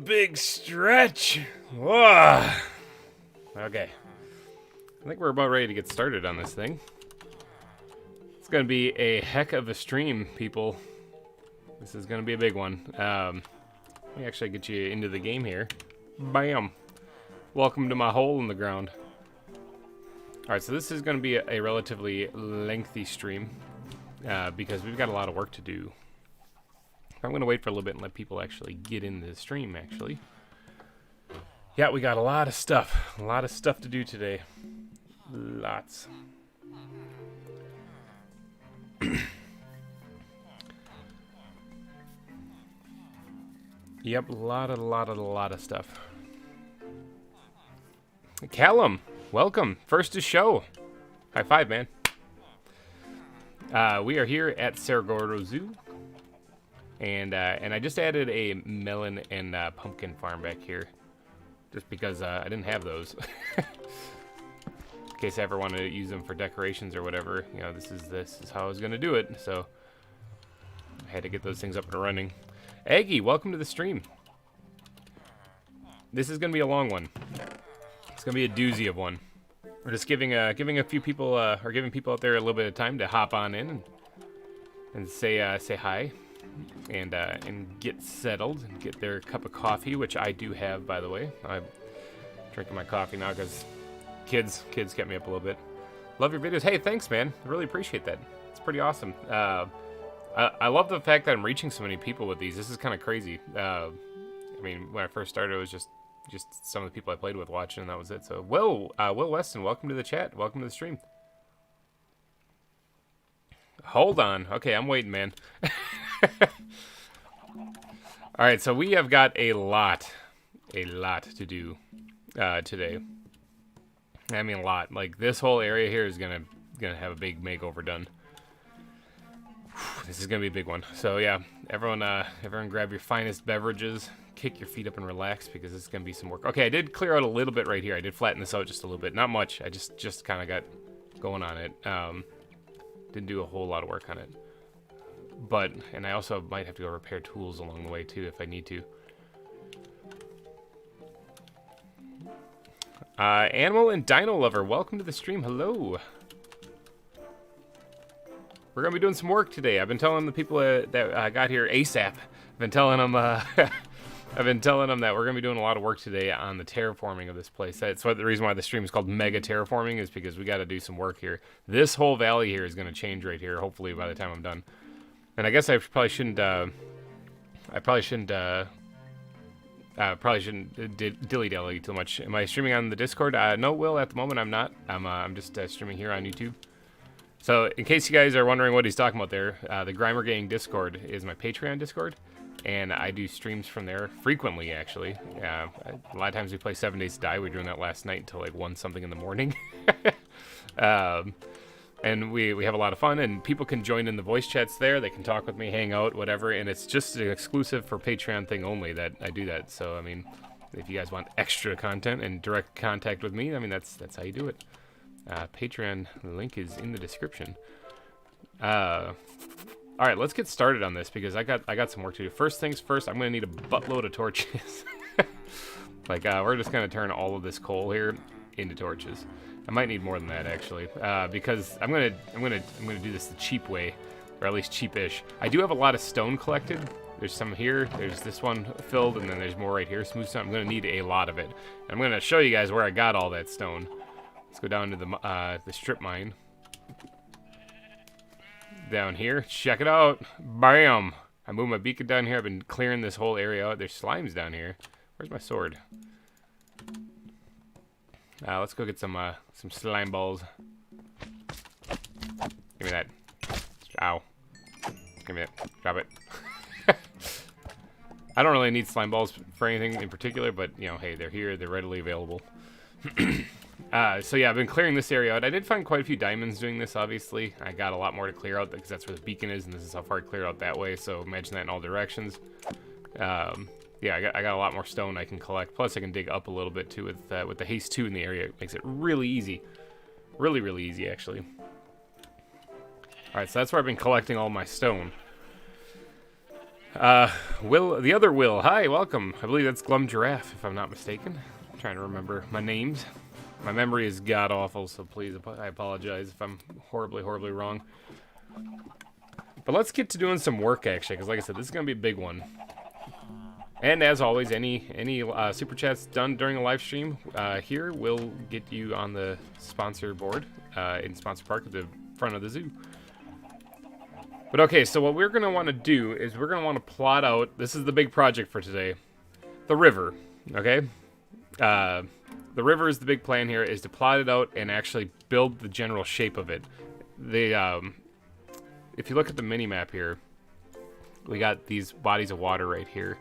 big stretch. Whoa. Okay. I think we're about ready to get started on this thing. It's going to be a heck of a stream, people. This is going to be a big one. Let me actually get you into the game here. Bam. Welcome to my hole in the ground. Alright, so this is going to be a relatively lengthy stream because we've got a lot of work to do. I'm going to wait for a little bit and let people actually get into the stream, actually. Yeah, we got a lot of stuff. A lot of stuff to do today. Lots. Yep, a lot of stuff. Callum, welcome. First to show. High five, man. We are here at Saragordo Zoo. And I just added a melon and pumpkin farm back here. Just because I didn't have those. In case I ever want to use them for decorations or whatever. You know, this is how I was going to do it. So I had to get those things up and running. Aggie, welcome to the stream. This is going to be a long one. It's going to be a doozy of one. We're just giving a few people or giving people out there a little bit of time to hop on in and say hi and get settled and get their cup of coffee, which I do have, by the way. I'm drinking my coffee now because kids kept me up a little bit. Love your videos. Hey, thanks, man. I really appreciate that. It's pretty awesome. I love the fact that I'm reaching so many people with these. This is kind of crazy. I mean, when I first started, it was just some of the people I played with watching, and that was it. So, Will Weston, welcome to the chat. Welcome to the stream. Hold on. Okay, I'm waiting, man. All right, so we have got a lot to do today. I mean, a lot. Like, this whole area here is gonna have a big makeover done. This is gonna be a big one. So yeah, everyone grab your finest beverages, kick your feet up and relax because this is gonna be some work. Okay, I did clear out a little bit right here. I did flatten this out just a little bit, not much. I just kind of got going on it. Didn't do a whole lot of work on it, and I also might have to go repair tools along the way too if I need to. Animal and Dino Lover, welcome to the stream. Hello. We're gonna be doing some work today. I've been telling the people that got here ASAP. I've been telling them that we're gonna be doing a lot of work today on the terraforming of this place. That's the reason why the stream is called Mega Terraforming, is because we got to do some work here. This whole valley here is gonna change right here. Hopefully by the time I'm done. And I guess I probably shouldn't dilly-dally too much. Am I streaming on the Discord? No, Will, at the moment I'm not. I'm just streaming here on YouTube. So, in case you guys are wondering what he's talking about there, the Grimer Gang Discord is my Patreon Discord, and I do streams from there frequently, actually. A lot of times we play 7 Days to Die. We were doing that last night until like 1 something in the morning. And we have a lot of fun, and people can join in the voice chats there. They can talk with me, hang out, whatever, and it's just an exclusive for Patreon thing only that I do that. So, I mean, if you guys want extra content and direct contact with me, I mean, that's how you do it. Patreon link is in the description. All right, let's get started on this because I got some work to do. First things first, I'm gonna need a buttload of torches. Like we're just gonna turn all of this coal here into torches. I might need more than that actually, because I'm gonna do this the cheap way, or at least cheapish. I do have a lot of stone collected. There's some here. There's this one filled, and then there's more right here. Smooth stone. I'm gonna need a lot of it. I'm gonna show you guys where I got all that stone. Let's go down to the strip mine. Down here, check it out. Bam! I moved my beacon down here. I've been clearing this whole area out. There's slimes down here. Where's my sword? Let's go get some slime balls. Give me that. Ow. Give me that. Drop it. I don't really need slime balls for anything in particular, but, you know, hey, they're here. They're readily available. So yeah, I've been clearing this area out. I did find quite a few diamonds doing this, obviously. I got a lot more to clear out because that's where the beacon is, and this is how far I cleared out that way, so imagine that in all directions. Yeah, I got a lot more stone I can collect. Plus, I can dig up a little bit, too, with the haste 2 in the area. It makes it really easy. Really, really easy, actually. Alright, so that's where I've been collecting all my stone. Will, the other Will, hi, welcome. I believe that's Glum Giraffe, if I'm not mistaken. I'm trying to remember my names. My memory is god-awful, so please, I apologize if I'm horribly, horribly wrong. But let's get to doing some work, actually, because like I said, this is going to be a big one. And as always, any super chats done during a live stream here will get you on the sponsor board in Sponsor Park at the front of the zoo. But okay, so what we're going to want to do is we're going to want to plot out, this is the big project for today, the river, okay? The river is the big plan here, is to plot it out and actually build the general shape of it. If you look at the mini-map here, we got these bodies of water right here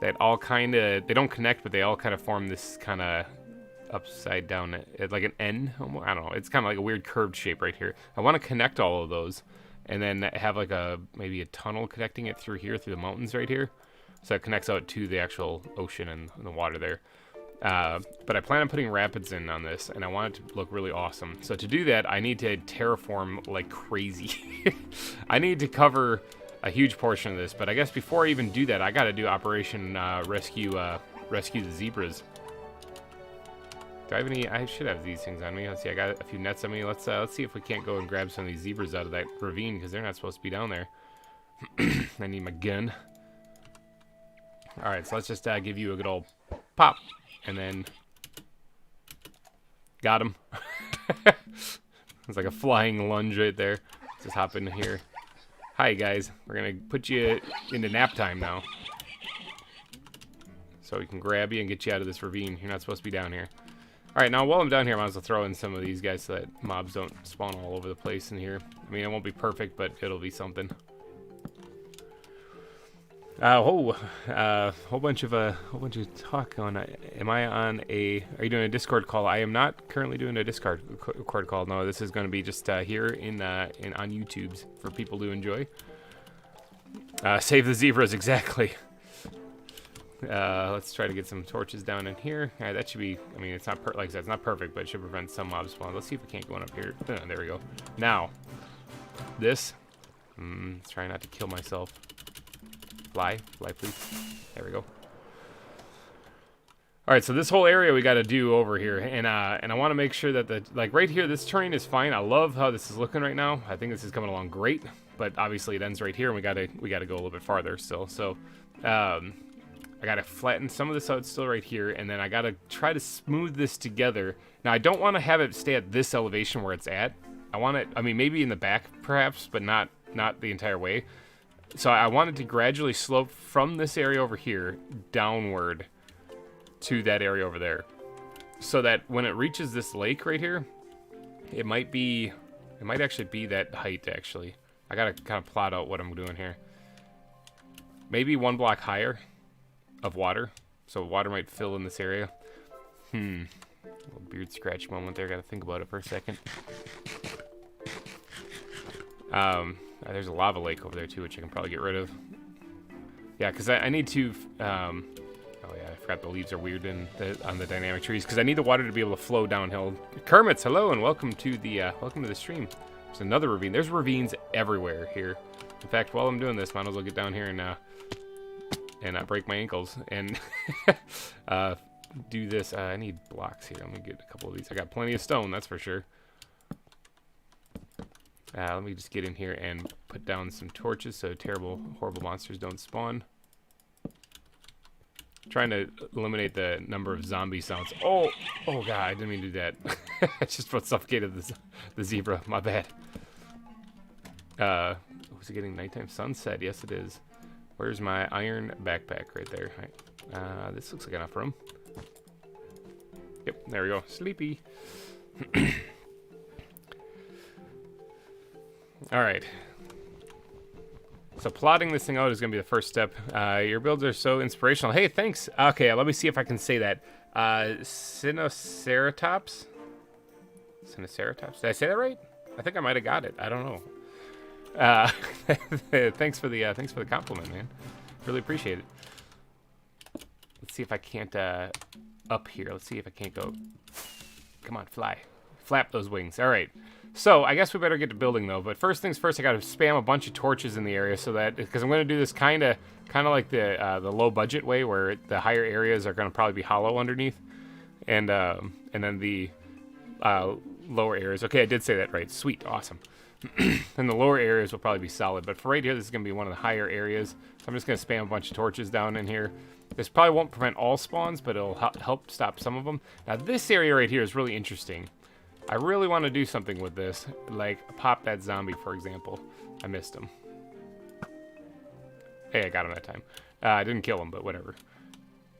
that all kind of, they don't connect, but they all kind of form this kind of upside down, like an N, I don't know, it's kind of like a weird curved shape right here. I want to connect all of those and then have like maybe a tunnel connecting it through here, through the mountains right here. So it connects out to the actual ocean and the water there. But I plan on putting rapids in on this, and I want it to look really awesome. So to do that, I need to terraform like crazy. I need to cover a huge portion of this, but I guess before I even do that, I gotta do Operation rescue the zebras. Do I have any? I should have these things on me. Let's see, I got a few nets on me. Let's see if we can't go and grab some of these zebras out of that ravine, because they're not supposed to be down there. I need my gun. Alright, so let's just give you a good old pop. And then got him. It's like a flying lunge right there. Let's just hop in here. Hi guys, we're gonna put you into nap time now. So we can grab you and get you out of this ravine. You're not supposed to be down here. Alright, now while I'm down here, I might as well throw in some of these guys so that mobs don't spawn all over the place in here. I mean, it won't be perfect, but it'll be something. Whole bunch of talk on. Am I on a? Are you doing a Discord call? I am not currently doing a Discord call. No, this is going to be just here on YouTube's for people to enjoy. Save the zebras, exactly. Let's try to get some torches down in here. That should be. I mean, it's not like I said, it's not perfect, but it should prevent some mob spawn. Let's see if we can't go on up here. There we go. Now, this. Try not to kill myself. Fly, please. There we go. All right, so this whole area we got to do over here, and I want to make sure that like right here, this terrain is fine. I love how this is looking right now. I think this is coming along great, but obviously it ends right here, and we gotta go a little bit farther still. So, I gotta flatten some of this out still right here, and then I gotta try to smooth this together. Now I don't want to have it stay at this elevation where it's at. I want it. I mean, maybe in the back perhaps, but not the entire way. So I wanted to gradually slope from this area over here downward to that area over there. So that when it reaches this lake right here, it might actually be that height actually. I gotta kind of plot out what I'm doing here. Maybe 1 block higher of water. So water might fill in this area. A little beard scratch moment there, gotta think about it for a second. There's a lava lake over there too, which I can probably get rid of. Yeah, because I need to. Oh yeah, I forgot the leaves are weird on the dynamic trees. Because I need the water to be able to flow downhill. Kermits, hello and welcome to the stream. There's another ravine. There's ravines everywhere here. In fact, while I'm doing this, might as well get down here and break my ankles and do this. I need blocks here. Let me get a couple of these. I got plenty of stone, that's for sure. Let me just get in here and put down some torches so terrible, horrible monsters don't spawn. Trying to eliminate the number of zombie sounds. Oh god, I didn't mean to do that. I just about suffocated the zebra. My bad. Was it getting nighttime? Sunset. Yes, it is. Where's my iron backpack? Right there. Right. This looks like enough room. Yep, there we go. Sleepy. Alright. So plotting this thing out is going to be the first step. Your builds are so inspirational. Hey, thanks. Okay, let me see if I can say that. Sinoceratops? Sinoceratops? Did I say that right? I think I might have got it. I don't know. Thanks for the compliment, man. Really appreciate it. Let's see if I can't up here. Let's see if I can't go. Come on, fly. Flap those wings. All right. So I guess we better get to building though. But first things first, I got to spam a bunch of torches in the area so that, because I'm going to do this kind of like the low budget way, where the higher areas are going to probably be hollow underneath, and then the lower areas. Okay, I did say that right. Sweet, awesome. And the lower areas will probably be solid. But for right here, this is going to be one of the higher areas. So I'm just going to spam a bunch of torches down in here. This probably won't prevent all spawns, but it'll help stop some of them. Now this area right here is really interesting. I really want to do something with this, like pop that zombie, for example. I missed him. Hey, I got him that time. I didn't kill him, but whatever.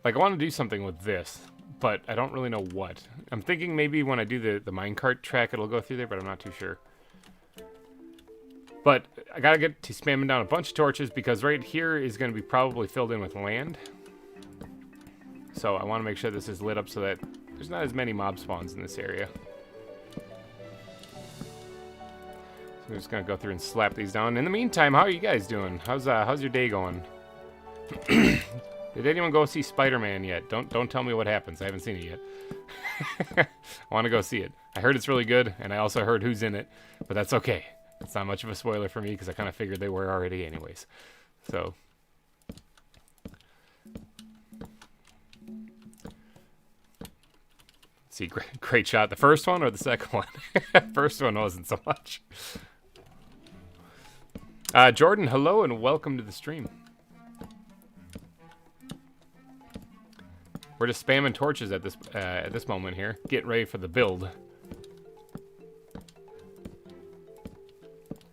Like, I want to do something with this, but I don't really know what. I'm thinking maybe when I do the minecart track, it'll go through there, but I'm not too sure. But I gotta get to spamming down a bunch of torches, because right here is going to be probably filled in with land. So I want to make sure this is lit up so that there's not as many mob spawns in this area. I'm just gonna go through and slap these down. In the meantime, how are you guys doing? How's your day going? Did anyone go see Spider-Man yet? Don't tell me what happens. I haven't seen it yet. I want to go see it. I heard it's really good, and I also heard who's in it, but that's okay. It's not much of a spoiler for me because I kind of figured they were already anyways. So. See, great shot. The first one or the second one? First one wasn't so much. Jordan, hello and welcome to the stream. We're just spamming torches at this moment here. Get ready for the build.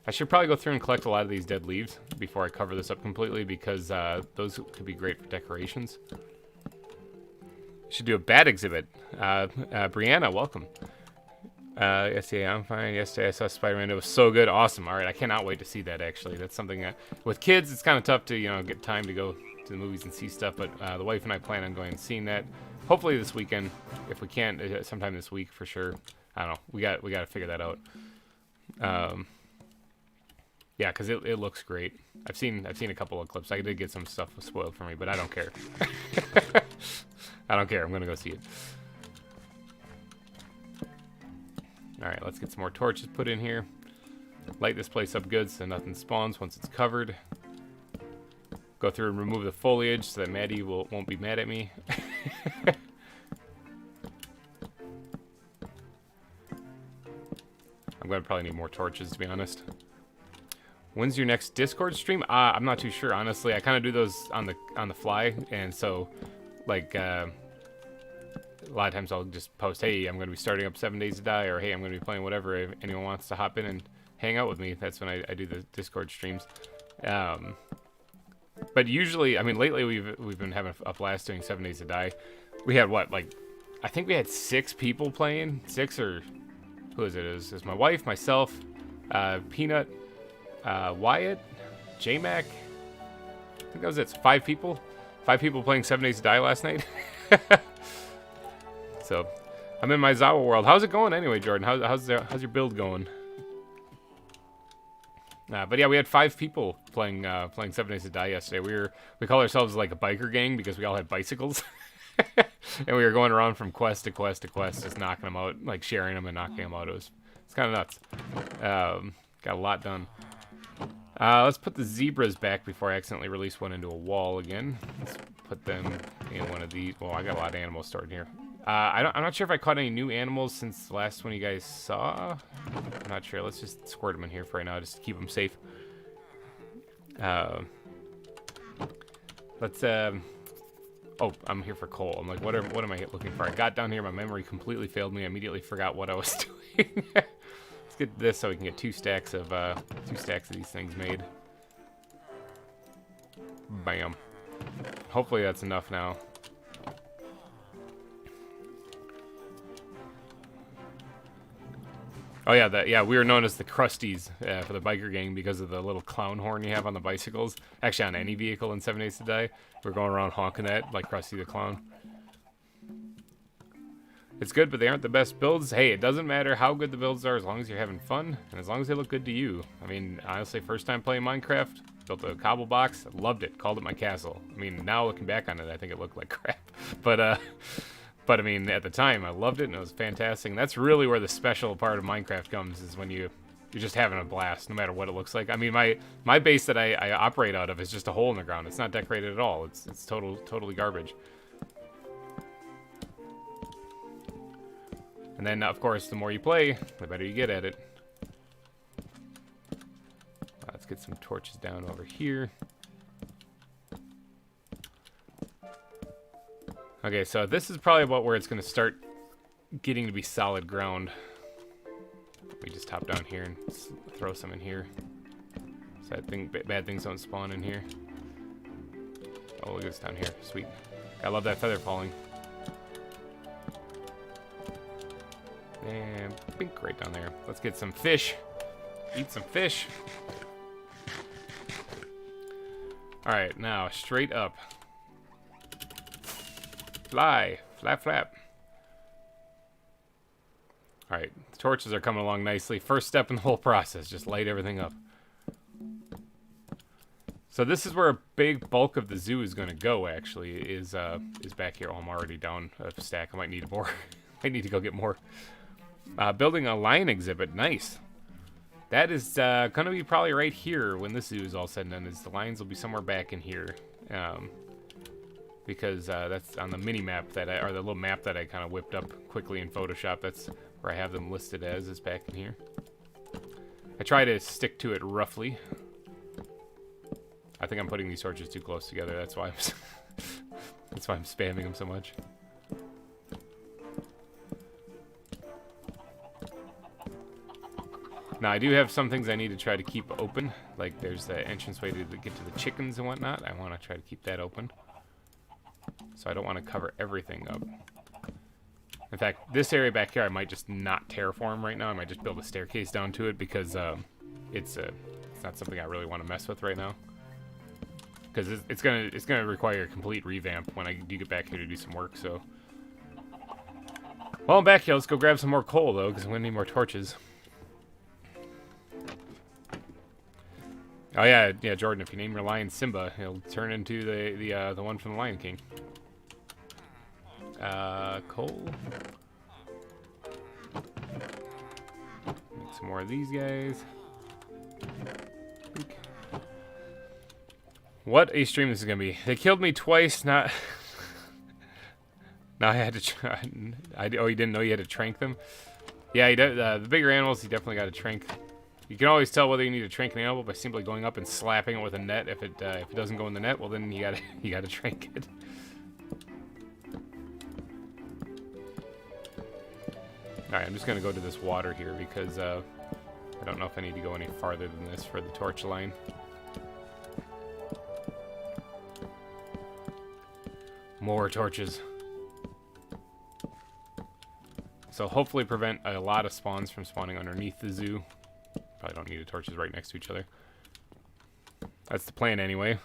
I should probably go through and collect a lot of these dead leaves before I cover this up completely, because those could be great for decorations. Should do a bat exhibit. Brianna, welcome. Yesterday, I'm fine. Yesterday I saw Spider-Man. It was so good. Awesome. All right, I cannot wait to see that, actually. That's something that, with kids, it's kind of tough to, get time to go to the movies and see stuff, but the wife and I plan on going and seeing that. Hopefully this weekend. If we can, sometime this week for sure. I don't know. We got to figure that out. Yeah, because it looks great. I've seen a couple of clips. I did get some stuff spoiled for me, but I don't care. I don't care. I'm gonna go see it. All right, let's get some more torches put in here. Light this place up good so nothing spawns once it's covered. Go through and remove the foliage so that Maddie won't be mad at me. I'm gonna probably need more torches, to be honest. When's your next Discord stream? I'm not too sure, honestly. I kind of do those on the fly, and so, like, a lot of times I'll just post, hey, I'm going to be starting up 7 Days to Die, or hey, I'm going to be playing whatever. If anyone wants to hop in and hang out with me, that's when I do the Discord streams. But usually, I mean, lately we've been having a blast doing 7 Days to Die. We had what, like, I think we had 6 people playing, 6 or who is it? It was my wife, myself, Peanut, Wyatt, J-Mac. I think that was it. So 5 people. 5 people playing 7 Days to Die last night. So, I'm in my ZAWA world. How's it going anyway, Jordan? How's your build going? But yeah, we had 5 people playing 7 Days to Die yesterday. We call ourselves like a biker gang because we all had bicycles. And we were going around from quest to quest to quest, just knocking them out, like sharing them and knocking them out. It's kind of nuts. Got a lot done. Let's put the zebras back before I accidentally release one into a wall again. Let's put them in one of these. Well, I got a lot of animals stored in here. I'm not sure if I caught any new animals since the last one you guys saw. I'm not sure. Let's just squirt them in here for right now, just to keep them safe. Let's. Oh, I'm here for coal. I'm like, what am I looking for? I got down here. My memory completely failed me. I immediately forgot what I was doing. Let's get this so we can get 2 stacks of these things made. Bam. Hopefully that's enough now. Oh yeah, we were known as the Crusties for the biker gang because of the little clown horn you have on the bicycles. Actually, on any vehicle in 7 Days to Die, we're going around honking that like Krusty the Clown. It's good, but they aren't the best builds. Hey, it doesn't matter how good the builds are as long as you're having fun and as long as they look good to you. I mean, honestly, first time playing Minecraft, built a cobble box, loved it, called it my castle. I mean, now looking back on it, I think it looked like crap. But But I mean, at the time, I loved it and it was fantastic. And that's really where the special part of Minecraft comes, is when you're just having a blast, no matter what it looks like. I mean, my base that I operate out of is just a hole in the ground. It's not decorated at all. It's totally garbage. And then, of course, the more you play, the better you get at it. Let's get some torches down over here. Okay, so this is probably about where it's going to start getting to be solid ground. We just hop down here and throw some in here. So I think bad things don't spawn in here. Oh, look at this down here. Sweet. I love that feather falling. And bink right down there. Let's get some fish. Eat some fish. Alright, now straight up. Fly. Flap, flap. Alright, the torches are coming along nicely. First step in the whole process, just light everything up. So this is where a big bulk of the zoo is going to go, actually, is back here. Oh, I'm already down a stack. I might need more. I need to go get more. Building a lion exhibit. Nice. That is going to be probably right here when this zoo is all said and done. The lions will be somewhere back in here. Because that's on the mini map or the little map that I kind of whipped up quickly in Photoshop. That's where I have them listed as, is back in here. I try to stick to it roughly. I think I'm putting these torches too close together. That's why I'm spamming them so much. Now I do have some things I need to try to keep open. Like there's the entranceway to get to the chickens and whatnot. I want to try to keep that open. So I don't want to cover everything up. In fact, this area back here I might just not terraform right now. I might just build a staircase down to it because it's not something I really want to mess with right now. Because it's gonna require a complete revamp when I do get back here to do some work. So, well, I'm back here. Let's go grab some more coal though, because I'm gonna need more torches. Oh yeah, Jordan. If you name your lion Simba, he'll turn into the one from the Lion King. Coal. Make some more of these guys. What a stream this is gonna be. They killed me twice. Not. Now I had to try. Oh, you didn't know you had to trank them? Yeah, you did, the bigger animals, you definitely got to trank. You can always tell whether you need to trank an animal by simply going up and slapping it with a net. If it doesn't go in the net, well then you gotta trank it. All right, I'm just gonna go to this water here because I don't know if I need to go any farther than this for the torch line. More torches. So hopefully prevent a lot of spawns from spawning underneath the zoo. Probably don't need the torches right next to each other. That's the plan anyway.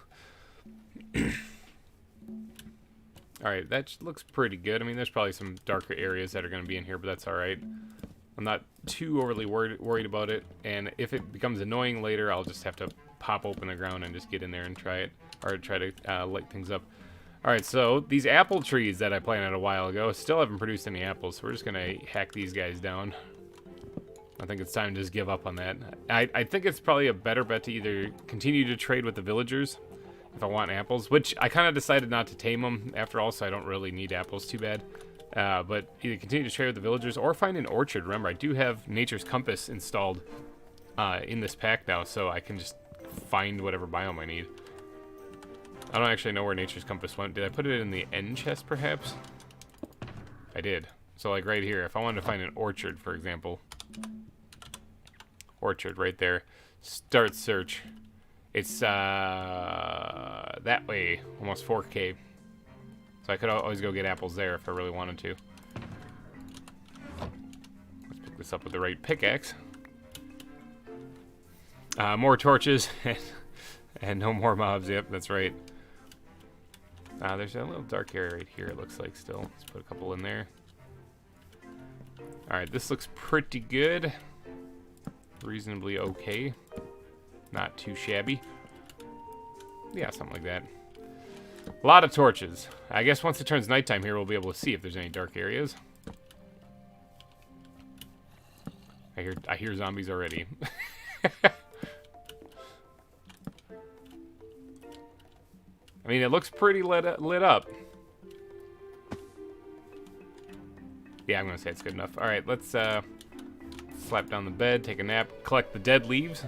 Alright, that looks pretty good. I mean, there's probably some darker areas that are going to be in here, but that's alright. I'm not too overly worried about it. And if it becomes annoying later, I'll just have to pop open the ground and just get in there and try it. Or try to light things up. Alright, so these apple trees that I planted a while ago still haven't produced any apples, so we're just going to hack these guys down. I think it's time to just give up on that. I think it's probably a better bet to either continue to trade with the villagers if I want apples, which I kind of decided not to tame them after all, so I don't really need apples too bad. But either continue to trade with the villagers or find an orchard. Remember, I do have Nature's Compass installed in this pack now, so I can just find whatever biome I need. I don't actually know where Nature's Compass went. Did I put it in the end chest, perhaps? I did. So, like, right here, if I wanted to find an orchard, for example. Orchard, right there. Start search. It's, that way. Almost 4K. So I could always go get apples there if I really wanted to. Let's pick this up with the right pickaxe. More torches. And no more mobs. Yep, that's right. There's a little dark area right here, it looks like, still. Let's put a couple in there. Alright, this looks pretty good. Reasonably okay. Not too shabby. Yeah, something like that. A lot of torches. I guess once it turns nighttime here, we'll be able to see if there's any dark areas. I hear zombies already. I mean, it looks pretty lit up. Yeah, I'm gonna say it's good enough. All right, let's slap down the bed, take a nap, collect the dead leaves.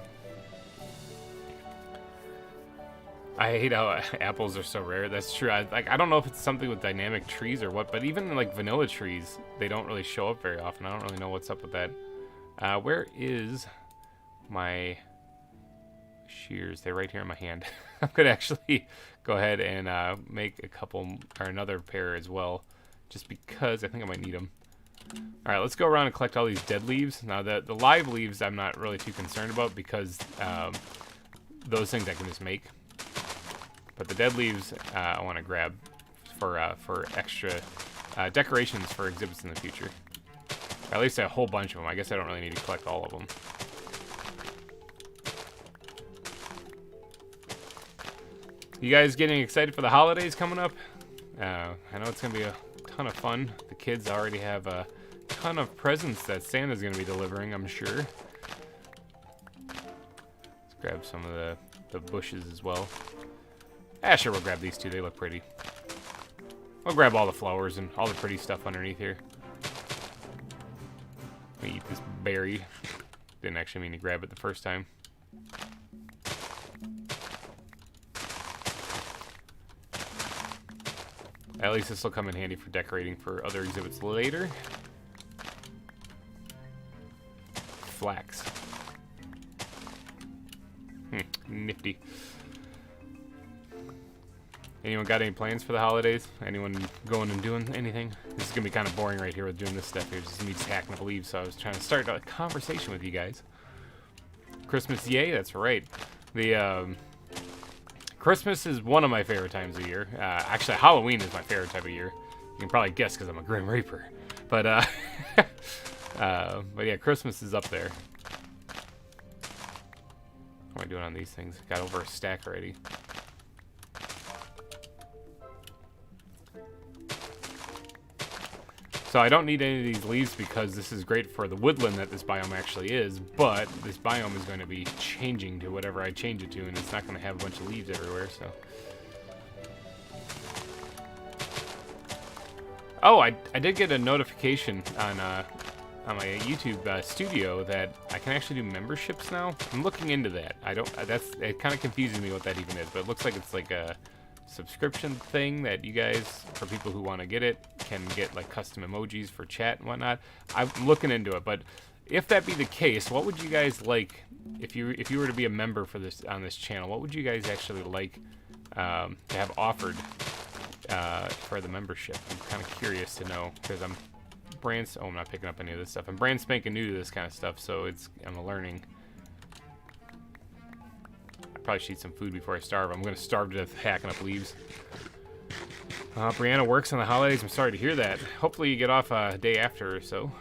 I hate how apples are so rare. That's true. I don't know if it's something with dynamic trees or what, but even like vanilla trees, they don't really show up very often. I don't really know what's up with that. Where is my shears? They're right here in my hand. I'm gonna actually go ahead and make a couple or another pair as well, just because I think I might need them. All right, let's go around and collect all these dead leaves. Now, the live leaves I'm not really too concerned about because those things I can just make. But the dead leaves I want to grab for extra decorations for exhibits in the future. Or at least a whole bunch of them. I guess I don't really need to collect all of them. You guys getting excited for the holidays coming up? I know it's going to be a ton of fun. The kids already have a ton of presents that Santa's going to be delivering, I'm sure. Let's grab some of the bushes as well. Ah, sure, we'll grab these two. They look pretty. I'll grab all the flowers and all the pretty stuff underneath here. Let me eat this berry. Didn't actually mean to grab it the first time. At least this will come in handy for decorating for other exhibits later. Flax. Nifty. Anyone got any plans for the holidays? Anyone going and doing anything? This is going to be kind of boring right here with doing this stuff here. Just me just hacking up leaves, so I was trying to start a conversation with you guys. Christmas, yay, that's right. The, Christmas is one of my favorite times of year. Actually, Halloween is my favorite time of year. You can probably guess because I'm a Grim Reaper. But yeah, Christmas is up there. What am I doing on these things? Got over a stack already. So I don't need any of these leaves because this is great for the woodland that this biome actually is, but this biome is going to be changing to whatever I change it to, and it's not going to have a bunch of leaves everywhere, so. Oh, I did get a notification on my YouTube studio that I can actually do memberships now. I'm looking into that. It kind of confuses me what that even is, but it looks like it's like a subscription thing that you guys, for people who want to get it, can get like custom emojis for chat and whatnot. I'm looking into it, but if that be the case, what would you guys like if you were to be a member for this on this channel? What would you guys actually like to have offered for the membership? I'm kind of curious to know because I'm not picking up any of this stuff. I'm brand spanking new to this kind of stuff, so I'm learning. Probably should eat some food before I starve. I'm going to starve to death hacking up leaves. Brianna works on the holidays. I'm sorry to hear that. Hopefully you get off a day after or so.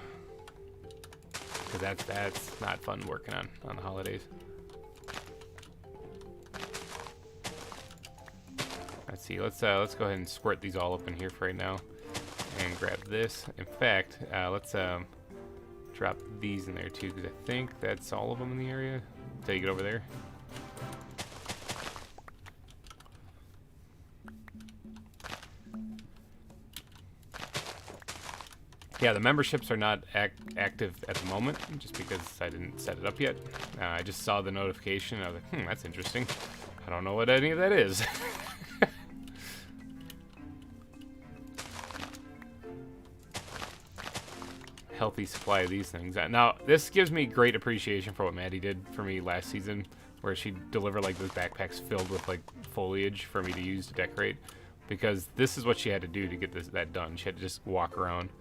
Because that's not fun working on the holidays. Let's see. Let's go ahead and squirt these all up in here for right now. And grab this. In fact, let's drop these in there too, because I think that's all of them in the area. Until you get over there. Yeah, the memberships are not active at the moment, just because I didn't set it up yet. I just saw the notification, and I was like, that's interesting. I don't know what any of that is. Healthy supply of these things. Now, this gives me great appreciation for what Maddie did for me last season, where she delivered like those backpacks filled with like foliage for me to use to decorate, because this is what she had to do to get that done. She had to just walk around.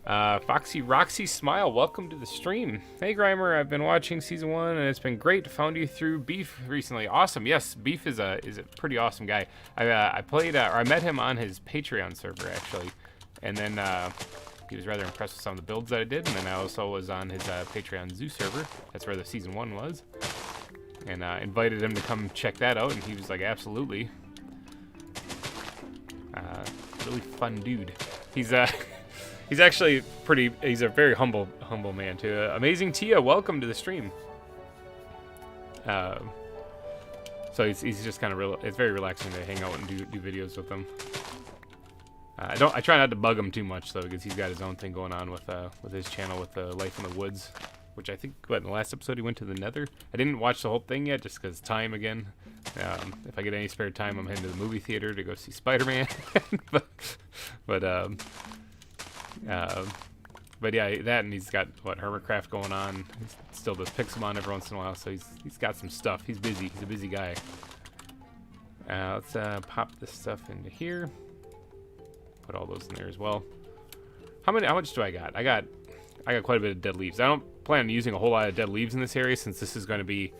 Foxy Roxy Smile, welcome to the stream. Hey Grimer, I've been watching season 1 and it's been great. Found you through Beef recently. Awesome. Yes, Beef is a pretty awesome guy. I met him on his Patreon server actually, and then he was rather impressed with some of the builds that I did. And then I also was on his Patreon Zoo server. That's where the season 1 was, and invited him to come check that out, and he was like, absolutely. Really fun dude. He's he's actually pretty. He's a very humble man too. Amazing Tia, welcome to the stream. So he's just kind of it's very relaxing to hang out and do videos with him. I try not to bug him too much though, because he's got his own thing going on with his channel with Life in the Woods, which I think in the last episode he went to the Nether. I didn't watch the whole thing yet just because time again. If I get any spare time, I'm heading to the movie theater to go see Spider-Man. but yeah, that, and he's got Hermitcraft going on. He still does Pixelmon every once in a while, so he's got some stuff. He's busy. He's a busy guy. Let's pop this stuff into here. Put all those in there as well. How much do I got? I got quite a bit of dead leaves. I don't plan on using a whole lot of dead leaves in this area, since this is going to be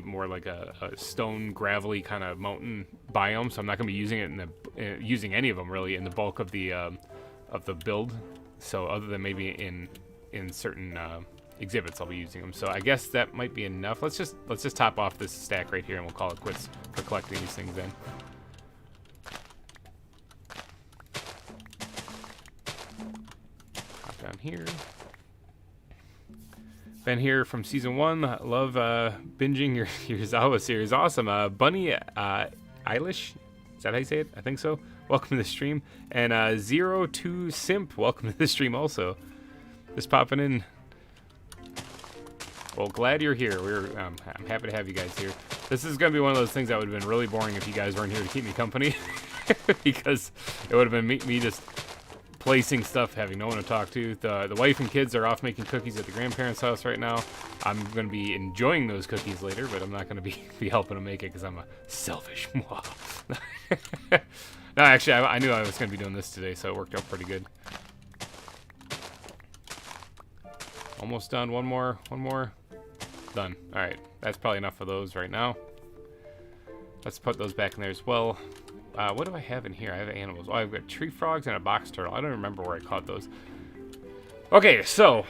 more like a stone gravelly kind of mountain biome. So I'm not going to be using it using any of them really in the bulk of the build. So other than maybe in certain exhibits, I'll be using them. So I guess that might be enough. Let's just top off this stack right here, and we'll call it quits for collecting these things then. Down here. Been here from season 1. Love binging your ZAWA series. Awesome. Bunny Eilish, is that how you say it? I think so. Welcome to the stream. And 02 Simp, welcome to the stream also. Just popping in. Well, glad you're here. I'm happy to have you guys here. This is going to be one of those things that would have been really boring if you guys weren't here to keep me company. Because it would have been me just placing stuff, having no one to talk to. The wife and kids are off making cookies at the grandparents' house right now. I'm going to be enjoying those cookies later, but I'm not going to be helping them make it because I'm a selfish. No, actually, I knew I was going to be doing this today, so it worked out pretty good. Almost done. One more. Done. All right, that's probably enough of those right now. Let's put those back in there as well. What do I have in here? I have animals. Oh, I've got tree frogs and a box turtle. I don't remember where I caught those. Okay, so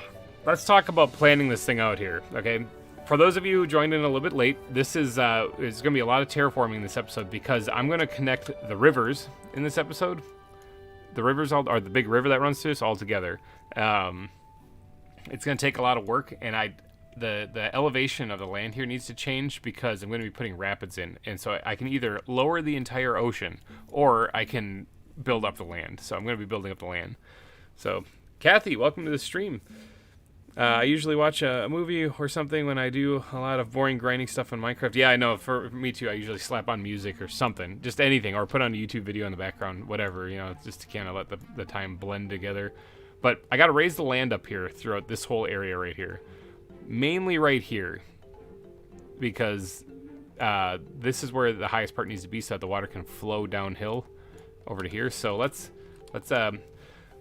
let's talk about planning this thing out here. Okay, for those of you who joined in a little bit late, this is there's going to be a lot of terraforming in this episode because I'm going to connect the rivers in this episode. The rivers are the big river that runs through us all together. It's going to take a lot of work, and the elevation of the land here needs to change because I'm going to be putting rapids in, and so I can either lower the entire ocean or I can build up the land. So I'm going to be building up the land. So Kathy, welcome to the stream. I usually watch a movie or something when I do a lot of boring grinding stuff on Minecraft. Yeah, I know, for me too. I usually slap on music or something, just anything, or put on a YouTube video in the background, whatever, just to kind of let the time blend together. But I got to raise the land up here throughout this whole area right here. Mainly right here, because this is where the highest part needs to be so that the water can flow downhill over to here. So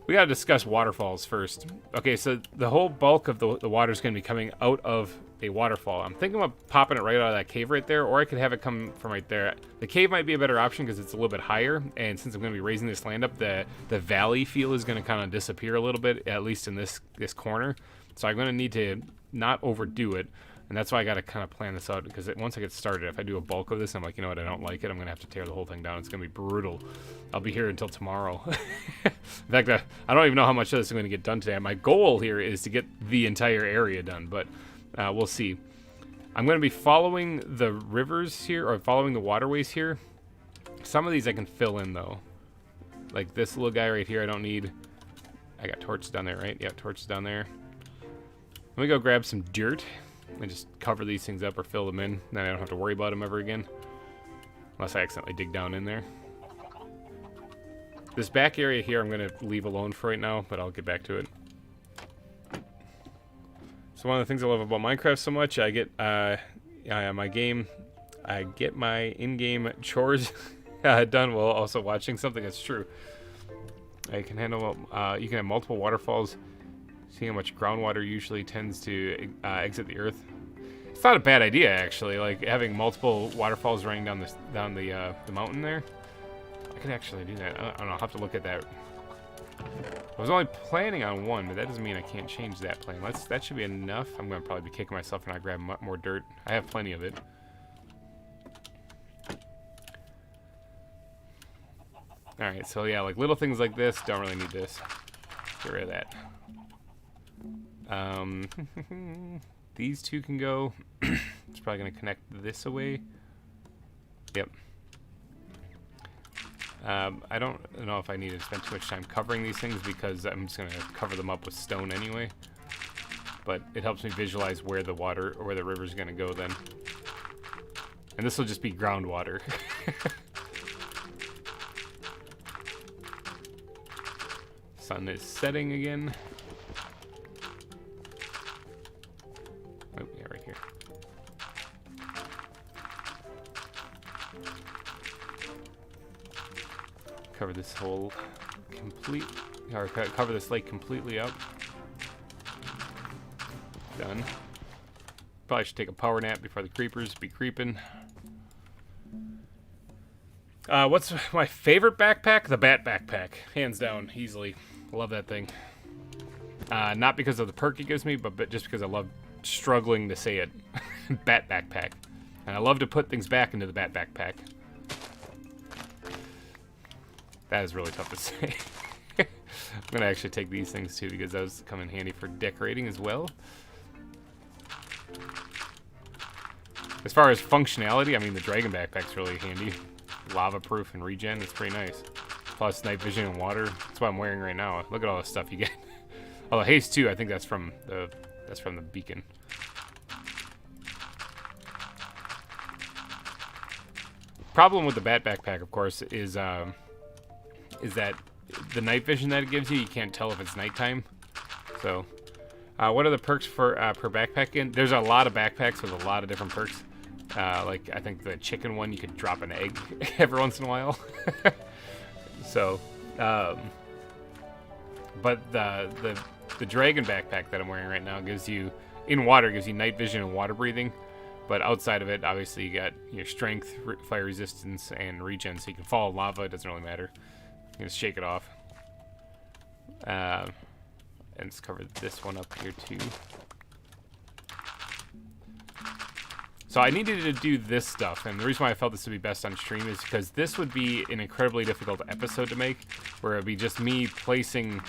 we gotta discuss waterfalls first. Okay, so the whole bulk of the water is gonna be coming out of a waterfall. I'm thinking about popping it right out of that cave right there, or I could have it come from right there. The cave might be a better option because it's a little bit higher, and since I'm gonna be raising this land up, the valley feel is gonna kind of disappear a little bit, at least in this corner. So I'm gonna need to not overdo it, and that's why I gotta kind of plan this out, because once I get started, if I do a bulk of this, I'm like, you know what, I don't like it, I'm gonna have to tear the whole thing down. It's gonna be brutal. I'll be here until tomorrow. In fact, I don't even know how much of this I'm gonna get done today. My goal here is to get the entire area done, but we'll see. I'm gonna be following the rivers here, or following the waterways here. Some of these I can fill in though, like this little guy right here I don't need. I got torches down there, right? Yeah, torches down there. Let me go grab some dirt and just cover these things up or fill them in. Then I don't have to worry about them ever again. Unless I accidentally dig down in there. This back area here I'm going to leave alone for right now, but I'll get back to it. So one of the things I love about Minecraft so much, I get my in-game chores done while also watching something. That's true. I can handle, you can have multiple waterfalls. See how much groundwater usually tends to exit the earth. It's not a bad idea actually. Like having multiple waterfalls running down the mountain there. I could actually do that. I don't know. I'll have to look at that. I was only planning on one, but that doesn't mean I can't change that plan. That should be enough. I'm gonna probably be kicking myself for not grabbing more dirt. I have plenty of it. Alright, so yeah, like little things like this, don't really need this. Get rid of that. These two can go. It's probably going to connect this away. Yep. I don't know if I need to spend too much time covering these things because I'm just going to cover them up with stone anyway. But it helps me visualize where the water or where the river is going to go then. And this will just be groundwater. Sun is setting again. Oh, yeah, right here. Cover this whole cover this lake completely up. Done. Probably should take a power nap before the creepers be creeping. What's my favorite backpack? The Bat backpack, hands down, easily. Love that thing. Not because of the perk it gives me, but just because I love struggling to say it. Bat backpack. And I love to put things back into the Bat backpack. That is really tough to say. I'm going to actually take these things too because those come in handy for decorating as well. As far as functionality, I mean the Dragon backpack's really handy. Lava proof and regen, it's pretty nice. Plus night vision and water. That's what I'm wearing right now. Look at all the stuff you get. Although haste 2, I think that's from the beacon. Problem with the Bat backpack, of course, is that the night vision that it gives you can't tell if it's nighttime. So, what are the perks for per backpack? There's a lot of backpacks with a lot of different perks. Like I think the chicken one, you could drop an egg every once in a while. So, but the dragon backpack that I'm wearing right now gives you night vision and water breathing. But outside of it, obviously you got your strength, fire resistance, and regen. So you can fall in lava. It doesn't really matter. You can just shake it off. And let's cover this one up here too. So I needed to do this stuff, and the reason why I felt this would be best on stream is because this would be an incredibly difficult episode to make, where it would be just me placing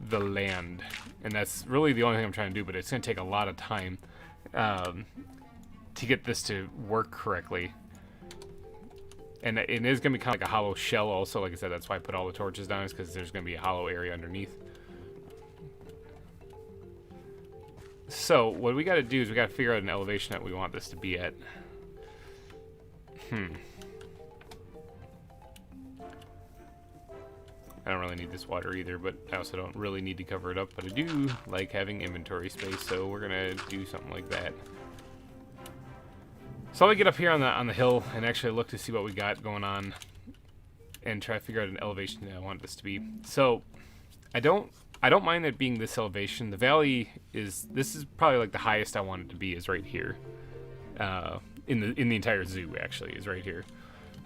the land. And that's really the only thing I'm trying to do, but it's going to take a lot of time to get this to work correctly. And it is going to be kind of like a hollow shell also. Like I said, that's why I put all the torches down, is because there's going to be a hollow area underneath. So, what we got to do is we got to figure out an elevation that we want this to be at. I don't really need this water either, but I also don't really need to cover it up. But I do like having inventory space, so we're going to do something like that. So let me get up here on the hill and actually look to see what we got going on and try to figure out an elevation that I want this to be. So, I don't mind it being this elevation. The valley this is probably like the highest I want it to be is right here. In the entire zoo actually is right here.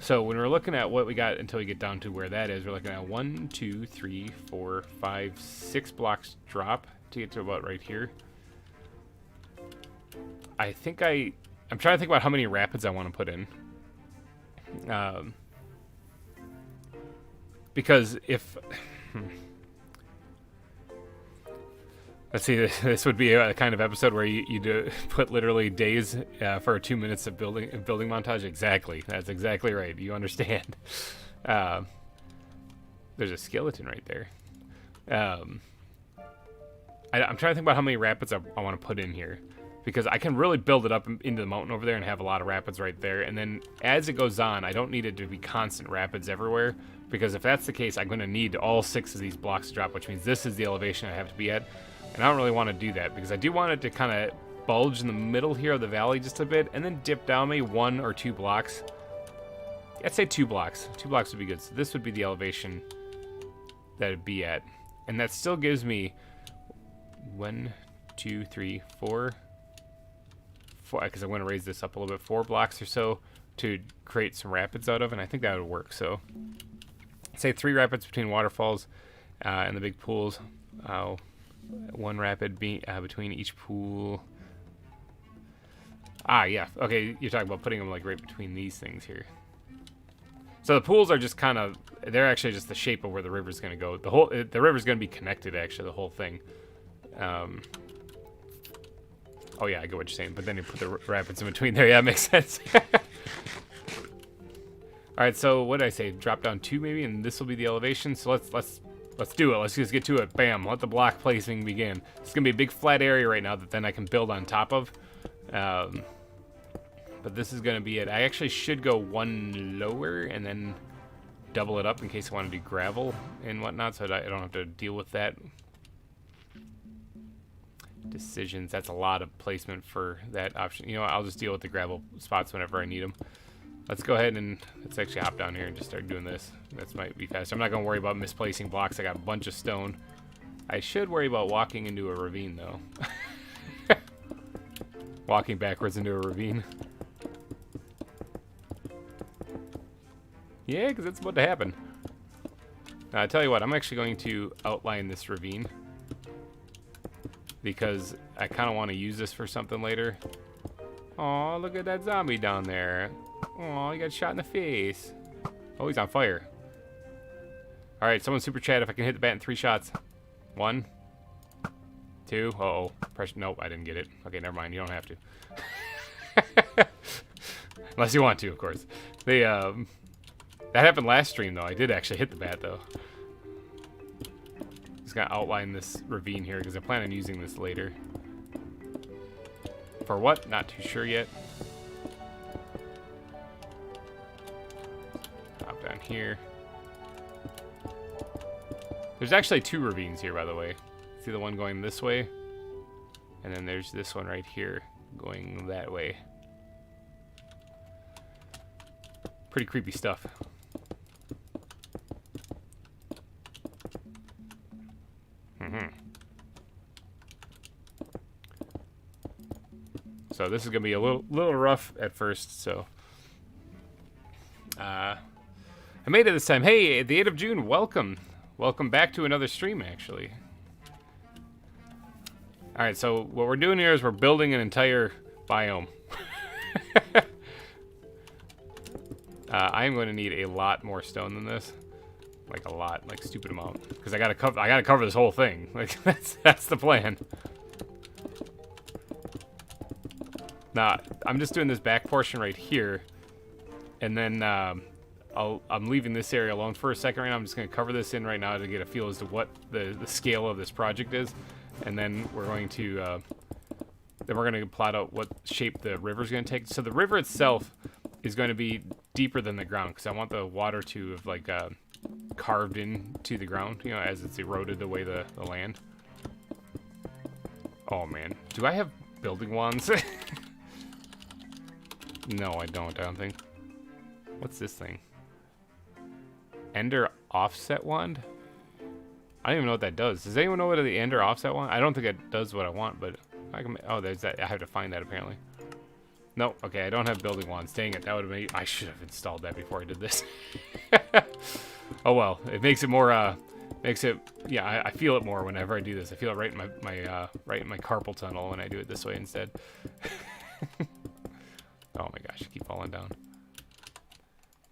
So when we're looking at what we got until we get down to where that is, we're looking at 1, 2, 3, 4, 5, 6 blocks drop to get to about right here. I'm trying to think about how many rapids I want to put in. Because if let's see, this would be a kind of episode where you put literally days for 2 minutes of building montage. Exactly, that's exactly right. You understand. There's a skeleton right there. I'm trying to think about how many rapids I want to put in here, because I can really build it up into the mountain over there and have a lot of rapids right there. And then as it goes on, I don't need it to be constant rapids everywhere, because if that's the case, I'm going to need all 6 of these blocks to drop, which means this is the elevation I have to be at. And I don't really want to do that, because I do want it to kind of bulge in the middle here of the valley just a bit, and then dip down maybe 1 or 2 blocks. I'd say 2 blocks. 2 blocks would be good. So this would be the elevation that it'd be at. And that still gives me 1, 2, 3, 4, because I'm going to raise this up a little bit, 4 blocks or so to create some rapids out of, and I think that would work. So say 3 rapids between waterfalls and the big pools. 1 rapid between each pool. Yeah. Okay, you're talking about putting them like right between these things here. So the pools are just kind of they're actually just the shape of where the river's going to go. The river's going to be connected, actually, the whole thing. Oh yeah, I get what you're saying, but then you put the rapids in between there. Yeah, that makes sense. All right, so what did I say? Drop down 2 maybe, and this will be the elevation. So let's do it. Let's just get to it. Bam! Let the block placing begin. It's gonna be a big flat area right now that then I can build on top of. But this is gonna be it. I actually should go 1 lower and then double it up in case I want to do gravel and whatnot, so I don't have to deal with that. Decisions. That's a lot of placement for that option. You know what? I'll just deal with the gravel spots whenever I need them. Let's go ahead and let's actually hop down here and just start doing this. That might be faster. I'm not going to worry about misplacing blocks. I got a bunch of stone. I should worry about walking into a ravine, though. Walking backwards into a ravine. Yeah, because it's about to happen. Now, I tell you what, I'm actually going to outline this ravine because I kind of want to use this for something later. Oh, look at that zombie down there. Oh, he got shot in the face. Oh, he's on fire. All right, someone super chat if I can hit the bat in 3 shots. 1, 2. Uh-oh. Pressure. Nope, I didn't get it. Okay, never mind. You don't have to. Unless you want to, of course. That happened last stream, though. I did actually hit the bat, though. Just gonna outline this ravine here because I plan on using this later. For what? Not too sure yet. Hop down here. There's actually 2 ravines here, by the way. See the one going this way? And then there's this one right here going that way. Pretty creepy stuff. So this is gonna be a little rough at first. So I made it this time. Hey, the 8th of June, welcome back to another stream. Actually, all right. So what we're doing here is we're building an entire biome. I am going to need a lot more stone than this, like a lot, like stupid amount, because I gotta cover this whole thing. Like that's the plan. Now, I'm just doing this back portion right here, and then I'm leaving this area alone for a second right now. I'm just going to cover this in right now to get a feel as to what the scale of this project is, and then we're going to plot out what shape the river's going to take. So the river itself is going to be deeper than the ground because I want the water to have like carved into the ground, you know, as it's eroded away the land. Oh man, do I have building wands? No, I don't think. What's this thing? Ender offset wand? I don't even know what that does. Does anyone know what the Ender offset wand? I don't think it does what I want, but I can. Oh, there's that. I have to find that apparently. No, okay, I don't have building wands. Dang it, that would have been. I should have installed that before I did this. Oh well, it makes it more. Makes it. Yeah, I feel it more whenever I do this. I feel it right in my carpal tunnel when I do it this way instead. Oh my gosh, I keep falling down.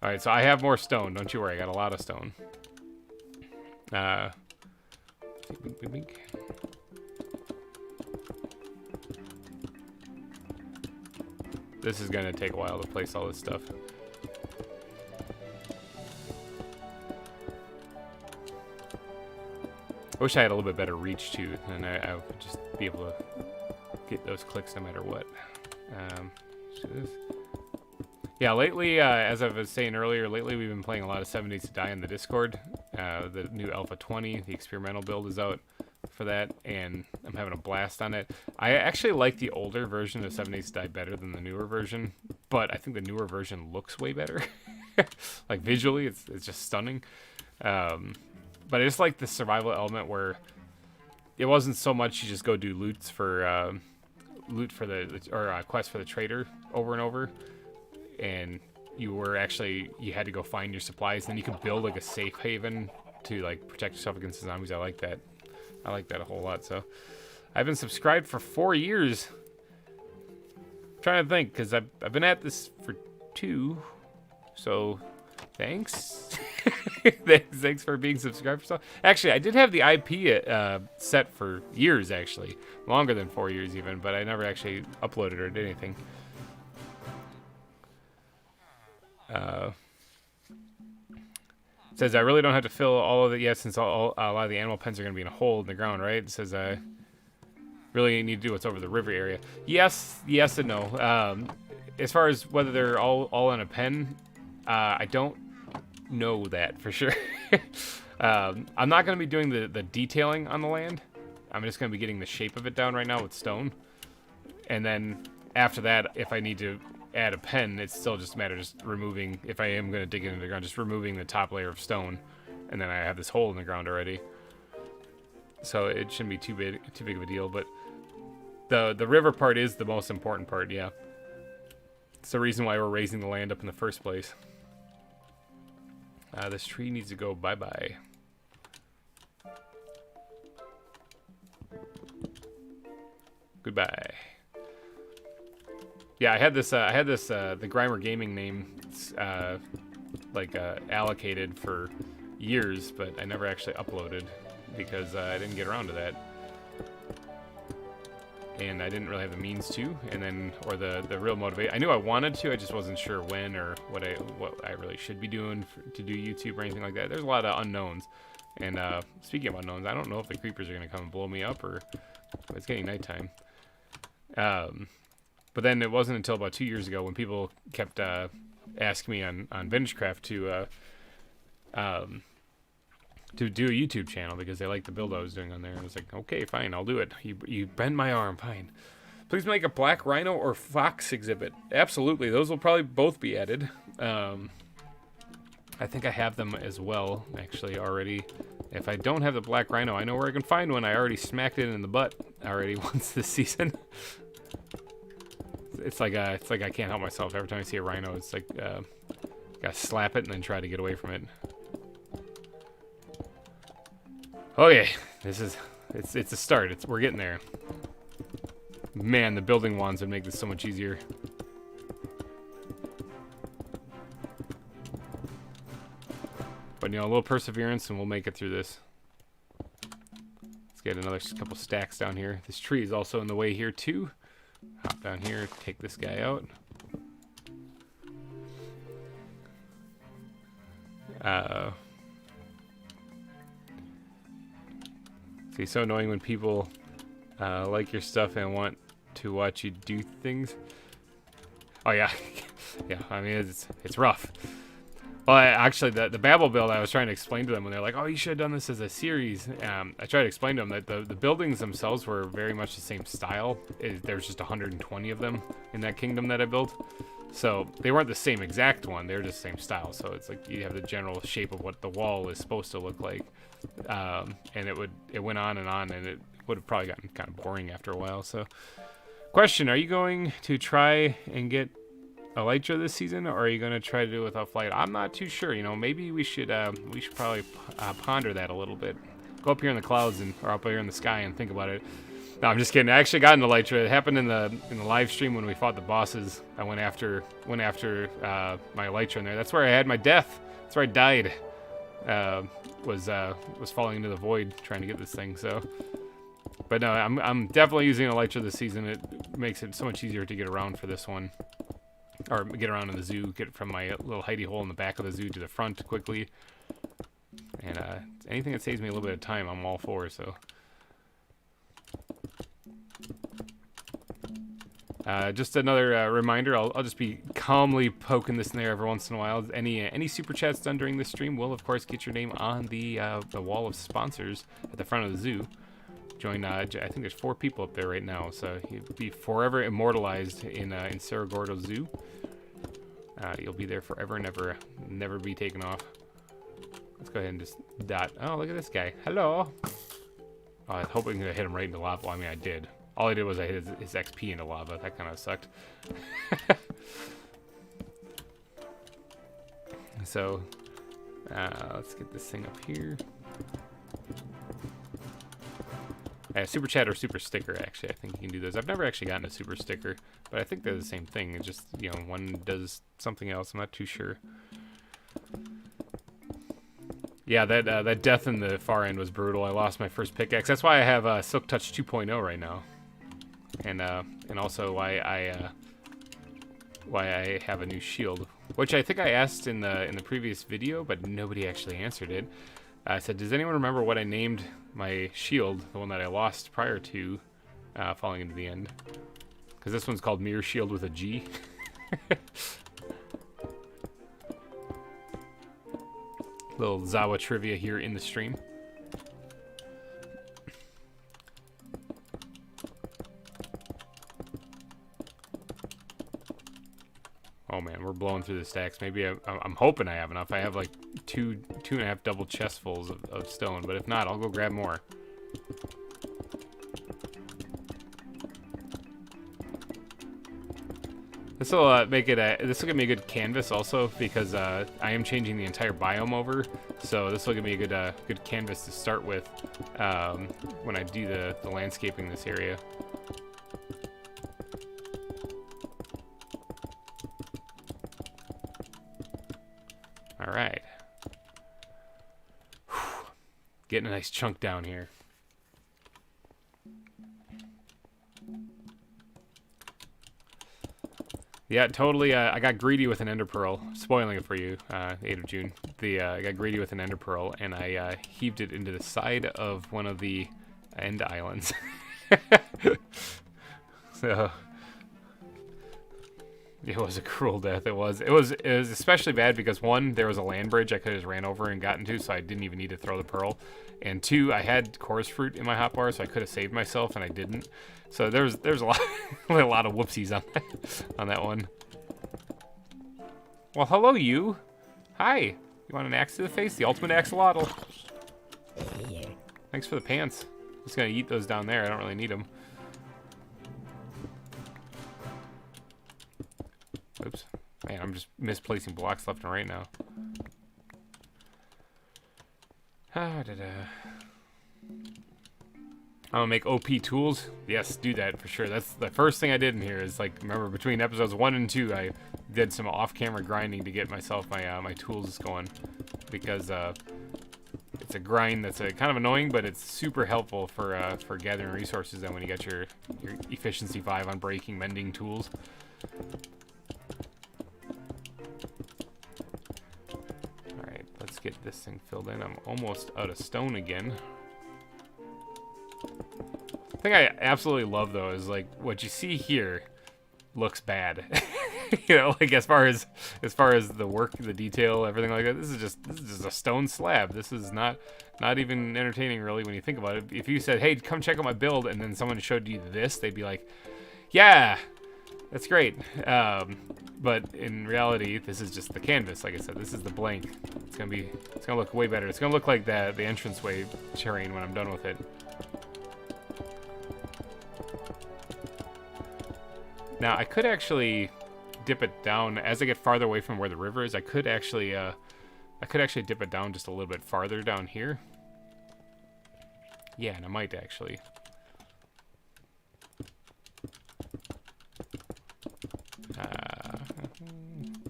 Alright, so I have more stone. Don't you worry, I got a lot of stone. This is going to take a while to place all this stuff. I wish I had a little bit better reach too, and I would just be able to get those clicks no matter what. Yeah, lately, as I was saying earlier, lately we've been playing a lot of 7 Days to Die in the Discord. The new Alpha 20, the experimental build is out for that, and I'm having a blast on it. I actually like the older version of 7 Days to Die better than the newer version, but I think the newer version looks way better. Like visually, it's just stunning. But I just like the survival element where it wasn't so much you just go do loots for quest for the trader over and over, and you had to go find your supplies, and then you could build like a safe haven to like protect yourself against the zombies. I like that a whole lot. So I've been subscribed for 4 years. I'm trying to think, because I've been at this for 2, so thanks. Thanks for being subscribed. So, actually, I did have the IP set for years, actually. Longer than 4 years even, but I never actually uploaded or did anything. It says, I really don't have to fill all of it yet since a lot of the animal pens are going to be in a hole in the ground, right? It says, I really need to do what's over the river area. Yes and no. As far as whether they're all in a pen, I don't know that for sure. I'm not going to be doing the detailing on the land. I'm just going to be getting the shape of it down right now with stone. And then after that, if I need to add a pen, it's still just a matter of just removing, if I am going to dig it into the ground, just removing the top layer of stone. And then I have this hole in the ground already. So it shouldn't be too big of a deal. But the river part is the most important part, yeah. It's the reason why we're raising the land up in the first place. This tree needs to go bye-bye. Goodbye. Yeah, I had this the Grimer Gaming name allocated for years, but I never actually uploaded because I didn't get around to that. And I didn't really have the means to, and then, or the real motivation. I knew I wanted to, I just wasn't sure when or what I really should be doing to do YouTube or anything like that. There's a lot of unknowns. And speaking of unknowns, I don't know if the creepers are going to come and blow me up, or it's getting nighttime. But then it wasn't until about 2 years ago when people kept asking me on VintageCraft to do a YouTube channel because they liked the build I was doing on there. And I was like, okay, fine, I'll do it. You bend my arm, fine. Please make a black rhino or fox exhibit. Absolutely, those will probably both be added. I think I have them as well, actually, already. If I don't have the black rhino, I know where I can find one. I already smacked it in the butt already once this season. It's like I can't help myself. Every time I see a rhino, it's like gotta slap it and then try to get away from it. Okay, it's a start. We're getting there. Man, the building wands would make this so much easier. But you know, a little perseverance and we'll make it through this. Let's get another couple stacks down here. This tree is also in the way here too. Hop down here, take this guy out. See, so annoying when people like your stuff and want to watch you do things. Oh yeah, yeah. I mean, it's rough. Well, actually, the Babel build, I was trying to explain to them when they're like, "Oh, you should have done this as a series." I tried to explain to them that the buildings themselves were very much the same style. There's just 120 of them in that kingdom that I built, so they weren't the same exact one. They were just the same style. So it's like you have the general shape of what the wall is supposed to look like, and it went on, and it would have probably gotten kind of boring after a while. So, question: are you going to try and get Elytra this season, or are you going to try to do it without flight? I'm not too sure. You know, maybe we should probably ponder that a little bit. Go up here in the clouds or up here in the sky and think about it. No, I'm just kidding. I actually got an Elytra. It happened in the live stream when we fought the bosses. I went after my Elytra in there. That's where I had my death. That's where I died. Was falling into the void trying to get this thing. So, but no, I'm definitely using Elytra this season. It makes it so much easier to get around for this one. Or get around in the zoo, get from my little hidey hole in the back of the zoo to the front quickly. And anything that saves me a little bit of time, I'm all for. So, just another reminder. I'll just be calmly poking this in there every once in a while. Any super chats done during this stream will, of course, get your name on the wall of sponsors at the front of the zoo. Join. I think there's 4 people up there right now, so you'll be forever immortalized in Cerro Gordo Zoo. You'll be there forever and ever, never be taken off. Let's go ahead and just dot. Oh, look at this guy. Hello. I was hoping to hit him right into lava. Well, I mean, I did. All I did was I hit his XP into lava. That kind of sucked. So, let's get this thing up here. Super chat or super sticker, actually. I think you can do those. I've never actually gotten a super sticker, but I think they're the same thing. It's just, you know, one does something else. I'm not too sure. Yeah, that death in the far end was brutal. I lost my first pickaxe. That's why I have Silk Touch 2.0 right now, and also why I have a new shield, which I think I asked in the previous video, but nobody actually answered it. I said, does anyone remember what I named my shield, the one that I lost prior to falling into the end? Because this one's called Mirror Shield with a G. Little ZAWA trivia here in the stream. Oh man, we're blowing through the stacks. Maybe I'm hoping I have enough. I have like two and a half double chestfuls of stone, but if not, I'll go grab more. This will make it this will give me a good canvas also, because I am changing the entire biome over, so this will give me a good canvas to start with when I do the landscaping in this area. All right, getting a nice chunk down here. Yeah, totally. I got greedy with an ender pearl. Spoiling it for you, 8th of June. I got greedy with an ender pearl, and I heaved it into the side of one of the end islands. So it was a cruel death. It was especially bad because, one, there was a land bridge I could have just ran over and gotten to, so I didn't even need to throw the pearl. And two, I had chorus fruit in my hotbar, so I could have saved myself, and I didn't. So there's a lot a lot of whoopsies on that one. Well, hello you. Hi. You want an axe to the face? The ultimate axolotl. Thanks for the pants. Just gonna eat those down there. I don't really need them. Oops. Man, I'm just misplacing blocks left and right now. I'm gonna make OP tools. Yes, do that for sure. That's the first thing I did in here. Is like, remember, between episodes 1 and 2, I did some off-camera grinding to get myself my tools going, because it's a grind that's kind of annoying, but it's super helpful for gathering resources. Then when you got your efficiency 5 on breaking, mending tools. All right, let's get this thing filled in. I'm almost out of stone again. The thing I absolutely love, though, is like what you see here looks bad. You know, like as far as the work, the detail, everything like that. This is just a stone slab. This is not even entertaining, really, when you think about it. If you said, "Hey, come check out my build," and then someone showed you this, they'd be like, "Yeah, that's great." But in reality, this is just the canvas. Like I said, this is the blank. It's gonna look way better. It's gonna look like the entranceway terrain when I'm done with it. Now, I could actually dip it down as I get farther away from where the river is. I could actually dip it down just a little bit farther down here. Yeah, and I might actually.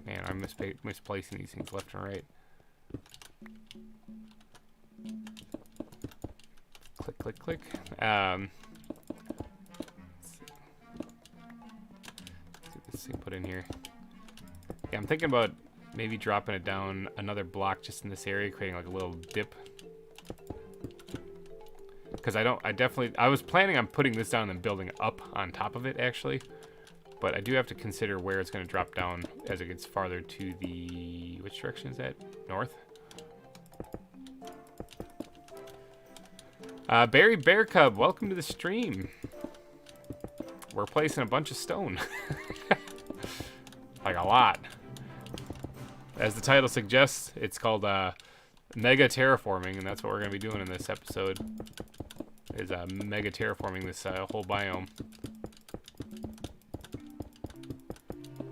Man, I'm misplacing these things left and right. Click, click, click. Thing put in here. Yeah, I'm thinking about maybe dropping it down another block just in this area, creating like a little dip. Because I was planning on putting this down and then building up on top of it, actually. But I do have to consider where it's going to drop down as it gets farther to the... Which direction is that? North? Barry Bear Cub, welcome to the stream. We're placing a bunch of stone. Like a lot. As the title suggests, it's called mega terraforming, and that's what we're going to be doing in this episode. Is mega terraforming this whole biome.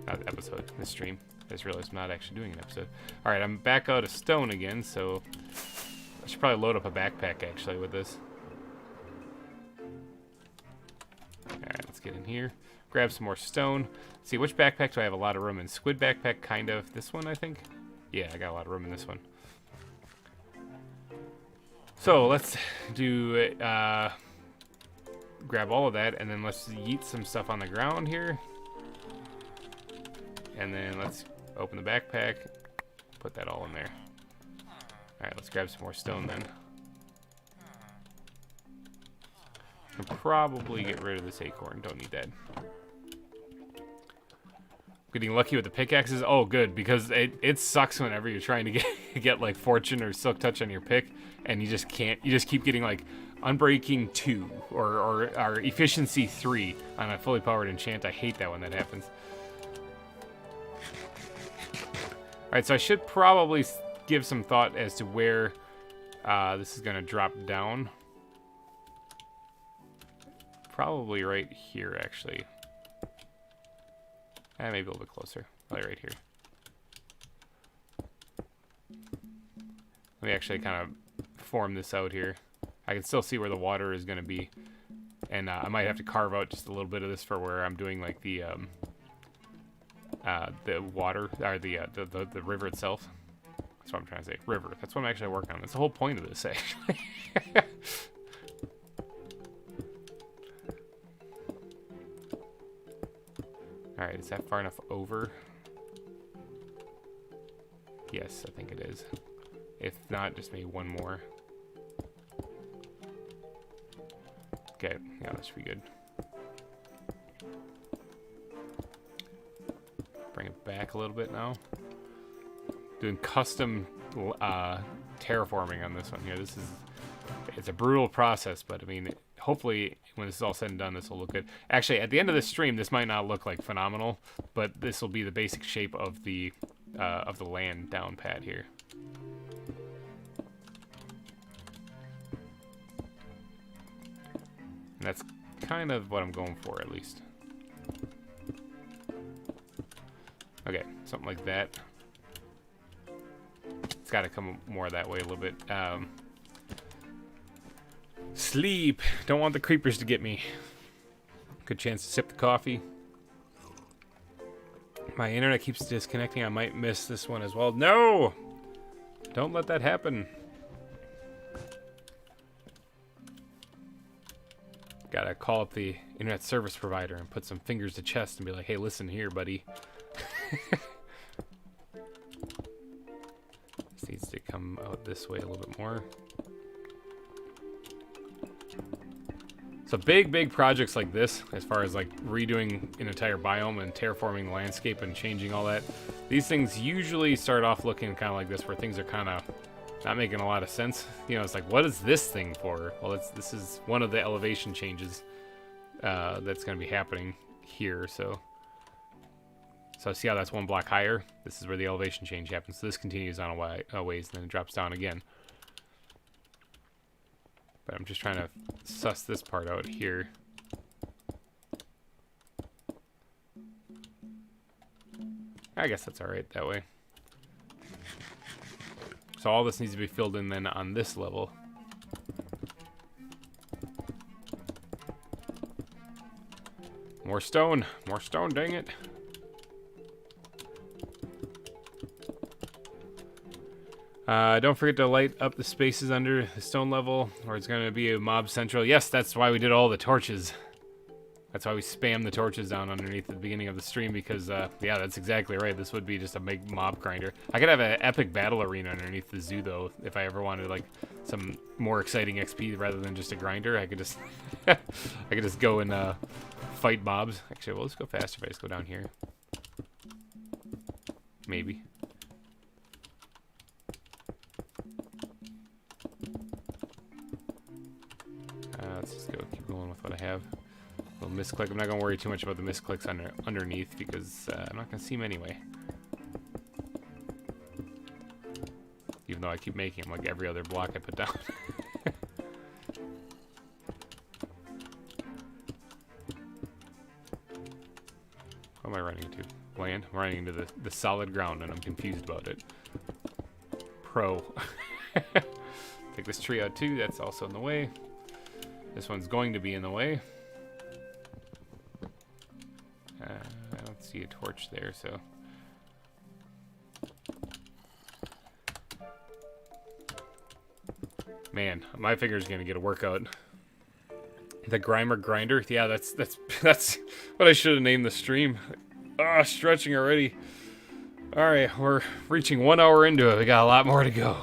Not episode, this stream. I just realized I'm not actually doing an episode. Alright, I'm back out of stone again, so I should probably load up a backpack actually with this. Alright, let's get in here. Grab some more stone. See, which backpack do I have a lot of room in? Squid backpack, kind of. This one, I think? Yeah, I got a lot of room in this one. So let's do grab all of that, and then let's yeet some stuff on the ground here. And then let's open the backpack, put that all in there. Alright, let's grab some more stone then. And probably get rid of this acorn, don't need that. Getting lucky with the pickaxes, oh good, because it sucks whenever you're trying to get like fortune or silk touch on your pick, and you just can't, you just keep getting like unbreaking 2 or efficiency 3 on a fully powered enchant. I hate that when that happens. Alright, so I should probably give some thought as to where this is going to drop down. Probably right here, actually. Maybe a little bit closer. Probably right here. Let me actually kind of form this out here. I can still see where the water is going to be. And I might have to carve out just a little bit of this for where I'm doing like the water, or the river itself. That's what I'm trying to say. River. That's what I'm actually working on. That's the whole point of this, actually. Alright, is that far enough over? Yes, I think it is. If not, just maybe one more. Okay, yeah, that should be good. Bring it back a little bit now. Doing custom terraforming on this one here. It's a brutal process, but I mean, hopefully when this is all said and done, this will look good. Actually, at the end of this stream, this might not look like phenomenal, but this will be the basic shape of the land down pat here. And that's kind of what I'm going for, at least. Okay, something like that. It's got to come more that way a little bit. Sleep. Don't want the creepers to get me. Good chance to sip the coffee. My internet keeps disconnecting. I might miss this one as well. No! Don't let that happen. Gotta call up the internet service provider and put some fingers to chest and be like, hey, listen here, buddy. This needs to come out this way a little bit more. So big projects like this, as far as like redoing an entire biome and terraforming the landscape and changing all that, these things usually start off looking kind of like this, where things are kind of not making a lot of sense. You know, it's like, what is this thing for? Well, this is one of the elevation changes that's going to be happening here. So see how that's one block higher? This is where the elevation change happens. So this continues on a ways, and then it drops down again. But I'm just trying to suss this part out here. I guess that's alright that way. So all this needs to be filled in then on this level. More stone, dang it. Don't forget to light up the spaces under the stone level, or it's going to be a mob central. Yes, that's why we did all the torches. That's why we spam the torches down underneath at the beginning of the stream, because, yeah, that's exactly right. This would be just a big mob grinder. I could have an epic battle arena underneath the zoo, though, if I ever wanted, like, some more exciting XP rather than just a grinder. I could just, I could just go and fight mobs. Actually, well, let's go faster if I just go down here. Maybe. Let's just go keep going with what I have. A little misclick. I'm not going to worry too much about the misclicks underneath, because I'm not going to see them anyway. Even though I keep making them like every other block I put down. What am I running into? Land? I'm running into the solid ground, and I'm confused about it. Pro. Take this tree out too. That's also in the way. This one's going to be in the way. I don't see a torch there, so. Man, my finger's gonna get a workout. The grinder. Yeah, that's what I should have named the stream. Ah, stretching already. All right, we're reaching 1 hour into it. We got a lot more to go.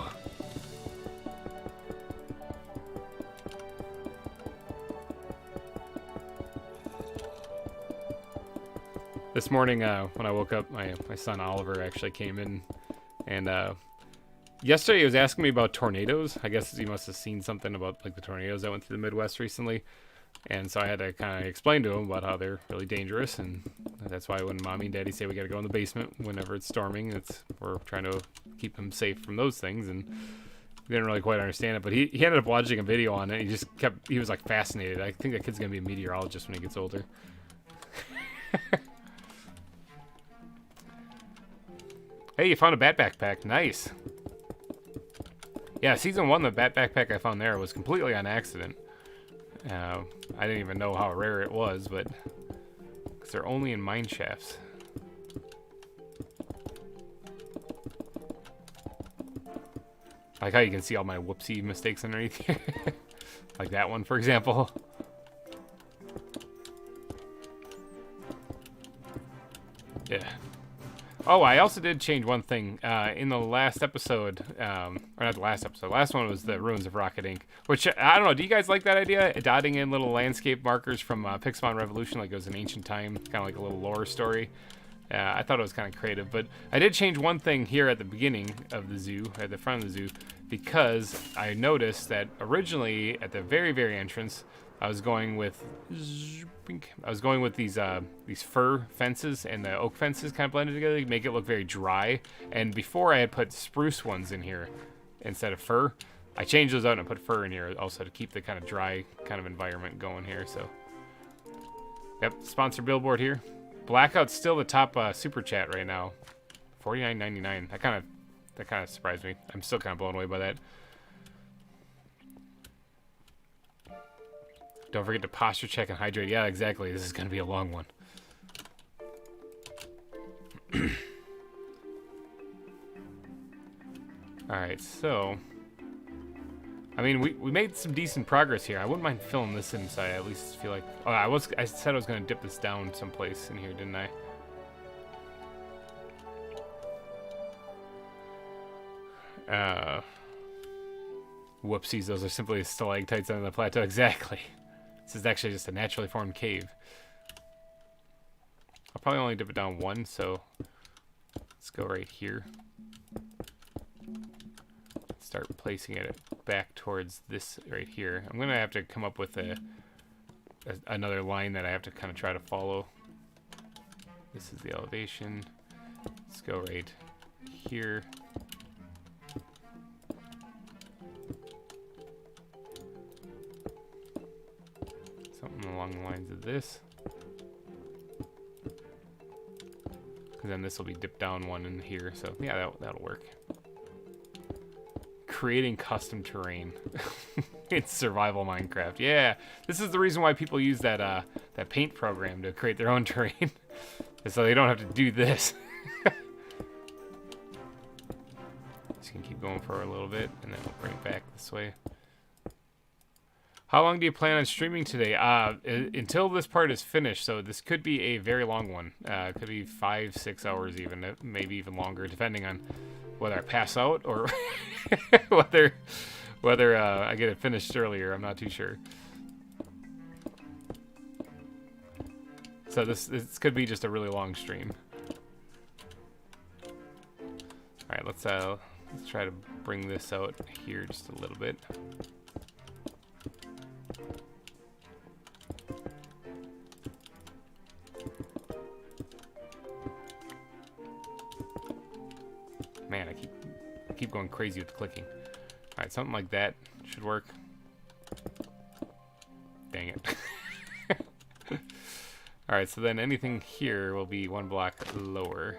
This morning, when I woke up, my son Oliver actually came in, and yesterday he was asking me about tornadoes. I guess he must have seen something about like the tornadoes that went through the Midwest recently, and so I had to kind of explain to him about how they're really dangerous, and that's why when Mommy and Daddy say we got to go in the basement whenever it's storming, we're trying to keep him safe from those things, and he didn't really quite understand it, but he ended up watching a video on it. He was like fascinated. I think that kid's gonna be a meteorologist when he gets older. Hey, you found a bat backpack. Nice. Yeah, season 1, the bat backpack I found there was completely on accident. I didn't even know how rare it was, but because they're only in mine shafts. I like how you can see all my whoopsie mistakes underneath here. Like that one, for example. Yeah. Oh, I also did change one thing in the last episode, or not the last episode. Last one was the Ruins of Rocket Inc., which I don't know. Do you guys like that idea? Dotting in little landscape markers from Pixelmon Revolution, like it was an ancient time, kind of like a little lore story. I thought it was kind of creative, but I did change one thing here at the beginning of the zoo, at the front of the zoo, because I noticed that originally at the very, very entrance, I was going with these fir fences, and the oak fences kind of blended together to make it look very dry. And before I had put spruce ones in here instead of fir. I changed those out and put fir in here also to keep the kind of dry kind of environment going here. So, yep, sponsor billboard here. Blackout's still the top super chat right now, $49.99. That kind of surprised me. I'm still kind of blown away by that. Don't forget to posture check and hydrate. Yeah, exactly. This is going to be a long one. Alright, so... I mean, we made some decent progress here. I wouldn't mind filling this in, so I at least feel like... Oh, I said I was going to dip this down someplace in here, didn't I? Whoopsies, those are simply stalactites on the plateau. Exactly. This is actually just a naturally formed cave. I'll probably only dip it down one, so let's go right here. Start placing it back towards this right here. I'm gonna have to come up with another line that I have to kind of try to follow. This is the elevation. Let's go right here. Something along the lines of this. And then this will be dipped down one in here. So yeah, that'll work. Creating custom terrain. It's survival Minecraft. Yeah, this is the reason why people use that paint program to create their own terrain. So they don't have to do this. Just gonna keep going for a little bit, and then we'll bring it back this way. How long do you plan on streaming today? Until this part is finished, so this could be a very long one. It could be 5-6 hours even, maybe even longer, depending on whether I pass out or whether I get it finished earlier. I'm not too sure. So this could be just a really long stream. All right, let's try to bring this out here just a little bit. Man, I keep going crazy with the clicking. All right, something like that should work. Dang it. All right, so then anything here will be one block lower.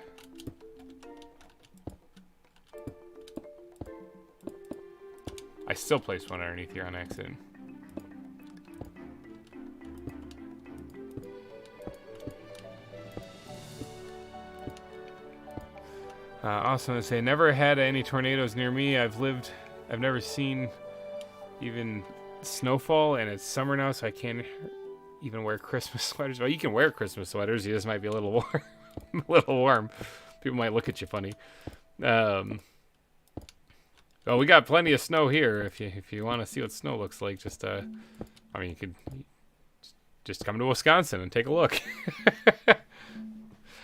I still placed one underneath here on accident. Awesome to say, never had any tornadoes near me. I've never seen even snowfall, and it's summer now, so I can't even wear Christmas sweaters. Well, you can wear Christmas sweaters. You just might be a little warm. A little warm. People might look at you funny. Well, we got plenty of snow here. If you want to see what snow looks like, just I mean, you could just come to Wisconsin and take a look.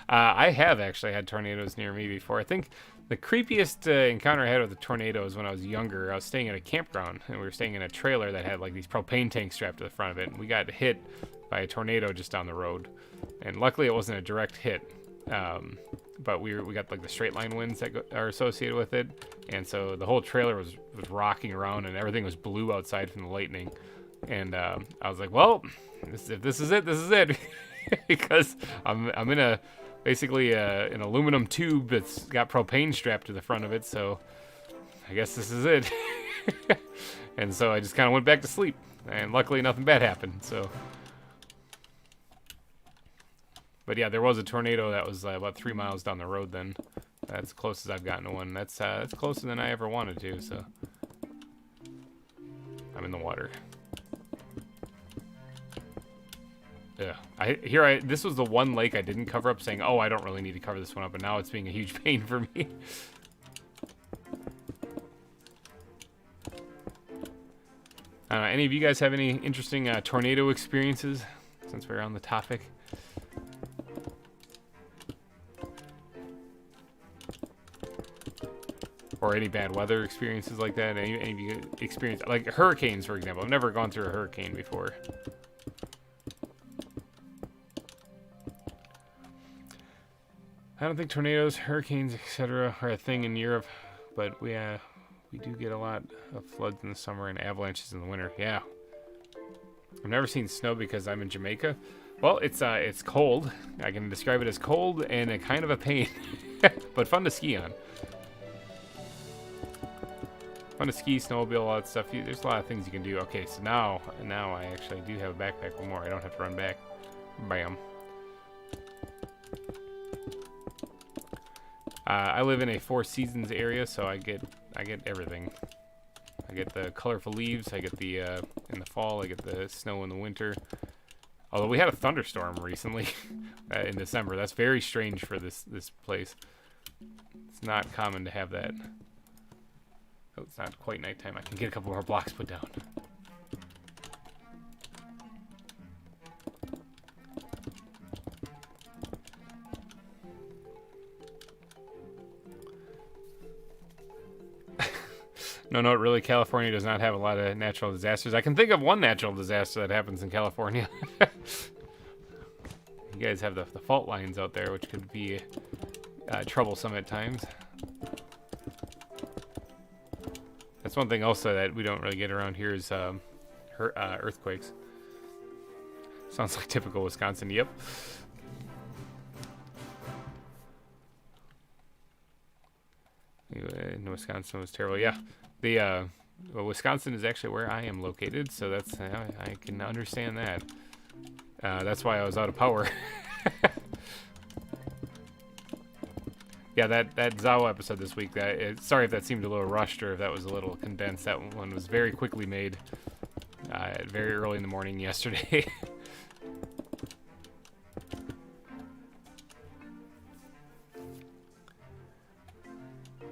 I have actually had tornadoes near me before. I think the creepiest encounter I had with a tornado was when I was younger. I was staying at a campground, and we were staying in a trailer that had like these propane tanks strapped to the front of it. And we got hit by a tornado just down the road, and luckily it wasn't a direct hit. But we got like the straight line winds that are associated with it, and so the whole trailer was rocking around, and everything was blue outside from the lightning. And I was like, well, if this is it, this is it, because I'm in a basically an aluminum tube that's got propane strapped to the front of it, so I guess this is it. And so I just kind of went back to sleep, and luckily nothing bad happened. So, but yeah, there was a tornado that was about 3 miles down the road. Then that's as close as I've gotten to one. That's closer than I ever wanted to. So I'm in the water. Yeah, this was the one lake I didn't cover up, saying, oh, I don't really need to cover this one up, and now it's being a huge pain for me. Any of you guys have any interesting tornado experiences, since we're on the topic? Or any bad weather experiences like that? Any of you experience, like hurricanes, for example? I've never gone through a hurricane before. I don't think tornadoes, hurricanes, etc. are a thing in Europe, but we do get a lot of floods in the summer and avalanches in the winter. Yeah. I've never seen snow because I'm in Jamaica. Well, it's cold. I can describe it as cold and a kind of a pain, but fun to ski on. Fun to ski, snowmobile, all that stuff. There's a lot of things you can do. Okay, so now I actually do have a backpack with more. I don't have to run back. Bam. I live in a Four Seasons area, so I get everything. I get the colorful leaves. I get the in the fall. I get the snow in the winter. Although we had a thunderstorm recently in December. That's very strange for this place. It's not common to have that. Oh, it's not quite nighttime. I can get a couple more blocks put down. No, really, California does not have a lot of natural disasters. I can think of one natural disaster that happens in California. You guys have the fault lines out there, which could be troublesome at times. That's one thing also that we don't really get around here is earthquakes. Sounds like typical Wisconsin. Yep. In Wisconsin was terrible. Yeah. Well, Wisconsin is actually where I am located, so that's I can understand that. That's why I was out of power. Yeah, that ZAWA episode this week. Sorry if that seemed a little rushed or if that was a little condensed. That one was very quickly made, very early in the morning yesterday.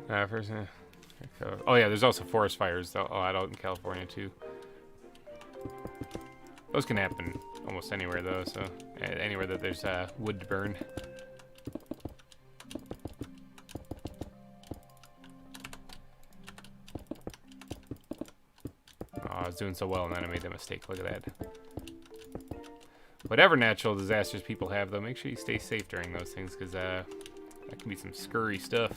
First. Oh yeah, there's also forest fires a lot out in California too. Those can happen almost anywhere though, so anywhere that there's wood to burn. Oh, I was doing so well and then I made that mistake. Look at that. Whatever natural disasters people have though, make sure you stay safe during those things, because that can be some scurry stuff.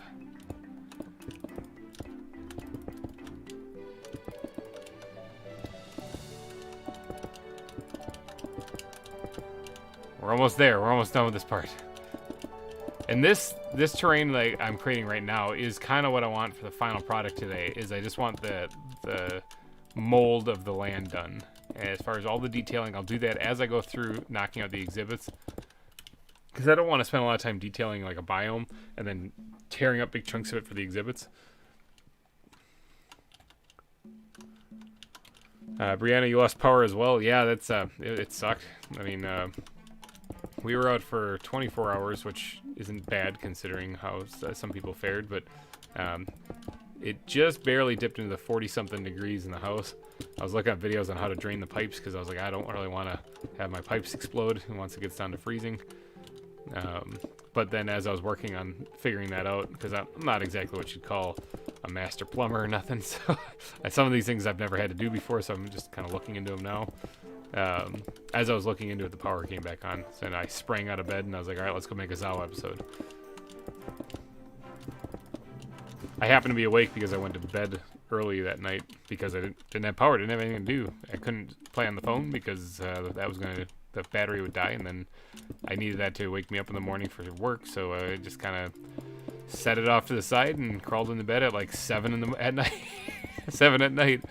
We're almost there. We're almost done with this part. And this terrain that I'm creating right now is kind of what I want for the final product today. Is I just want the mold of the land done. And as far as all the detailing, I'll do that as I go through knocking out the exhibits. Because I don't want to spend a lot of time detailing like a biome and then tearing up big chunks of it for the exhibits. Brianna, you lost power as well. Yeah, that's it sucked. I mean, we were out for 24 hours, which isn't bad considering how some people fared, but it just barely dipped into the 40-something degrees in the house. I was looking at videos on how to drain the pipes because I was like, I don't really want to have my pipes explode once it gets down to freezing. But then as I was working on figuring that out, because I'm not exactly what you'd call a master plumber or nothing, so some of these things I've never had to do before, so I'm just kind of looking into them now. As I was looking into it, the power came back on, so then I sprang out of bed and I was like, all right, let's go make a ZAWA episode. I happened to be awake because I went to bed early that night because I didn't have power, didn't have anything to do. I couldn't play on the phone because the battery would die, and then I needed that to wake me up in the morning for work, so I just kind of set it off to the side and crawled into bed at like 7 at night. 7 at night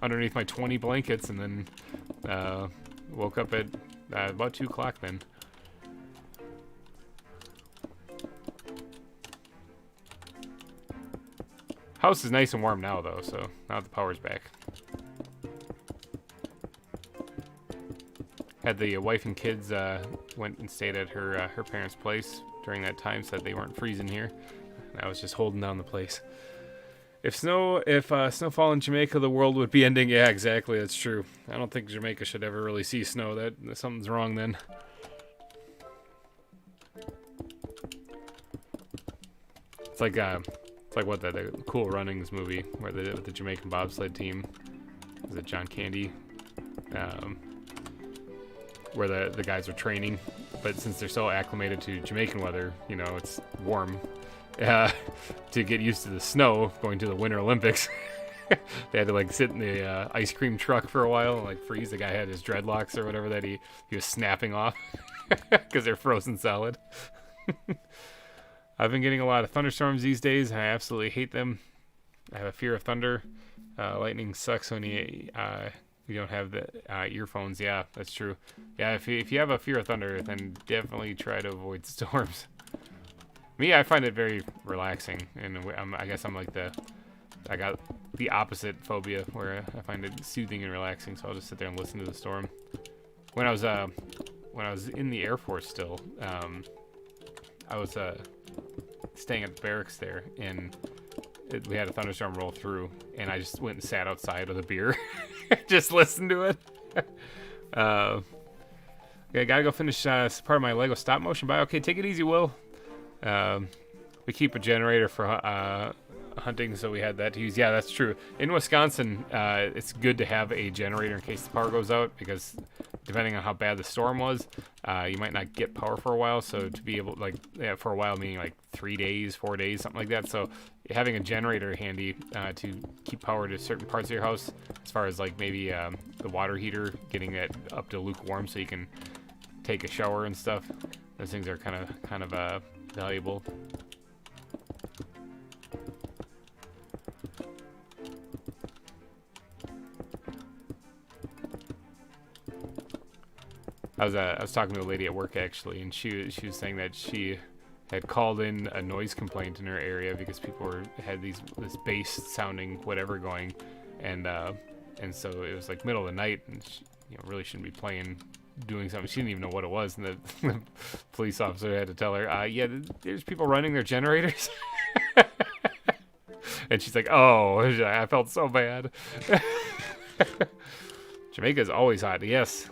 underneath my 20 blankets, and then woke up at about 2 o'clock then. House is nice and warm now though, so now the power's back. Had the wife and kids went and stayed at her parents' place during that time, so that they weren't freezing here. And I was just holding down the place. If snowfall in Jamaica, the world would be ending. Yeah, exactly. That's true. I don't think Jamaica should ever really see snow. That something's wrong then. It's like what the Cool Runnings movie where the Jamaican bobsled team, is it John Candy, where the guys are training, but since they're so acclimated to Jamaican weather, you know, it's warm, to get used to the snow going to the Winter Olympics. They had to like sit in the ice cream truck for a while and like freeze. The guy had his dreadlocks or whatever that he was snapping off because they're frozen solid. I've been getting a lot of thunderstorms these days, and I absolutely hate them. I have a fear of thunder. Lightning sucks when you don't have the earphones. Yeah, that's true. Yeah, if you have a fear of thunder, then definitely try to avoid storms. Me, I find it very relaxing, and I guess I got the opposite phobia where I find it soothing and relaxing. So I'll just sit there and listen to the storm. When I was in the Air Force still, I was staying at the barracks there, and we had a thunderstorm roll through, and I just went and sat outside with a beer, just listened to it. Okay, gotta go finish part of my Lego stop motion buy. Okay, take it easy, Will. We keep a generator for hunting, so we had that to use. Yeah, that's true. In Wisconsin, it's good to have a generator in case the power goes out, because depending on how bad the storm was, you might not get power for a while. So to be able, for a while, meaning like 3 days, 4 days, something like that. So having a generator handy to keep power to certain parts of your house, as far as like maybe the water heater, getting it up to lukewarm so you can take a shower and stuff. Those things are kind of valuable. I was talking to a lady at work actually, and she was saying that she had called in a noise complaint in her area because people had this bass sounding whatever going, and so it was like middle of the night, and she, really shouldn't be doing something. She didn't even know what it was, and the police officer had to tell her, yeah, there's people running their generators. And she's like, oh, I felt so bad. Jamaica's always hot, yes.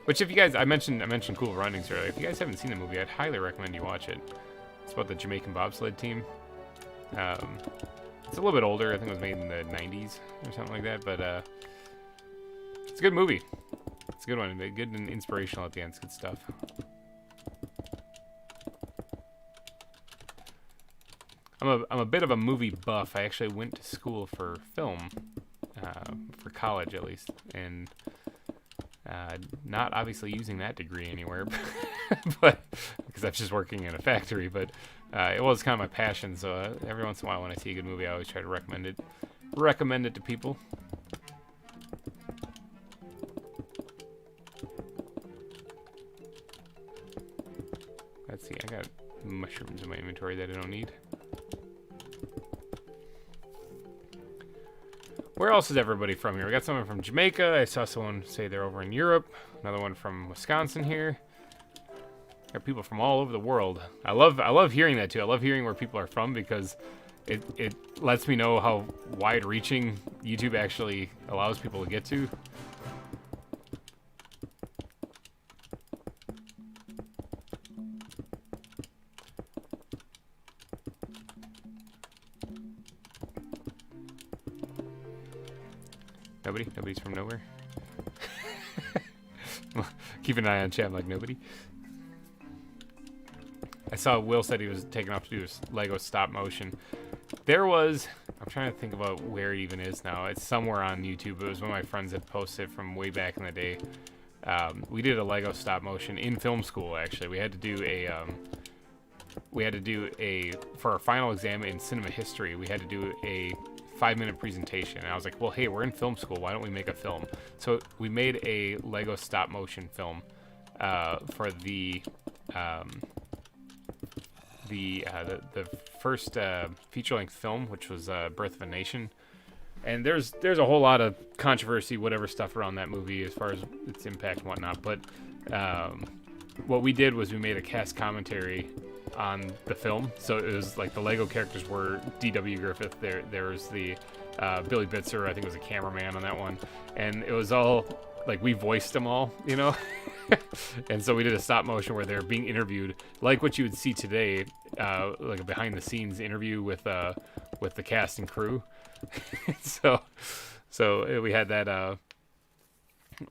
Which, if you guys, I mentioned Cool Runnings earlier. If you guys haven't seen the movie, I'd highly recommend you watch it. It's about the Jamaican bobsled team. It's a little bit older. I think it was made in the 90s or something like that. But it's a good movie. It's a good one. Good and inspirational at the end. It's good stuff. I'm a bit of a movie buff. I actually went to school for film, for college at least, and not obviously using that degree anywhere, but because I'm just working in a factory. But it was kind of my passion. So every once in a while, when I see a good movie, I always try to recommend it to people. Let's see. I got mushrooms in my inventory that I don't need. Where else is everybody from here? We got someone from Jamaica. I saw someone say they're over in Europe. Another one from Wisconsin here. Got people from all over the world. I love hearing that too. I love hearing where people are from because it lets me know how wide-reaching YouTube actually allows people to get to. Nobody's from nowhere. Keep an eye on chat like nobody. I saw Will said he was taking off to do his Lego stop motion. There was, I'm trying to think about where it even is now. It's somewhere on YouTube. It was one of my friends that posted from way back in the day. We did a Lego stop motion in film school. Actually, we had to do a for our final exam in cinema history. We had to do a 5-minute presentation, and I was like, well, hey, we're in film school, why don't we make a film? So we made a Lego stop motion film for the first feature-length film, which was Birth of a Nation. And there's a whole lot of controversy, whatever stuff around that movie as far as its impact and whatnot, but what we did was we made a cast commentary on the film. So it was like the Lego characters were D.W. Griffith. There was the Billy Bitzer, I think was a cameraman on that one. And it was all like we voiced them all, you know? And so we did a stop motion where they're being interviewed like what you would see today, like a behind the scenes interview with the cast and crew. so we had that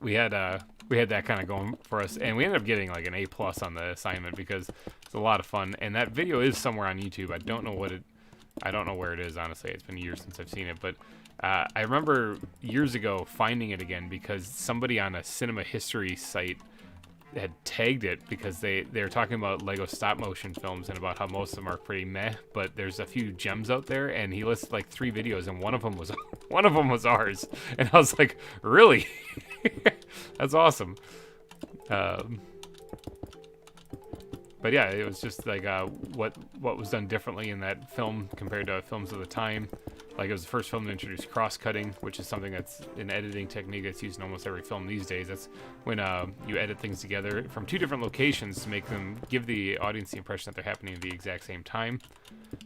we had that kind of going for us, and we ended up getting like an A+ on the assignment because it's a lot of fun. And that video is somewhere on YouTube. I don't know where it is, honestly. It's been years since I've seen it, but I remember years ago finding it again because somebody on a cinema history site had tagged it because they're talking about Lego stop motion films and about how most of them are pretty meh, but there's a few gems out there, and he listed like 3 videos, and one of them was ours, and I was like, really? That's awesome. But yeah, it was just like what was done differently in that film compared to films of the time. Like, it was the first film to introduce cross-cutting, which is something that's an editing technique that's used in almost every film these days. That's when you edit things together from 2 different locations to make them give the audience the impression that they're happening at the exact same time.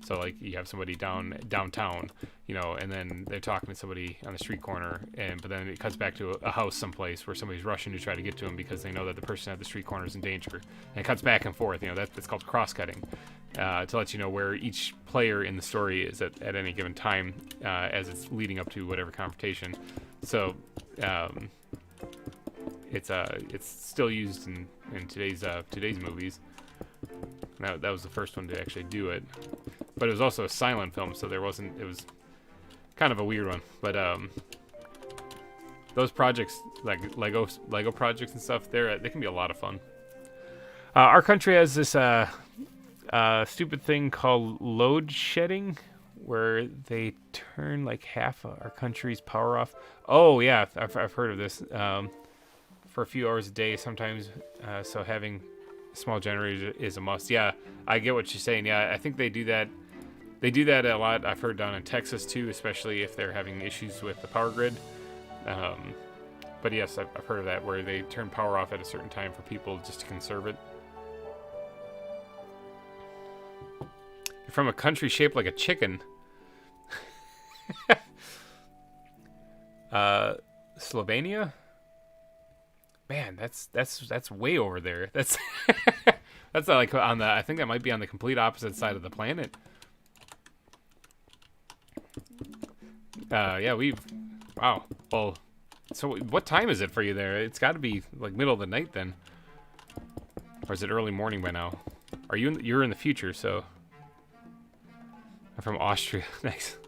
So, like, you have somebody downtown, you know, and then they're talking to somebody on the street corner, but then it cuts back to a house someplace where somebody's rushing to try to get to them because they know that the person at the street corner is in danger. And it cuts back and forth, you know, that's called cross-cutting. To let you know where each player in the story is at any given time as it's leading up to whatever confrontation. So it's still used in today's movies. That was the first one to actually do it, but it was also a silent film, so it was kind of a weird one. But those projects, like Lego projects and stuff, they can be a lot of fun. Our country has this stupid thing called load shedding, where they turn like half of our country's power off. Oh yeah, I've heard of this. For a few hours a day sometimes, so having a small generator is a must. Yeah, I get what you're saying. Yeah, I think they do that. They do that a lot. I've heard down in Texas too, especially if they're having issues with the power grid. But yes, I've heard of that, where they turn power off at a certain time for people just to conserve it. You're from a country shaped like a chicken. Slovenia? Man, that's way over there. That's that's like on the, I think that might be on the complete opposite side of the planet. Yeah, wow. Well, so what time is it for you there? It's got to be like middle of the night then. Or is it early morning by now? You're in the future, so. I'm from Austria. Nice.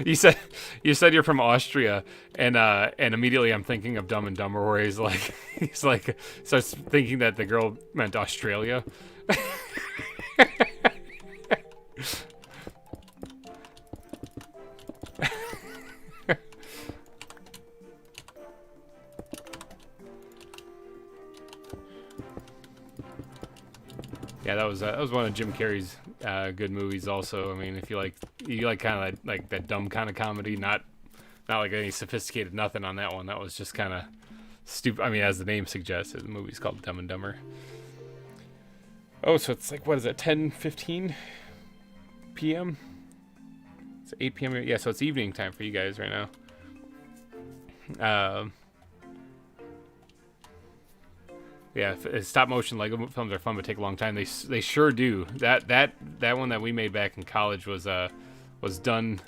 You said you're from Austria, and immediately I'm thinking of Dumb and Dumber, where he's like starts thinking that the girl meant Australia. Yeah, that was one of Jim Carrey's good movies. Also, I mean, if you like kind of like that dumb kind of comedy, not like any sophisticated nothing on that one. That was just kind of stupid. I mean, as the name suggests, the movie's called Dumb and Dumber. Oh, so it's like, what is it, 10:15 p.m.? It's 8 p.m. Yeah, so it's evening time for you guys right now. Yeah, stop motion Lego films are fun but take a long time. They sure do. That one that we made back in college was done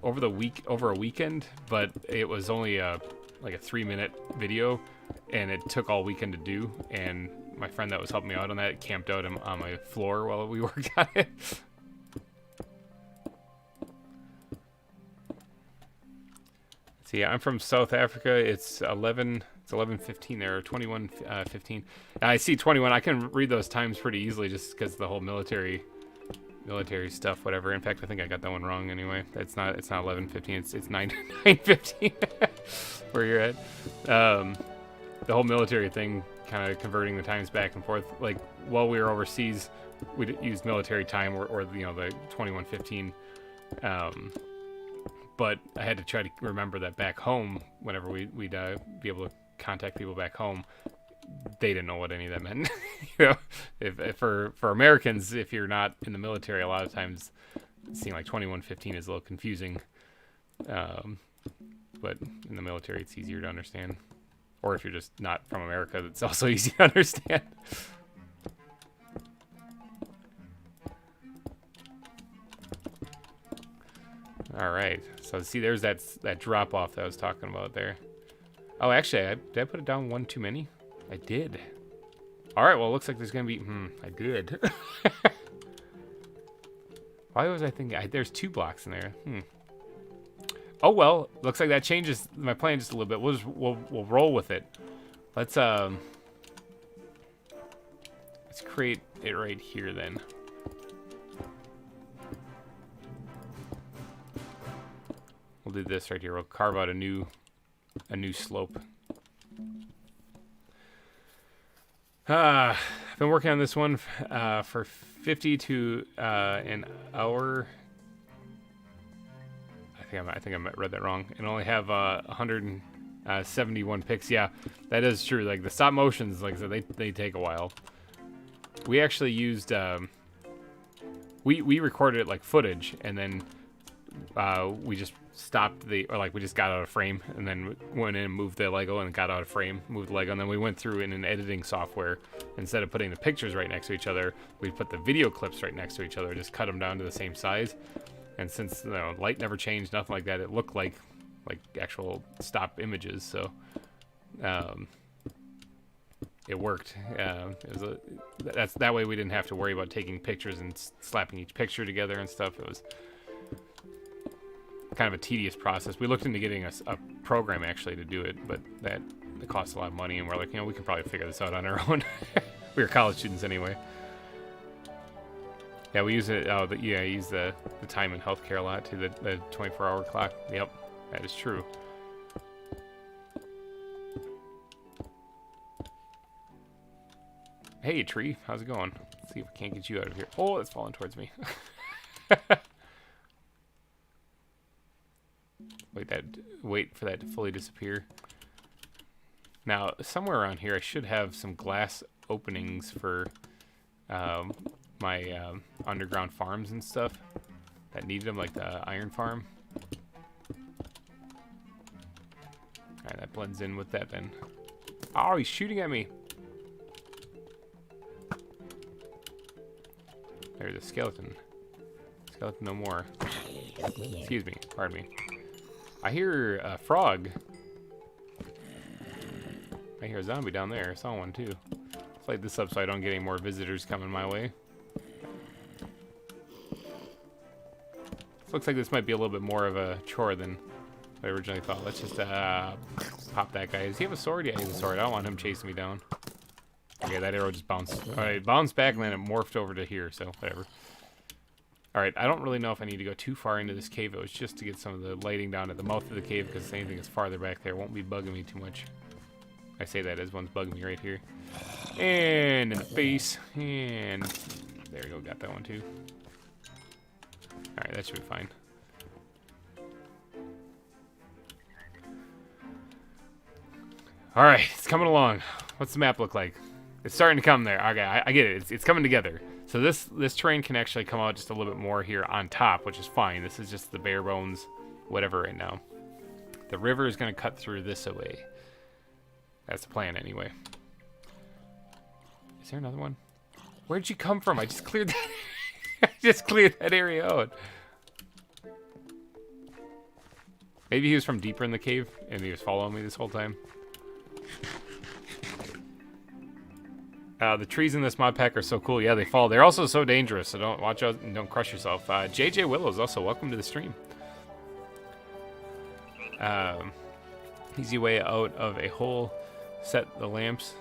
over a weekend, but it was only like a 3-minute video, and it took all weekend to do. And my friend that was helping me out on that camped out on my floor while we worked on it. So yeah, I'm from South Africa. It's 11:15 there, or 21:15. I see 21. I can read those times pretty easily just because the whole military stuff, whatever. In fact, I think I got that one wrong anyway. It's not 11:15. It's 9:15 where you're at. The whole military thing, kind of converting the times back and forth. Like while we were overseas, we'd use military time or the 21:15. But I had to try to remember that back home, whenever we'd be able to contact people back home, they didn't know what any of that meant. If for Americans, if you're not in the military, a lot of times seeing like 21:15 is a little confusing. But in the military, it's easier to understand. Or if you're just not from America, it's also easy to understand. All right, so see, there's that drop off that I was talking about there. Oh, actually, did I put it down one too many? I did. All right, well, it looks like there's gonna be. I did. Why was I thinking? There's 2 blocks in there. Oh well, looks like that changes my plan just a little bit. We'll roll with it. Let's create it right here then. We'll do this right here. We'll carve out a new slope. I've been working on this one for 50 to an hour. I think I read that wrong. And only have 171 pics. Yeah, that is true. Like the stop motions, like I said, they take a while. We actually used we recorded it like footage, and then we just stopped we just got out of frame, and then went in and moved the Lego and got out of frame, moved the Lego, and then we went through in an editing software. Instead of putting the pictures right next to each other, we put the video clips right next to each other, just cut them down to the same size. And since light never changed, nothing like that, it looked like actual stop images. So it worked. That's that way we didn't have to worry about taking pictures and slapping each picture together and stuff. It was kind of a tedious process. We looked into getting a program actually to do it, but it costs a lot of money, and we're like, we can probably figure this out on our own. We were college students anyway. Yeah, we use it. I use the time in healthcare a lot too. The 24-hour clock. Yep, that is true. Hey, tree, how's it going? Let's see if I can't get you out of here. Oh, it's falling towards me. Wait for that to fully disappear. Now, somewhere around here, I should have some glass openings for my underground farms and stuff that needed them, like the iron farm. Alright, that blends in with that then. Oh, he's shooting at me! There's a skeleton. Skeleton no more. Excuse me, pardon me. I hear a frog. I hear a zombie down there. I saw one too. Let's light this up so I don't get any more visitors coming my way. Looks like this might be a little bit more of a chore than I originally thought. Let's just pop that guy. Does he have a sword? Yeah, he has a sword. I don't want him chasing me down. Okay, that arrow just bounced. Alright, bounced back and then it morphed over to here, so whatever. Alright, I don't really know if I need to go too far into this cave. It was just to get some of the lighting down at the mouth of the cave, because anything that's farther back there won't be bugging me too much. I say that as one's bugging me right here. And in the face. And there we go, got that one too. Alright, that should be fine. Alright, it's coming along. What's the map look like? It's starting to come there. Okay, I get it. It's coming together. So this terrain can actually come out just a little bit more here on top, which is fine. This is just the bare bones, whatever right now. The river is going to cut through this away. That's the plan anyway. Is there another one? Where'd you come from? I just cleared that. I just cleared that area out. Maybe he was from deeper in the cave and he was following me this whole time. The trees in this mod pack are so cool. Yeah, they fall. They're also so dangerous, so don't watch out and don't crush yourself. JJ Willows also, welcome to the stream. Easy way out of a hole. Set the lamps.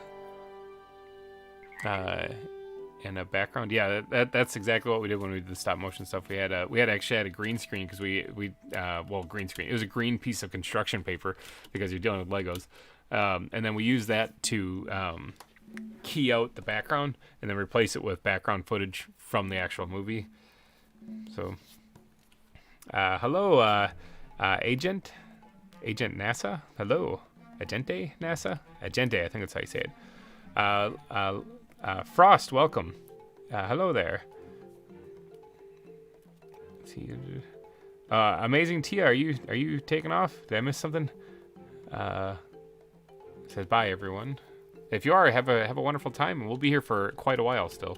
And a background. Yeah, that's exactly what we did when we did the stop motion stuff. We actually had a green screen because well, green screen. It was a green piece of construction paper because you're dealing with Legos. And then we used that to key out the background and then replace it with background footage from the actual movie. So, hello, Agent NASA. Hello, Agente NASA. Agente, I think that's how you say it. Frost, welcome. Hello there. Let's see. Amazing Tia, are you taking off? Did I miss something? It says bye everyone. If you are, have a wonderful time, and we'll be here for quite a while still.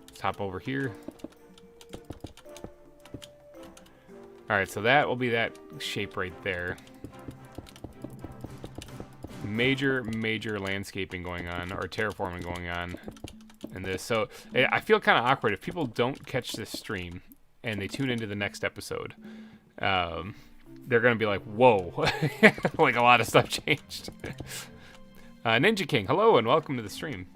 Let's hop over here. All right, so that will be that shape right there. Major landscaping going on, or terraforming going on in this. So I feel kind of awkward if people don't catch this stream and they tune into the next episode. They're going to be like, whoa, like a lot of stuff changed. Ninja King, hello and welcome to the stream.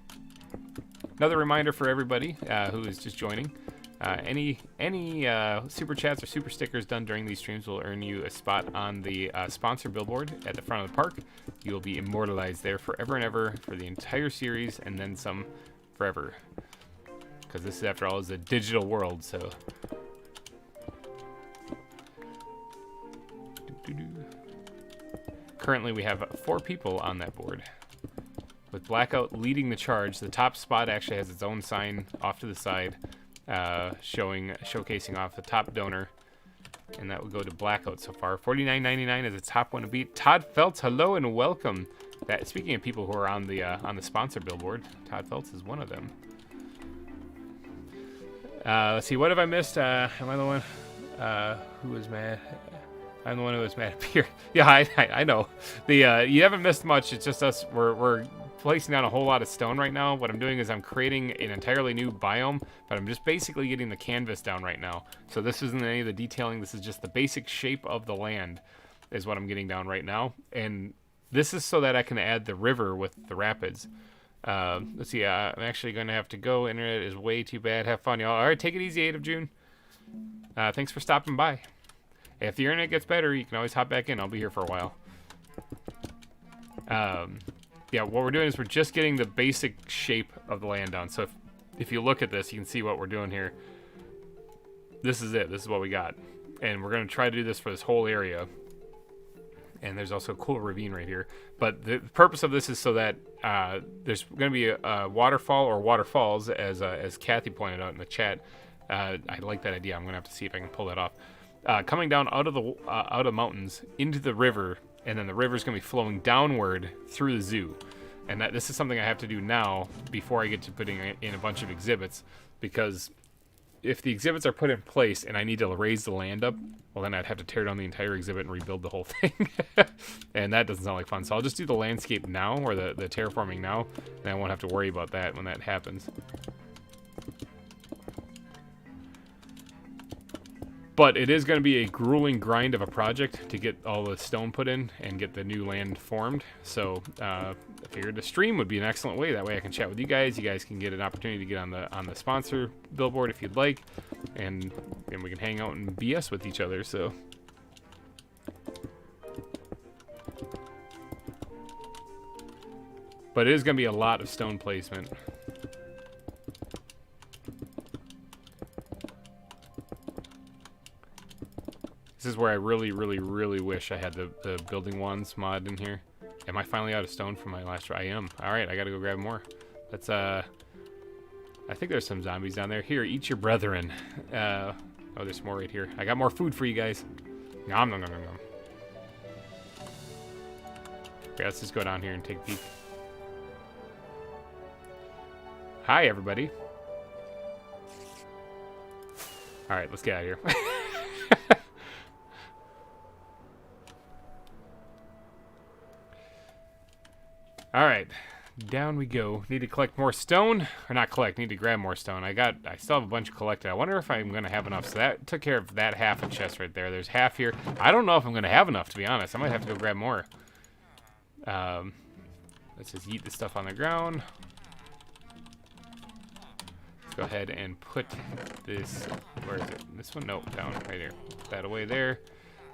Another reminder for everybody who is just joining. Any super chats or super stickers done during these streams will earn you a spot on the sponsor billboard at the front of the park. You will be immortalized there forever and ever for the entire series and then some forever. Because this, after all, is a digital world, so... Currently, we have 4 people on that board. With Blackout leading the charge, the top spot actually has its own sign off to the side, showcasing off the top donor, and that will go to Blackout so far. $49.99 is the top one to beat. Todd Feltz, hello and welcome. Speaking of people who are on the sponsor billboard, Todd Feltz is one of them. Let's see, what have I missed? Am I the one who was mad? I'm the one who was mad at Pierre. Yeah, I know. You haven't missed much. It's just us. We're placing down a whole lot of stone right now. What I'm doing is I'm creating an entirely new biome, but I'm just basically getting the canvas down right now. So this isn't any of the detailing. This is just the basic shape of the land is what I'm getting down right now. And this is so that I can add the river with the rapids. Let's see. I'm actually going to have to go. Internet is way too bad. Have fun, y'all. All right, take it easy, 8th of June. Thanks for stopping by. If the internet gets better, you can always hop back in. I'll be here for a while. Yeah, what we're doing is we're just getting the basic shape of the land down. So if you look at this, you can see what we're doing here. This is it. This is what we got. And we're going to try to do this for this whole area. And there's also a cool ravine right here. But the purpose of this is so that there's going to be a waterfall or waterfalls, as Kathy pointed out in the chat. I like that idea. I'm going to have to see if I can pull that off. Coming down out of mountains into the river, and then the river's going to be flowing downward through the zoo. And this is something I have to do now before I get to putting in a bunch of exhibits, because if the exhibits are put in place and I need to raise the land up, well, then I'd have to tear down the entire exhibit and rebuild the whole thing. And that doesn't sound like fun. So I'll just do the landscape now, or the terraforming now, and I won't have to worry about that when that happens. But it is going to be a grueling grind of a project to get all the stone put in and get the new land formed. So I figured the stream would be an excellent way. That way I can chat with you guys. You guys can get an opportunity to get on the sponsor billboard if you'd like. And we can hang out and BS with each other. So But it is going to be a lot of stone placement. This is where I really, really, really wish I had the building wands mod in here. Am I finally out of stone from my last try? I am. Alright, I gotta go grab more. Let's, I think there's some zombies down there. Here, eat your brethren. Oh, there's more right here. I got more food for you guys. Nom nom nom nom nom. Okay, let's just go down here and take a peek. Hi, everybody. Alright, let's get out of here. Alright, down we go. Need to collect more stone. Or not collect, need to grab more stone. I still have a bunch collected. I wonder if I'm going to have enough. So that took care of that half a chest right there. There's half here. I don't know if I'm going to have enough, to be honest. I might have to go grab more. Let's just eat the stuff on the ground. Let's go ahead and put this, where is it? This one? Nope, down right here. Put that away there.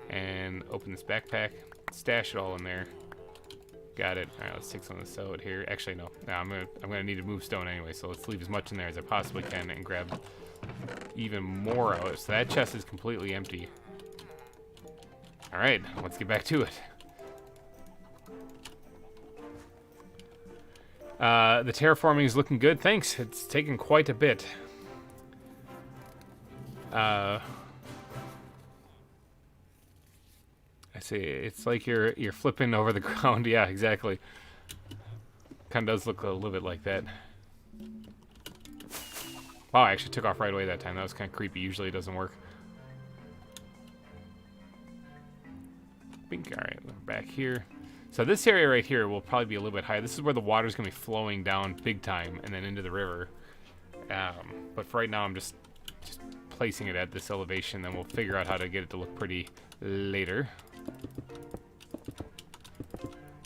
And open this backpack. Stash it all in there. Got it. All right, let's take some of this out here. Actually, no. I'm gonna need to move stone anyway, so let's leave as much in there as I possibly can and grab even more out. So that chest is completely empty. All right, let's get back to it. The terraforming is looking good. Thanks. It's taken quite a bit. I see. It's like you're flipping over the ground. Yeah, exactly. Kind of does look a little bit like that. Wow, I actually took off right away that time. That was kind of creepy. Usually it doesn't work. Bink. All right, we're back here. So this area right here will probably be a little bit higher. This is where the water's going to be flowing down big time and then into the river. But for right now, I'm just placing it at this elevation. Then we'll figure out how to get it to look pretty later.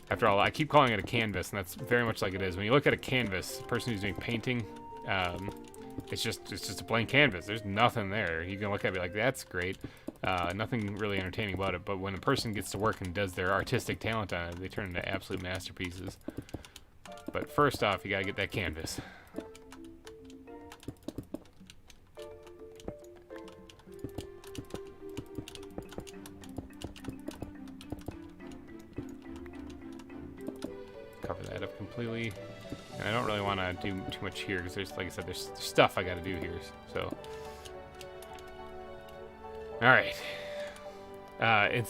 After all, I keep calling it a canvas, and that's very much like it is. When you look at a canvas, the person who's doing painting, it's just a blank canvas. There's nothing there. You can look at it and be like, that's great. Nothing really entertaining about it. But when a person gets to work and does their artistic talent on it, they turn into absolute masterpieces. But first off, you gotta get that canvas. Cover that up completely. And I don't really want to do too much here because there's, like I said, there's stuff I got to do here. So, all right. I'm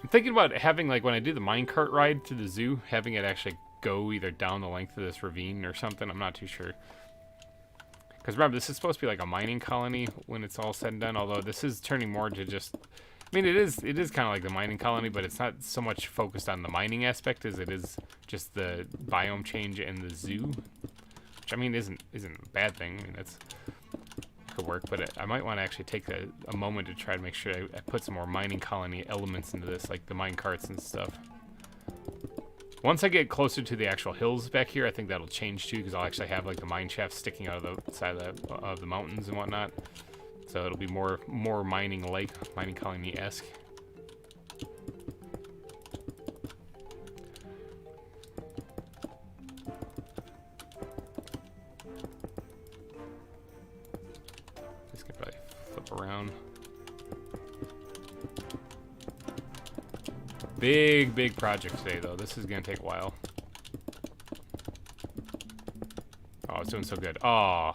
thinking about having, like, when I do the minecart ride to the zoo, having it actually go either down the length of this ravine or something. I'm not too sure. Because remember, this is supposed to be like a mining colony when it's all said and done. Although this is turning more to just, I mean, it is kind of like the mining colony, but it's not so much focused on the mining aspect as it is just the biome change and the zoo, which I mean isn't a bad thing. I mean, that's could work, but I might want to actually take a moment to try to make sure I put some more mining colony elements into this, like the mine carts and stuff. Once I get closer to the actual hills back here, I think that'll change too, because I'll actually have like the mine shafts sticking out of the side of the mountains and whatnot. So it'll be more mining-like, mining colony-esque. This could probably flip around. Big project today, though. This is gonna take a while. Oh, it's doing so good. Oh.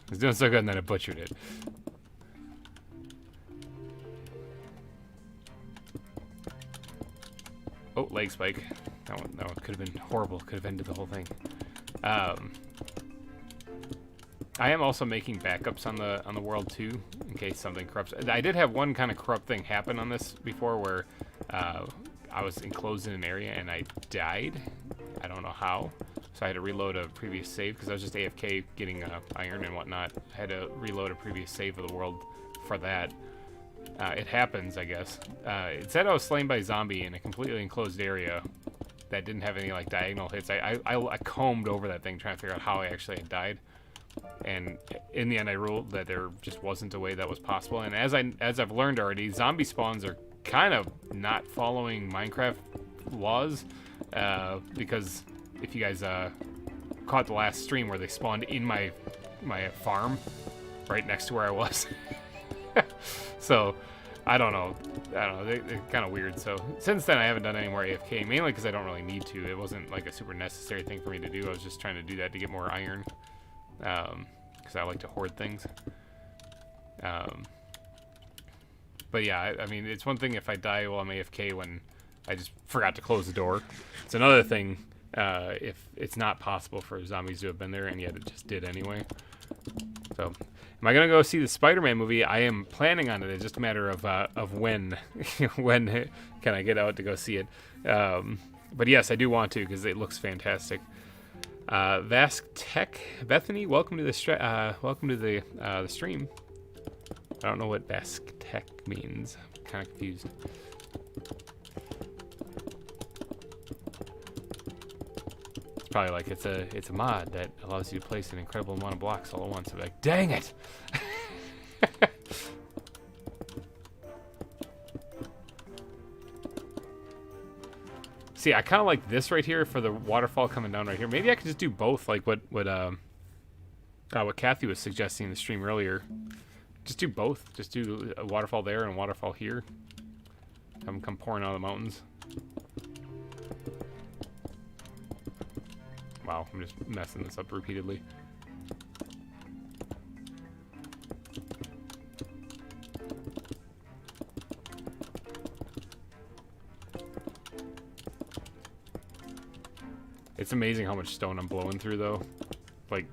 It's doing so good and then I butchered it. Oh, leg spike. That one could have been horrible. Could have ended the whole thing. I am also making backups on the world too, in case something corrupts. I did have one kind of corrupt thing happen on this before, where I was enclosed in an area and I died. I don't know how. So I had to reload a previous save because I was just AFK getting iron and whatnot. I had to reload a previous save of the world for that. It happens, I guess. It said I was slain by a zombie in a completely enclosed area that didn't have any like diagonal hits. I combed over that thing trying to figure out how I actually had died. And in the end, I ruled that there just wasn't a way that was possible. And as I've learned already, zombie spawns are kind of not following Minecraft laws. because if you guys caught the last stream where they spawned in my farm, right next to where I was. So, I don't know. They're kind of weird. So, since then, I haven't done any more AFK, mainly because I don't really need to. It wasn't like a super necessary thing for me to do. I was just trying to do that to get more iron, because I like to hoard things. But yeah, I mean, it's one thing if I die while I'm AFK when I just forgot to close the door. It's another thing if it's not possible for zombies to have been there, and yet it just did anyway. So, am I gonna go see the Spider-Man movie? I am planning on it. It's just a matter of when, when can I get out to go see it. But yes, I do want to because it looks fantastic. Vask Tech, Bethany, welcome to the stream. I don't know what Vask Tech means. I'm kind of confused. Probably like it's a mod that allows you to place an incredible amount of blocks all at once. I'm like, dang it! See, I kind of like this right here for the waterfall coming down right here. Maybe I could just do both, like what Kathy was suggesting in the stream earlier. Just do both. Just do a waterfall there and a waterfall here. Come pouring out of the mountains. Wow, I'm just messing this up repeatedly. It's amazing how much stone I'm blowing through, though. Like,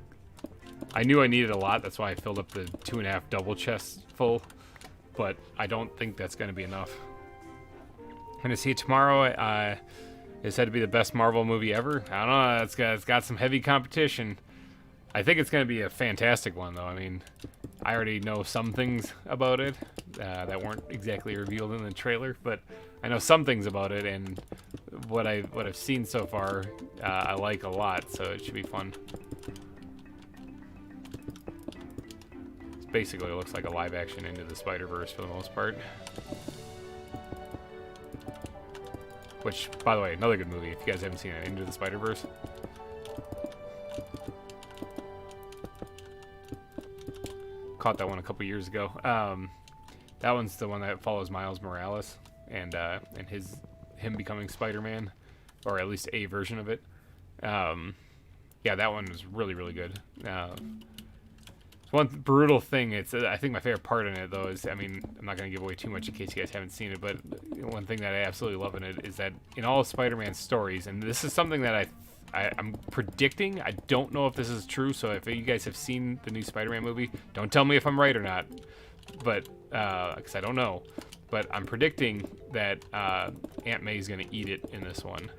I knew I needed a lot, that's why I filled up the 2.5 double chests full. But I don't think that's going to be enough. I'm going to see it tomorrow. It's said to be the best Marvel movie ever. I don't know. It's got some heavy competition. I think it's going to be a fantastic one, though. I mean, I already know some things about it that weren't exactly revealed in the trailer, but I know some things about it, and what I've seen so far, I like a lot. So it should be fun. It basically looks like a live-action Into the Spider-Verse for the most part. Which, by the way, another good movie if you guys haven't seen it, Into the Spider-Verse. Caught that one a couple years ago. That one's the one that follows Miles Morales and him becoming Spider-Man, or at least a version of it. Yeah, that one was really, really good. One brutal thing, I think my favorite part in it, though, is, I mean, I'm not going to give away too much in case you guys haven't seen it, but one thing that I absolutely love in it is that in all of Spider-Man's stories, and this is something that I'm predicting, I don't know if this is true, so if you guys have seen the new Spider-Man movie, don't tell me if I'm right or not, but, because I don't know, but I'm predicting that Aunt May's going to eat it in this one,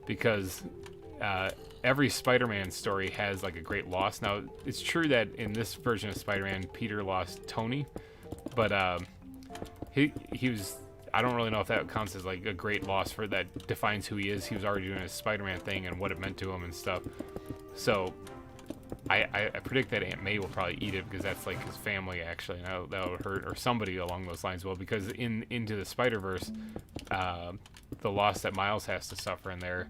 because every Spider-Man story has like a great loss. Now, it's true that in this version of Spider-Man, Peter lost Tony, but he was, I don't really know if that counts as like a great loss for that defines who he is. He was already doing his Spider-Man thing and what it meant to him and stuff. So I predict that Aunt May will probably eat it because that's like his family actually. Now that would hurt, or somebody along those lines will, because Into the Spider-Verse, the loss that Miles has to suffer in there,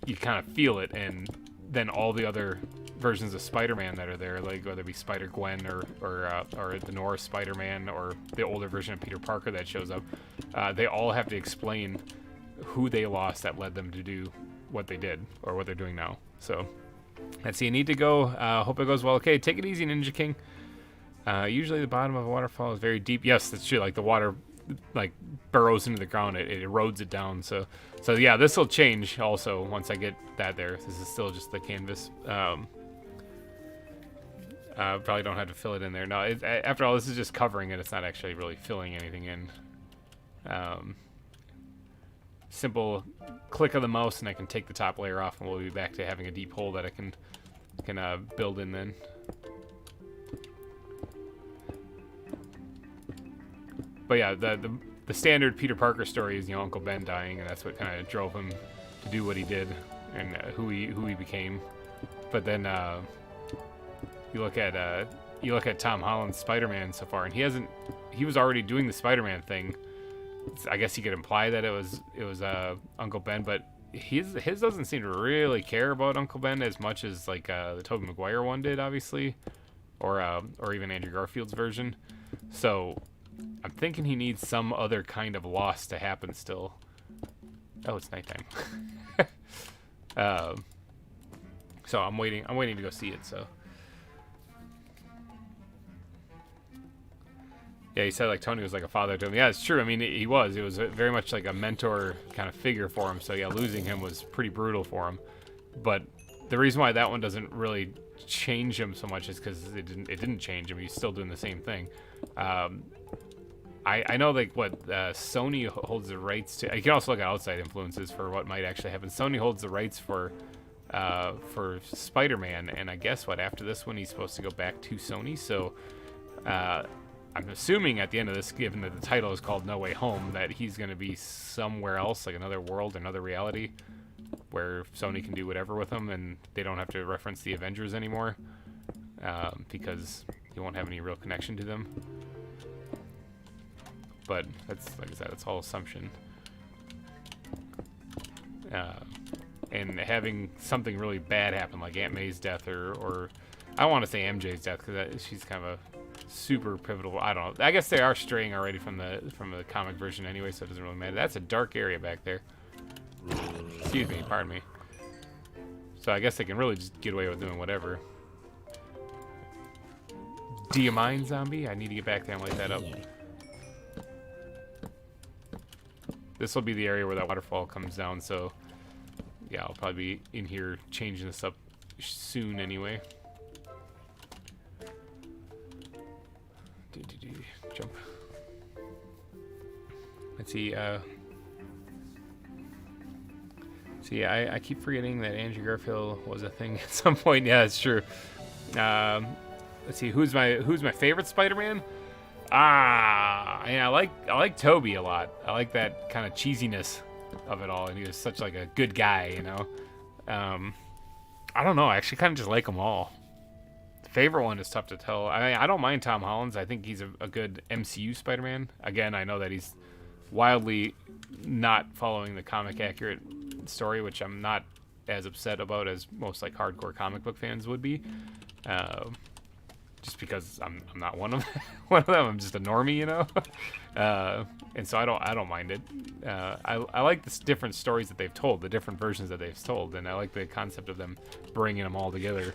you kind of feel it, and then all the other versions of Spider-Man that are there, like whether it be Spider-Gwen or the Norris Spider-Man or the older version of Peter Parker that shows up, they all have to explain who they lost that led them to do what they did or what they're doing now. So let's see, you need to go. Hope it goes well. Okay, take it easy, Ninja King. Usually the bottom of a waterfall is very deep. Yes, that's true. Like the water like burrows into the ground, it erodes it down. So yeah, this will change also once I get that there. This is still just the canvas. Probably don't have to fill it in there. No, after all, this is just covering it. It's not actually really filling anything in. Simple click of the mouse and I can take the top layer off, and we'll be back to having a deep hole that I can build in then. But yeah, the standard Peter Parker story is, Uncle Ben dying, and that's what kind of drove him to do what he did and who he became. But then you look at Tom Holland's Spider-Man so far, and he was already doing the Spider-Man thing. I guess you could imply that it was Uncle Ben, but his doesn't seem to really care about Uncle Ben as much as like the Tobey Maguire one did, obviously, or even Andrew Garfield's version. So I'm thinking he needs some other kind of loss to happen still. Oh, it's nighttime. So I'm waiting to go see it. So yeah, he said like Tony was like a father to him. Yeah, it's true. I mean, he was. It was very much like a mentor kind of figure for him. So yeah, losing him was pretty brutal for him. But the reason why that one doesn't really change him so much is because it didn't change him. He's still doing the same thing. I know like what Sony holds the rights to. You can also look at outside influences for what might actually happen. Sony holds the rights for Spider-Man, and I guess what after this one he's supposed to go back to Sony. So I'm assuming at the end of this, given that the title is called No Way Home, that he's going to be somewhere else, like another world, another reality, where Sony can do whatever with him, and they don't have to reference the Avengers anymore, because he won't have any real connection to them. But that's, like I said, it's all assumption. And having something really bad happen, like Aunt May's death, or I don't want to say MJ's death, because she's kind of a super pivotal. I don't know. I guess they are straying already from the comic version anyway, so it doesn't really matter. That's a dark area back there. Excuse me, pardon me. So I guess they can really just get away with doing whatever. Do you mind, zombie? I need to get back there and light that up. This will be the area where that waterfall comes down, so yeah, I'll probably be in here changing this up soon anyway. Jump. Let's see, I keep forgetting that Andrew Garfield was a thing at some point. Yeah, it's true. Let's see, who's my favorite Spider-Man? I like Tobey a lot. I like that kind of cheesiness of it all, and he was such like a good guy, you know. I don't know. I actually kind of just like them all. The favorite one is tough to tell. I don't mind Tom Holland's. I think he's a good MCU Spider-Man. Again, I know that he's wildly not following the comic accurate story, which I'm not as upset about as most like hardcore comic book fans would be. Just because I'm not one of them. I'm just a normie, you know. And so I don't mind it. I like the different stories that they've told, the different versions that they've told, and I like the concept of them bringing them all together.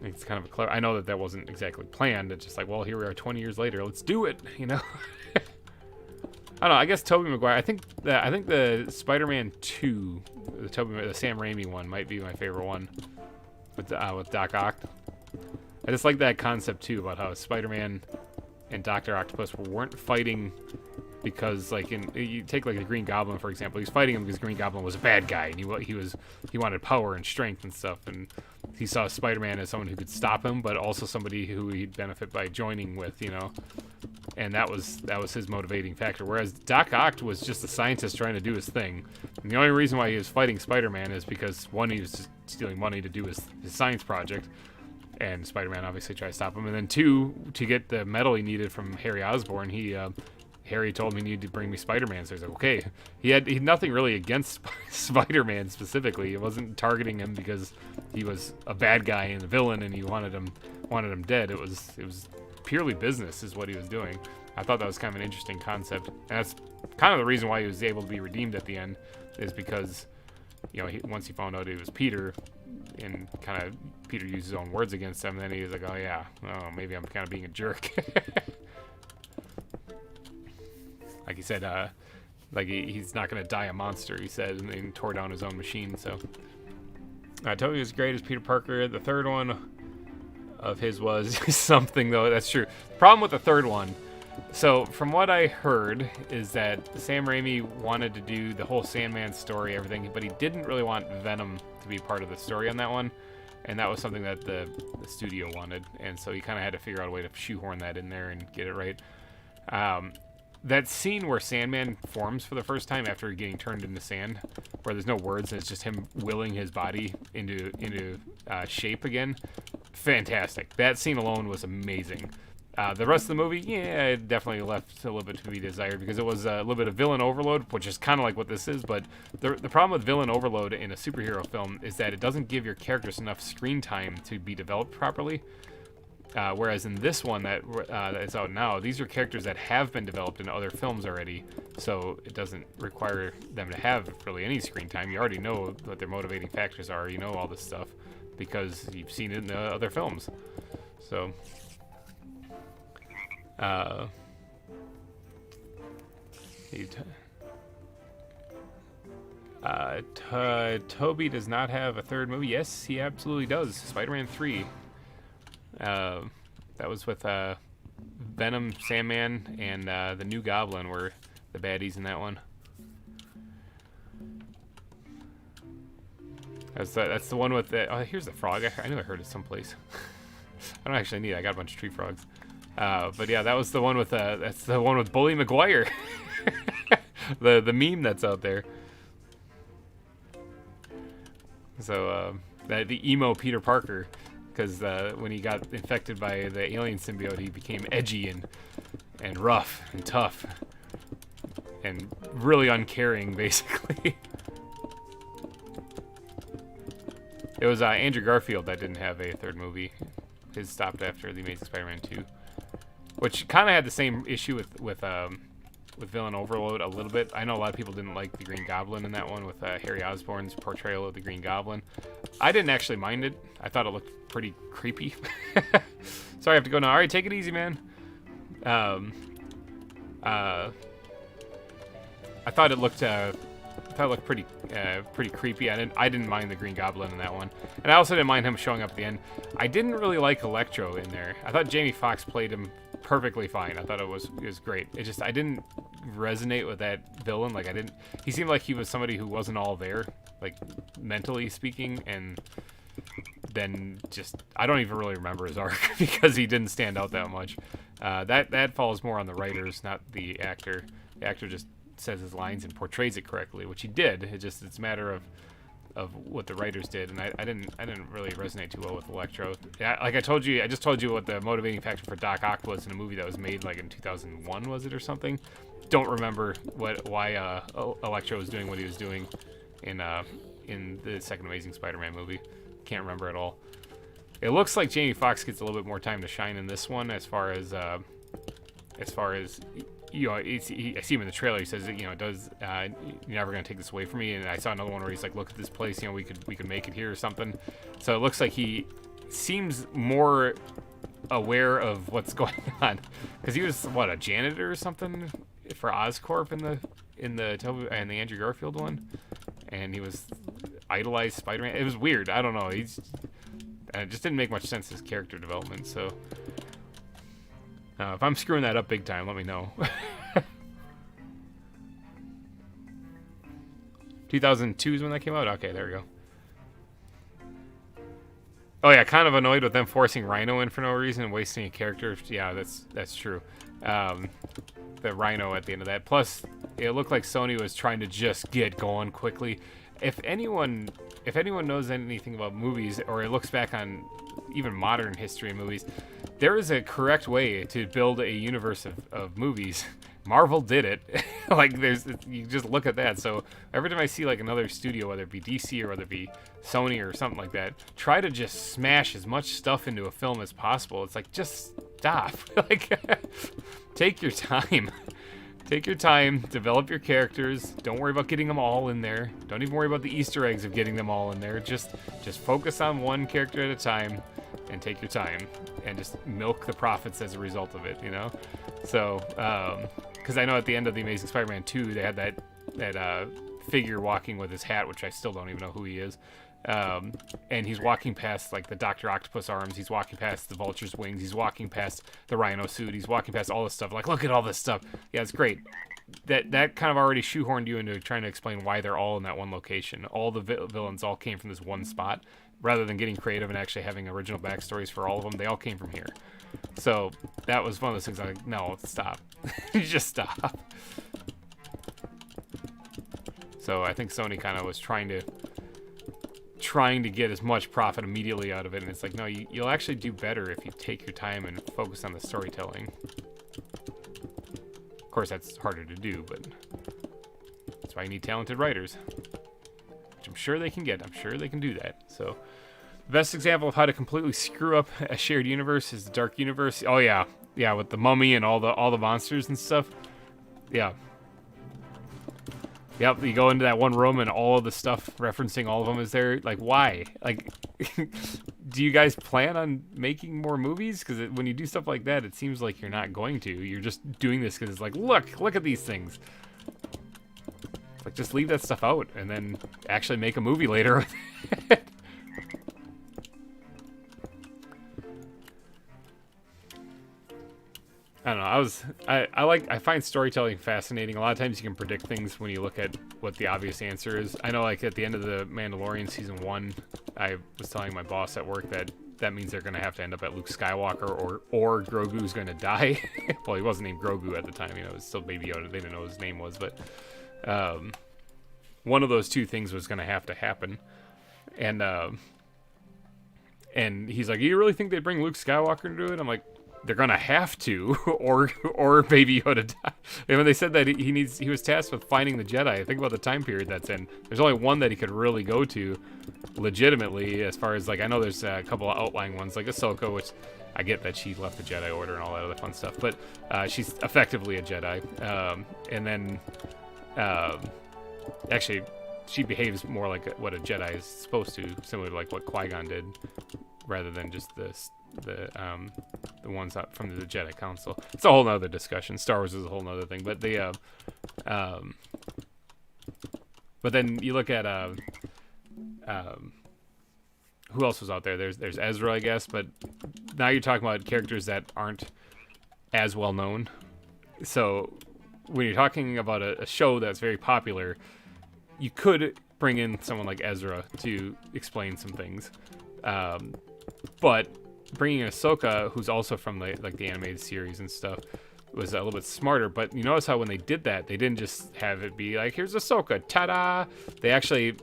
It's kind of a clever. I know that wasn't exactly planned. It's just like, well, here we are 20 years later. Let's do it, you know. I don't know. I guess Tobey Maguire. I think the Spider-Man 2, the Sam Raimi one, might be my favorite one with Doc Ock. I just like that concept too, about how Spider-Man and Dr. Octopus weren't fighting because, like, you take like the Green Goblin for example. He's fighting him because Green Goblin was a bad guy, and he wanted power and strength and stuff, and he saw Spider-Man as someone who could stop him, but also somebody who he'd benefit by joining with, you know. And that was his motivating factor. Whereas Doc Ock was just a scientist trying to do his thing, and the only reason why he was fighting Spider-Man is because one, he was just stealing money to do his science project. And Spider-Man obviously tried to stop him. And then two, to get the medal he needed from Harry Osborn, Harry told me he needed to bring me Spider-Man. So he's like, okay. He had nothing really against Spider-Man specifically. He wasn't targeting him because he was a bad guy and a villain, and he wanted him dead. It was purely business is what he was doing. I thought that was kind of an interesting concept, and that's kind of the reason why he was able to be redeemed at the end, is because, you know, once he found out it was Peter, and kind of Peter used his own words against him, and then he was like, oh yeah, maybe I'm kind of being a jerk. Like he said, like he's not going to die a monster, he said, and then tore down his own machine. So Tobey was great as Peter Parker. The third one of his was something, though. That's true. The problem with the third one, so from what I heard, is that Sam Raimi wanted to do the whole Sandman story, everything, but he didn't really want Venom to be part of the story on that one, and that was something that the studio wanted, and so he kind of had to figure out a way to shoehorn that in there and get it right. That scene where Sandman forms for the first time after getting turned into sand, where there's no words and it's just him willing his body into shape again, fantastic. That scene alone was amazing. The rest of the movie, yeah, it definitely left a little bit to be desired because it was a little bit of villain overload, which is kind of like what this is. But the problem with villain overload in a superhero film is that it doesn't give your characters enough screen time to be developed properly. Whereas in this one that is out now, these are characters that have been developed in other films already, so it doesn't require them to have really any screen time. You already know what their motivating factors are. You know all this stuff because you've seen it in the other films. So, Toby does not have a third movie. Yes, he absolutely does. Spider-Man 3. That was with Venom, Sandman, and the New Goblin were the baddies in that one. That's the one with the... Oh, here's the frog. I knew I heard it someplace. I don't actually need it. I got a bunch of tree frogs. But yeah, that was the one with... that's the one with Bully Maguire. the meme that's out there. So, the emo Peter Parker... Because when he got infected by the alien symbiote, he became edgy and rough and tough and really uncaring, basically. It was Andrew Garfield that didn't have a third movie. His stopped after The Amazing Spider-Man 2, which kind of had the same issue with villain overload a little bit. I know a lot of people didn't like the Green Goblin in that one with Harry Osborn's portrayal of the Green Goblin. I didn't actually mind it. I thought it looked pretty creepy. Sorry, I have to go now. All right, take it easy, man. I thought it looked pretty creepy. I didn't mind the Green Goblin in that one, and I also didn't mind him showing up at the end. I didn't really like Electro in there. I thought Jamie Foxx played him perfectly fine. I thought it was great. It just I didn't resonate with that villain. Like he seemed like he was somebody who wasn't all there, like mentally speaking, and then just I don't even really remember his arc because he didn't stand out that much. That falls more on the writers, not the actor. The actor just says his lines and portrays it correctly, which he did. It's a matter of what the writers did, and I didn't really resonate too well with Electro. Yeah, like I just told you what the motivating factor for Doc Ock was in a movie that was made like in 2001, was it, or something? Don't remember why Electro was doing what he was doing in the second Amazing Spider-Man movie. Can't remember at all. It looks like Jamie Foxx gets a little bit more time to shine in this one, as far as you know, I see him in the trailer. He says, you know, you're never gonna take this away from me. And I saw another one where he's like, look at this place, you know, we could make it here or something. So it looks like he seems more aware of what's going on, because he was a janitor or something for Oscorp in the Andrew Garfield one, and he was idolized Spider-Man. It was weird. I don't know. It just didn't make much sense, his character development. So. If I'm screwing that up big time, let me know. 2002 is when that came out? Okay, there we go. Oh yeah, kind of annoyed with them forcing Rhino in for no reason and wasting a character. Yeah, that's true. The Rhino at the end of that. Plus, it looked like Sony was trying to just get going quickly. If anyone knows anything about movies, or it looks back on even modern history of movies, there is a correct way to build a universe of movies. Marvel did it. Like, you just look at that. So every time I see like another studio, whether it be DC or whether it be Sony or something like that, try to just smash as much stuff into a film as possible. It's like, just stop. Like, take your time. Take your time, develop your characters. Don't worry about getting them all in there. Don't even worry about the Easter eggs of getting them all in there. Just focus on one character at a time and take your time and just milk the profits as a result of it, you know? So, because I know at the end of The Amazing Spider-Man 2, they had that figure walking with his hat, which I still don't even know who he is. And he's walking past like the Dr. Octopus arms, he's walking past the Vulture's wings, he's walking past the Rhino suit, he's walking past all this stuff. Like, look at all this stuff. Yeah, it's great. That kind of already shoehorned you into trying to explain why they're all in that one location. All the villains all came from this one spot, rather than getting creative and actually having original backstories for all of them. They all came from here. So that was one of those things. I'm like, no, stop. Just stop. So I think Sony kind of was trying trying to get as much profit immediately out of it, and it's like, no, you'll actually do better if you take your time and focus on the storytelling. Of course, that's harder to do, but that's why you need talented writers, which I'm sure they can get. I'm sure they can do that. So, the best example of how to completely screw up a shared universe is the Dark Universe. Oh yeah, yeah, with the mummy and all the monsters and stuff. Yeah. Yep, you go into that one room and all of the stuff referencing all of them is there. Like, why? Like, do you guys plan on making more movies? Because when you do stuff like that, it seems like you're not going to. You're just doing this because it's like, look at these things. Like, just leave that stuff out and then actually make a movie later with it. I don't know. I find storytelling fascinating. A lot of times you can predict things when you look at what the obvious answer is. I know, like, at the end of the Mandalorian season 1, I was telling my boss at work that means they're going to have to end up at Luke Skywalker or Grogu's going to die. Well, he wasn't named Grogu at the time. You know, it was still Baby Yoda. They didn't know what his name was, but one of those two things was going to have to happen. And he's like, you really think they'd bring Luke Skywalker into it? I'm like, they're gonna have to, or Baby Yoda die. And when they said that he was tasked with finding the Jedi, think about the time period that's in. There's only one that he could really go to, legitimately. As far as, like, I know there's a couple of outlying ones, like Ahsoka, which I get that she left the Jedi Order and all that other fun stuff, but she's effectively a Jedi. And then, actually, she behaves more like what a Jedi is supposed to, similar to like what Qui-Gon did, rather than just the ones out from the Jedi Council. It's a whole nother discussion. Star Wars is a whole nother thing. But but then you look at who else was out there? There's Ezra, I guess. But now you're talking about characters that aren't as well known. So when you're talking about a show that's very popular, you could bring in someone like Ezra to explain some things. But bringing in Ahsoka, who's also from the animated series and stuff, was a little bit smarter. But you notice how when they did that, they didn't just have it be like, here's Ahsoka, ta-da! They actually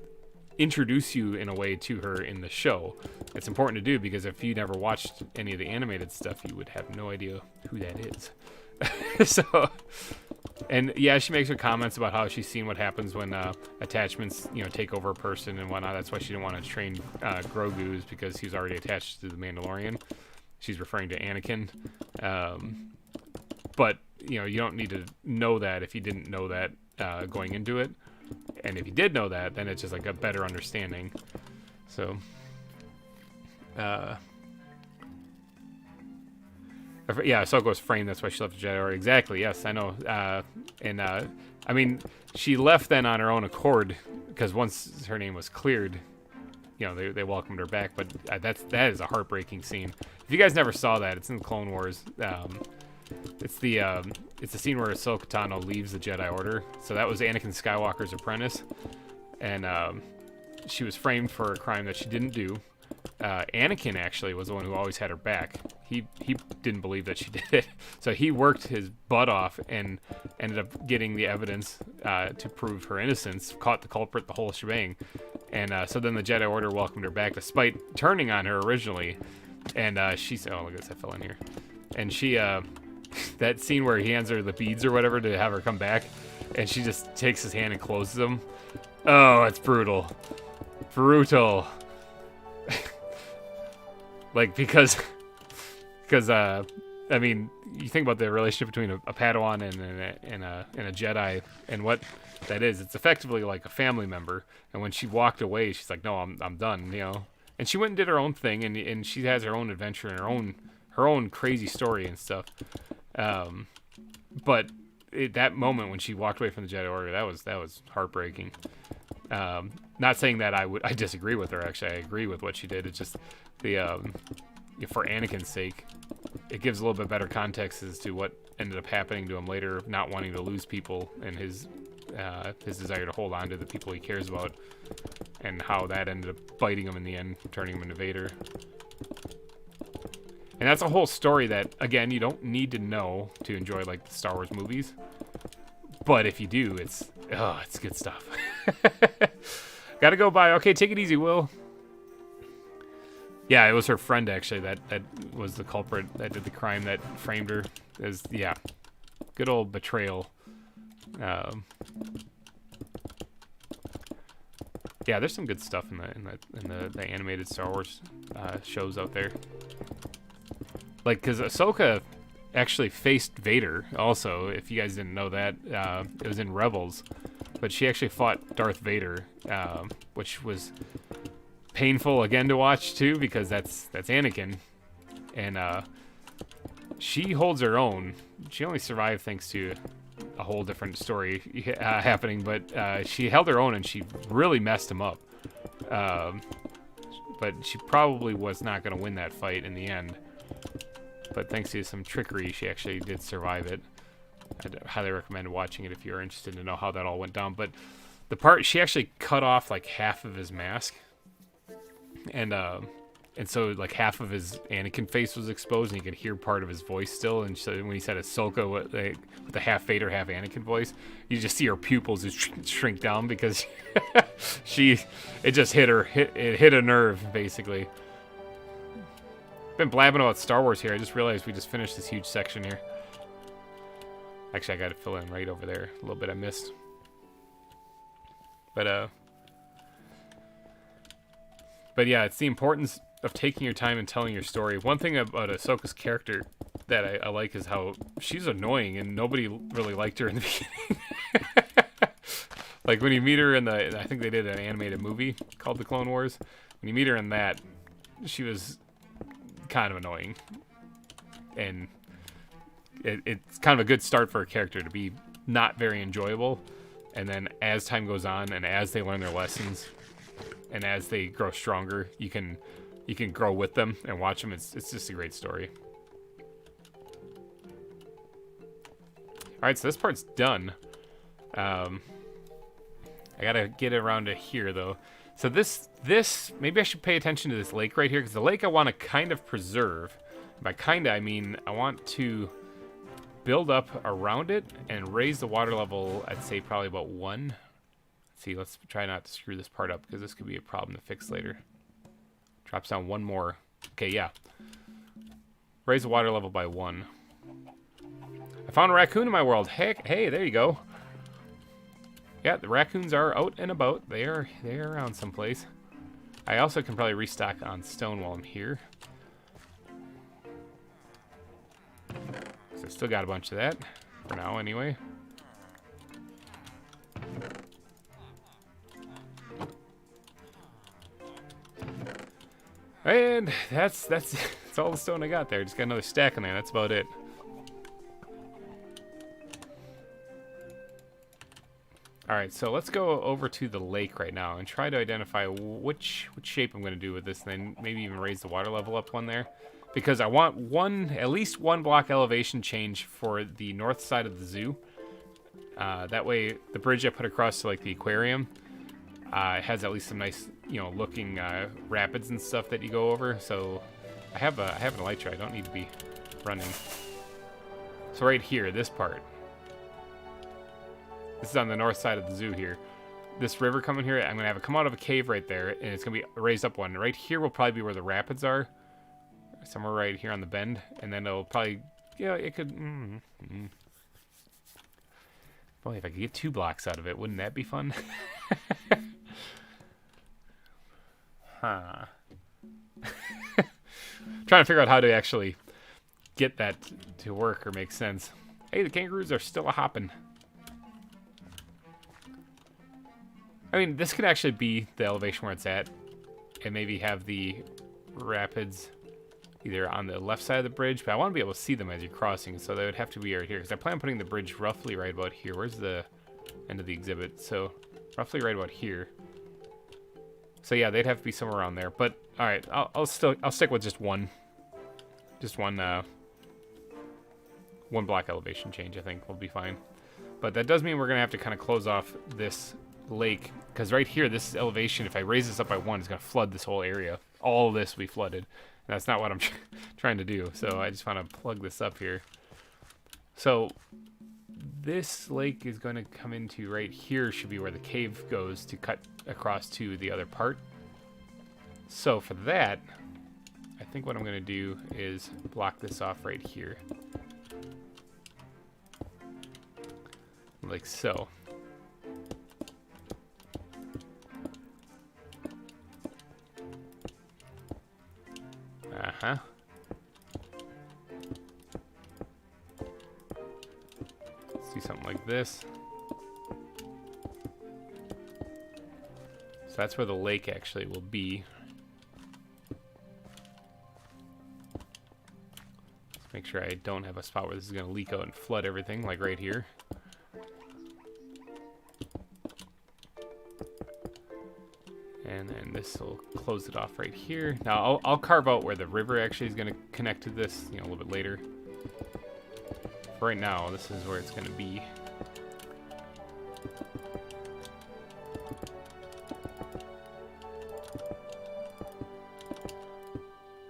introduce you in a way to her in the show. It's important to do because if you never watched any of the animated stuff, you would have no idea who that is. So, and yeah, she makes her comments about how she's seen what happens when attachments, take over a person and whatnot. That's why she didn't want to train Grogu's, because he was already attached to the Mandalorian. She's referring to Anakin. But you don't need to know that if you didn't know that going into it. And if you did know that, then it's just like a better understanding. So, yeah, Ahsoka was framed. That's why she left the Jedi Order. Exactly. Yes, I know. I mean, she left then on her own accord, because once her name was cleared, they welcomed her back. But that is a heartbreaking scene. If you guys never saw that, it's in the Clone Wars. It's the scene where Ahsoka Tano leaves the Jedi Order. So that was Anakin Skywalker's apprentice, and she was framed for a crime that she didn't do. Anakin actually was the one who always had her back. He didn't believe that she did it, so he worked his butt off and ended up getting the evidence to prove her innocence, caught the culprit, the whole shebang. And so then the Jedi Order welcomed her back, despite turning on her originally. And she said, "Oh, look at this, I fell in here." And she, that scene where he hands her the beads or whatever to have her come back, and she just takes his hand and closes them. Oh, it's brutal. Like, because I mean, you think about the relationship between a Padawan and a Jedi, and what that is. It's effectively like a family member. And when she walked away, she's like, "No, I'm done," And she went and did her own thing, and she has her own adventure and her own crazy story and stuff. But that moment when she walked away from the Jedi Order, that was heartbreaking. Not saying that I disagree with her. Actually, I agree with what she did. It's just for Anakin's sake, it gives a little bit better context as to what ended up happening to him later, not wanting to lose people, and his desire to hold on to the people he cares about, and how that ended up biting him in the end, turning him into Vader. And that's a whole story that, again, you don't need to know to enjoy like the Star Wars movies. But if you do, it's good stuff. Gotta go bye. Okay, take it easy, Will. Yeah, it was her friend actually that was the culprit that did the crime that framed her. Is yeah, good old betrayal. Yeah, there's some good stuff in the animated Star Wars shows out there. Like, because Ahsoka actually faced Vader also, if you guys didn't know that. It was in Rebels. But she actually fought Darth Vader, which was painful again to watch too, because that's Anakin. And she holds her own. She only survived thanks to a whole different story happening, but she held her own and she really messed him up. But she probably was not going to win that fight in the end. But thanks to some trickery, she actually did survive it. I'd highly recommend watching it if you're interested to know how that all went down. But the part, she actually cut off like half of his mask. And so like half of his Anakin face was exposed, and you could hear part of his voice still. And so when he said Ahsoka with the half Vader, half Anakin voice, you just see her pupils just shrink down because it just hit a nerve basically. Been blabbing about Star Wars here. I just realized we just finished this huge section here. Actually, I got to fill in right over there a little bit I missed. But yeah, it's the importance of taking your time and telling your story. One thing about Ahsoka's character that I like is how she's annoying and nobody really liked her in the beginning. Like when you meet her in I think they did an animated movie called The Clone Wars. When you meet her in that, she was kind of annoying. And it's kind of a good start for a character to be not very enjoyable. And then as time goes on and as they learn their lessons and as they grow stronger, you can grow with them and watch them. It's just a great story. Alright, so this part's done. I gotta get around to here though. So this maybe I should pay attention to this lake right here, because the lake I want to kind of preserve. By kinda, I mean I want to build up around it and raise the water level, I'd say probably about 1. Let's see, let's try not to screw this part up, because this could be a problem to fix later. Drops down 1 more. Okay, yeah. Raise the water level by 1. I found a raccoon in my world. Heck, hey, there you go. Yeah, the raccoons are out and about. They're around someplace. I also can probably restock on stone while I'm here. So still got a bunch of that for now anyway. And that's all the stone I got there. Just got another stack in there. That's about it. Alright, so let's go over to the lake right now and try to identify which shape I'm going to do with this, and then maybe even raise the water level up 1 there. Because I want at least 1 block elevation change for the north side of the zoo. That way, the bridge I put across to like the aquarium has at least some nice, looking rapids and stuff that you go over. So I have an elytra. I don't need to be running. So right here, this part. This is on the north side of the zoo here. This river coming here, I'm gonna have it come out of a cave right there, and it's gonna be raised up 1. Right here will probably be where the rapids are. Somewhere right here on the bend, and then it'll probably, it could, Boy, if I could get 2 blocks out of it, wouldn't that be fun? Huh. Trying to figure out how to actually get that to work or make sense. Hey, the kangaroos are still a-hopping. I mean, this could actually be the elevation where it's at, and maybe have the rapids either on the left side of the bridge, but I want to be able to see them as you're crossing, so they would have to be right here, because I plan on putting the bridge roughly right about here. Where's the end of the exhibit? So, roughly right about here. So yeah, they'd have to be somewhere around there, but alright, I'll stick with just one block elevation change. I think will be fine. But that does mean we're gonna have to kind of close off this lake, because right here, this elevation, if I raise this up by 1, it's gonna flood this whole area. All of this will be flooded. And that's not what I'm trying to do. So I just want to plug this up here. So this lake is going to come into right here, should be where the cave goes to cut across to the other part. So for that, think what I'm going to do is block this off right here. Like so. Uh-huh. Let's do something like this. So that's where the lake actually will be. Let's make sure I don't have a spot where this is going to leak out and flood everything, like right here. And then this will close it off right here. Now I'll carve out where the river actually is going to connect to this, you know, a little bit later. For right now, this is where it's going to be.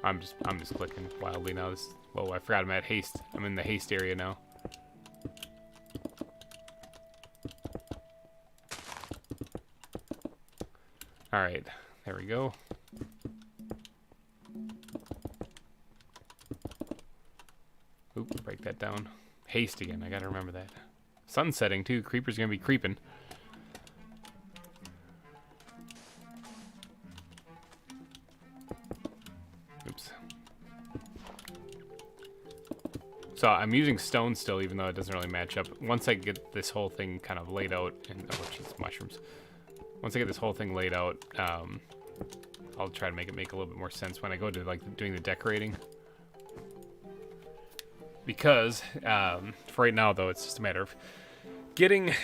I'm just clicking wildly now. Whoa, I forgot I'm at haste. I'm in the haste area now. All right, there we go. Oop, break that down. Haste again, I gotta remember that. Sun setting too, creeper's gonna be creeping. Oops. So I'm using stone still, even though it doesn't really match up. Once I get this whole thing kind of laid out, and oh jeez, mushrooms. Once I get this whole thing laid out, I'll try to make it make a little bit more sense when I go to like doing the decorating. Because for right now, though, it's just a matter of getting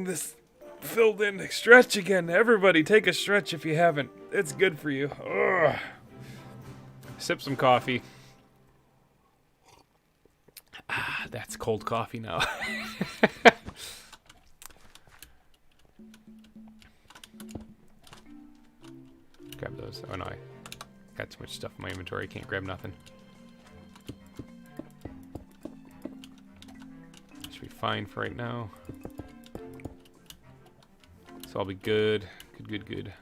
this filled in. Stretch again. Everybody, take a stretch if you haven't. It's good for you. Ugh. Sip some coffee. Ah, that's cold coffee now. Grab those. Oh no, I got too much stuff in my inventory. I can't grab nothing. Should be fine for right now. So I'll be good. Good.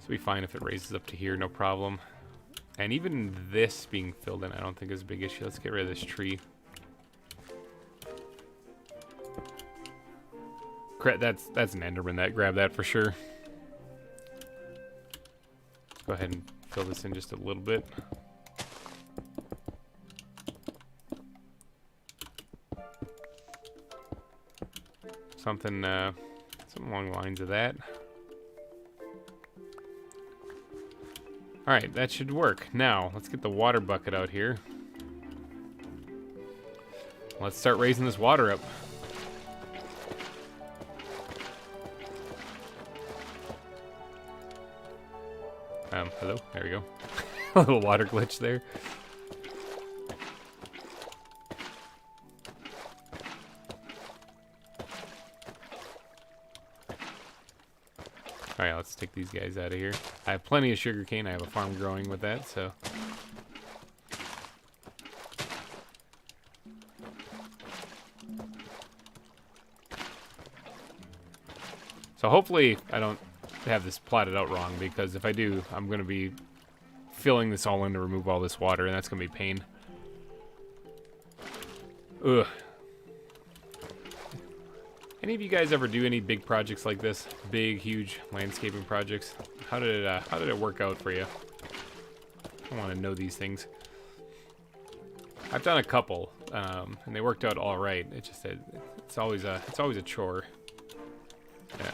So be fine if it raises up to here, no problem. And even this being filled in, I don't think is a big issue. Let's get rid of this tree. That's an Enderman. Grab that for sure. Let's go ahead and fill this in just a little bit. Something along the lines of that. All right, that should work. Now, let's get the water bucket out here. Let's start raising this water up. Hello? There we go. A little water glitch there. Alright, let's take these guys out of here. I have plenty of sugarcane. I have a farm growing with that, so... So hopefully I don't have this plotted out wrong, because if I do, I'm going to be filling this all in to remove all this water, and that's going to be pain. Ugh. Any of you guys ever do any big projects like this? Big, huge landscaping projects? How did it work out for you? I want to know these things. I've done a couple, and they worked out all right. It's just that it's always a chore. Yeah.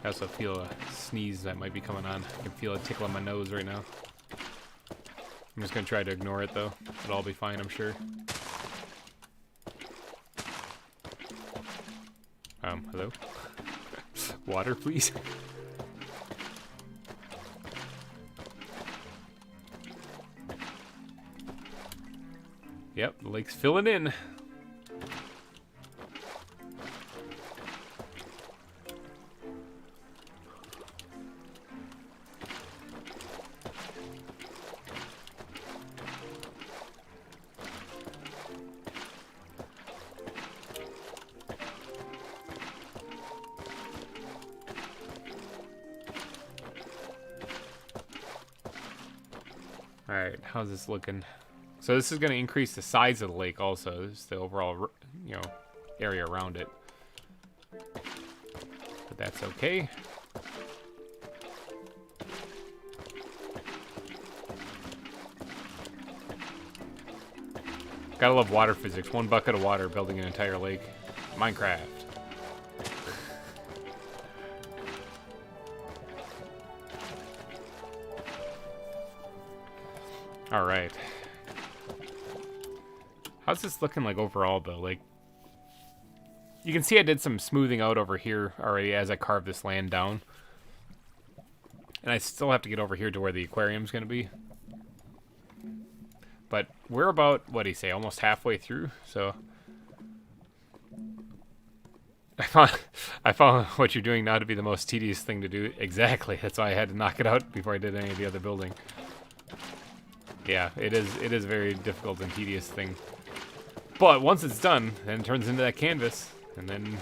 I also feel a sneeze that might be coming on. I can feel a tickle on my nose right now. I'm just gonna try to ignore it though. It'll all be fine, I'm sure. Hello? Water, please? Yep, the lake's filling in. Alright, how's this looking? So this is going to increase the size of the lake also. This is the overall, you know, area around it. But that's okay. Gotta love water physics. 1 bucket of water building an entire lake. Minecraft. Alright. How's this looking like overall though? Like, you can see I did some smoothing out over here already as I carved this land down. And I still have to get over here to where the aquarium's gonna be. But we're about, what do you say, almost halfway through, so I found what you're doing now to be the most tedious thing to do. Exactly. That's why I had to knock it out before I did any of the other building. Yeah, it is a very difficult and tedious thing. But once it's done, then it turns into that canvas, and then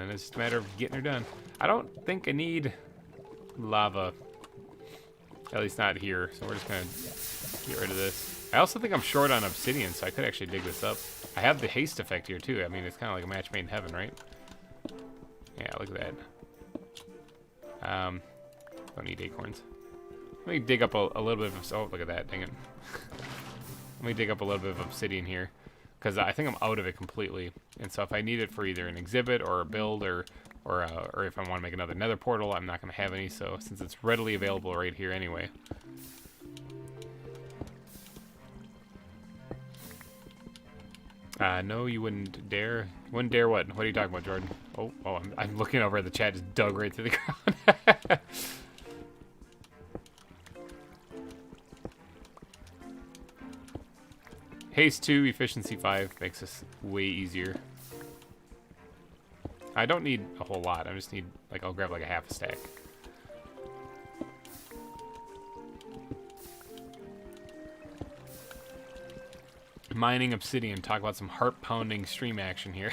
it's just a matter of getting her done. I don't think I need lava. At least not here, so we're just gonna get rid of this. I also think I'm short on obsidian, so I could actually dig this up. I have the haste effect here too. I mean, it's kind of like a match made in heaven, right? Yeah, look at that. Don't need acorns. Let me dig up a little bit of... Oh, look at that. Dang it. Let me dig up a little bit of obsidian here, because I think I'm out of it completely. And so if I need it for either an exhibit or a build or if I want to make another nether portal, I'm not going to have any. So since it's readily available right here anyway. No, you wouldn't dare. Wouldn't dare what? What are you talking about, Jordan? Oh, I'm looking over at the chat, just dug right through the ground. Haste 2, efficiency 5 makes this way easier. I don't need a whole lot. I just need, like, I'll grab like a half a stack. Mining obsidian. Talk about some heart-pounding stream action here.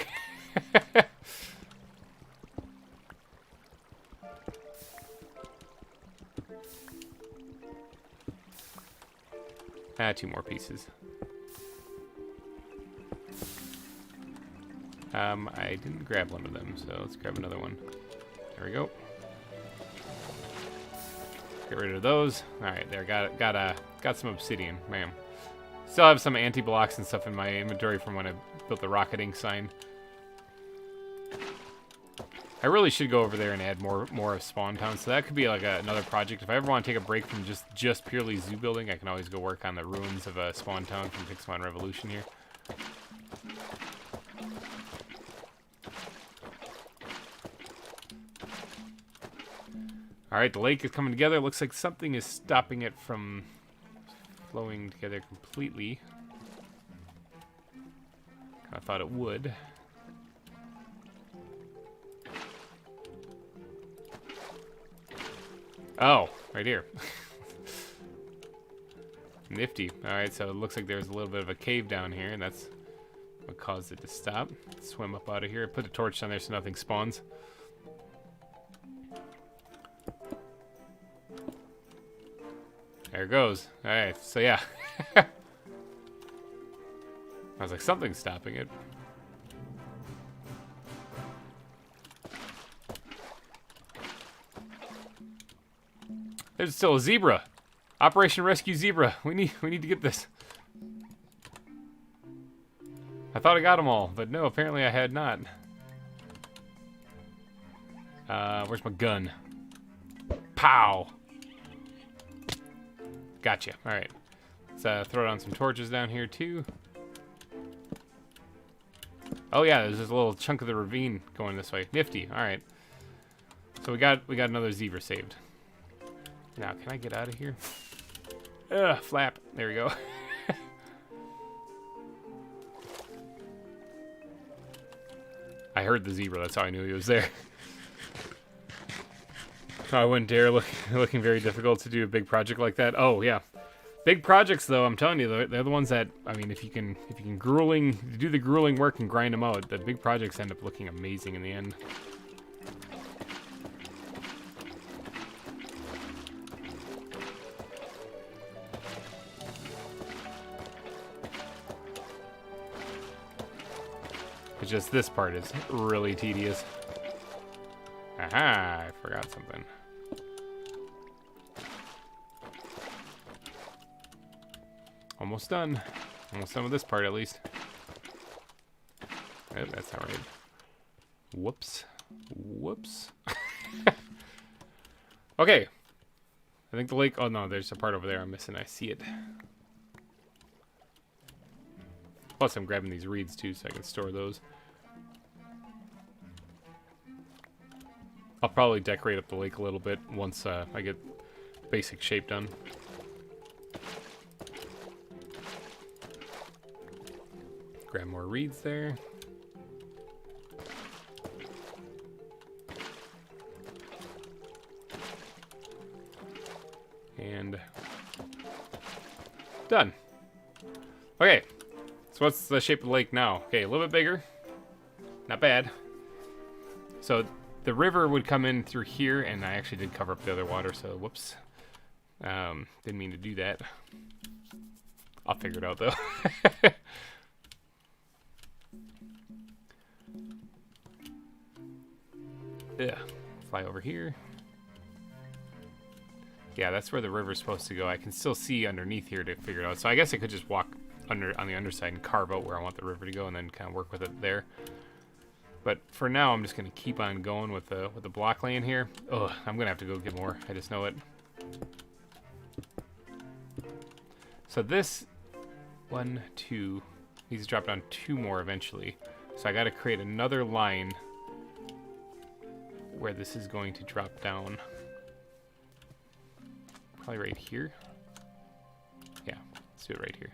Ah, 2 more pieces. I didn't grab one of them, so let's grab another one. There we go. Get rid of those. All right, there. Got some obsidian, ma'am. Still have some anti-blocks and stuff in my inventory from when I built the rocketing sign. I really should go over there and add more of Spawn Town, so that could be like another project. If I ever want to take a break from just purely zoo building, I can always go work on the ruins of Spawn Town from Pixelmon Revolution here. Alright, the lake is coming together. Looks like something is stopping it from flowing together completely. I thought it would. Oh, right here. Nifty. Alright, so it looks like there's a little bit of a cave down here, and that's what caused it to stop. Swim up out of here. Put the torch down there so nothing spawns. There it goes. Alright, so yeah. I was like, something's stopping it. There's still a zebra. Operation Rescue Zebra. We need to get this. I thought I got them all, but no, apparently I had not. Where's my gun? Pow! Gotcha. Alright. Let's throw down some torches down here too. Oh yeah, there's this little chunk of the ravine going this way. Nifty. Alright. So we got another zebra saved. Now, can I get out of here? Ugh, flap. There we go. I heard the zebra, that's how I knew he was there. I wouldn't dare looking very difficult to do a big project like that. Oh yeah, big projects though. I'm telling you, they're the ones that, I mean, if you can do the grueling work and grind them out, the big projects end up looking amazing in the end. It's just this part is really tedious. Aha, I forgot something. Almost done. Almost done with this part, at least. Oh, that's not right. Whoops. Whoops. Okay. I think the lake... Oh, no, there's a part over there I'm missing. I see it. Plus, I'm grabbing these reeds, too, so I can store those. I'll probably decorate up the lake a little bit once I get basic shape done. Grab more reeds there. And done. Okay, so what's the shape of the lake now? Okay, a little bit bigger. Not bad. So the river would come in through here, and I actually did cover up the other water, so whoops. Didn't mean to do that. I'll figure it out, though. Yeah, fly over here. Yeah, that's where the river's supposed to go. I can still see underneath here to figure it out. So I guess I could just walk under on the underside and carve out where I want the river to go, and then kind of work with it there. But for now, I'm just going to keep on going with the block laying here. Ugh, I'm going to have to go get more. I just know it. So this 1, 2 needs to drop down 2 more eventually. So I got to create another line where this is going to drop down. Probably right here. Yeah, let's do it right here.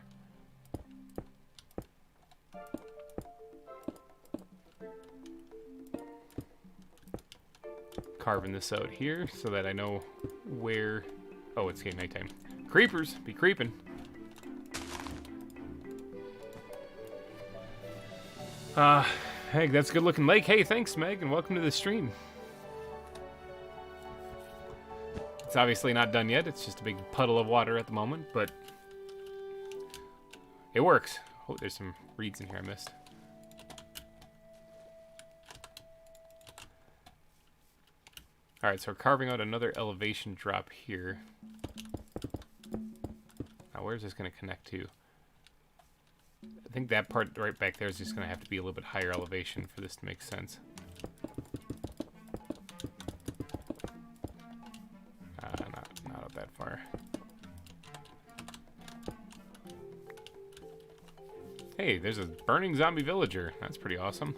Carving this out here so that I know where... Oh, it's getting nighttime. Creepers! Be creeping. Meg, that's a good looking lake. Hey, thanks, Meg, and welcome to the stream. It's obviously not done yet. It's just a big puddle of water at the moment, but it works. Oh, there's some reeds in here I missed. Alright, so we're carving out another elevation drop here. Now, where's this going to connect to? I think that part right back there is just going to have to be a little bit higher elevation for this to make sense. Not up that far. Hey, there's a burning zombie villager. That's pretty awesome.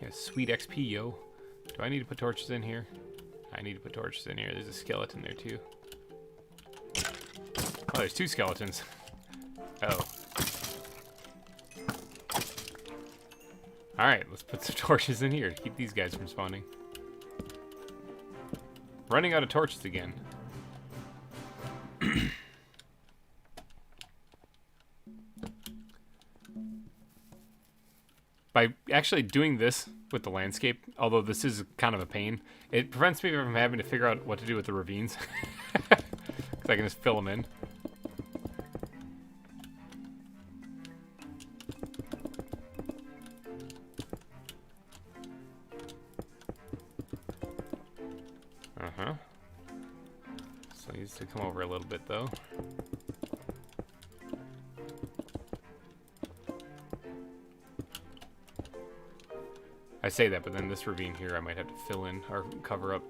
Yeah, sweet XP, yo. Do I need to put torches in here? I need to put torches in here. There's a skeleton there, too. Oh, there's 2 skeletons. Oh. Alright, let's put some torches in here to keep these guys from spawning. Running out of torches again. By actually doing this with the landscape, although this is kind of a pain, it prevents me from having to figure out what to do with the ravines. Because I can just fill them in. Uh-huh. So it needs to come over a little bit, though. I say that, but then this ravine here I might have to fill in or cover up.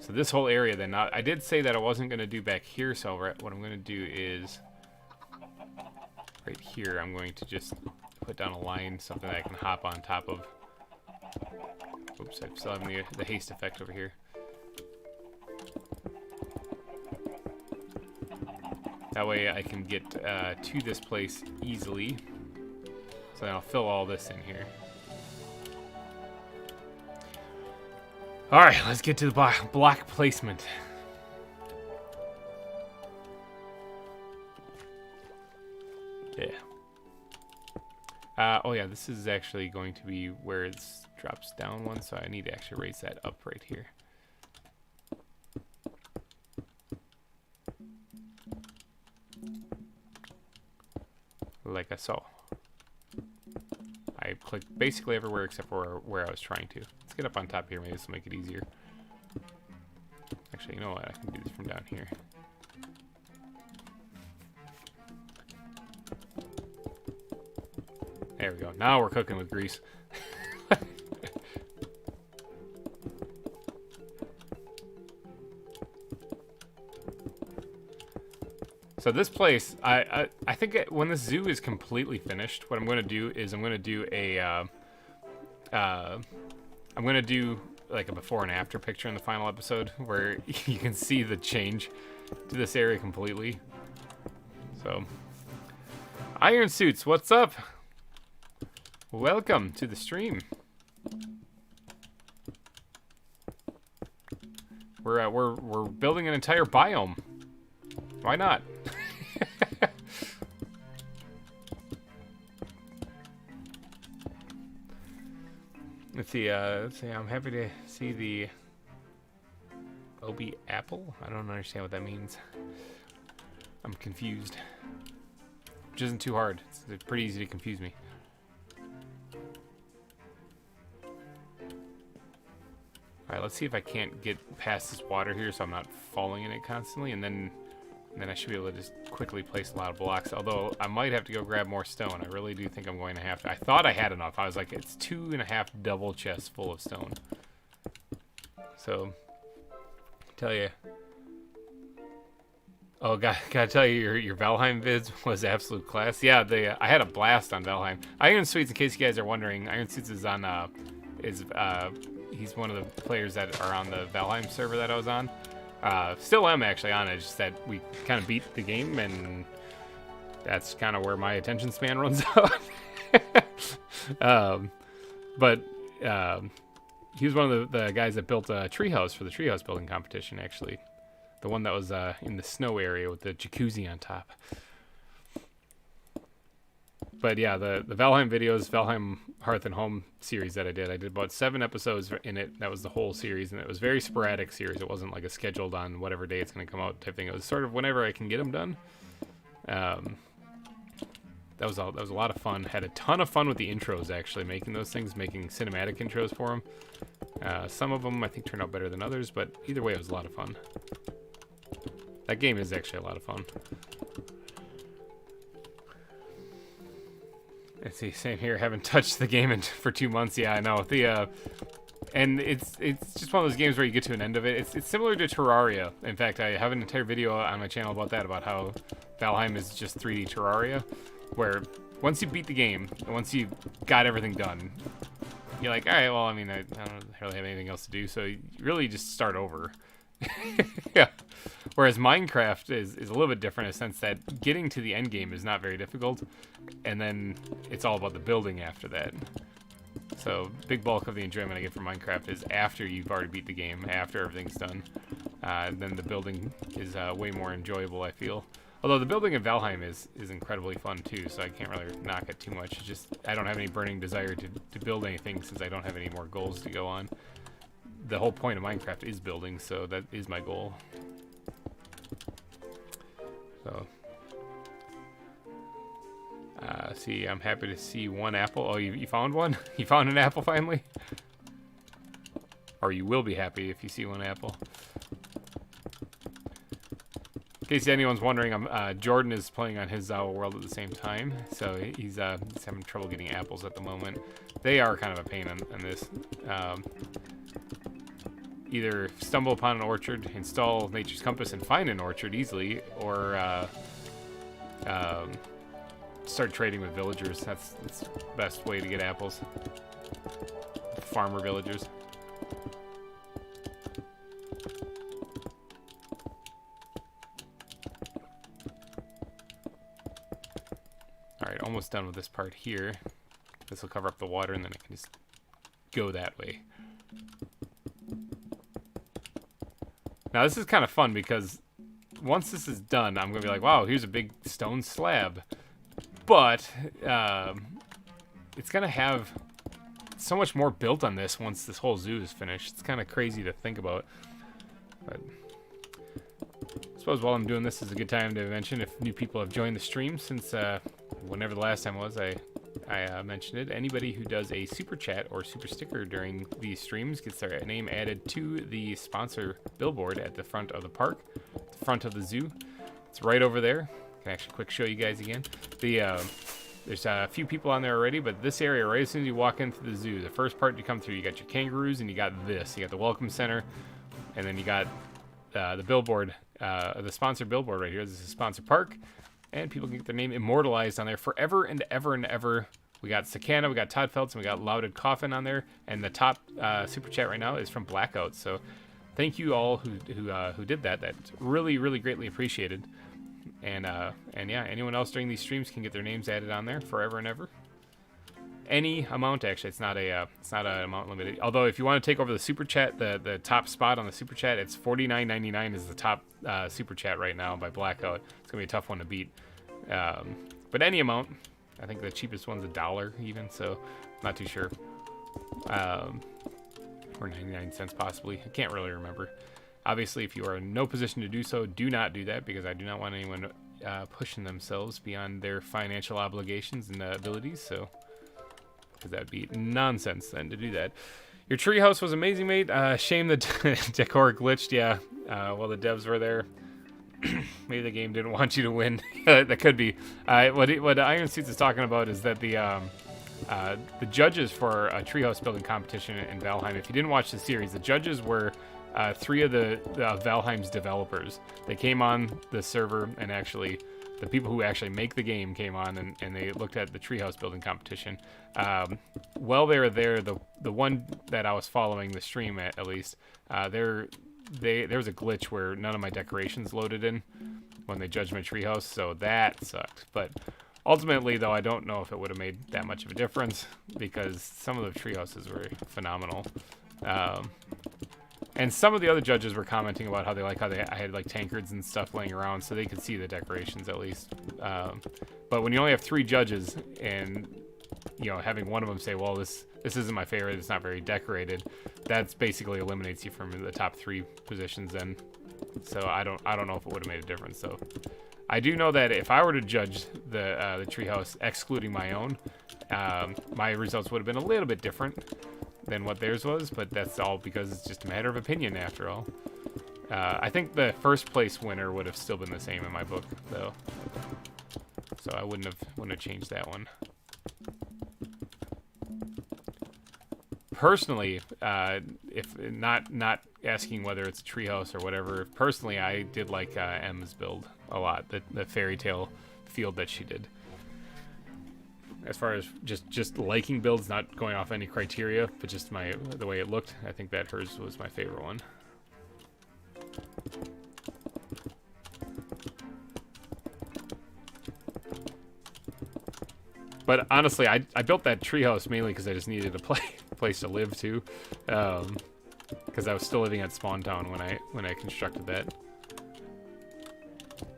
So this whole area then, I did say that I wasn't going to do back here, so what I'm going to do is right here I'm going to just put down a line, something that I can hop on top of. Oops, I'm still having the haste effect over here. That way I can get to this place easily. So then I'll fill all this in here. Alright, let's get to the block placement. Yeah. Oh yeah, this is actually going to be where it drops down one, so I need to actually raise that up right here. like I saw. I clicked basically everywhere except for where I was trying to. Let's get up on top here. Maybe this will make it easier. Actually, you know what? I can do this from down here. There we go. Now we're cooking with grease. So this place, I think when this zoo is completely finished, what I'm going to do is I'm going to do a, I'm going to do like a before and after picture in the final episode where you can see the change to this area completely. So, Iron Suits, what's up? Welcome to the stream. We're building an entire biome. Why not? Let's see, I'm happy to see the Obi apple. I don't understand what that means. I'm confused. Which isn't too hard. It's pretty easy to confuse me. Alright, let's see if I can't get past this water here so I'm not falling in it constantly, and then I should be able to just quickly place a lot of blocks. Although, I might have to go grab more stone. I really do think I'm going to have to. I thought I had enough. I was like, it's 2.5 double chests full of stone. So, tell you. Oh, gotta tell you, your Valheim vids was absolute class. Yeah, I had a blast on Valheim. Iron Suits, in case you guys are wondering, Iron Suits is on, he's one of the players that are on the Valheim server that I was on. Still am actually on it, just that we kind of beat the game, and that's kind of where my attention span runs out. But he was one of the guys that built a treehouse for the treehouse building competition, actually. The one that was in the snow area with the jacuzzi on top. But yeah, the Valheim videos, Valheim Hearth and Home series that I did about 7 episodes in it. That was the whole series, and it was a very sporadic series. It wasn't like a scheduled on whatever day it's going to come out type thing. It was sort of whenever I can get them done. That was a lot of fun. Had a ton of fun with the intros, actually, making those things, making cinematic intros for them. Some of them I think turned out better than others, but either way, it was a lot of fun. That game is actually a lot of fun. Let's see, same here. Haven't touched the game for 2 months. Yeah, I know. And it's just one of those games where you get to an end of it. It's similar to Terraria. In fact, I have an entire video on my channel about that, about how Valheim is just 3D Terraria, where once you beat the game, and once you got everything done, you're like, all right, well, I mean, I don't really have anything else to do, so you really just start over. Yeah. Whereas Minecraft is a little bit different in the sense that getting to the end game is not very difficult, and then it's all about the building after that. So big bulk of the enjoyment I get from Minecraft is after you've already beat the game, after everything's done. Then the building is way more enjoyable, I feel. Although the building in Valheim is incredibly fun too, so I can't really knock it too much. It's just I don't have any burning desire to build anything since I don't have any more goals to go on. The whole point of Minecraft is building, so that is my goal. So, see, I'm happy to see one apple. Oh, you found one? You found an apple finally? Or you will be happy if you see one apple. In case anyone's wondering, Jordan is playing on his ZAWA world at the same time, so he's having trouble getting apples at the moment. They are kind of a pain on this. Either stumble upon an orchard, install Nature's Compass, and find an orchard easily, or start trading with villagers. That's the best way to get apples. Farmer villagers. Alright, almost done with this part here. This will cover up the water, and then I can just go that way. Now this is kind of fun because once this is done, I'm going to be like, wow, here's a big stone slab. But it's going to have so much more built on this once this whole zoo is finished. It's kind of crazy to think about. But I suppose while I'm doing this is a good time to mention if new people have joined the stream since whenever the last time was, I mentioned it. Anybody who does a super chat or super sticker during these streams gets their name added to the sponsor billboard at the front of the park, the front of the zoo. It's right over there. I can actually quick show you guys again. There's a few people on there already, but this area, right as soon as you walk into the zoo, the first part you come through, you got your kangaroos, and you got this. You got the welcome center, and then you got the billboard, the sponsor billboard right here. This is a sponsor park, and people can get their name immortalized on there forever and ever and ever. We got Sakana, we got Todd Feltz, and we got Louded Coffin on there, and the top super chat right now is from Blackout. So thank you all who did that. That's really, really greatly appreciated. And yeah, anyone else during these streams can get their names added on there forever and ever. Any amount, actually. It's not an amount limited. Although if you want to take over the super chat, the top spot on the super chat, it's $49.99 is the top super chat right now by Blackout. It's gonna be a tough one to beat. But any amount, I think the cheapest one's $1 even, so not too sure. Or 99 cents possibly. I can't really remember. Obviously, if you are in no position to do so, do not do that, because I do not want anyone pushing themselves beyond their financial obligations and abilities, so, because that would be nonsense then to do that. Your treehouse was amazing, mate. Shame the decor glitched, yeah, while the devs were there. Maybe the game didn't want you to win. That could be. What Iron Suits is talking about is that the judges for a treehouse building competition in Valheim, if you didn't watch the series, the judges were 3 of the Valheim's developers. They came on the server, and actually the people who actually make the game came on, and they looked at the treehouse building competition. While they were there, the one that I was following the stream at least, there was a glitch where none of my decorations loaded in when they judged my treehouse, so that sucked. But ultimately, though, I don't know if it would have made that much of a difference, because some of the treehouses were phenomenal. And some of the other judges were commenting about how I had like tankards and stuff laying around, so they could see the decorations at least. But when you only have 3 judges, and having one of them say, "Well, this isn't my favorite. It's not very decorated," that's basically eliminates you from the top 3 positions. Then, so I don't know if it would have made a difference. So I do know that if I were to judge the treehouse excluding my own, my results would have been a little bit different than what theirs was, but that's all because it's just a matter of opinion after all. I think the first place winner would have still been the same in my book, though. So I wouldn't have changed that one. Personally, if not asking whether it's a treehouse or whatever, personally I did like M's build a lot, the fairy tale field that she did. As far as just liking builds, not going off any criteria, but just the way it looked, I think that hers was my favorite one. But honestly, I built that treehouse mainly because I just needed a place to live too, because I was still living at Spawn Town when I constructed that,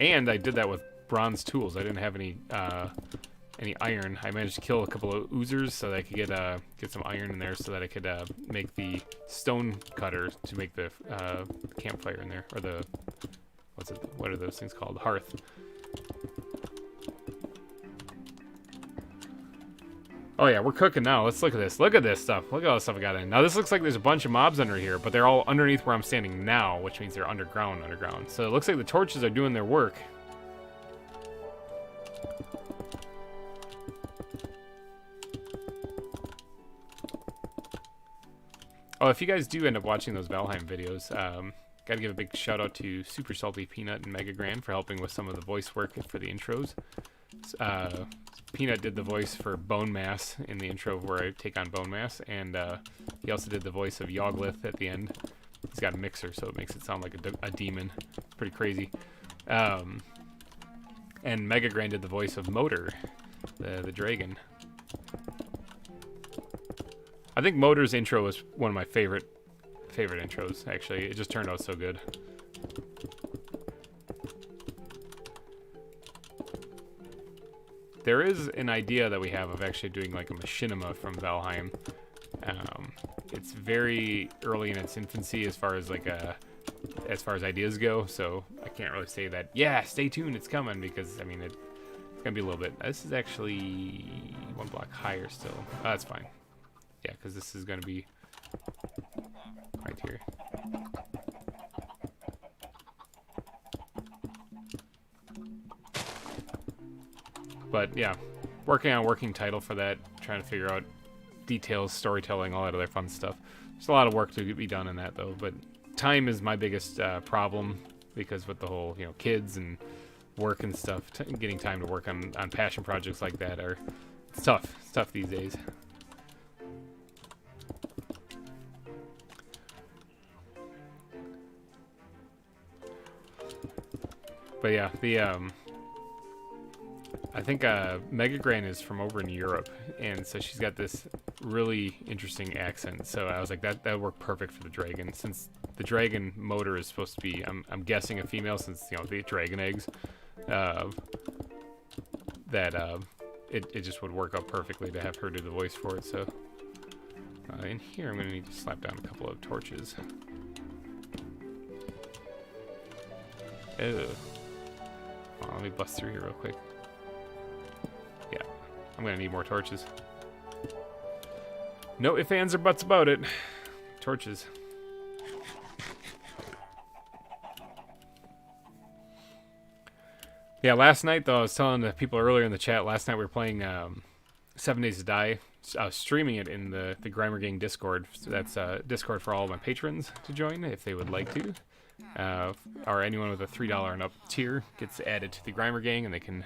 and I did that with bronze tools. I didn't have any iron. I managed to kill a couple of oozers so that I could get some iron in there so that I could make the stone cutter to make the campfire in there, or what are those things called? Hearth. Oh yeah, we're cooking now. Let's look at this. Look at this stuff. Look at all the stuff I got in. Now this looks like there's a bunch of mobs under here, but they're all underneath where I'm standing now, which means they're underground. So it looks like the torches are doing their work. Oh, if you guys do end up watching those Valheim videos, gotta give a big shout out to Super Salty Peanut and Mega Grand for helping with some of the voice work for the intros. Peanut did the voice for Bone Mass in the intro where I take on Bone Mass, and he also did the voice of Yoglith at the end. He's got a mixer, so it makes it sound like a demon. Pretty crazy. And Mega Grand did the voice of Motor, the dragon. I think Motor's intro was one of my favorite intros, actually. It just turned out so good. There is an idea that we have of actually doing like a machinima from Valheim. It's very early in its infancy as far as ideas go, so I can't really say that, yeah, stay tuned, it's coming, because I mean gonna be a little bit. This is actually 1 block higher still. Oh, that's fine. Yeah, because this is gonna be right here. But yeah, working on a working title for that, trying to figure out details, storytelling, all that other fun stuff. There's a lot of work to be done in that though, but time is my biggest problem, because with the whole, you know, kids and work and stuff, getting time to work on passion projects like that it's tough. It's tough these days. But yeah, the I think Mega Gran is from over in Europe, and so she's got this really interesting accent. So I was like, that would work perfect for the dragon, since the dragon motor is supposed to be, I'm guessing, a female, since, you know, the dragon eggs. It just would work out perfectly to have her do the voice for it. So in here, I'm gonna need to slap down a couple of torches. Ew. Let me bust through here real quick. Yeah, I'm gonna need more torches. No ifs, ands, or buts about it. Torches. Yeah, last night though, I was telling the people earlier in the chat, last night we were playing 7 Days to Die. I was streaming it in the Grimer Gang Discord. So that's Discord for all of my patrons to join if they would like to. Or anyone with a $3 and up tier gets added to the Grimer Gang, and they can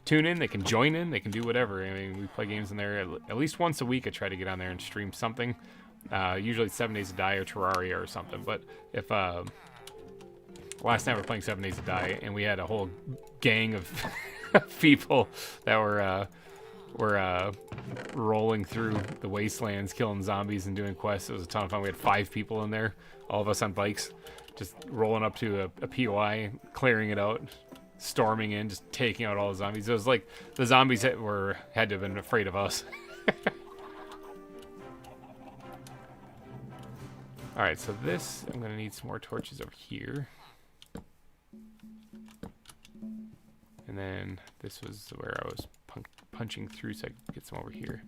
tune in, they can join in, they can do whatever. I mean, we play games in there at least once a week. I try to get on there and stream something. Usually 7 Days to Die or Terraria or something. But if last night we were playing 7 Days to Die, and we had a whole gang of people that were rolling through the wastelands, killing zombies and doing quests. It was a ton of fun. We had 5 people in there, all of us on bikes, just rolling up to a POI, clearing it out, storming in, just taking out all the zombies. It was like the zombies had to have been afraid of us. Alright, so this, I'm going to need some more torches over here. And then this was where I was punching through, so I could get some over here.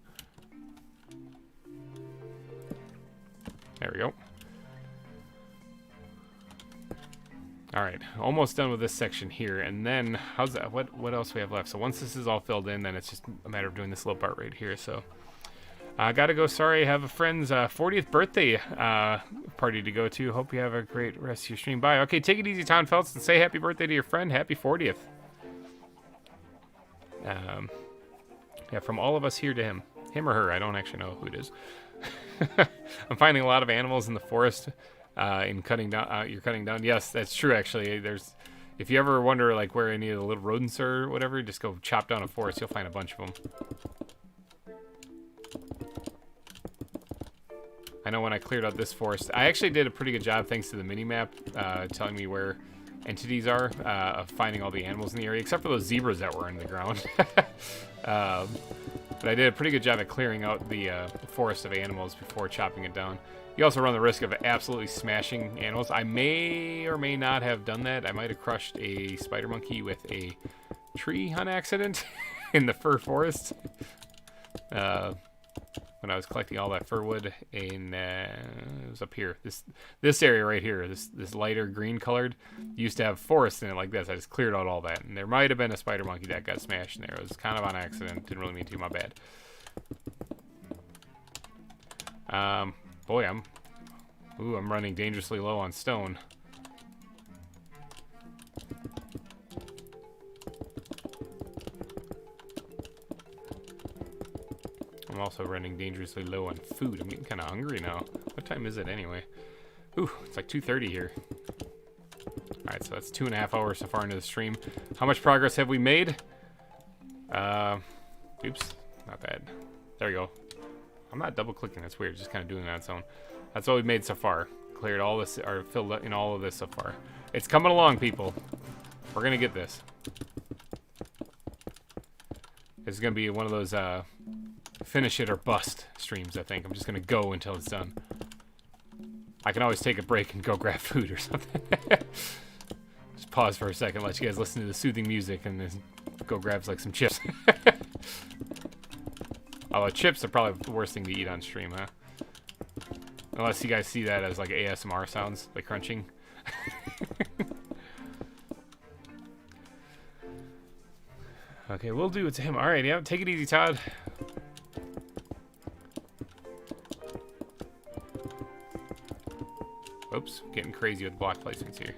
There we go. Alright, almost done with this section here, and then how's that? What else we have left? So once this is all filled in, then it's just a matter of doing this little part right here. So I gotta go. Sorry, I have a friend's 40th birthday party to go to. Hope you have a great rest of your stream. Bye. Okay, take it easy, Tom Feltz, and say happy birthday to your friend. Happy 40th. Yeah, from all of us here to him or her. I don't actually know who it is. I'm finding a lot of animals in the forest. In cutting down, you're cutting down. Yes, that's true. Actually, if you ever wonder like where any of the little rodents are or whatever, just go chop down a forest. You'll find a bunch of them. I know when I cleared out this forest, I actually did a pretty good job thanks to the mini map telling me where entities are of finding all the animals in the area, except for those zebras that were in the ground. But I did a pretty good job at clearing out the forest of animals before chopping it down. You also run the risk of absolutely smashing animals. I may or may not have done that. I might have crushed a spider monkey with a tree on accident in the fir forest. When I was collecting all that fir wood in, it was up here. This area right here, this lighter green colored, used to have forest in it like this. I just cleared out all that. And there might have been a spider monkey that got smashed in there. It was kind of on accident. Didn't really mean to, my bad. Boy, I'm running dangerously low on stone. I'm also running dangerously low on food. I'm getting kind of hungry now. What time is it anyway? Ooh, it's like 2:30 here. Alright, so that's 2.5 hours so far into the stream. How much progress have we made? Oops, not bad. There we go. I'm not double clicking, that's weird, just kind of doing that on its own. That's what we've made so far. Cleared all this, or filled in all of this so far. It's coming along, people. We're gonna get this. This is gonna be one of those, finish it or bust streams, I think. I'm just gonna go until it's done. I can always take a break and go grab food or something. Just just pause for a second, let you guys listen to the soothing music, and then go grab like some chips. Although chips are probably the worst thing to eat on stream, huh? Unless you guys see that as like ASMR sounds, like crunching. Okay, we'll do it to him. Alright, yeah, take it easy, Todd. Oops, getting crazy with block placements here.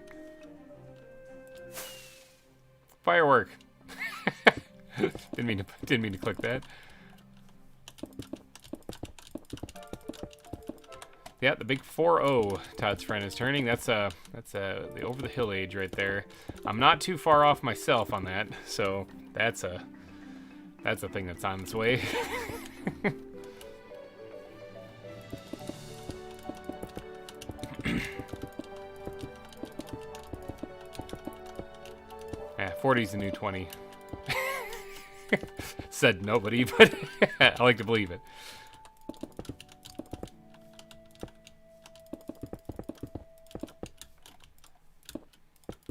Firework. didn't mean to click that. Yeah, the big 4-0 Todd's friend is turning. That's the over the hill age right there. I'm not too far off myself on that, so that's a thing that's on its way. 40's the new 20. Said nobody, but I like to believe it.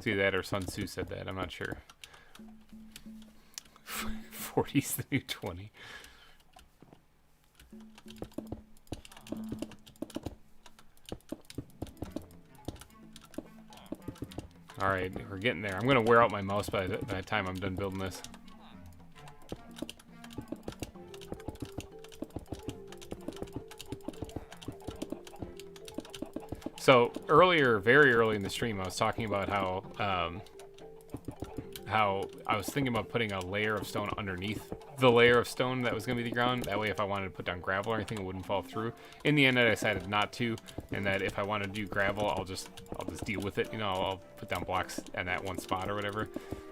See that, or Sun Tzu said that, I'm not sure. 40's the new 20. Alright, we're getting there. I'm going to wear out my mouse by the time I'm done building this. So, earlier, very early in the stream, I was talking about how I was thinking about putting a layer of stone underneath the layer of stone that was going to be the ground. That way, if I wanted to put down gravel or anything, it wouldn't fall through. In the end, I decided not to, and that if I want to do gravel, I'll just deal with it. You know, I'll put down blocks in that one spot or whatever.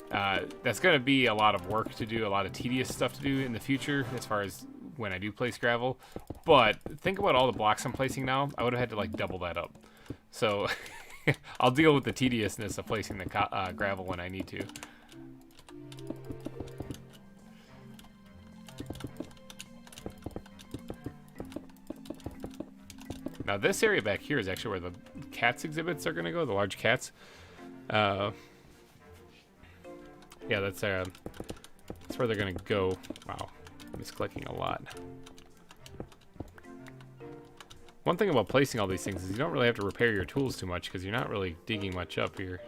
That's going to be a lot of work to do, a lot of tedious stuff to do in the future as far as when I do place gravel. But think about all the blocks I'm placing now. I would have had to like double that up. So I'll deal with the tediousness of placing the gravel when I need to. Now this area back here is actually where the cats exhibits are going to go, the large cats. Yeah, that's where they're going to go. Wow, I'm misclicking a lot. One thing about placing all these things is you don't really have to repair your tools too much because you're not really digging much up here.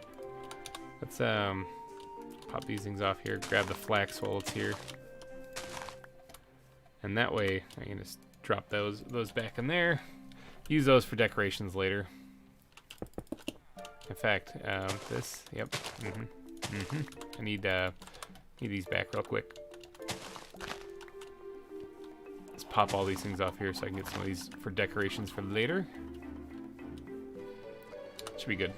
Let's pop these things off here, grab the flax while it's here. And that way I can just drop those back in there. Use those for decorations later. In fact, this, yep, I need these back real quick. Let's pop all these things off here so I can get some of these for decorations for later. Should be good.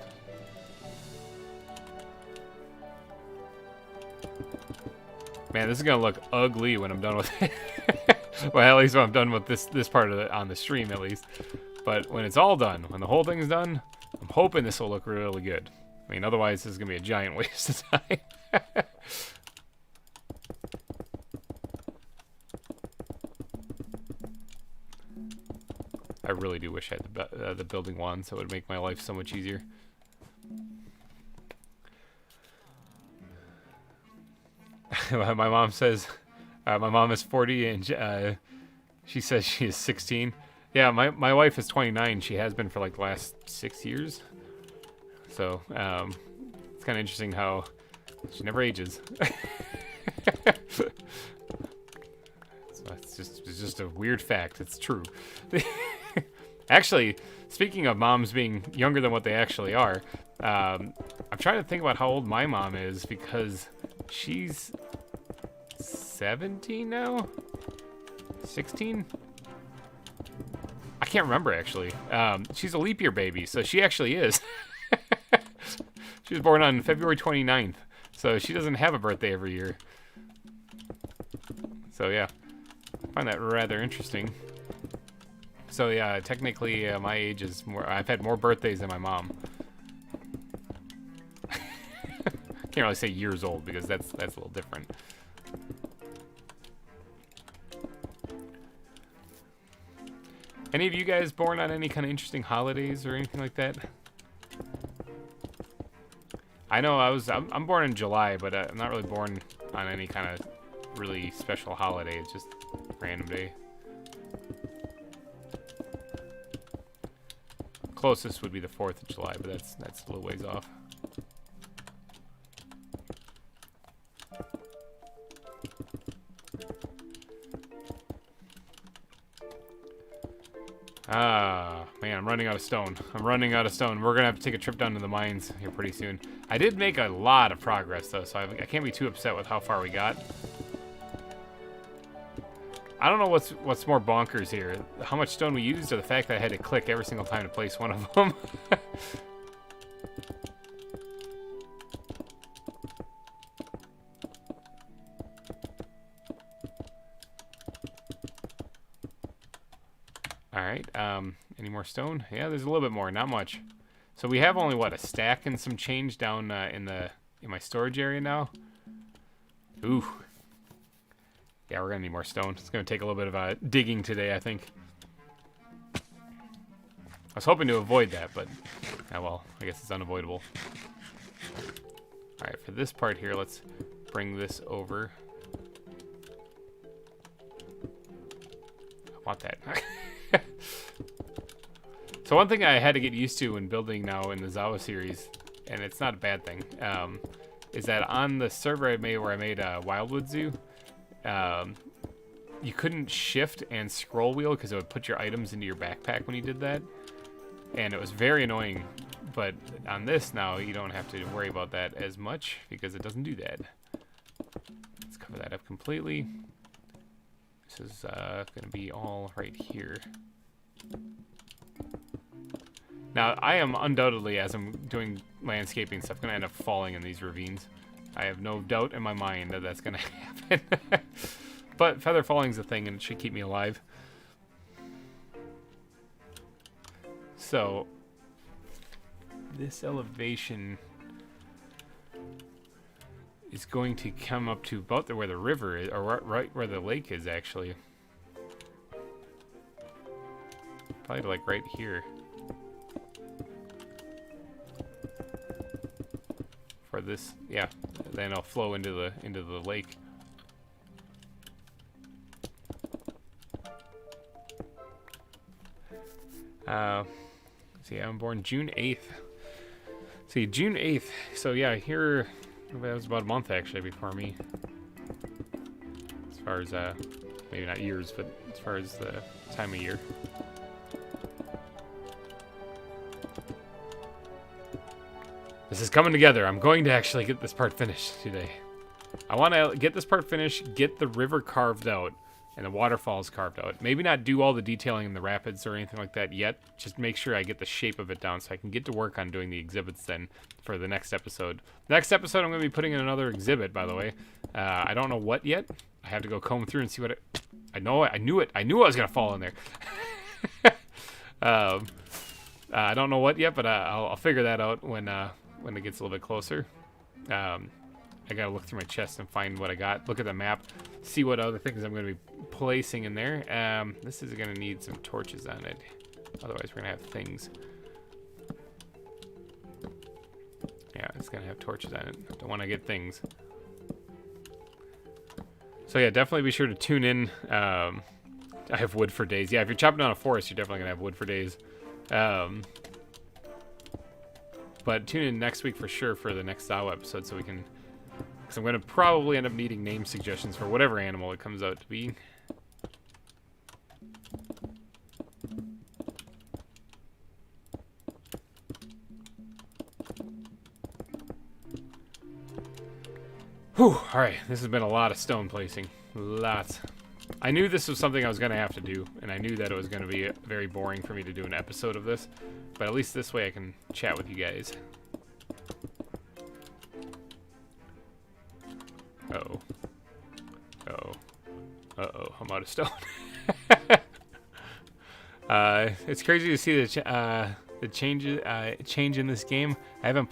Man, this is gonna look ugly when I'm done with it. Well, at least when I'm done with this part of it on the stream, at least. But when it's all done, when the whole thing's done, I'm hoping this will look really good. I mean, otherwise this is gonna be a giant waste of time. I really do wish I had the building wand, so it would make my life so much easier. My mom says, my mom is 40 and she says she is 16. Yeah, my wife is 29. She has been for like the last 6 years. So it's kind of interesting how she never ages. So it's just a weird fact. It's true. Actually, speaking of moms being younger than what they actually are, I'm trying to think about how old my mom is because she's 17 now? 16? I can't remember, actually. She's a leap year baby, so she actually is. She was born on February 29th, so she doesn't have a birthday every year. So, yeah. I find that rather interesting. So, yeah, technically, my age is more... I've had more birthdays than my mom. Can't really say years old, because that's a little different. Any of you guys born on any kind of interesting holidays or anything like that? I know I'm born in July, but I'm not really born on any kind of really special holiday. It's just a random day. Closest would be the 4th of July, but that's a little ways off. Ah, man, I'm running out of stone. I'm running out of stone. We're gonna have to take a trip down to the mines here pretty soon. I did make a lot of progress though, so I can't be too upset with how far we got. I don't know what's more bonkers here, how much stone we used or the fact that I had to click every single time to place one of them. Alright, any more stone? Yeah, there's a little bit more, not much. So we have only, what, a stack and some change down in my storage area now? Ooh. Yeah, we're gonna need more stone. It's gonna take a little bit of digging today, I think. I was hoping to avoid that, but, oh well, I guess it's unavoidable. Alright, for this part here, let's bring this over. I want that. So one thing I had to get used to when building now in the ZAWA series, and it's not a bad thing, is that on the server I made where I made Wildwood Zoo, you couldn't shift and scroll wheel because it would put your items into your backpack when you did that, and it was very annoying. But on this now, you don't have to worry about that as much because it doesn't do that. Let's cover that up completely. This is going to be all right here. Now, I am undoubtedly, as I'm doing landscaping stuff, going to end up falling in these ravines. I have no doubt in my mind that that's going to happen. But feather falling's a thing, and it should keep me alive. So, this elevation is going to come up to about where the river is, or right where the lake is, actually. Probably like right here. For this, yeah, then it'll flow into the lake. See, I'm born June 8th. See, June 8th. So yeah, here that was about a month actually before me. As far as maybe not years, but as far as the time of year. This is coming together. I'm going to actually get this part finished today. I want to get this part finished, get the river carved out, and the waterfalls carved out. Maybe not do all the detailing in the rapids or anything like that yet. Just make sure I get the shape of it down so I can get to work on doing the exhibits then for the next episode. Next episode, I'm going to be putting in another exhibit, by the way. I don't know what yet. I have to go comb through and see what it... I know it. I knew it. I knew I was going to fall in there. I don't know what yet, but I'll figure that out when it gets a little bit closer. I gotta look through my chest and find what I got. Look at the map, see what other things I'm gonna be placing in there. This is gonna need some torches on it. Otherwise, we're gonna have things. Yeah, it's gonna have torches on it. Don't want to get things. So yeah, definitely be sure to tune in. I have wood for days. Yeah, if you're chopping down a forest, you're definitely gonna have wood for days. But tune in next week for sure for the next ZAWA episode so we can... Because I'm going to probably end up needing name suggestions for whatever animal it comes out to be. Whew, alright, this has been a lot of stone placing. Lots. I knew this was something I was going to have to do, and I knew that it was going to be very boring for me to do an episode of this, but at least this way I can chat with you guys. Uh-oh. Uh-oh. Uh-oh, I'm out of stone. It's crazy to see the change in this game. I haven't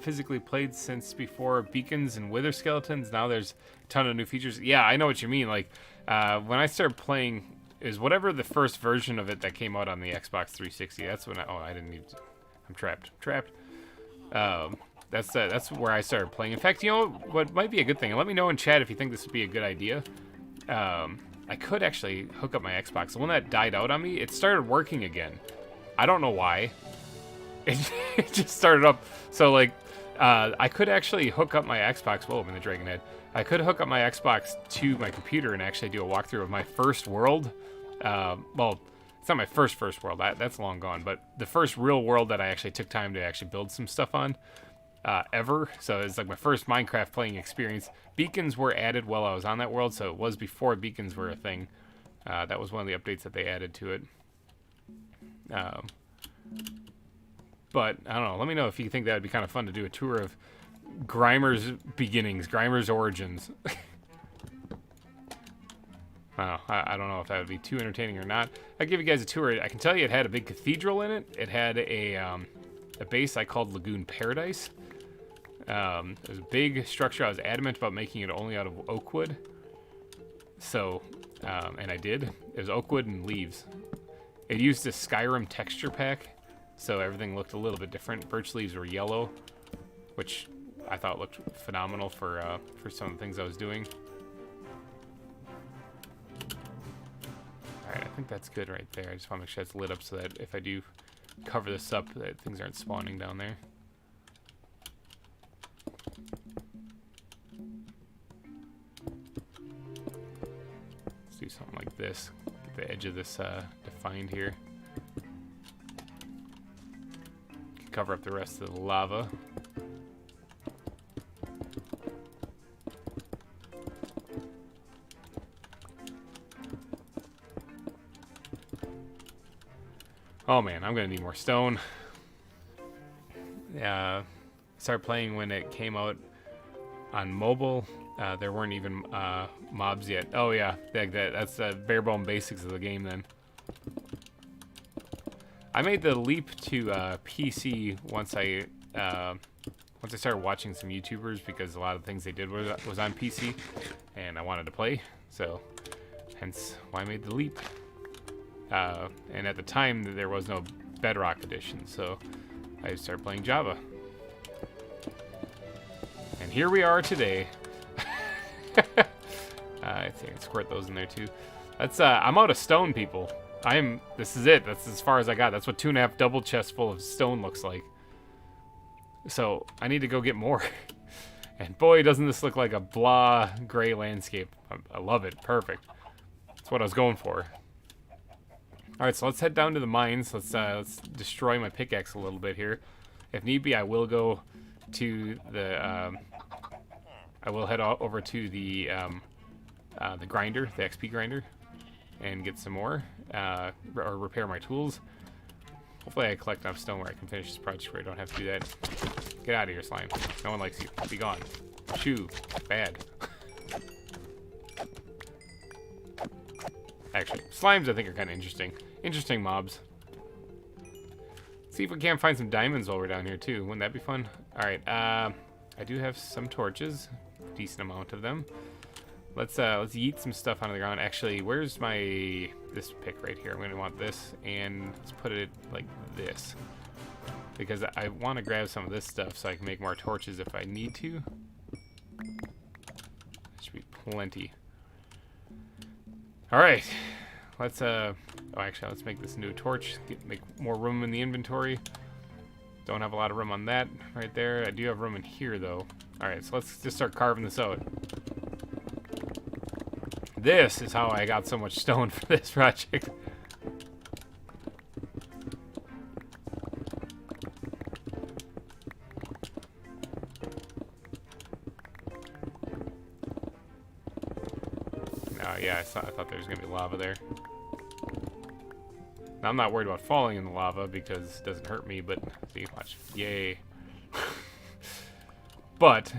physically played since before beacons and wither skeletons. Now there's a ton of new features. Yeah, I know what you mean. Like when I started playing, is whatever the first version of it that came out on the Xbox 360. That's when I didn't need. I'm trapped. That's where I started playing. In fact, you know what might be a good thing? And let me know in chat if you think this would be a good idea. I could actually hook up my Xbox. The one that died out on me, it started working again. I don't know why. It just started up. So, like, I could actually hook up my Xbox. Whoa, I'm in the Dragon Head. I could hook up my Xbox to my computer and actually do a walkthrough of my first world. Well, it's not my first world. That's long gone. But the first real world that I actually took time to actually build some stuff on. Ever. So it's like my first Minecraft playing experience. Beacons were added while I was on that world, so it was before beacons were a thing. That was one of the updates that they added to it. But I don't know. Let me know if you think that would be kind of fun to do a tour of Grimer's beginnings, Grimer's origins. I don't know if that would be too entertaining or not. I'll give you guys a tour. I can tell you it had a big cathedral in it. It had a base I called Lagoon Paradise. It was a big structure. I was adamant about making it only out of oak wood. So, and I did. It was oak wood and leaves. It used a Skyrim texture pack, so everything looked a little bit different. Birch leaves were yellow, which I thought looked phenomenal for some of the things I was doing. Alright, I think that's good right there. I just want to make sure it's lit up so that if I do cover this up, that things aren't spawning down there. Let's do something like this. Get the edge of this defined here. Cover up the rest of the lava. Oh man, I'm gonna need more stone. Started playing when it came out on mobile. There weren't even mobs yet. Oh yeah, that's the bare bone basics of the game then. I made the leap to PC once I started watching some YouTubers, because a lot of the things they did was on PC, and I wanted to play, so hence why I made the leap. And at the time there was no Bedrock edition, so I started playing Java. And here we are today. I think I can squirt those in there too. That's I'm out of stone, people. This is it. That's as far as I got. That's what 2.5 double chests full of stone looks like. So I need to go get more. And boy, doesn't this look like a blah gray landscape. I love it. Perfect. That's what I was going for. All right, so let's head down to the mines. Let's destroy my pickaxe a little bit here. If need be, I will go to the. I will head over to the grinder, the XP grinder, and get some more, or repair my tools. Hopefully I collect enough stone where I can finish this project where I don't have to do that. Get out of here, slime. No one likes you. Be gone. Shoo. Bad. Actually, slimes I think are kind of interesting. Interesting mobs. See if we can't find some diamonds while we're down here too. Wouldn't that be fun? Alright, I do have some torches. Decent amount of them. Let's yeet some stuff onto the ground. Actually, where's this pick right here? I'm gonna want this, and let's put it like this, because I want to grab some of this stuff so I can make more torches if I need to. Should be plenty. All right, let's actually let's make this new torch. Make more room in the inventory. Don't have a lot of room on that right there. I do have room in here though. All right, so let's just start carving this out. This is how I got so much stone for this project. Yeah, I thought there was gonna be lava there. Now, I'm not worried about falling in the lava because it doesn't hurt me, but see, watch. Yay. But,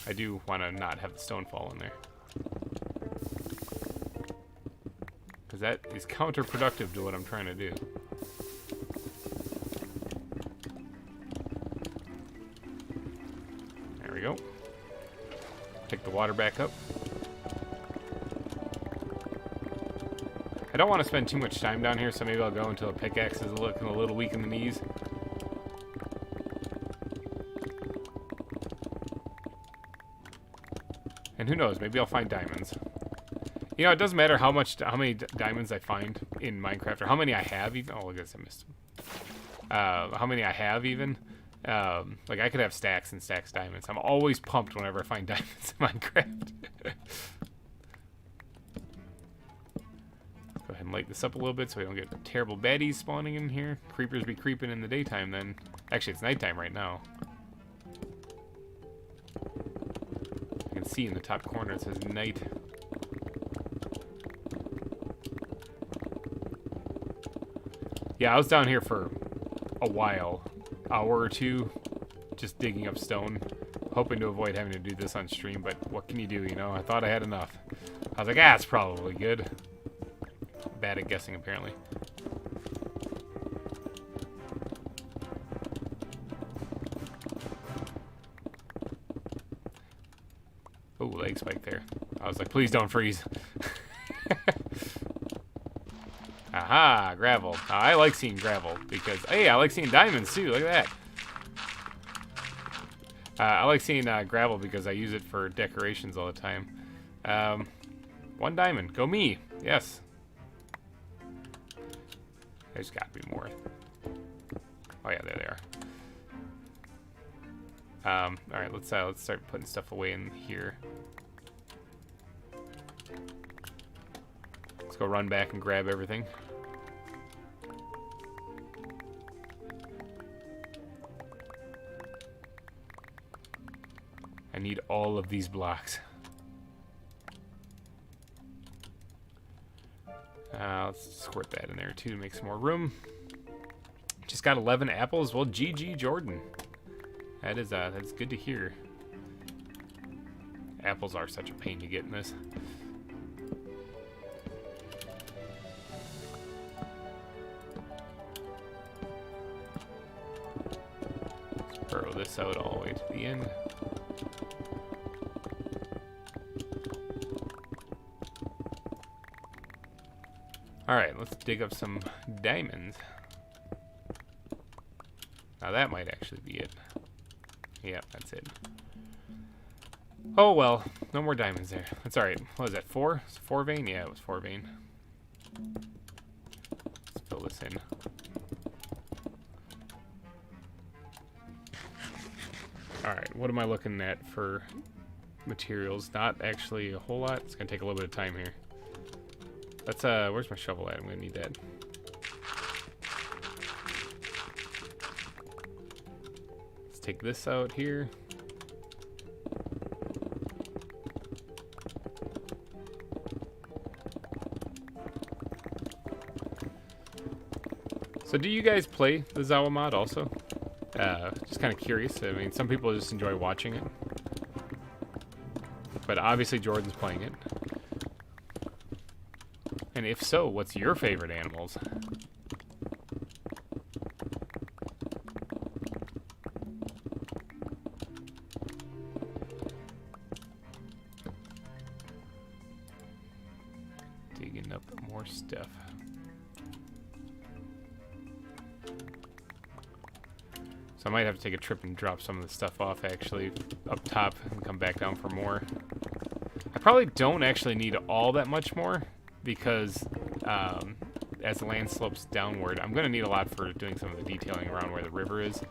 I do want to not have the stone fall in there. Because that is counterproductive to what I'm trying to do. There we go. Pick the water back up. I don't want to spend too much time down here, so maybe I'll go until the pickaxe is looking a little weak in the knees. And who knows, maybe I'll find diamonds. You know, it doesn't matter how many diamonds I find in Minecraft, or how many I have even. Oh, I guess I missed them. How many I have even. Like, I could have stacks and stacks of diamonds. I'm always pumped whenever I find diamonds in Minecraft. Go ahead and light this up a little bit so we don't get terrible baddies spawning in here. Creepers be creeping in the daytime then. Actually, it's nighttime right now. You can see in the top corner it says night. Yeah, I was down here for a while. Hour or two, just digging up stone. Hoping to avoid having to do this on stream, but what can you do, you know? I thought I had enough. I was like, ah, it's probably good. Bad at guessing, apparently. Oh, leg spike there. I was like, please don't freeze. Aha, gravel. I like seeing gravel because, hey, I like seeing diamonds too. Look at that. I like seeing gravel because I use it for decorations all the time. 1 diamond. Go me. Yes. There's got to be more. Oh yeah, there they are. All right, let's start putting stuff away in here. Let's go run back and grab everything. I need all of these blocks. Let's squirt that in there too to make some more room. Just got 11 apples. Well, GG Jordan. That's good to hear. Apples are such a pain to get in this. Let's burrow this out all the way to the end. Alright, let's dig up some diamonds. Now that might actually be it. Yeah, that's it. Oh well, no more diamonds there. That's alright. What was that, 4? It's 4 vein? Yeah, it was 4 vein. Let's fill this in. Alright, what am I looking at for materials? Not actually a whole lot. It's gonna take a little bit of time here. Let's, where's my shovel at? I'm gonna need that. Let's take this out here. So do you guys play the ZAWA mod also? Just kind of curious. I mean, some people just enjoy watching it. But obviously Jordan's playing it. And if so, what's your favorite animals? Digging up more stuff. So I might have to take a trip and drop some of the stuff off actually up top and come back down for more. I probably don't actually need all that much more because as the land slopes downward, I'm going to need a lot for doing some of the detailing around where the river is.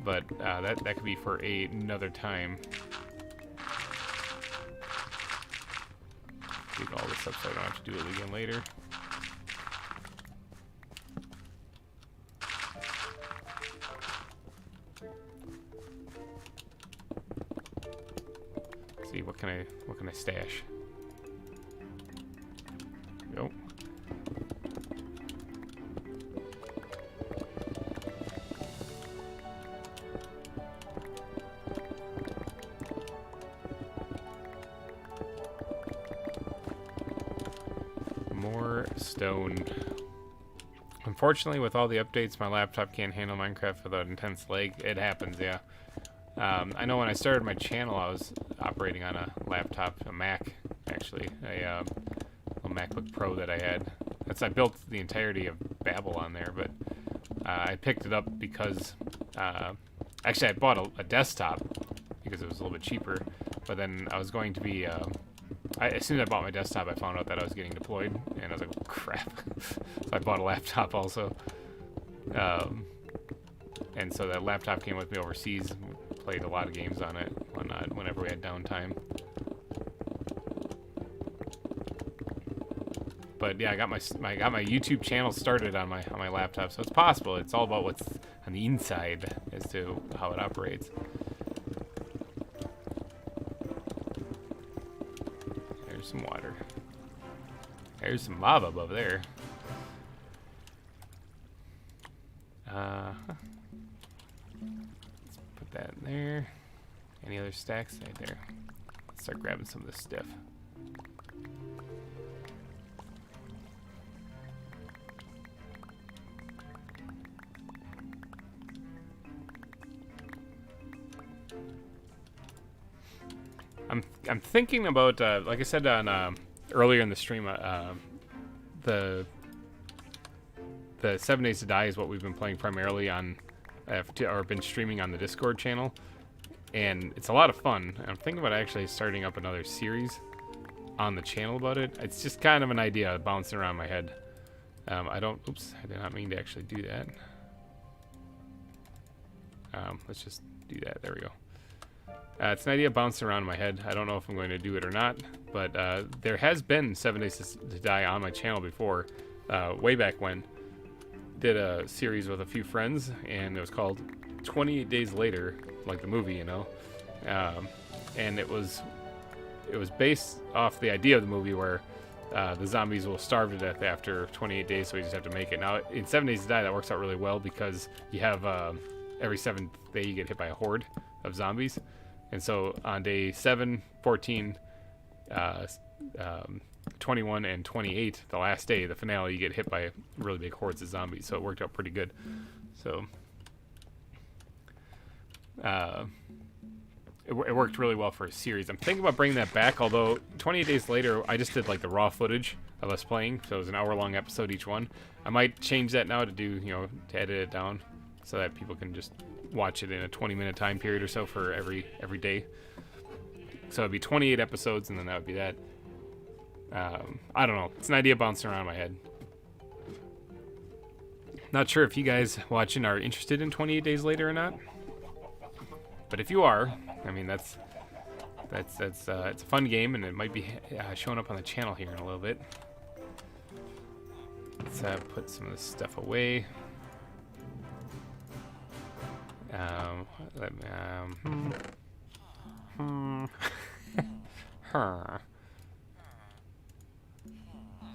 But that could be for another time. Dig all this up so I don't have to do it again later. Let's see, what can I stash? Go. More stone. Unfortunately, with all the updates, my laptop can't handle Minecraft without intense lag. It happens, yeah. I know when I started my channel, I was operating on a laptop, a Mac, actually, a MacBook Pro that I had. I built the entirety of Babel on there, but I picked it up because actually I bought a desktop because it was a little bit cheaper, But then I was going to be, as soon as I bought my desktop, I found out that I was getting deployed, and I was like, oh, crap. So I bought a laptop also. And so that laptop came with me overseas. Played a lot of games on it whenever we had downtime. But yeah, I got my YouTube channel started on my laptop, so it's possible. It's all about what's on the inside as to how it operates. There's some water. There's some lava above there. Let's put that in there. Any other stacks? Right there. Let's start grabbing some of this stuff. I'm thinking about, like I said on earlier in the stream, the 7 Days to Die is what we've been playing primarily on, or been streaming on the Discord channel, and it's a lot of fun. I'm thinking about actually starting up another series on the channel about it. It's just kind of an idea bouncing around my head. Oops, I did not mean to actually do that. Let's just do that. There we go. It's an idea bouncing around in my head. I don't know if I'm going to do it or not, but there has been 7 Days to Die on my channel before, way back when. Did a series with a few friends, and it was called 28 Days Later, like the movie, you know. And it was based off the idea of the movie where the zombies will starve to death after 28 days, so we just have to make it. Now, in 7 Days to Die, that works out really well because you have every 7th day you get hit by a horde of zombies. And so on day 7, 14, 21, and 28, the last day, the finale, you get hit by really big hordes of zombies. So it worked out pretty good. So it worked really well for a series. I'm thinking about bringing that back, although 28 Days Later, I just did like the raw footage of us playing. So it was an hour-long episode each one. I might change that now to do, you know, to edit it down so that people can just watch it in a 20-minute time period or so for every day. So it'd be 28 episodes, and then that would be that. I don't know. It's an idea bouncing around in my head. Not sure if you guys watching are interested in 28 Days Later or not. But if you are, I mean, it's a fun game, and it might be showing up on the channel here in a little bit. Let's put some of this stuff away.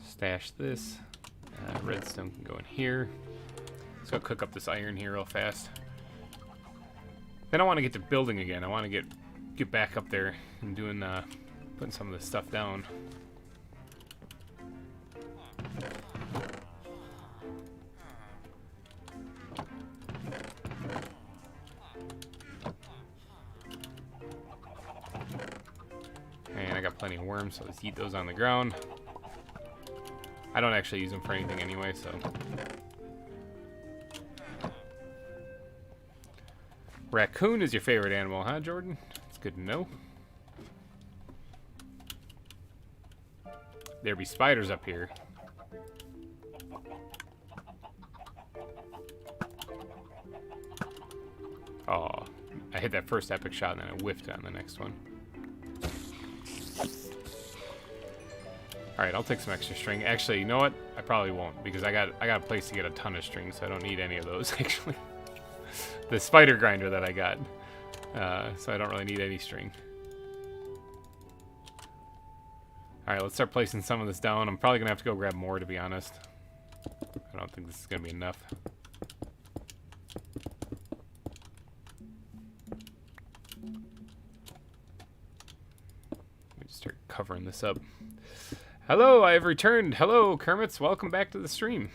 Stash this. Redstone can go in here. Let's go cook up this iron here real fast. Then I want to get to building again. I want to get back up there and doing putting some of this stuff down. And I got plenty of worms, so let's eat those on the ground. I don't actually use them for anything anyway, so. Raccoon is your favorite animal, huh, Jordan? That's good to know. There be spiders up here. Oh, I hit that first epic shot and then I whiffed on the next one. Alright, I'll take some extra string. Actually, you know what? I probably won't, because I got a place to get a ton of string, so I don't need any of those, actually. The spider grinder that I got. So I don't really need any string. Alright, let's start placing some of this down. I'm probably going to have to go grab more, to be honest. I don't think this is going to be enough. Let me just start covering this up. Hello, I have returned. Hello, Kermits. Welcome back to the stream.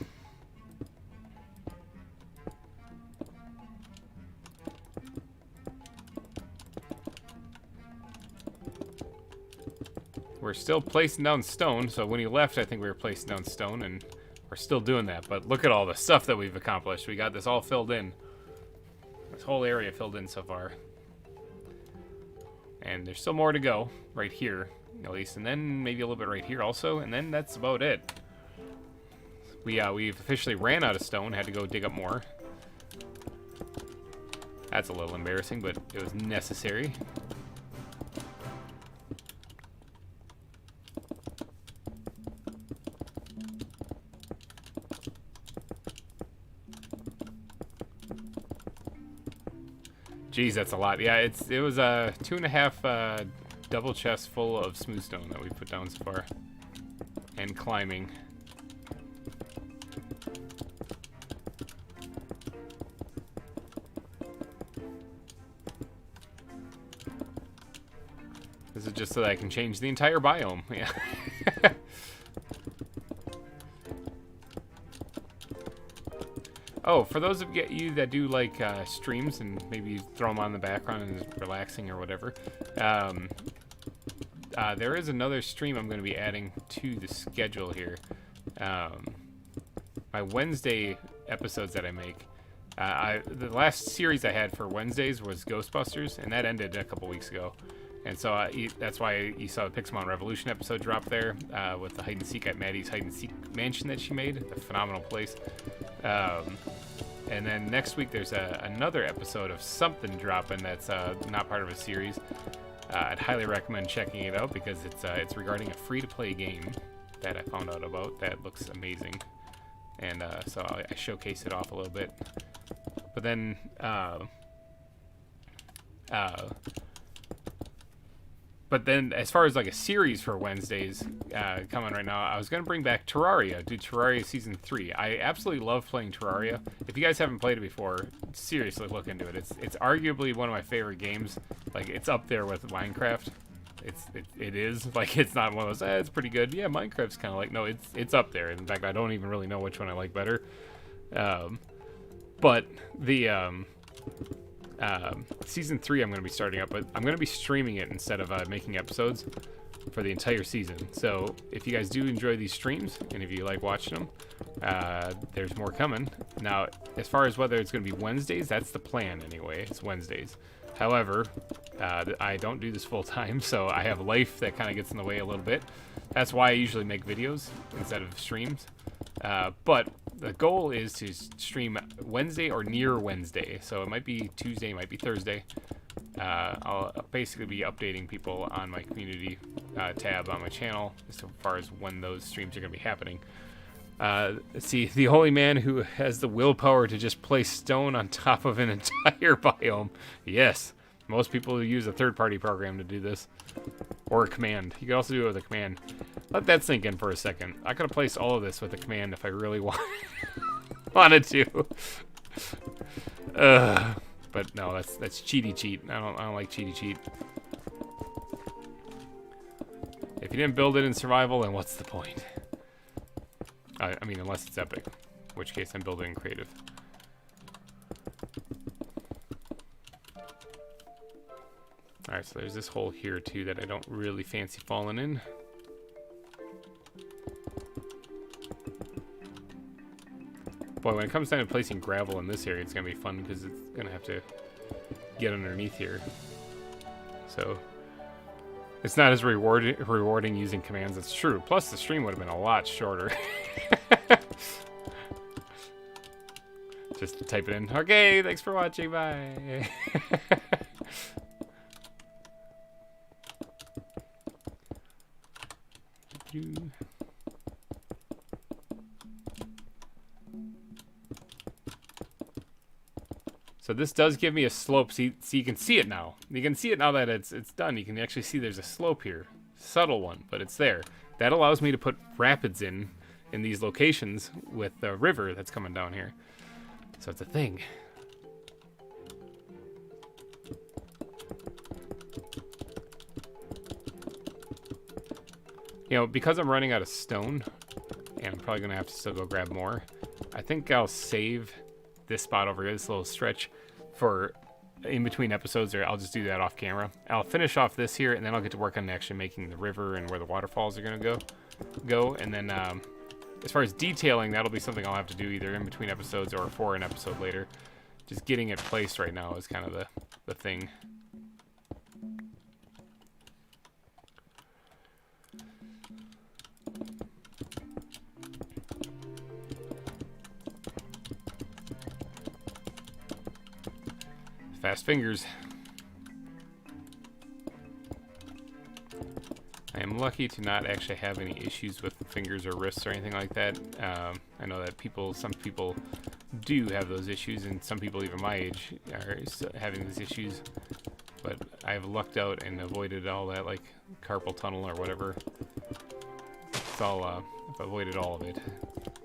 We're still placing down stone, so when he left, I think we were placing down stone, and we're still doing that. But look at all the stuff that we've accomplished. We got this all filled in. This whole area filled in so far. And there's still more to go right here, at least, and then maybe a little bit right here also, and then that's about it. We've officially ran out of stone, had to go dig up more. That's a little embarrassing, but it was necessary. Geez, that's a lot. Yeah, it was a 2.5 double chest full of smooth stone that we put down so far. And climbing. This is just so that I can change the entire biome. Yeah. Oh, for those of you that do like streams and maybe throw them on in the background and just relaxing or whatever, there is another stream I'm going to be adding to the schedule here. My Wednesday episodes that I make. The last series I had for Wednesdays was Ghostbusters, and that ended a couple weeks ago. And so that's why you saw the Pixelmon Revolution episode drop there with the hide and seek at Maddie's hide and seek mansion that she made. A phenomenal place. And then next week there's another episode of something dropping that's not part of a series. I'd highly recommend checking it out because it's regarding a free-to-play game that I found out about that looks amazing. And so I showcase it off a little bit. But then as far as like a series for Wednesdays coming right now, I was going to bring back Terraria, do Terraria Season 3. I absolutely love playing Terraria. If you guys haven't played it before, seriously look into it. It's arguably one of my favorite games. Like, it's up there with Minecraft. It is. Like, it's not one of those, it's pretty good. Yeah, Minecraft's kind of like, no, it's up there. In fact, I don't even really know which one I like better. But the... Season 3 I'm going to be starting up, but I'm going to be streaming it instead of making episodes for the entire season. So if you guys do enjoy these streams, and if you like watching them, there's more coming. Now, as far as whether it's going to be Wednesdays, that's the plan anyway. It's Wednesdays. However, I don't do this full time, so I have life that kind of gets in the way a little bit. That's why I usually make videos instead of streams. But the goal is to stream Wednesday or near Wednesday. So it might be Tuesday, it might be Thursday. I'll basically be updating people on my community tab on my channel as far as when those streams are going to be happening. Let's see, the only man who has the willpower to just place stone on top of an entire biome. Yes, most people use a third-party program to do this. Or a command. You can also do it with a command. Let that sink in for a second. I could have placed all of this with a command if I really wanted to. But no, that's cheaty cheat. I don't like cheaty cheat. If you didn't build it in survival, then what's the point? I mean, unless it's epic, in which case I'm building in creative. Alright, so there's this hole here too that I don't really fancy falling in. Boy, when it comes down to placing gravel in this area, it's going to be fun because it's going to have to get underneath here. So, it's not as rewarding using commands, that's true. Plus, the stream would have been a lot shorter. Just type it in. Okay, thanks for watching, bye. So this does give me a slope. See, you can see it now. You can see it now that it's done. You can actually see there's a slope here. Subtle one, but it's there. That allows me to put rapids in these locations with the river that's coming down here. So it's a thing. You know, because I'm running out of stone, and I'm probably going to have to still go grab more, I think I'll save this spot over here, this little stretch, for in between episodes, or I'll just do that off camera. I'll finish off this here, and then I'll get to work on actually making the river and where the waterfalls are going to go. And then as far as detailing, that'll be something I'll have to do either in between episodes or for an episode later. Just getting it placed right now is kind of the thing. Fast fingers. I am lucky to not actually have any issues with fingers or wrists or anything like that. I know that some people do have those issues, and some people even my age are having these issues. But I've lucked out and avoided all that, like carpal tunnel or whatever. It's all, I've avoided all of it.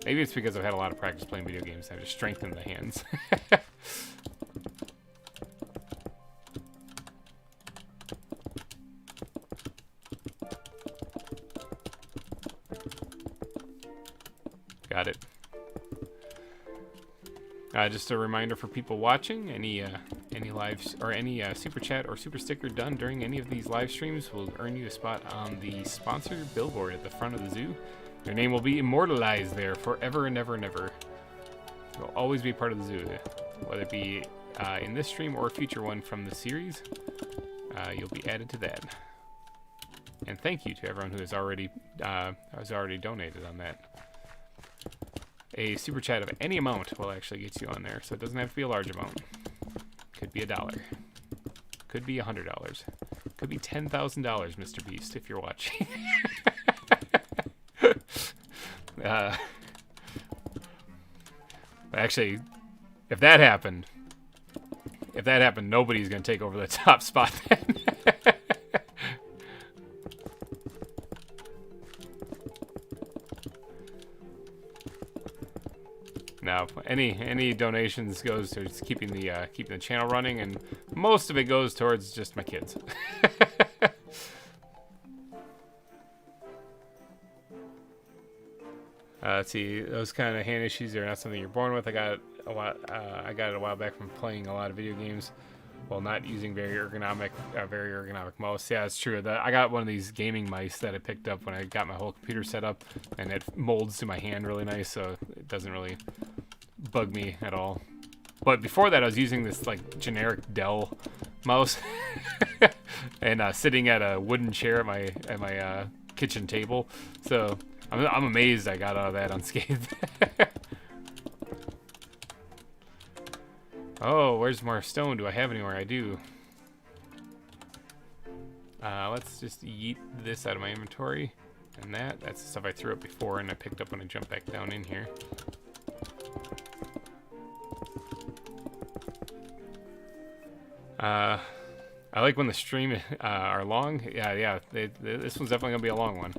Maybe it's because I've had a lot of practice playing video games. I've just strengthened the hands. Got it. Just a reminder for people watching: any lives or any super chat or super sticker done during any of these live streams will earn you a spot on the sponsor billboard at the front of the zoo. Your name will be immortalized there forever and ever and ever. You'll always be part of the zoo, whether it be in this stream or a future one from the series. You'll be added to that. And thank you to everyone who has already donated on that. A super chat of any amount will actually get you on there, so it doesn't have to be a large amount. Could be $1. Could be $100. Could be $10,000, Mr. Beast, if you're watching. Actually, if that happened, nobody's gonna take over the top spot then. No, any donations goes to just keeping the channel running, and most of it goes towards just my kids. Let's see, those kind of hand issues are not something you're born with. I got it a while back from playing a lot of video games while not using very ergonomic mouse. Yeah, it's true. I got one of these gaming mice that I picked up when I got my whole computer set up, and it molds to my hand really nice, so it doesn't really bug me at all. But before that, I was using this like generic Dell mouse, and sitting at a wooden chair at my kitchen table. So I'm amazed I got out of that unscathed. Oh, where's more stone? Do I have anywhere? I do. Let's just yeet this out of my inventory. And that's the stuff I threw up before and I picked up when I jumped back down in here. I like when the stream are long. Yeah, this one's definitely gonna be a long one.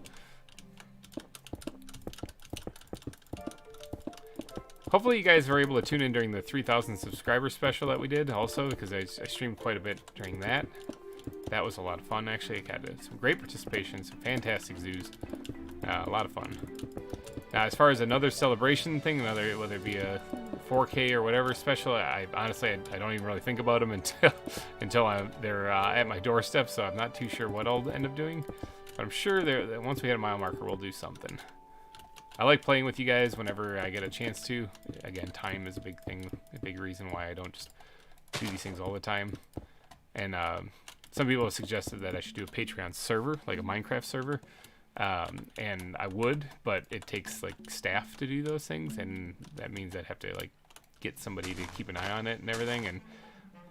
Hopefully you guys were able to tune in during the 3,000 subscriber special that we did also, because I streamed quite a bit during that. That was a lot of fun, actually. It had some great participation, some fantastic zoos. A lot of fun. Now, as far as another celebration thing, whether it be a 4K or whatever special, I honestly don't even really think about them until they're at my doorstep, so I'm not too sure what I'll end up doing. But I'm sure that once we hit a mile marker, we'll do something. I like playing with you guys whenever I get a chance to. Again, time is a big thing, a big reason why I don't just do these things all the time. And some people have suggested that I should do a Patreon server, like a Minecraft server. And I would, but it takes like staff to do those things, and that means I'd have to like get somebody to keep an eye on it and everything, and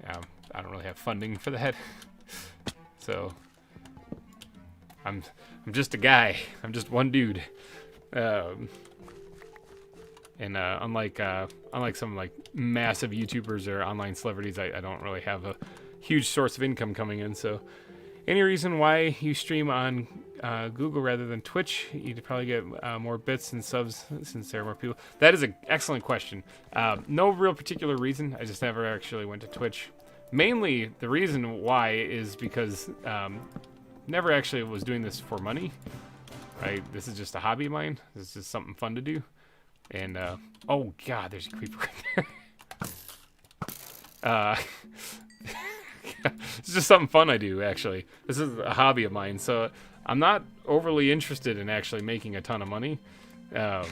I don't really have funding for that. So I'm just a guy. I'm just one dude. Unlike some like massive YouTubers or online celebrities, I don't really have a huge source of income coming in. So any reason why you stream on Google rather than Twitch, you'd probably get more bits and subs since there are more people? That is an excellent question. No real particular reason. I just never actually went to Twitch. Mainly the reason why is because never actually was doing this for money. Right, this is just a hobby of mine. This is just something fun to do. And oh god, there's a creeper right there. It's just something fun I do, actually. This is a hobby of mine, so I'm not overly interested in actually making a ton of money. Of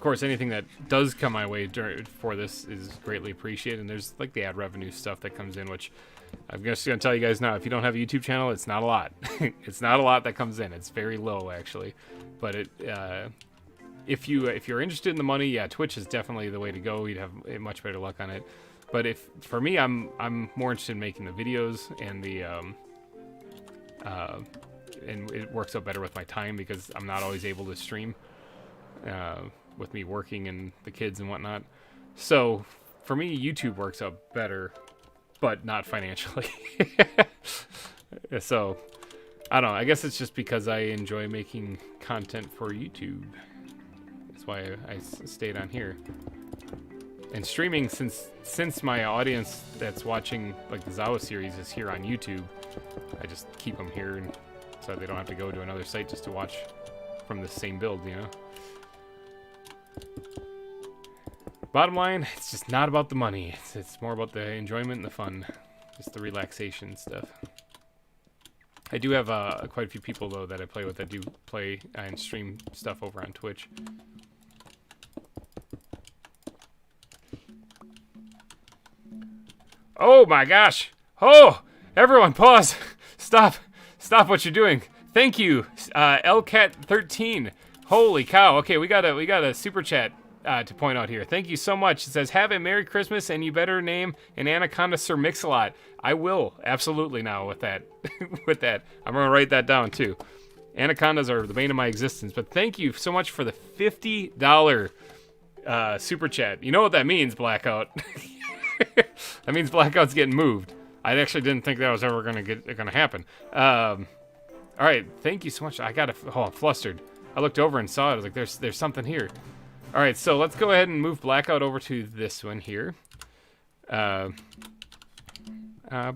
course, anything that does come my way for this is greatly appreciated, and there's like the ad revenue stuff that comes in, which I'm just going to tell you guys now, if you don't have a YouTube channel, it's not a lot. It's not a lot that comes in. It's very low, actually. But if you're interested in the money, yeah, Twitch is definitely the way to go. You'd have much better luck on it. But for me, I'm more interested in making the videos and the and it works out better with my time because I'm not always able to stream with me working and the kids and whatnot. So for me, YouTube works out better, but not financially. So I don't know. I guess it's just because I enjoy making content for YouTube. That's why I stayed on here. And streaming, since my audience that's watching like the ZAWA series is here on YouTube, I just keep them here, and so they don't have to go to another site just to watch from the same build, you know. Bottom line, it's just not about the money. It's more about the enjoyment and the fun, just the relaxation stuff. I do have quite a few people though that I play with that do play and stream stuff over on Twitch. Oh my gosh! Oh, everyone, pause! Stop what you're doing. Thank you, LCat13. Holy cow! Okay, we got a super chat to point out here. Thank you so much. It says, "Have a Merry Christmas, and you better name an anaconda Sir Mix-a-Lot." I will absolutely now with that. With that, I'm gonna write that down too. Anacondas are the bane of my existence. But thank you so much for the $50 super chat. You know what that means, Blackout? That means Blackout's getting moved. I actually didn't think that was ever gonna happen. All right, thank you so much. I'm flustered. I looked over and saw it. I was like, there's something here. All right, so let's go ahead and move Blackout over to this one here.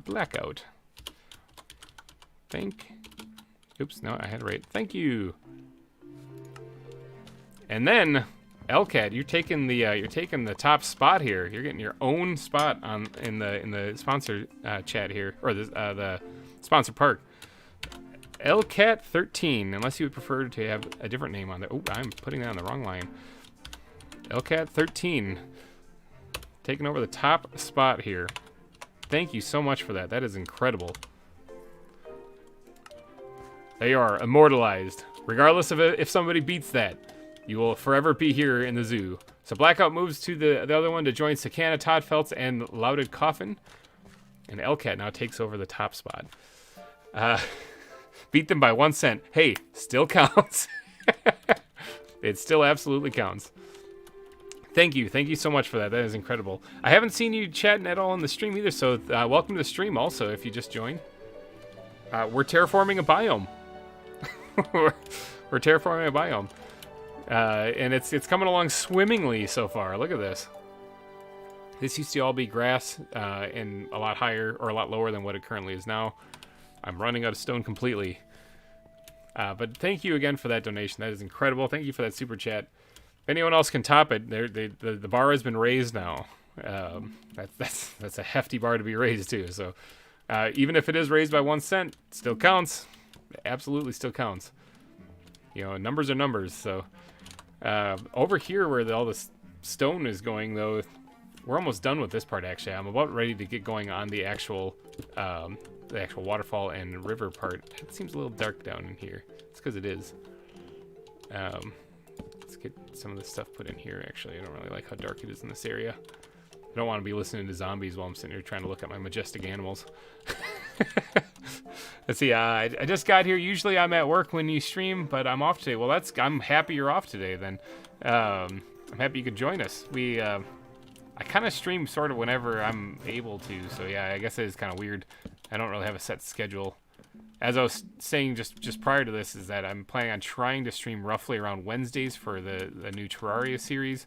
Blackout. Oops, no, I had it right. Thank you. And then LCAT, you're taking the top spot here. You're getting your own spot in the sponsor chat here, or the sponsor park. LCAT13, unless you would prefer to have a different name on there. Oh, I'm putting that on the wrong line. LCAT13, taking over the top spot here. Thank you so much for that. That is incredible. They are immortalized. Regardless of if somebody beats that, you will forever be here in the zoo. So Blackout moves to the other one to join Sakana, Todd Feltz, and Louded Coffin. And LCAT now takes over the top spot. Beat them by 1 cent. Hey, still counts. It still absolutely counts. Thank you so much for that. That is incredible. I haven't seen you chatting at all in the stream either, so welcome to the stream also if you just joined. We're terraforming a biome. we're terraforming a biome. And it's coming along swimmingly so far. Look at this. This used to all be grass and a lot higher or a lot lower than what it currently is now. I'm running out of stone completely. But thank you again for that donation. That is incredible. Thank you for that super chat. If anyone else can top it, the bar has been raised now. That's a hefty bar to be raised too. So even if it is raised by 1 cent, it still counts. It absolutely still counts. You know, numbers are numbers. So over here where all this stone is going, though, we're almost done with this part. Actually, I'm about ready to get going on the actual waterfall and river part. It seems a little dark down in here. It's because it is. Let's get some of this stuff put in here. Actually, I don't really like how dark it is in this area. I don't want to be listening to zombies while I'm sitting here trying to look at my majestic animals. Let's see. I just got here. Usually I'm at work when you stream, but I'm off today. Well, I'm happy you're off today. Then I'm happy you could join us. I kind of stream sort of whenever I'm able to. So yeah, I guess it is kind of weird. I don't really have a set schedule. As I was saying just prior to this, is that I'm planning on trying to stream roughly around Wednesdays for the new Terraria series.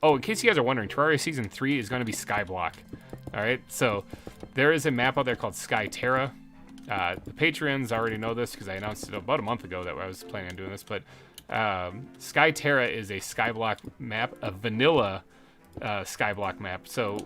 Oh, in case you guys are wondering, Terraria Season 3 is going to be Skyblock. Alright, so there is a map out there called Sky Terra. The Patreons already know this because I announced it about a month ago that I was planning on doing this, but Sky Terra is a Skyblock map, a vanilla Skyblock map. So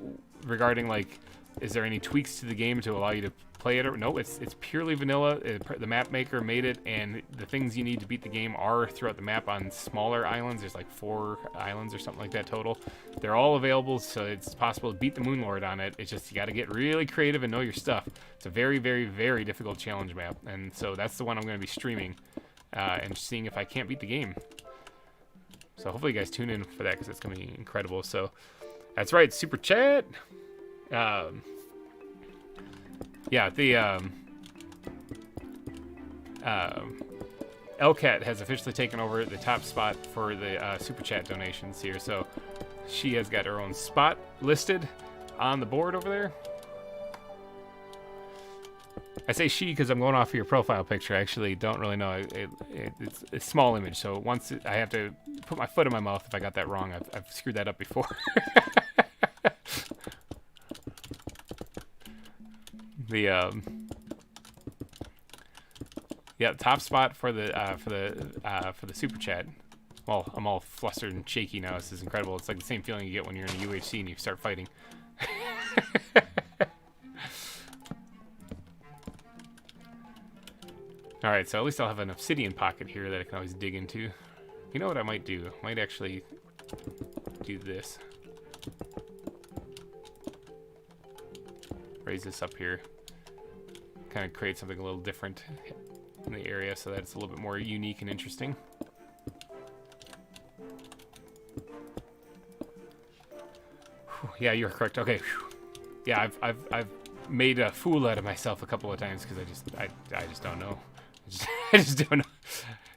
regarding, like, is there any tweaks to the game to allow you to play it? Or no, it's purely vanilla. The map maker made it, and the things you need to beat the game are throughout the map on smaller islands. There's like 4 islands or something like that total. They're all available, so it's possible to beat the Moonlord on it. It's just you got to get really creative and know your stuff. It's a very, very, very difficult challenge map, and so that's the one I'm going to be streaming and seeing if I can't beat the game. So hopefully you guys tune in for that because it's going to be incredible. So That's right, super chat. Yeah, the Elcat has officially taken over the top spot for the super chat donations here, so she has got her own spot listed on the board over there. I say she because I'm going off of your profile picture. I actually don't really know. It's a small image, so once I have to put my foot in my mouth if I got that wrong. I've screwed that up before. The yeah, top spot for the super chat. Well, I'm all flustered and shaky now. This is incredible. It's like the same feeling you get when you're in a UHC and you start fighting. Alright, so at least I'll have an obsidian pocket here that I can always dig into. You know what I might do? I might actually do this. Raise this up here. Kind of create something a little different in the area so that it's a little bit more unique and interesting. Whew, yeah, you're correct. Okay. Whew. Yeah, I've made a fool out of myself a couple of times because I just don't know. I just don't know.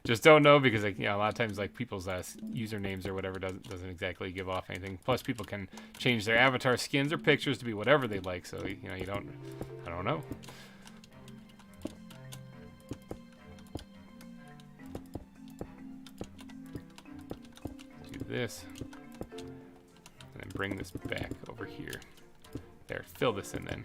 Just don't know because, like, you know, a lot of times, like, people's usernames or whatever doesn't exactly give off anything. Plus, people can change their avatar skins or pictures to be whatever they like. So, you know, I don't know. Do this, and then bring this back over here. There, fill this in then.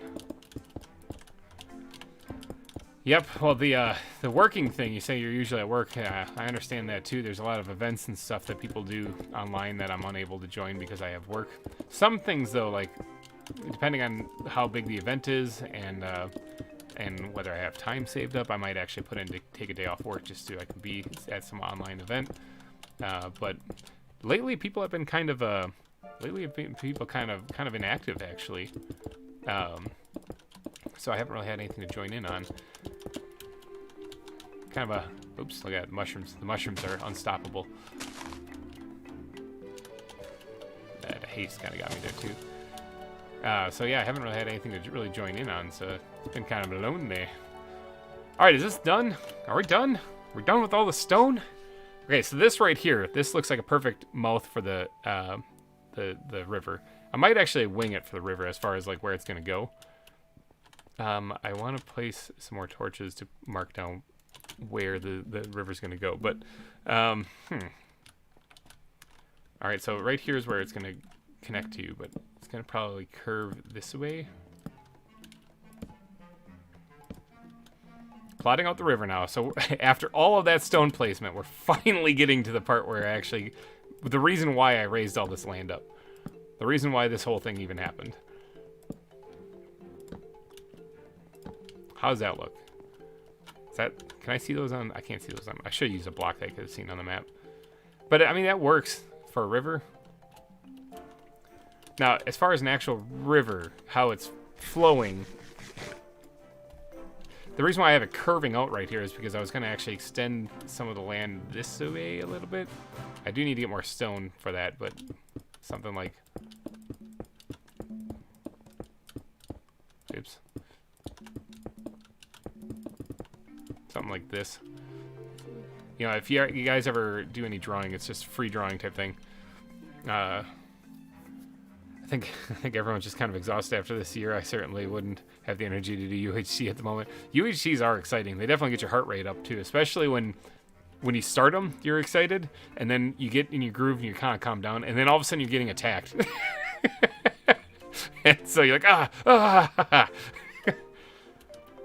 Yep, well, the working thing, you say you're usually at work, I understand that too. There's a lot of events and stuff that people do online that I'm unable to join because I have work. Some things, though, like, depending on how big the event is and whether I have time saved up, I might actually put in to take a day off work just so I can be at some online event. But lately, people have been kind of inactive, actually. So I haven't really had anything to join in on. Kind of a... Oops, look at the mushrooms. The mushrooms are unstoppable. That haste kind of got me there, too. So yeah, I haven't really had anything to really join in on, so it's been kind of lonely. Alright, is this done? Are we done? We're done with all the stone? Okay, so this right here, this looks like a perfect mouth for the river. I might actually wing it for the river as far as, like, where it's going to go. I want to place some more torches to mark down where the river's going to go. But, Alright, so right here is where it's going to connect to, but it's going to probably curve this way. Plotting out the river now. So after all of that stone placement, we're finally getting to the part where actually... The reason why I raised all this land up. The reason why this whole thing even happened. How does that look? Is that... Can I see those on... I can't see those on... I should use a block that I could have seen on the map. But, I mean, that works for a river. Now, as far as an actual river, how it's flowing... The reason why I have it curving out right here is because I was going to actually extend some of the land this way a little bit. I do need to get more stone for that, but something like... Oops. Something like this. You know, if you guys ever do any drawing, it's just free drawing type thing. I think everyone's just kind of exhausted after this year. I certainly wouldn't have the energy to do UHC at the moment. UHCs are exciting. They definitely get your heart rate up too, especially when you start them, you're excited, and then you get in your groove and you kind of calm down, and then all of a sudden you're getting attacked. And so you're like, I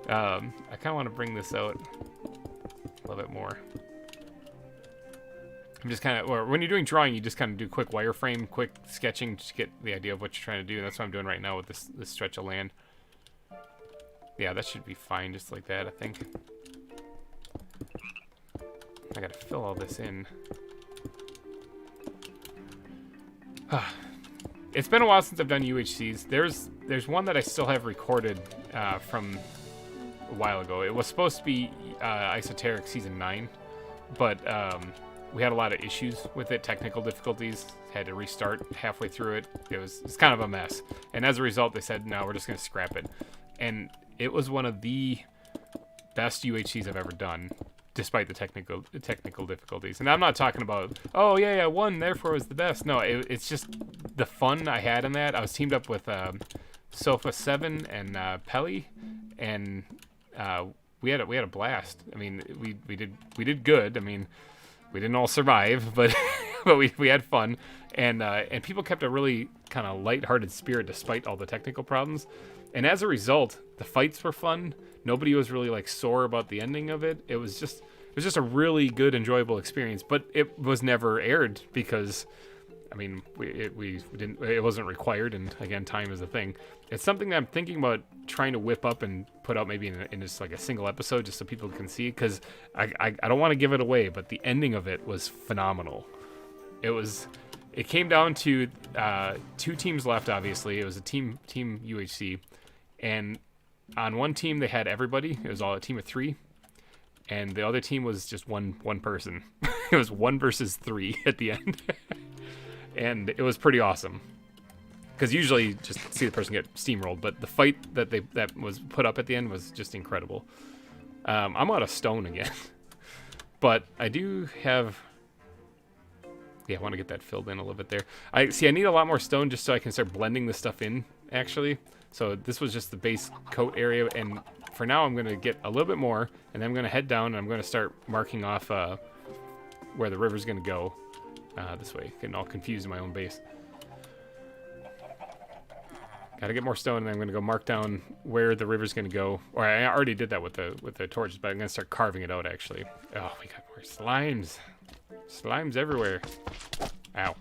kind of want to bring this out a little bit more. I'm just kind of, or when you're doing drawing, you just kind of do quick wireframe, quick sketching, just to get the idea of what you're trying to do. And that's what I'm doing right now with this stretch of land. Yeah, that should be fine, just like that, I think. I gotta fill all this in. It's been a while since I've done UHCs. There's one that I still have recorded from a while ago. It was supposed to be Esoteric Season 9, but we had a lot of issues with it, technical difficulties. Had to restart halfway through it. It's kind of a mess. And as a result, they said, no, we're just going to scrap it. And it was one of the best UHCs I've ever done, despite the technical difficulties. And I'm not talking about, oh yeah, I won, therefore it was the best. No, it's just the fun I had in that. I was teamed up with Sofa 7 and Pelly, and we had a blast. I mean, we did good. I mean, we didn't all survive, but but we had fun, and people kept a really kind of lighthearted spirit despite all the technical problems. And as a result, the fights were fun. Nobody was really like sore about the ending of it. It was just a really good, enjoyable experience. But it was never aired because, I mean, it wasn't required, and again, time is a thing. It's something that I'm thinking about trying to whip up and put out maybe in just like a single episode, just so people can see. Because I don't want to give it away, but the ending of it was phenomenal. It came down to 2 teams left. Obviously, it was a team UHC, and on one team they had everybody. It was all a team of 3, and the other team was just one person. It was 1 versus 3 at the end. And it was pretty awesome, because usually just see the person get steamrolled, but the fight that was put up at the end was just incredible. I'm out of stone again, but I do have. Yeah, I want to get that filled in a little bit there. I need a lot more stone just so I can start blending the stuff in, actually. So this was just the base coat area, and for now I'm going to get a little bit more, and then I'm going to head down and I'm going to start marking off where the river's going to go. This way, getting all confused in my own base. Gotta get more stone, and then I'm gonna go mark down where the river's gonna go. Or I already did that with the torches, but I'm gonna start carving it out actually. Oh, we got more slimes. Slimes everywhere. Ow.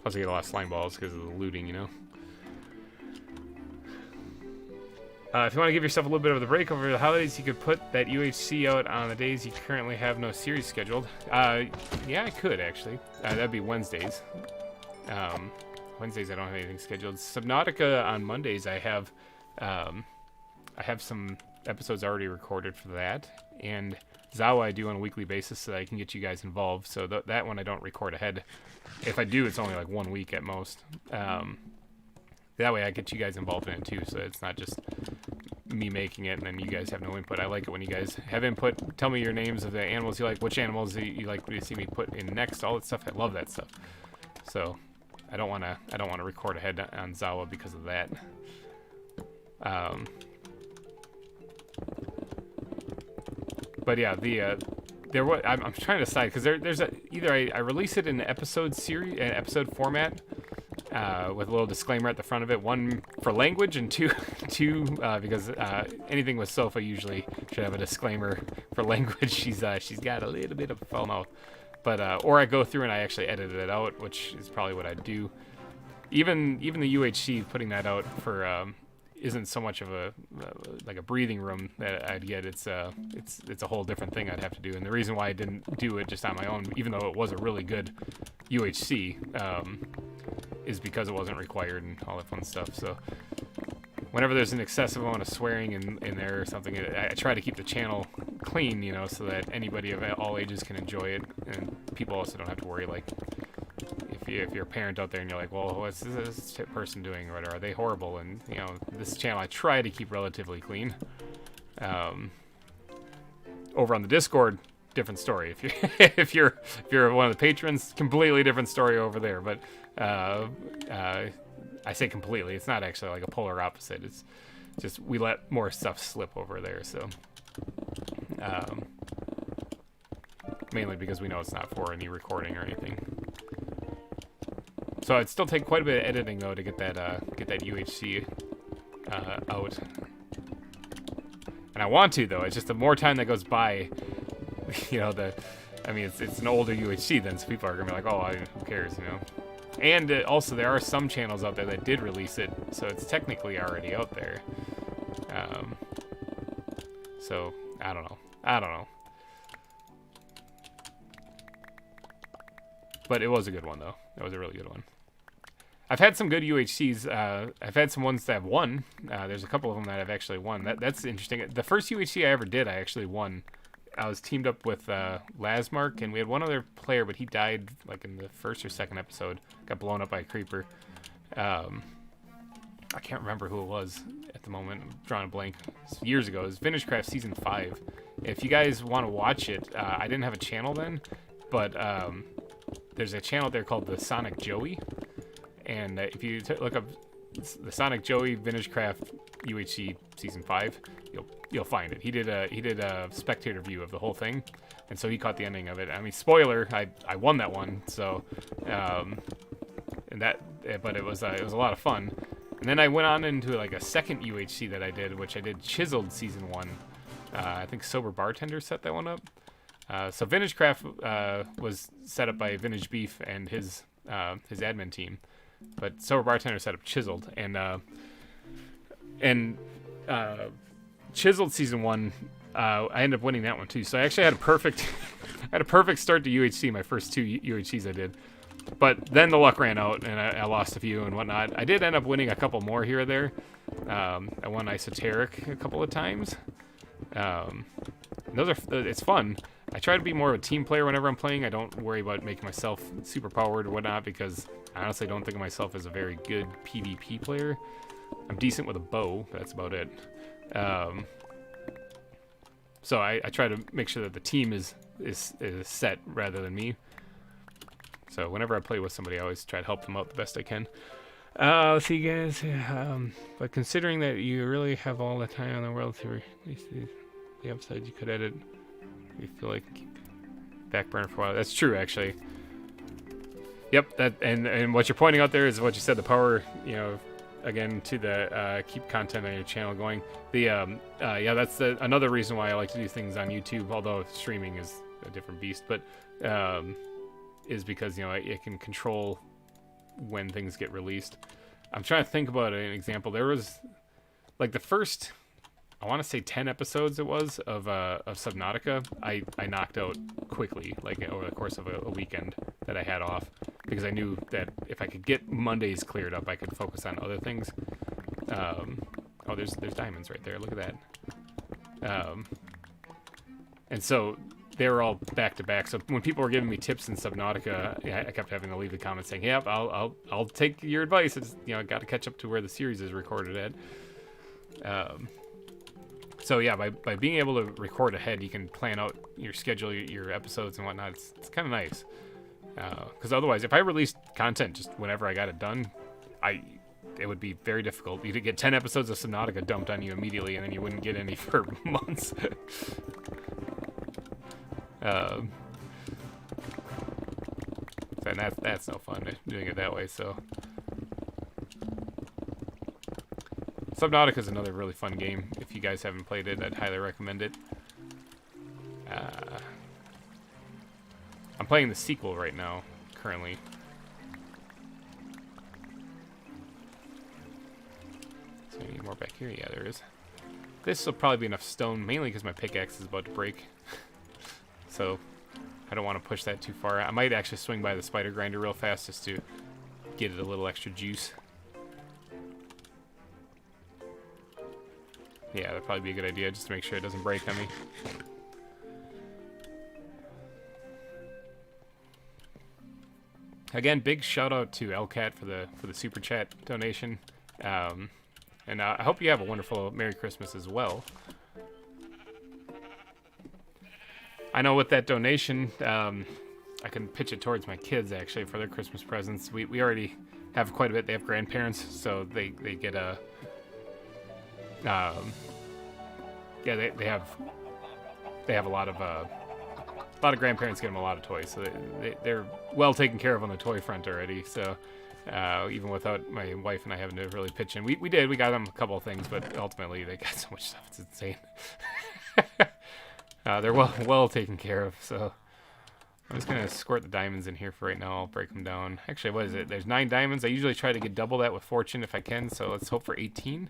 Plus I get a lot of slime balls because of the looting, you know. If you want to give yourself a little bit of the break over the holidays, you could put that UHC out on the days you currently have no series scheduled. Yeah, I could actually. That'd be Wednesdays. Wednesdays I don't have anything scheduled. Subnautica on Mondays I have some episodes already recorded for that, and ZAWA I do on a weekly basis so that I can get you guys involved. So that one I don't record ahead. If I do, it's only like 1 week at most. That way I get you guys involved in it too, so it's not just me making it and then you guys have no input. I like it when you guys have input. Tell me your names of the animals you like, which animals you like to see me put in next, all that stuff. I love that stuff. So I don't want to record ahead on ZAWA because of that. But yeah, I'm trying to decide because there's either I release it in an episode format. With a little disclaimer at the front of it, 1 for language, and two because anything with Sofa usually should have a disclaimer for language. She's got a little bit of a foul mouth, but or I go through and I actually edit it out, which is probably what I'd do. Even the UHC putting that out for isn't so much of a like a breathing room that I'd get. It's a whole different thing I'd have to do, and the reason why I didn't do it just on my own, even though it was a really good UHC, is because it wasn't required and all that fun stuff. So whenever there's an excessive amount of swearing in there or something, I try to keep the channel clean, you know, so that anybody of all ages can enjoy it, and people also don't have to worry, like, if you're a parent out there and you're like, well, what's this person doing, or are they horrible? And, you know, this channel I try to keep relatively clean. Over on the Discord, different story. If you're one of the patrons, completely different story over there. But I say completely. It's not actually like a polar opposite. It's just we let more stuff slip over there. So mainly because we know it's not for any recording or anything. So it'd still take quite a bit of editing though to get that UHC out. And I want to though. It's just the more time that goes by, you know, I mean, it's an older UHC then, so people are gonna be like, oh, who cares, you know? And also, there are some channels out there that did release it, so it's technically already out there. So I don't know. But it was a good one though. It was a really good one. I've had some good UHCs. I've had some ones that have won. There's a couple of them that I've actually won. That's interesting. The first UHC I ever did, I actually won. I was teamed up with Lasmark, and we had one other player, but he died like in the first or second episode. Got blown up by a creeper. I can't remember who it was at the moment. I'm drawing a blank. It's years ago. It was VintageCraft Season 5. If you guys want to watch it, I didn't have a channel then, but there's a channel there called the Sonic Joey. And if you look up the Sonic Joey VintageCraft UHC Season 5, you'll find it. He did a spectator view of the whole thing, and so he caught the ending of it. I mean, spoiler, I won that one. So, but it was a lot of fun. And then I went on into like a second UHC that I did, which I did Chiseled Season 1. I think Sober Bartender set that one up. So VintageCraft was set up by VintageBeef and his admin team. But Sober Bartender set up Chiseled, and Chiseled Season 1, I ended up winning that one too. So I actually had a perfect start to UHC, my first 2 UHCs I did. But then the luck ran out, and I lost a few and whatnot. I did end up winning a couple more here or there. I won Esoteric a couple of times. It's fun. I try to be more of a team player whenever I'm playing. I don't worry about making myself super powered or whatnot, because I honestly don't think of myself as a very good PvP player. I'm decent with a bow, but that's about it. So I try to make sure that the team is set rather than me. So whenever I play with somebody, I always try to help them out the best I can. Let's see, guys. But considering that you really have all the time in the world to release the episodes, you could edit. You feel like back burner for a while. That's true, actually. Yep. That and what you're pointing out there is what you said. The power, again, to the keep content on your channel going. The yeah, that's another reason why I like to do things on YouTube. Although streaming is a different beast, but is because it can control when things get released. I'm trying to think about an example. There was like the first, I want to say 10 episodes it was of Subnautica. I knocked out quickly, like over the course of a weekend that I had off, because I knew that if I could get Mondays cleared up, I could focus on other things. Oh, there's diamonds right there. Look at that. And so they were all back to back. So when people were giving me tips in Subnautica, I kept having to leave the comments saying, "Yep, I'll take your advice. It's I got to catch up to where the series is recorded at." So yeah, by being able to record ahead, you can plan out your schedule, your episodes and whatnot. It's kind of nice. Because otherwise, if I released content just whenever I got it done, it would be very difficult. You'd get 10 episodes of Subnautica dumped on you immediately, and then you wouldn't get any for months. And that's no fun doing it that way. So Subnautica is another really fun game. If you guys haven't played it, I'd highly recommend it. I'm playing the sequel right now, currently. So we need more back here. Yeah, there is. This will probably be enough stone, mainly because my pickaxe is about to break. So I don't want to push that too far. I might actually swing by the spider grinder real fast just to get it a little extra juice. Yeah, that'd probably be a good idea, just to make sure it doesn't break on me. Again, big shout out to LCAT for the super chat donation, and I hope you have a wonderful Merry Christmas as well. I know with that donation, I can pitch it towards my kids actually for their Christmas presents. We already have quite a bit. They have grandparents, so they get a yeah, they have a lot of grandparents get them a lot of toys, so they're well taken care of on the toy front already. So even without my wife and I having to really pitch in, we got them a couple of things, but ultimately they got so much stuff, it's insane. They're well taken care of. So I'm just gonna squirt the diamonds in here for right now. I'll break them down. Actually, what is it? There's 9 diamonds. I usually try to get double that with fortune if I can, so let's hope for 18.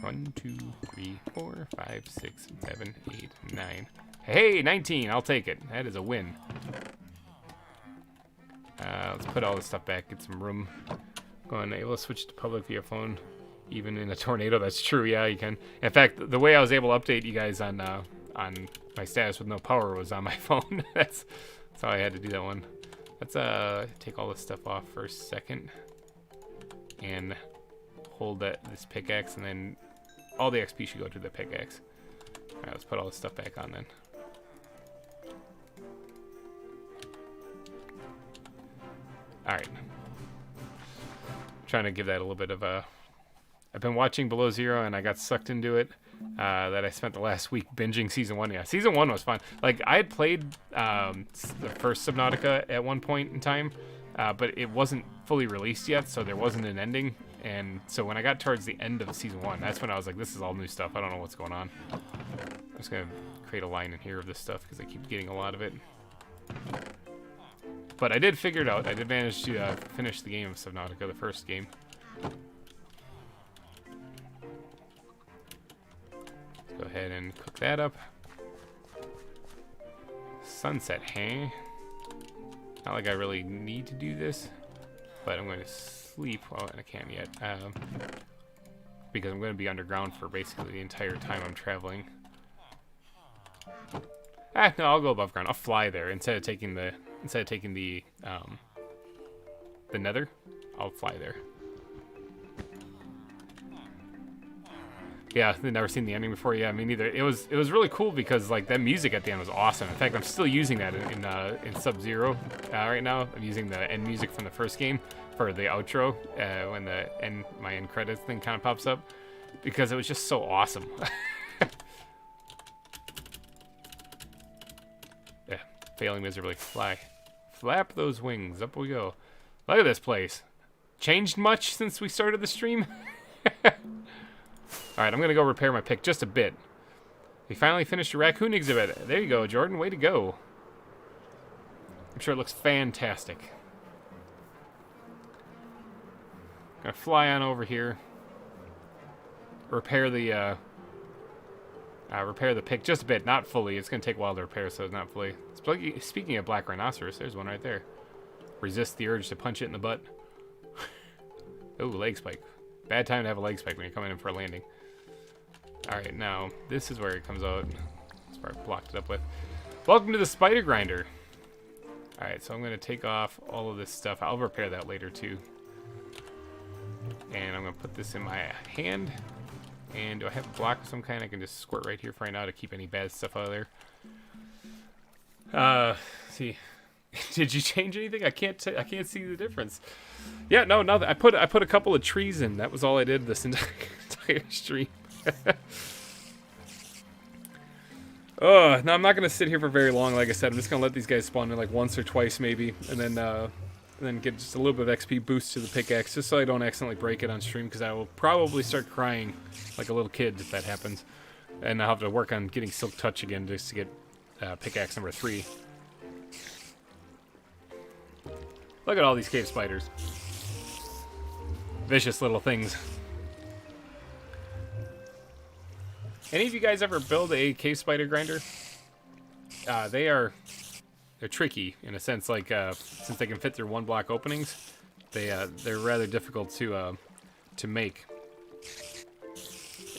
1, 2, 3, 4, 5, 6, 7, 8, 9. Hey, 19! I'll take it. That is a win. Let's put all this stuff back, get some room. Going able to switch to public via phone, even in a tornado. That's true. Yeah, you can. In fact, the way I was able to update you guys on my status with no power was on my phone. That's how I had to do that one. Let's take all this stuff off for a second and hold this pickaxe, and then all the XP should go to the pickaxe. All right, let's put all this stuff back on then. All right. Trying to give that a little bit of a... I've been watching Below Zero, and I got sucked into it. That I spent the last week binging Season 1. Yeah, Season 1 was fun. Like, I had played the first Subnautica at one point in time, but it wasn't fully released yet, so there wasn't an ending. And so when I got towards the end of Season 1, that's when I was like, this is all new stuff. I don't know what's going on. I'm just going to create a line in here of this stuff, because I keep getting a lot of it. But I did figure it out. I did manage to finish the game of Subnautica, the first game. Go ahead and cook that up. Sunset, hey? Not like I really need to do this, but I'm going to sleep. Well, I can't yet, because I'm going to be underground for basically the entire time I'm traveling. No, I'll go above ground. I'll fly there instead of taking the nether. I'll fly there. Yeah, I've never seen the ending before. Yeah, me neither. It was really cool because like that music at the end was awesome. In fact, I'm still using that in Sub-Zero right now. I'm using the end music from the first game for the outro when my end credits thing kind of pops up, because it was just so awesome. Yeah, failing miserably. Fly, flap those wings. Up we go. Look at this place. Changed much since we started the stream? Alright, I'm going to go repair my pick just a bit. We finally finished the raccoon exhibit. There you go, Jordan. Way to go. I'm sure it looks fantastic. Gonna fly on over here. Repair the pick just a bit. Not fully. It's going to take a while to repair, so it's not fully. Speaking of black rhinoceros, there's one right there. Resist the urge to punch it in the butt. Ooh, leg spike. Bad time to have a leg spike when you're coming in for a landing. Alright, now, this is where it comes out. That's where I blocked it up with. Welcome to the spider grinder. Alright, so I'm going to take off all of this stuff. I'll repair that later, too. And I'm going to put this in my hand. And do I have a block of some kind? I can just squirt right here for right now to keep any bad stuff out of there. See. Did you change anything? I can't see the difference. Yeah, no, I put a couple of trees in. That was all I did this entire stream. Oh, now I'm not gonna sit here for very long. Like I said, I'm just gonna let these guys spawn in like once or twice maybe, and then get just a little bit of XP boost to the pickaxe, just so I don't accidentally break it on stream, because I will probably start crying like a little kid if that happens, and I'll have to work on getting Silk Touch again just to get pickaxe number 3. Look at all these cave spiders. Vicious little things. Any of you guys ever build a cave spider grinder? They're tricky in a sense, like since they can fit through one block openings, they're rather difficult to make.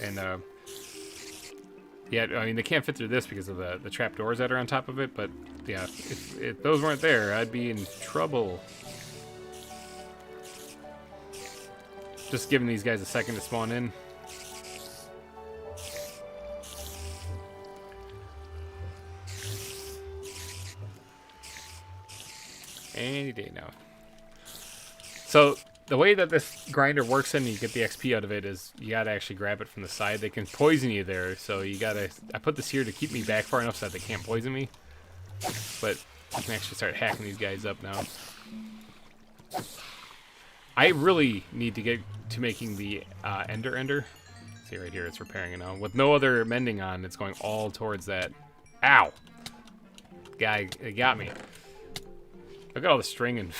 And yeah, I mean they can't fit through this because of the trap doors that are on top of it, but yeah, if those weren't there, I'd be in trouble. Just giving these guys a second to spawn in. Any day now. So the way that this grinder works and you get the XP out of it is you gotta actually grab it from the side. They can poison you there, so you gotta. I put this here to keep me back far enough so that they can't poison me. But I can actually start hacking these guys up now. I really need to get to making the ender. See right here, it's repairing it now. With no other mending on, it's going all towards that. Ow! Guy, it got me. Look at all the string and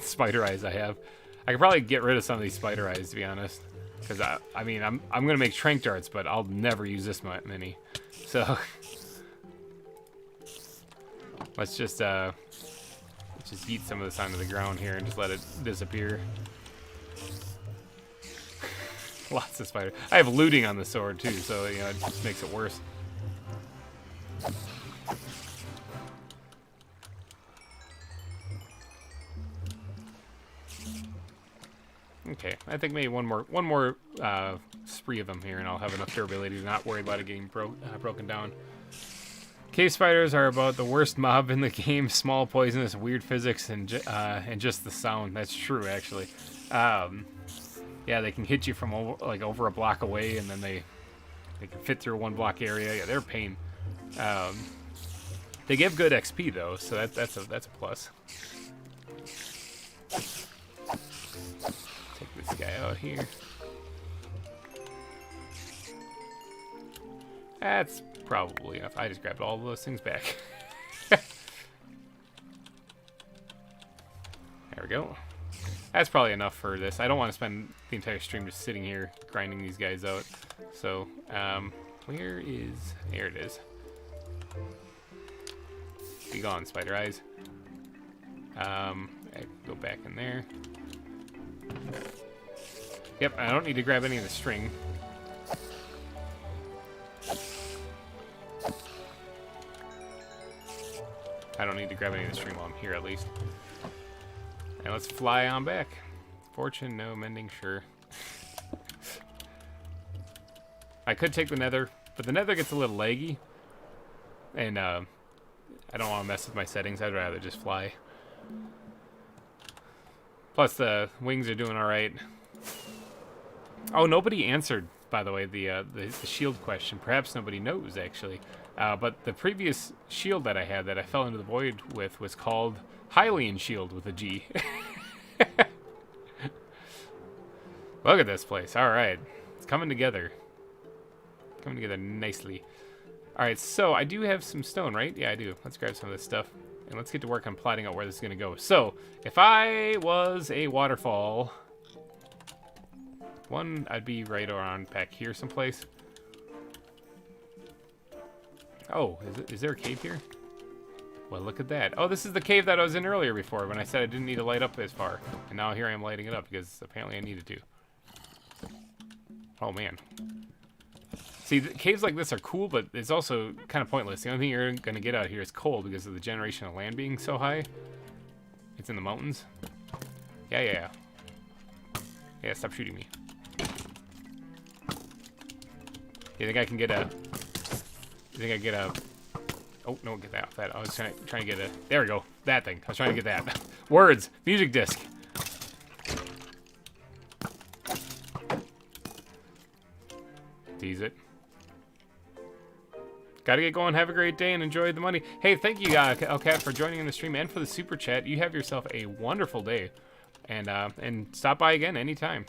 spider eyes I have. I could probably get rid of some of these spider eyes, to be honest. Because, I mean, I'm going to make trank darts, but I'll never use this many. So, let's just eat some of this onto the ground here and just let it disappear. Lots of spiders. I have looting on the sword too, so you know it just makes it worse. Okay, I think maybe one more spree of them here, and I'll have enough durability to not worry about it getting broken down. Cave spiders are about the worst mob in the game. Small, poisonous, weird physics, and just the sound. That's true, actually. Yeah, they can hit you from over a block away, and then they can fit through a 1 block area. Yeah, they're a pain. They give good XP though, so that's a plus. Take this guy out here. That's probably enough. I just grabbed all of those things back. There we go. That's probably enough for this. I don't want to spend the entire stream just sitting here grinding these guys out. So, where is... There it is. Be gone, spider eyes. I go back in there. Yep, I don't need to grab any of the string. I don't need to grab any of the string while I'm here, at least. And let's fly on back. Fortune, no. Mending, sure. I could take the nether, but the nether gets a little laggy. And, I don't want to mess with my settings. I'd rather just fly. Plus, the wings are doing alright. Oh, nobody answered, by the way, the shield question. Perhaps nobody knows, actually. But the previous shield that I had that I fell into the void with was called Hylian Shield with a G. Look at this place. Alright. It's coming together. Coming together nicely. Alright, so I do have some stone, right? Yeah, I do. Let's grab some of this stuff. And let's get to work on plotting out where this is going to go. So, if I was a waterfall... One, I'd be right around back here someplace. Oh, is there a cave here? Well, look at that. Oh, this is the cave that I was in earlier before when I said I didn't need to light up as far. And now here I am lighting it up because apparently I needed to. Oh, man. See, caves like this are cool, but it's also kind of pointless. The only thing you're going to get out here is coal because of the generation of land being so high. It's in the mountains. Yeah. Yeah, stop shooting me. You think I can get a... You think I get a... Oh, no, get that off that. I was trying to get a... There we go. That thing. I was trying to get that. Words. Music disc. Tease it. Gotta get going. Have a great day and enjoy the money. Hey, thank you, Elcat, for joining in the stream and for the super chat. You have yourself a wonderful day. And stop by again anytime.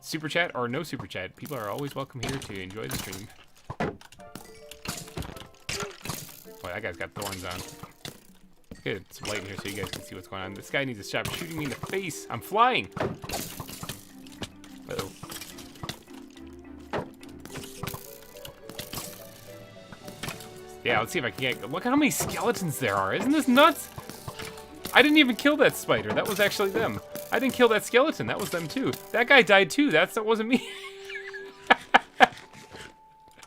Super chat or no super chat. People are always welcome here to enjoy the stream. Boy, that guy's got thorns on. Let's get some light in here so you guys can see what's going on. This guy needs to stop shooting me in the face. I'm flying. Uh-oh. Yeah, let's see if I can get... Look at how many skeletons there are. Isn't this nuts? I didn't even kill that spider. That was actually them. I didn't kill that skeleton. That was them too. That guy died too. That wasn't me.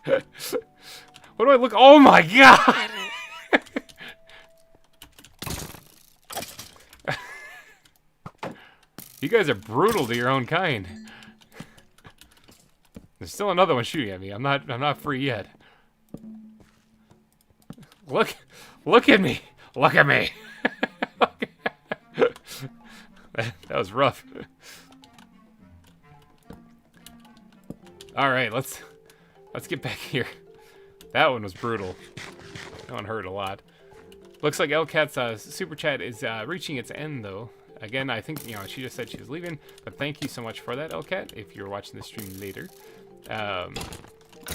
What do I look? Oh my god! You guys are brutal to your own kind. There's still another one shooting at me. I'm not free yet. Look at me. Look at me. That was rough. All right, let's get back here. That one was brutal. That one hurt a lot. Looks like Elcat's super chat is reaching its end, though. Again, I think she just said she was leaving, but thank you so much for that, Elcat. If you're watching the stream later,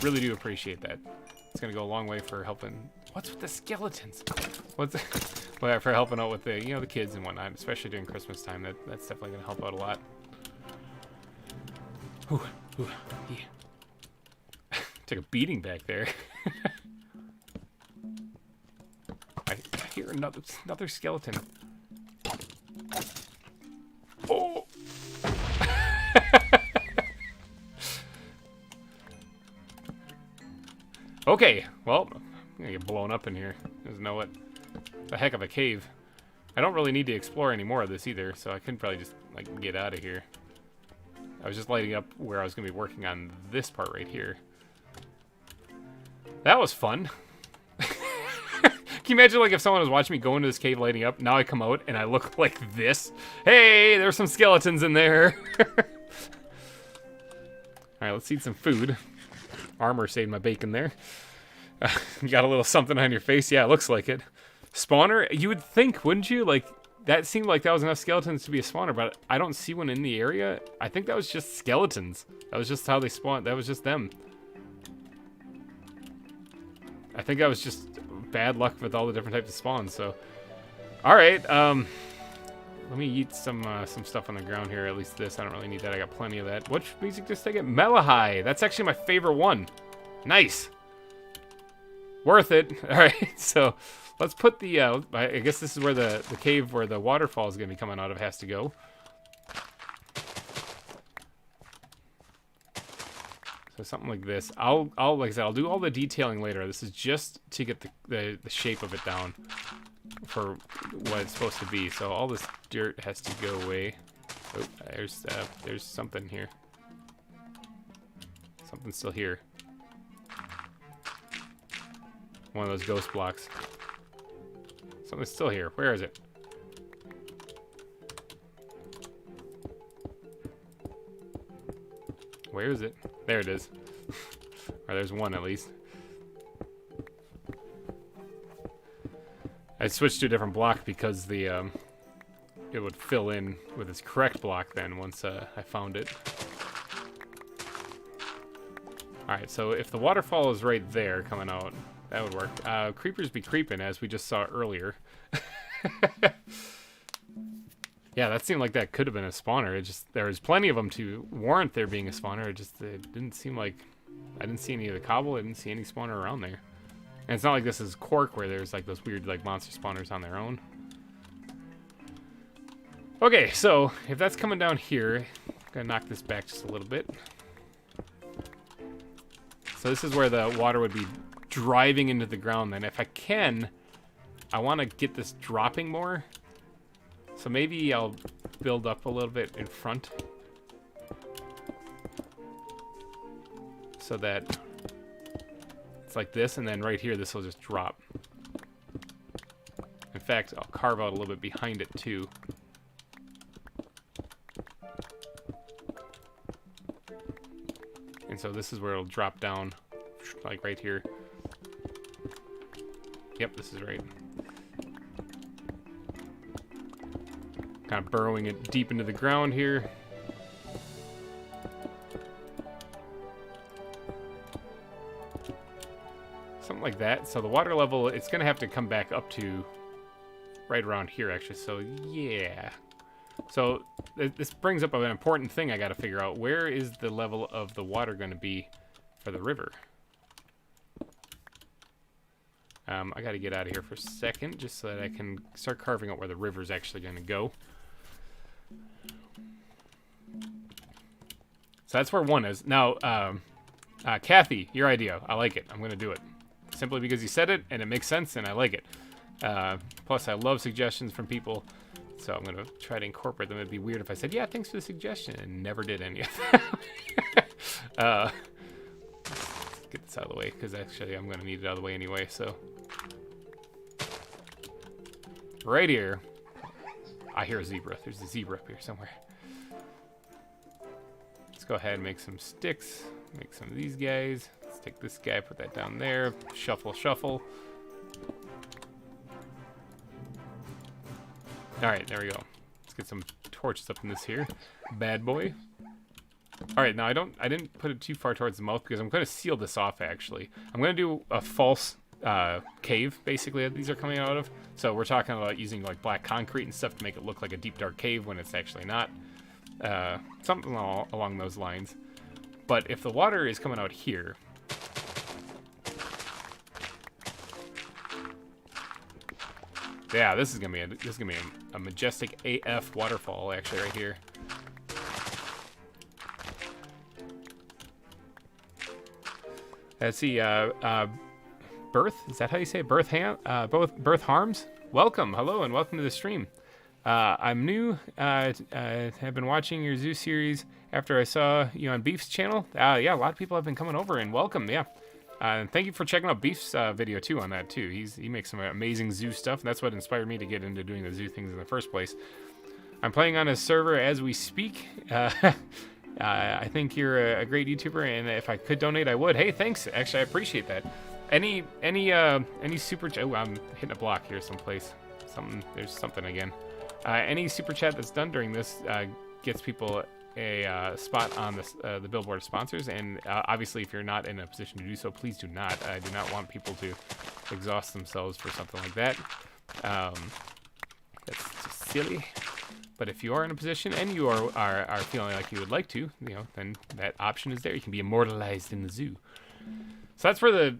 really do appreciate that. It's gonna go a long way for helping. What's with the skeletons? Well, for helping out with the the kids and whatnot, especially during Christmas time. That's definitely gonna help out a lot. Ooh, yeah. Took a beating back there. I hear another skeleton. Oh. Okay, well, I'm gonna get blown up in here. There's no what. It's a heck of a cave. I don't really need to explore any more of this either, so I can probably just, like, get out of here. I was just lighting up where I was gonna be working on this part right here. That was fun. Can you imagine, like, if someone was watching me go into this cave lighting up, now I come out and I look like this? Hey, there's some skeletons in there. Alright, let's eat some food. Armor saved my bacon there. You got a little something on your face? Yeah, it looks like it. Spawner? You would think, wouldn't you? Like, that seemed like that was enough skeletons to be a spawner, but I don't see one in the area. I think that was just skeletons. That was just how they spawned. That was just them. I think that was just bad luck with all the different types of spawns, so. Alright, let me eat some stuff on the ground here, at least this. I don't really need that, I got plenty of that. What music just take it? Melahai! That's actually my favorite one. Nice! Worth it. Alright, so let's put the, I guess this is where the cave where the waterfall is going to be coming out of has to go. So something like this. Like I said, I'll do all the detailing later. This is just to get the shape of it down for what it's supposed to be. So all this dirt has to go away. Oh, there's something here. Something's still here. One of those ghost blocks. Something's still here. Where is it? Where is it? There it is. Or there's one at least. I switched to a different block because the it would fill in with its correct block then once I found it. Alright, so if the waterfall is right there coming out, that would work. Creepers be creeping, as we just saw earlier. Yeah, that seemed like that could have been a spawner. It just, there was plenty of them to warrant there being a spawner. It didn't seem like, I didn't see any of the cobble. I didn't see any spawner around there. And it's not like this is Cork where there's like those weird like monster spawners on their own. Okay, so if that's coming down here, I'm gonna knock this back just a little bit. So this is where the water would be driving into the ground then. If I can, I want to get this dropping more. So maybe I'll build up a little bit in front. So that it's like this, and then right here this will just drop. In fact, I'll carve out a little bit behind it too. And so this is where it'll drop down, like right here. Yep, this is right. Kind of burrowing it deep into the ground here. Something like that. So the water level, it's going to have to come back up to right around here, actually. So, yeah. So this brings up an important thing I got to figure out. Where is the level of the water going to be for the river? I got to get out of here for a second just so that I can start carving out where the river's actually going to go. So that's where one is. Now, Kathy, your idea. I like it. I'm going to do it. Simply because you said it, and it makes sense, and I like it. Plus, I love suggestions from people, so I'm going to try to incorporate them. It'd be weird if I said, yeah, thanks for the suggestion, and never did any of that. Let's get this out of the way, because actually I'm going to need it out of the way anyway, so. Right here. I hear a zebra. There's a zebra up here somewhere. Let's go ahead and make some sticks. Make some of these guys. Let's take this guy, put that down there. Shuffle, shuffle. Alright, there we go. Let's get some torches up in this here. Bad boy. Alright, now I didn't put it too far towards the mouth because I'm going to seal this off, actually. I'm going to do a false cave, basically, that these are coming out of. So we're talking about using like black concrete and stuff to make it look like a deep, dark cave when it's actually not. Something along those lines. But if the water is coming out here, yeah, this is gonna be a majestic AF waterfall actually right here. Let's see. Birth, is that how you say it? Birth Harms? Welcome, hello, and welcome to the stream. I'm new. Have been watching your zoo series after I saw you on Beef's channel. Yeah, a lot of people have been coming over, and welcome, yeah. Thank you for checking out Beef's video too on that too. He makes some amazing zoo stuff, and that's what inspired me to get into doing the zoo things in the first place. I'm playing on his server as we speak. I think you're a great YouTuber, and if I could donate, I would. Hey, thanks. Actually, I appreciate that. Any super chat? Oh, I'm hitting a block here someplace. There's something again. Any super chat that's done during this gets people a spot on the billboard of sponsors, and obviously, if you're not in a position to do so, please do not. I do not want people to exhaust themselves for something like that. That's just silly. But if you are in a position and you are feeling like you would like to, then that option is there. You can be immortalized in the zoo. So that's where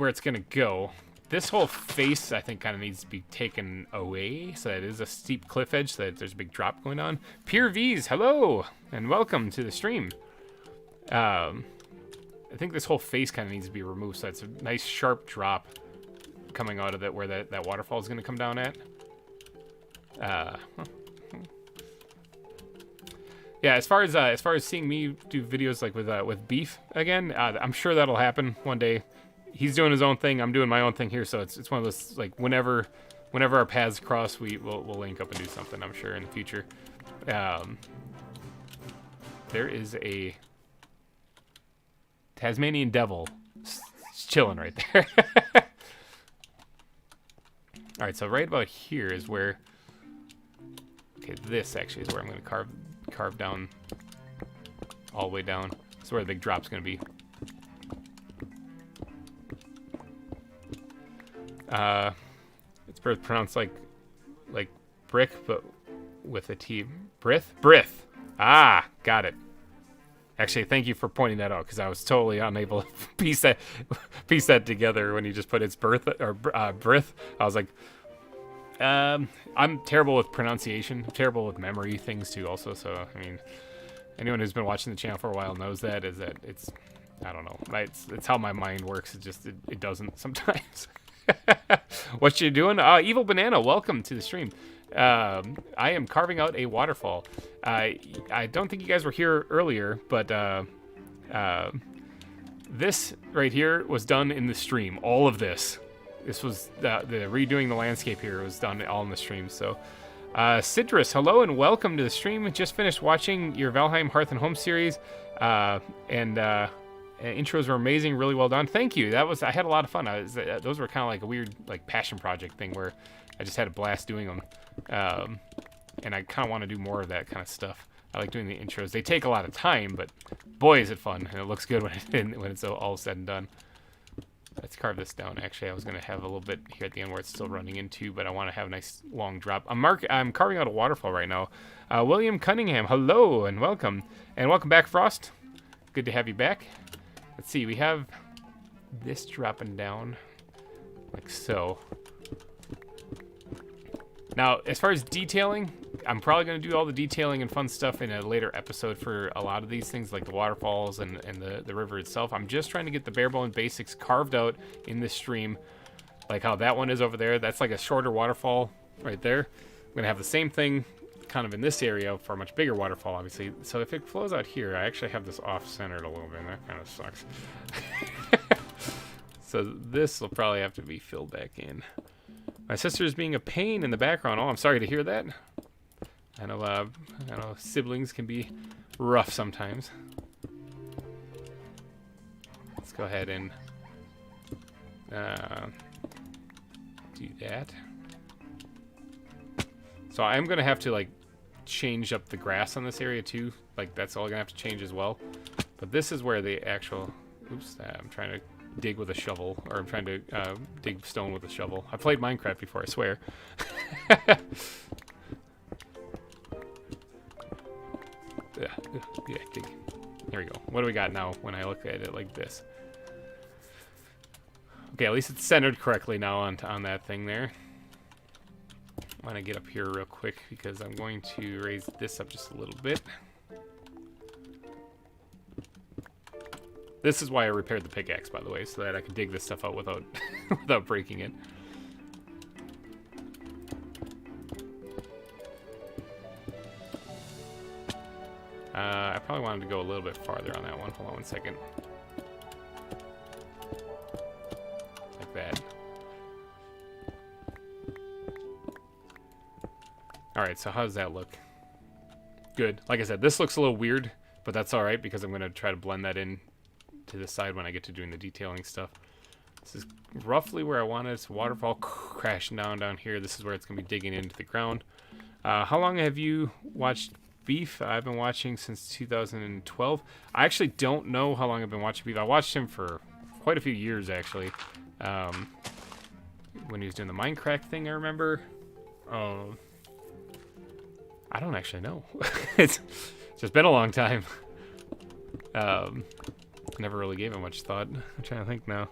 it's gonna go. This whole face, I think, kind of needs to be taken away, so that it is a steep cliff edge, so that there's a big drop going on. Pure V's, hello, and welcome to the stream. I think this whole face kind of needs to be removed, so it's a nice sharp drop coming out of it where that waterfall is gonna come down at. Yeah, as far as seeing me do videos like with Beef again, I'm sure that'll happen one day. He's doing his own thing, I'm doing my own thing here, so it's one of those, like, whenever our paths cross, we'll link up and do something, I'm sure, in the future. There is a Tasmanian devil chilling right there. All right, so right about here is where. Okay, this actually is where I'm going to carve down all the way down. That's where the big drop's going to be. It's pronounced like brick, but with a T. Brith. Ah, got it. Actually, thank you for pointing that out, because I was totally unable to piece that together when you just put its birth or brith. I was like, I'm terrible with pronunciation, terrible with memory things too also, so I mean, anyone who's been watching the channel for a while knows that it's I don't know, it's how my mind works. It doesn't sometimes. What you doing? Evil Banana, welcome to the stream. I am carving out a waterfall. I don't think you guys were here earlier, but this right here was done in the stream. All of this. This was the redoing the landscape here was done all in the stream. So, Citrus, hello and welcome to the stream. Just finished watching your Valheim Hearth and Home series, and intros were amazing, really well done. Thank you. I had a lot of fun. Those were kind of like a weird passion project thing where I just had a blast doing them, and I kind of want to do more of that kind of stuff. I like doing the intros. They take a lot of time, but boy is it fun, and it looks good when it's all said and done. Let's carve this down. Actually, I was going to have a little bit here at the end where it's still running into, but I want to have a nice long drop. I'm carving out a waterfall right now. William Cunningham, hello and welcome. And welcome back, Frost. Good to have you back. Let's see, we have this dropping down like so. Now, as far as detailing, I'm probably going to do all the detailing and fun stuff in a later episode for a lot of these things, like the waterfalls and the river itself. I'm just trying to get the bare bone basics carved out in this stream, like how that one is over there. That's like a shorter waterfall right there. I'm going to have the same thing kind of in this area for a much bigger waterfall, obviously. So if it flows out here, I actually have this off-centered a little bit, and that kind of sucks. So this will probably have to be filled back in. My sister's being a pain in the background. Oh, I'm sorry to hear that. I know siblings can be rough sometimes. Let's go ahead and do that. So I'm gonna have to change up the grass on this area too. That's all gonna have to change as well. But this is where the actual. Oops, I'm trying to dig with a shovel, or I'm trying to dig stone with a shovel. I played Minecraft before, I swear. Yeah, dig. Here we go. What do we got now when I look at it like this? Okay, at least it's centered correctly now on that thing there. I want to get up here real quick because I'm going to raise this up just a little bit. This is why I repaired the pickaxe, by the way, so that I could dig this stuff out without without breaking it. I probably wanted to go a little bit farther on that one. Hold on one second. Like that. Alright, so how does that look? Good. Like I said, this looks a little weird, but that's alright because I'm going to try to blend that in to the side when I get to doing the detailing stuff. This is roughly where I want it. It's a waterfall crashing down here. This is where it's going to be digging into the ground. How long have you watched Beef? I've been watching since 2012. I actually don't know how long I've been watching Beef. I watched him for quite a few years, actually. When he was doing the Minecraft thing, I remember. I don't actually know. It's just been a long time. Never really gave it much thought. I'm trying to think now.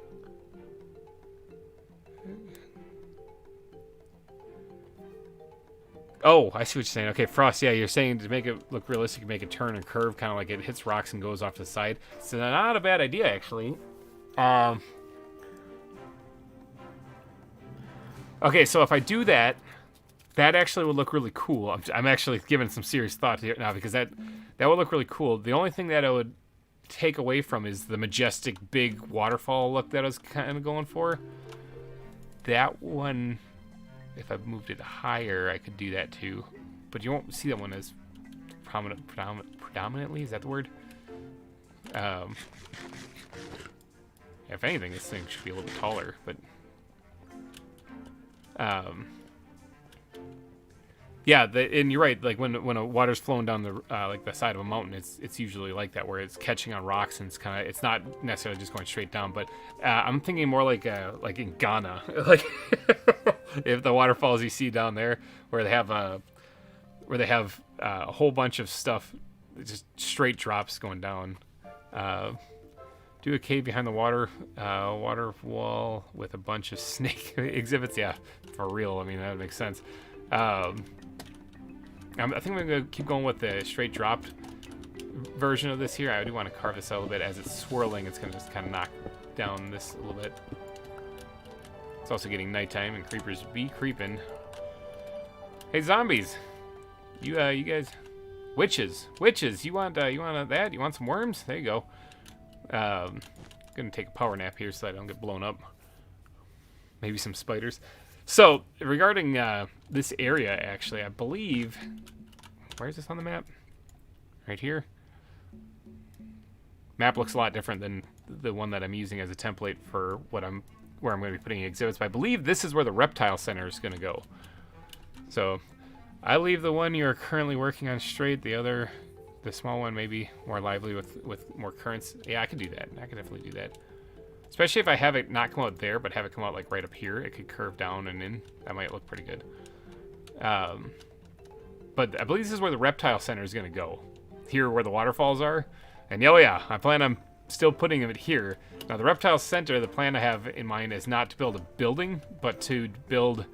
Oh, I see what you're saying. Okay, Frost, yeah, you're saying to make it look realistic, make it turn and curve, kind of like it hits rocks and goes off to the side. So not a bad idea, actually. Okay, so if I do that, that actually would look really cool. I'm actually giving some serious thought to it now because that would look really cool. The only thing that I would take away from is the majestic big waterfall look that I was kind of going for. That one, if I moved it higher, I could do that too. But you won't see that one as predominantly. Is that the word? If anything, this thing should be a little bit taller. But yeah, and you're right. Like when a water's flowing down the like the side of a mountain, it's usually like that, where it's catching on rocks and it's not necessarily just going straight down. But I'm thinking more like in Ghana, like if the waterfalls you see down there, where they have a whole bunch of stuff, just straight drops going down. Do a cave behind the water wall with a bunch of snake exhibits. Yeah, for real. I mean, that would make sense. I think I'm going to keep going with the straight dropped version of this here. I do want to carve this out a little bit. As it's swirling, it's going to just kind of knock down this a little bit. It's also getting nighttime, and creepers be creeping. Hey, zombies! You guys, witches, you want that? You want some worms? There you go. Gonna take a power nap here so I don't get blown up. Maybe some spiders. So, regarding this area, actually, I believe... Where is this on the map? Right here? Map looks a lot different than the one that I'm using as a template for where I'm going to be putting exhibits. But I believe this is where the reptile center is going to go. So, I leave the one you're currently working on straight. The small one, maybe more lively with more currents. Yeah, I could do that. I could definitely do that. Especially if I have it not come out there, but have it come out like right up here. It could curve down and in. That might look pretty good. But I believe this is where the reptile center is going to go. Here where the waterfalls are. And oh yeah, I plan on still putting it here. Now the reptile center, the plan I have in mind is not to build a building, but to build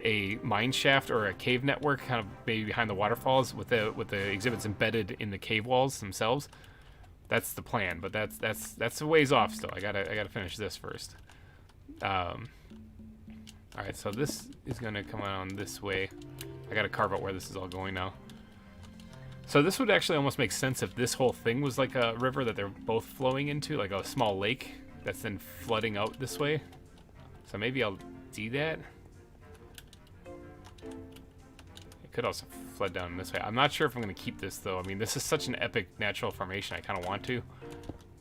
a mine shaft or a cave network kind of maybe behind the waterfalls with the exhibits embedded in the cave walls themselves. That's the plan, but that's a ways off still. I gotta finish this first. All right, so this is gonna come on this way. I gotta carve out where this is all going now. So this would actually almost make sense if this whole thing was like a river that they're both flowing into, like a small lake that's then flooding out this way. So maybe I'll do that. It could also flood down this way. I'm not sure if I'm going to keep this, though. I mean, this is such an epic natural formation. I kind of want to.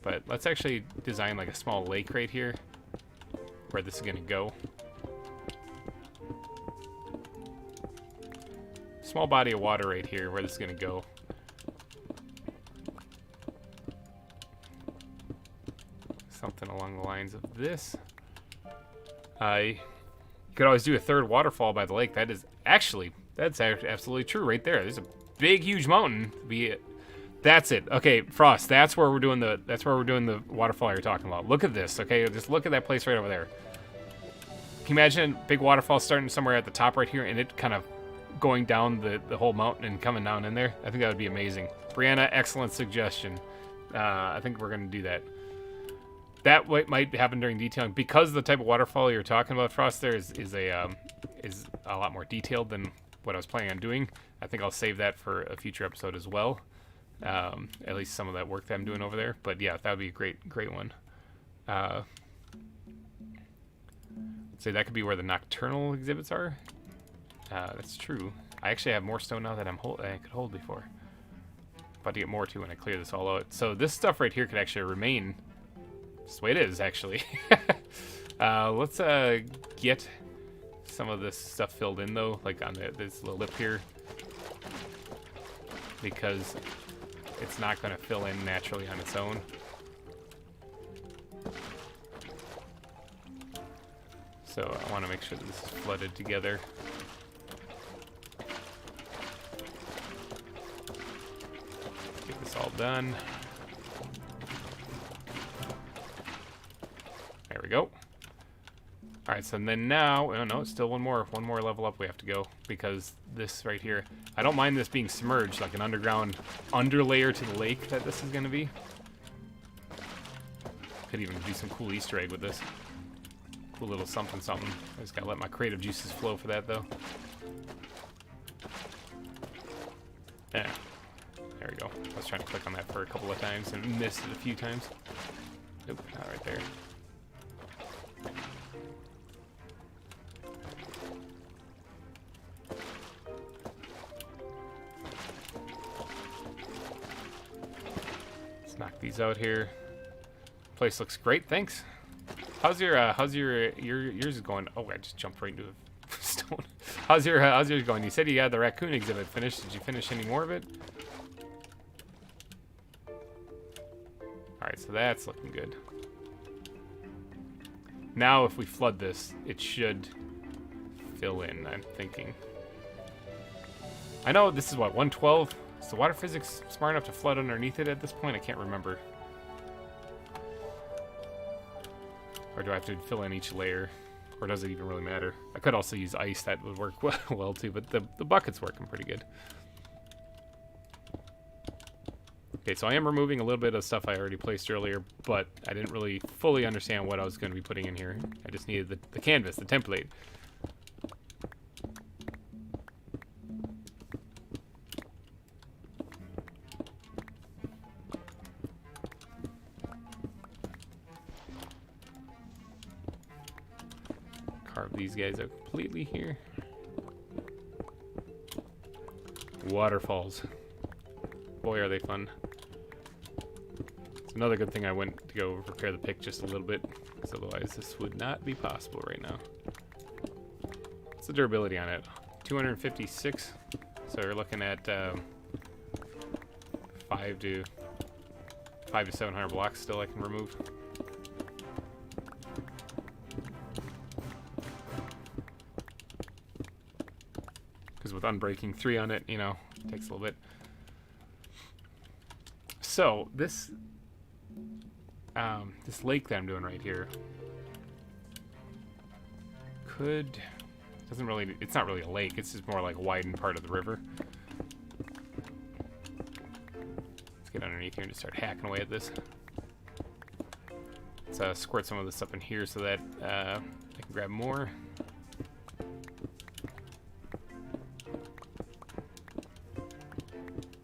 But let's actually design like a small lake right here where this is going to go. Small body of water right here where this is going to go. Something along the lines of this. You could always do a third waterfall by the lake. That's absolutely true right there. There's a big, huge mountain. That's it. Okay, Frost. That's where we're doing the waterfall you're talking about. Look at this. Okay, just look at that place right over there. Can you imagine a big waterfall starting somewhere at the top right here, and it kind of going down the whole mountain and coming down in there? I think that would be amazing. Brianna, excellent suggestion. I think we're gonna do that. that might happen during detailing because the type of waterfall you're talking about, Frost. There is a lot more detailed than what I was planning on doing. I think I'll save that for a future episode as well. At least some of that work that I'm doing over there. But yeah, that would be a great one. So that could be where the nocturnal exhibits are. That's true. I actually have more stone now that I could hold before. About to get more too when I clear this all out. So this stuff right here could actually remain. That's the way it is, actually. Let's get some of this stuff filled in though, like on this little lip here, because it's not going to fill in naturally on its own. So I want to make sure that this is flooded together. Get this all done. There we go. All right, so then now, oh no, it's still one more level up we have to go, because this right here, I don't mind this being submerged, like an underground underlayer to the lake that this is going to be. Could even do some cool Easter egg with this. Cool little something. I just gotta let my creative juices flow for that though. Yeah, there we go. I was trying to click on that for a couple of times and missed it a few times. Nope, not right there. Knock these out here. Place looks great, thanks. How's yours going? Oh, I just jumped right into a stone. How's yours going? You said you had the raccoon exhibit finished. Did you finish any more of it? All right, so that's looking good. Now, if we flood this, it should fill in. I'm thinking. I know this is what 112. Is the water physics smart enough to flood underneath it at this point? I can't remember. Or do I have to fill in each layer? Or does it even really matter? I could also use ice. That would work well too, but the bucket's working pretty good. Okay, so I am removing a little bit of stuff I already placed earlier, but I didn't really fully understand what I was going to be putting in here. I just needed the canvas, the template. Carve these guys out completely here. Waterfalls. Boy, are they fun. It's another good thing I went to go repair the pick just a little bit, because otherwise this would not be possible right now. What's the durability on it? 256. So we're looking at 5 to 700 blocks still I can remove. Because with unbreaking 3 on it, you know, it takes a little bit. So this this lake that I'm doing right here it's not really a lake, it's just more like a widened part of the river. Let's get underneath here and just start hacking away at this. Let's squirt some of this up in here so that I can grab more.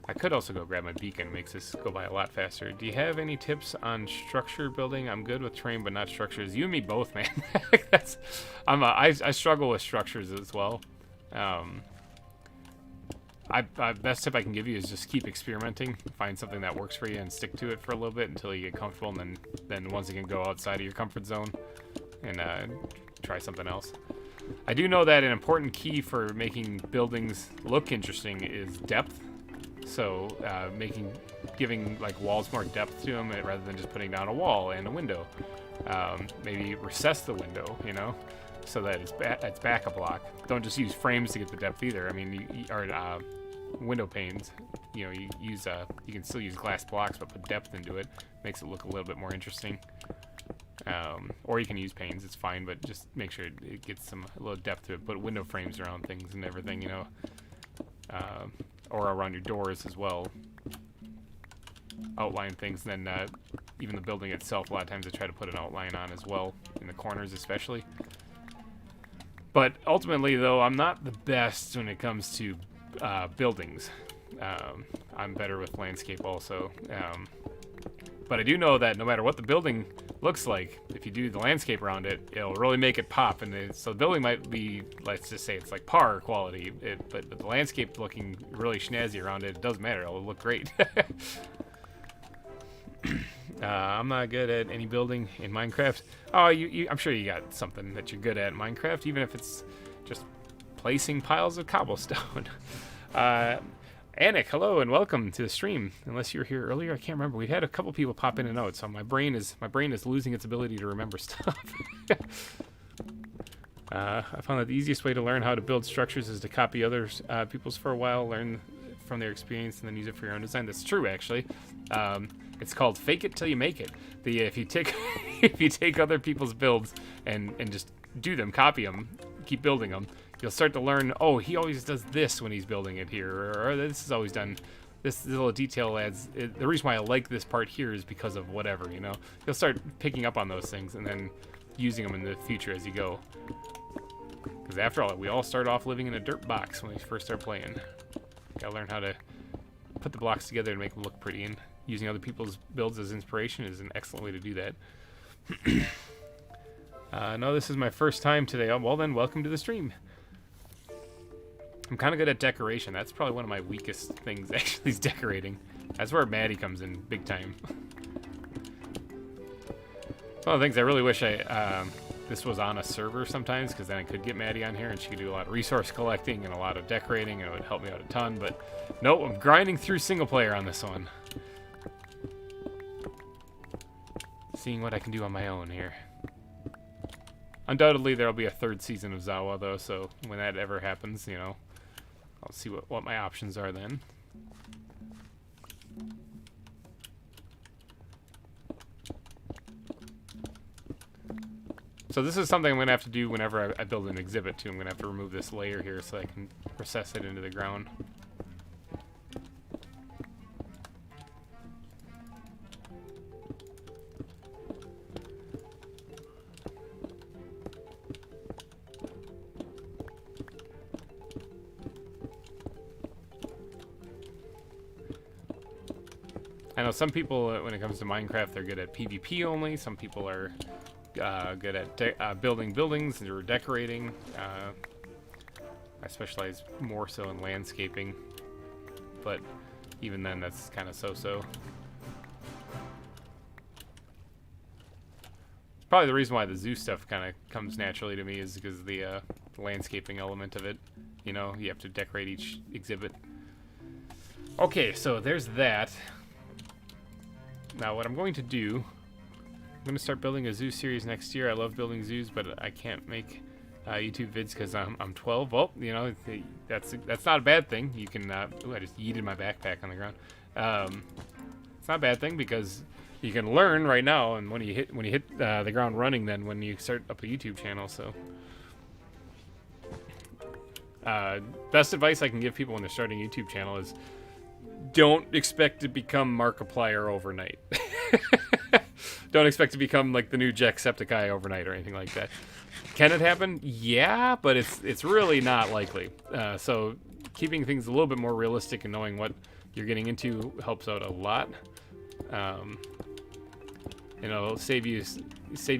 I could also go grab my beacon. It makes this go by a lot faster. Do you have any tips on structure building? I'm good with terrain, but not structures. You and me both, man. I struggle with structures as well. Best tip I can give you is just keep experimenting. Find something that works for you and stick to it for a little bit until you get comfortable, and then once again go outside of your comfort zone and try something else. I do know that an important key for making buildings look interesting is depth. So giving like walls more depth to them rather than just putting down a wall and a window. Maybe recess the window, you know, so that it's back a block. Don't just use frames to get the depth either. I mean, or window panes. You know, you can still use glass blocks, but put depth into it. Makes it look a little bit more interesting. Or you can use panes. It's fine, but just make sure it gets a little depth to it. Put window frames around things and everything, you know. Or around your doors as well. outline things. And then even the building itself, a lot of times I try to put an outline on as well, in the corners especially. But ultimately, though, I'm not the best when it comes to buildings. I'm better with landscape also. But I do know that no matter what the building looks like, if you do the landscape around it, it'll really make it pop. And so the building might be, let's just say it's like par quality, but the landscape looking really snazzy around it, it doesn't matter. It'll look great. I'm not good at any building in Minecraft. Oh, I'm sure you got something that you're good at in Minecraft, even if it's just placing piles of cobblestone. Anik, hello and welcome to the stream. Unless you were here earlier, I can't remember. We've had a couple people pop in and out, so my brain is losing its ability to remember stuff. I found that the easiest way to learn how to build structures is to copy others people's for a while, learn from their experience, and then use it for your own design. That's true, actually. It's called fake it till you make it. If you take other people's builds and just do them, copy them, keep building them, you'll start to learn, oh, he always does this when he's building it here, or this is always done, this little detail adds, the reason why I like this part here is because of whatever, you know? You'll start picking up on those things and then using them in the future as you go. Because after all, we all start off living in a dirt box when we first start playing. Gotta learn how to put the blocks together and make them look pretty, and using other people's builds as inspiration is an excellent way to do that. No, this is my first time today. Oh, well then, welcome to the stream. I'm kind of good at decoration. That's probably one of my weakest things, actually, is decorating. That's where Maddie comes in big time. One of the things I really wish this was on a server sometimes, because then I could get Maddie on here and she could do a lot of resource collecting and a lot of decorating, and it would help me out a ton. But nope, I'm grinding through single player on this one. Seeing what I can do on my own here. Undoubtedly, there'll be a third season of ZAWA, though, so when that ever happens, you know, I'll see what my options are then. So this is something I'm going to have to do whenever I build an exhibit, too. I'm going to have to remove this layer here so I can recess it into the ground. I know some people, when it comes to Minecraft, they're good at PvP only. Some people are good at building buildings or decorating. I specialize more so in landscaping, but even then, that's kind of so-so. Probably the reason why the zoo stuff kind of comes naturally to me is because of the landscaping element of it. You know, you have to decorate each exhibit. Okay, so there's that. Now what I'm going to do, I'm going to start building a zoo series next year. I love building zoos, but I can't make YouTube vids because I'm 12. Well, you know, that's not a bad thing. You can, ooh, I just yeeted my backpack on the ground. It's not a bad thing because you can learn right now, and when you hit the ground running, then when you start up a YouTube channel. So best advice I can give people when they're starting a YouTube channel is don't expect to become Markiplier overnight. Don't expect to become like the new Jacksepticeye overnight or anything like that. Can it happen? Yeah, but it's really not likely. So keeping things a little bit more realistic and knowing what you're getting into helps out a lot. You know, it'll save you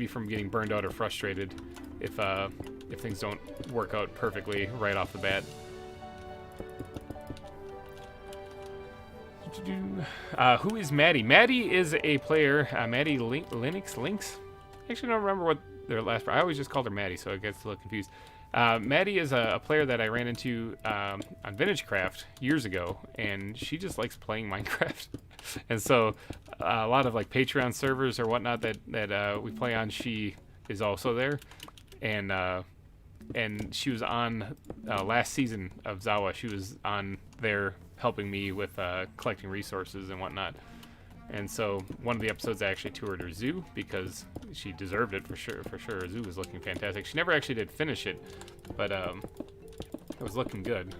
from getting burned out or frustrated if things don't work out perfectly right off the bat. Who is Maddie? Maddie is a player. Maddie Links? I actually don't remember what their last. I always just called her Maddie, so I get a little confused. Maddie is a player that I ran into on VintageCraft years ago, and she just likes playing Minecraft. And so a lot of like Patreon servers or whatnot that we play on, she is also there. And she was on last season of ZAWA. She was on there helping me with collecting resources and whatnot. And so one of the episodes I actually toured her zoo because she deserved it for sure. Her zoo was looking fantastic. She never actually did finish it, but it was looking good.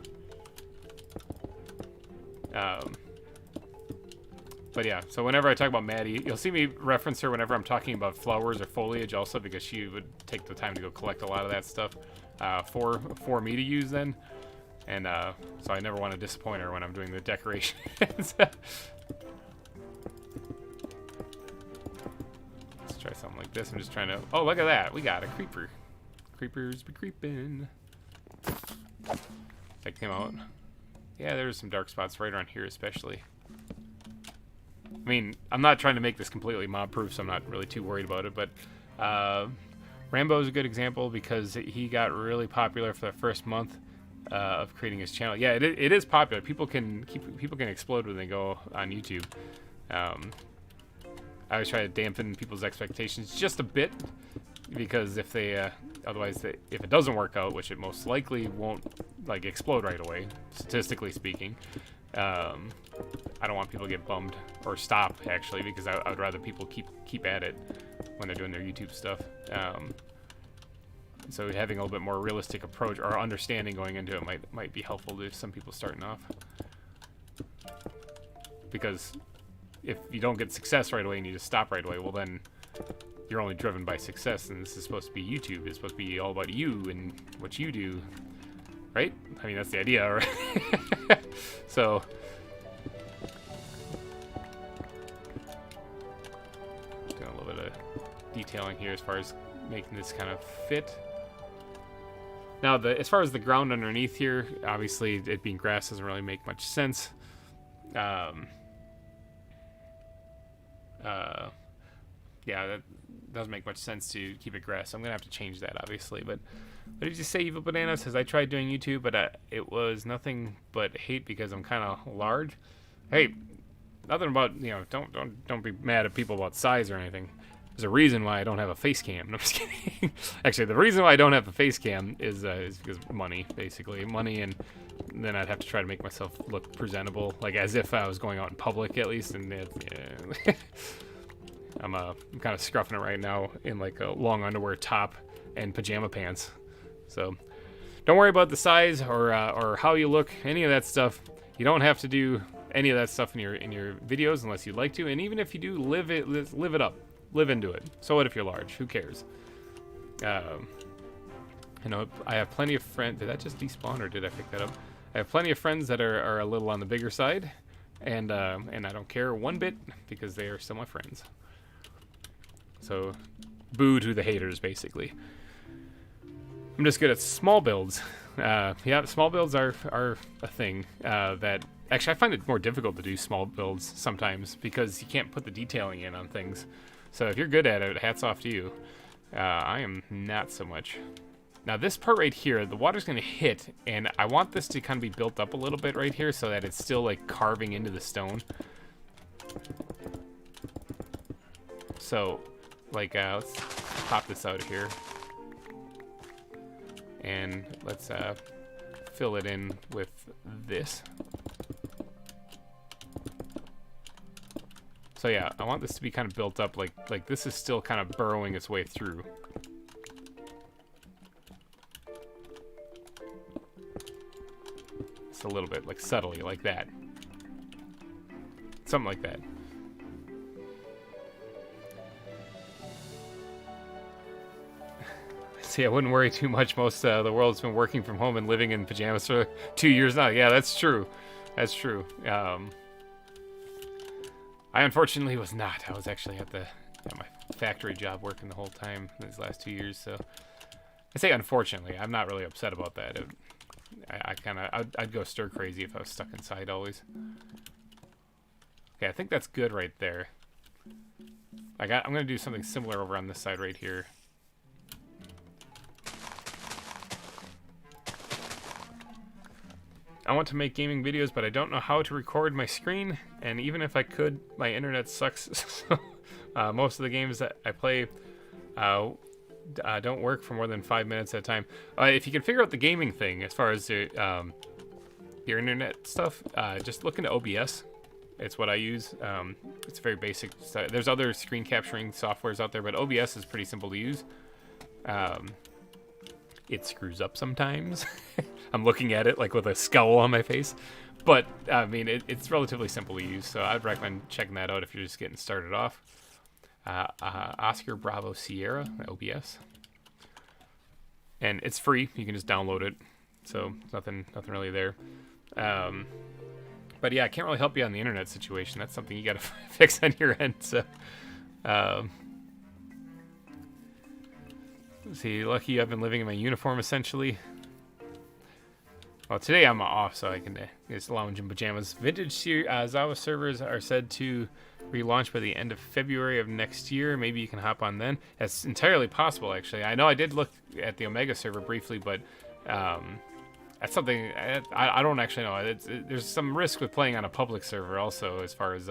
But yeah, so whenever I talk about Maddie, you'll see me reference her whenever I'm talking about flowers or foliage also, because she would take the time to go collect a lot of that stuff for me to use then. And so I never want to disappoint her when I'm doing the decorations. Let's try something like this. I'm just trying to... Oh, look at that. We got a creeper. Creepers be creeping. Check him out. Yeah, there's some dark spots right around here especially. I mean, I'm not trying to make this completely mob-proof, so I'm not really too worried about it, but Rambo's a good example because he got really popular for the first month of creating his channel. Yeah, it is popular. People can explode when they go on YouTube. I always try to dampen people's expectations just a bit, because if they otherwise if it doesn't work out, which it most likely won't, like, explode right away, statistically speaking, I don't want people to get bummed or stop, actually, because I would rather people keep at it when they're doing their YouTube stuff. So having a little bit more realistic approach or understanding going into it might be helpful to some people starting off. Because if you don't get success right away and you just stop right away, well then you're only driven by success, and this is supposed to be YouTube. It's supposed to be all about you and what you do, right? I mean, that's the idea, right? So doing a little bit of detailing here as far as making this kind of fit. Now, as far as the ground underneath here, obviously it being grass doesn't really make much sense. Yeah, that doesn't make much sense to keep it grass. So I'm gonna have to change that, obviously. But what did you say, Evil Banana? Says I tried doing YouTube, but it was nothing but hate because I'm kind of large. Hey, nothing about, you know, don't be mad at people about size or anything. There's a reason why I don't have a face cam. No, I'm just kidding. Actually, the reason why I don't have a face cam is because money, basically. Money, and then I'd have to try to make myself look presentable, like as if I was going out in public at least. And yeah. I'm kind of scruffing it right now in like a long underwear top and pajama pants. So don't worry about the size or how you look, any of that stuff. You don't have to do any of that stuff in your videos unless you'd like to. And even if you do, live it up. Live into it. So what if you're large? Who cares? You know, I have plenty of friends. Did that just despawn or did I pick that up? I have plenty of friends that are a little on the bigger side, and I don't care one bit because they are still my friends. So, boo to the haters, basically. I'm just good at small builds. Yeah, small builds are a thing that... Actually, I find it more difficult to do small builds sometimes because you can't put the detailing in on things. So if you're good at it, hats off to you. I am not so much. Now this part right here, the water's going to hit, and I want this to kind of be built up a little bit right here so that it's still like carving into the stone. So, like, let's pop this out of here. And let's fill it in with this. So yeah, I want this to be kind of built up like this is still kind of burrowing its way through. Just a little bit, like subtly, like that. Something like that. See, I wouldn't worry too much. Most of the world's been working from home and living in pajamas for 2 years now. Yeah, that's true. That's true. I unfortunately was not. I was actually at my factory job working the whole time these last 2 years. So I say unfortunately. I'm not really upset about that. I'd go stir crazy if I was stuck inside always. Okay, I think that's good right there. I'm gonna do something similar over on this side right here. I want to make gaming videos, but I don't know how to record my screen, and even if I could, my internet sucks. So, most of the games that I play don't work for more than 5 minutes at a time. If you can figure out the gaming thing, as far as your internet stuff, just look into OBS. It's what I use. It's very basic. There's other screen capturing softwares out there, but OBS is pretty simple to use. it screws up sometimes. I'm looking at it like with a scowl on my face. But, I mean, it's relatively simple to use, so I'd recommend checking that out if you're just getting started off. Oscar Bravo Sierra, OBS. And it's free. You can just download it. So, nothing really there. But yeah, I can't really help you on the internet situation. That's something you got to fix on your end. So, let's see, lucky I've been living in my uniform essentially. Well, today I'm off, so I can just lounge in pajamas. Vintage ZAWA servers are said to relaunch by the end of February of next year. Maybe you can hop on then. That's entirely possible, actually. I know I did look at the Omega server briefly, but that's something I don't actually know. There's some risk with playing on a public server also, as far as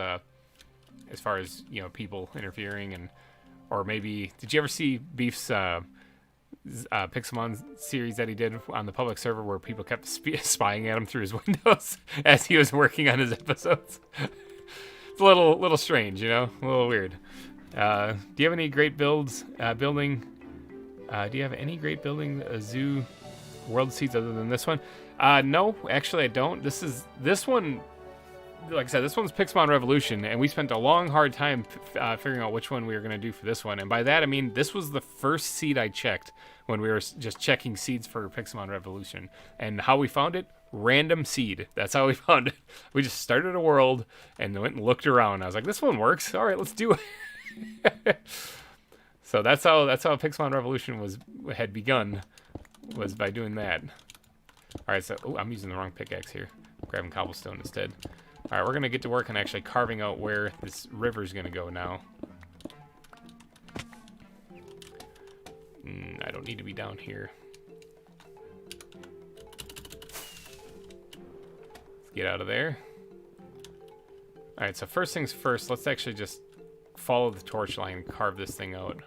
you know, people interfering, and or maybe did you ever see Beef's Pixelmon series that he did on the public server where people kept spying at him through his windows as he was working on his episodes? It's a little strange, you know, a little weird. Do you have any great builds building? Do you have any great building zoo world seeds other than this one? No, actually I don't. This one, like I said, this one's Pixelmon Revolution, and we spent a long, hard time figuring out which one we were going to do for this one. And by that, I mean, this was the first seed I checked when we were just checking seeds for Pixelmon Revolution. And how we found it? Random seed. That's how we found it. We just started a world and went and looked around. I was like, this one works. All right, let's do it. So that's how Pixelmon Revolution had begun, was by doing that. All right, so I'm using the wrong pickaxe here. I'm grabbing cobblestone instead. All right, we're gonna get to work on actually carving out where this river's gonna go now. I don't need to be down here. Let's get out of there. All right, so first things first, let's actually just follow the torch line and carve this thing out.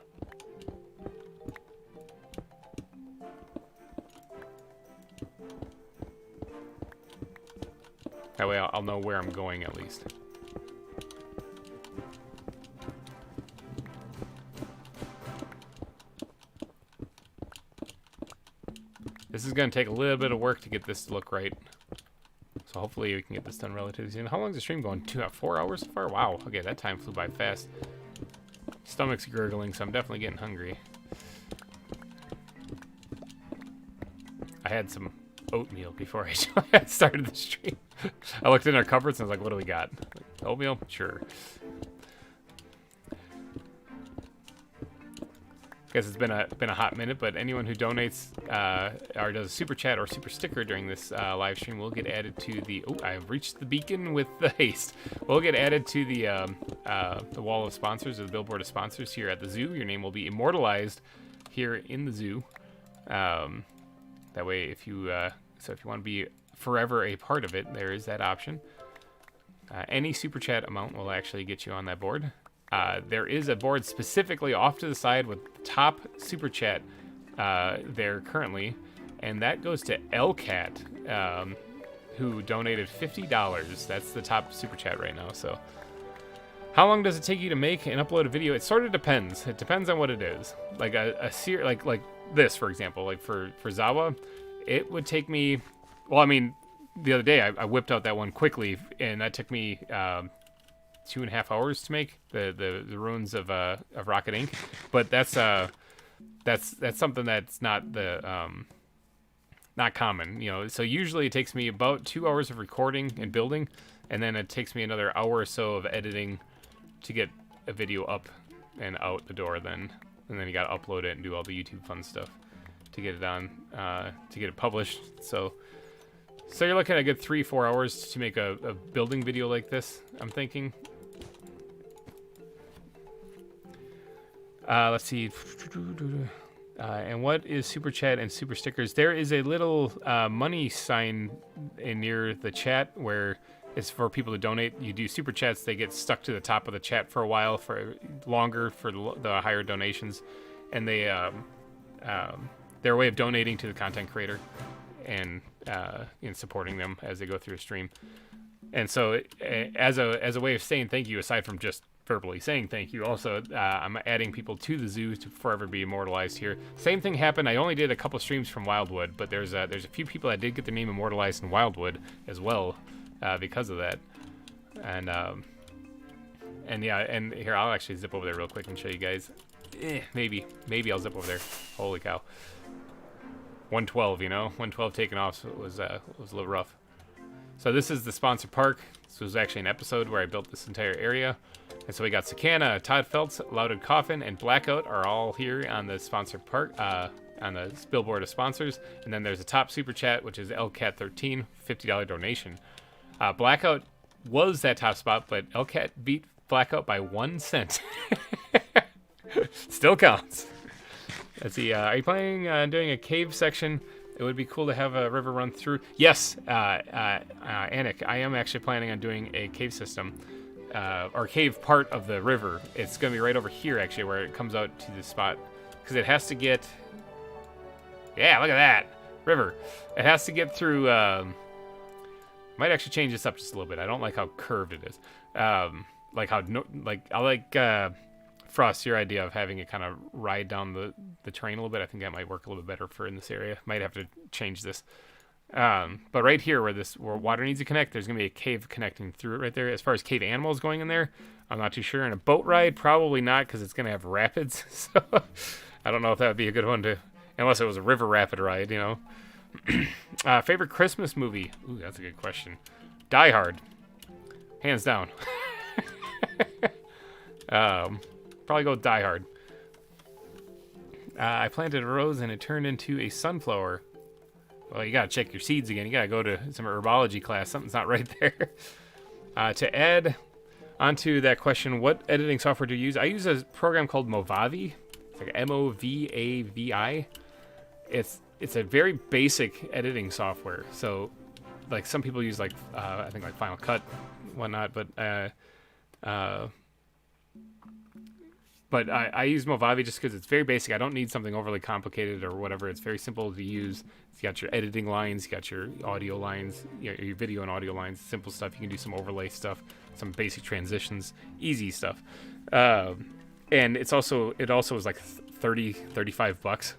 That way I'll know where I'm going at least. This is going to take a little bit of work to get this to look right. So hopefully we can get this done relatively soon. How long is the stream going? 4 hours so far? Wow. Okay, that time flew by fast. Stomach's gurgling, so I'm definitely getting hungry. I had some oatmeal before I started the stream. I looked in our cupboards and I was like, what do we got? Like, oatmeal? Sure. Guess it's been a hot minute, but anyone who donates or does a super chat or super sticker during this live stream will get added to the... Oh, I've reached the beacon with the haste. We'll get added to the wall of sponsors, or the billboard of sponsors here at the zoo. Your name will be immortalized here in the zoo. That way, if you want to be forever a part of it, there is that option. Any super chat amount will actually get you on that board. There is a board specifically off to the side with top super chat there currently, and that goes to LCat, who donated $50. That's the top super chat right now. So, how long does it take you to make and upload a video? It sort of depends. It depends on what it is. Like like this, for example, like for ZAWA, it would take me. Well, I mean, the other day I whipped out that one quickly, and that took me 2.5 hours to make the ruins of Rocket Inc. But that's something that's not not common, you know. So usually it takes me about 2 hours of recording and building, and then it takes me another hour or so of editing to get a video up and out the door. And then you got to upload it and do all the YouTube fun stuff to get it on, to get it published. So you're looking at a good 3-4 hours to make a building video like this, I'm thinking. Let's see. And what is super chat and super stickers? There is a little money sign near the chat where it's for people to donate. You do super chats, they get stuck to the top of the chat for a while, for longer, for the higher donations, and they're a way of donating to the content creator and in supporting them as they go through a stream. And so as a way of saying thank you, aside from just verbally saying thank you. Also, I'm adding people to the zoo to forever be immortalized here. Same thing happened. I only did a couple streams from Wildwood, but there's a few people that did get their name immortalized in Wildwood as well because of that. And yeah, and here, I'll actually zip over there real quick and show you guys. Maybe I'll zip over there. Holy cow. 112, you know? 112 taking off was a little rough. So this is the sponsored park. This was actually an episode where I built this entire area. And so we got Sakana, Todd Feltz, Louded Coffin, and Blackout are all here on the sponsored park, on the billboard of sponsors. And then there's a top super chat, which is LCAT13, $50 donation. Blackout was that top spot, but LCAT beat Blackout by 1 cent. Still counts. Let's see, are you planning on doing a cave section? It would be cool to have a river run through. Yes, Anik, I am actually planning on doing a cave system, or cave part of the river. It's going to be right over here, actually, where it comes out to the spot. Because it has to get... Yeah, look at that. River. It has to get through... might actually change this up just a little bit. I don't like how curved it is. Like how... I like... Frost, your idea of having it kind of ride down the terrain a little bit, I think that might work a little bit better for in this area. Might have to change this. But right here where water needs to connect, there's going to be a cave connecting through it right there. As far as cave animals going in there, I'm not too sure. And a boat ride, probably not, because it's going to have rapids. So I don't know if that would be a good one to, unless it was a river rapid ride, you know. Favorite Christmas movie? Ooh, that's a good question. Die Hard. Hands down. Probably go Die Hard. I planted a rose and it turned into a sunflower. Well, you gotta check your seeds again. You gotta go to some herbology class. Something's not right there. To add onto that question, what editing software do you use? I use a program called Movavi. It's like Movavi. It's a very basic editing software. So, like some people use like I think like Final Cut, whatnot. But I use Movavi just because it's very basic. I don't need something overly complicated or whatever. It's very simple to use. It's got your editing lines, you got your audio lines, your video and audio lines, simple stuff. You can do some overlay stuff, some basic transitions, easy stuff. And it also was like 35 bucks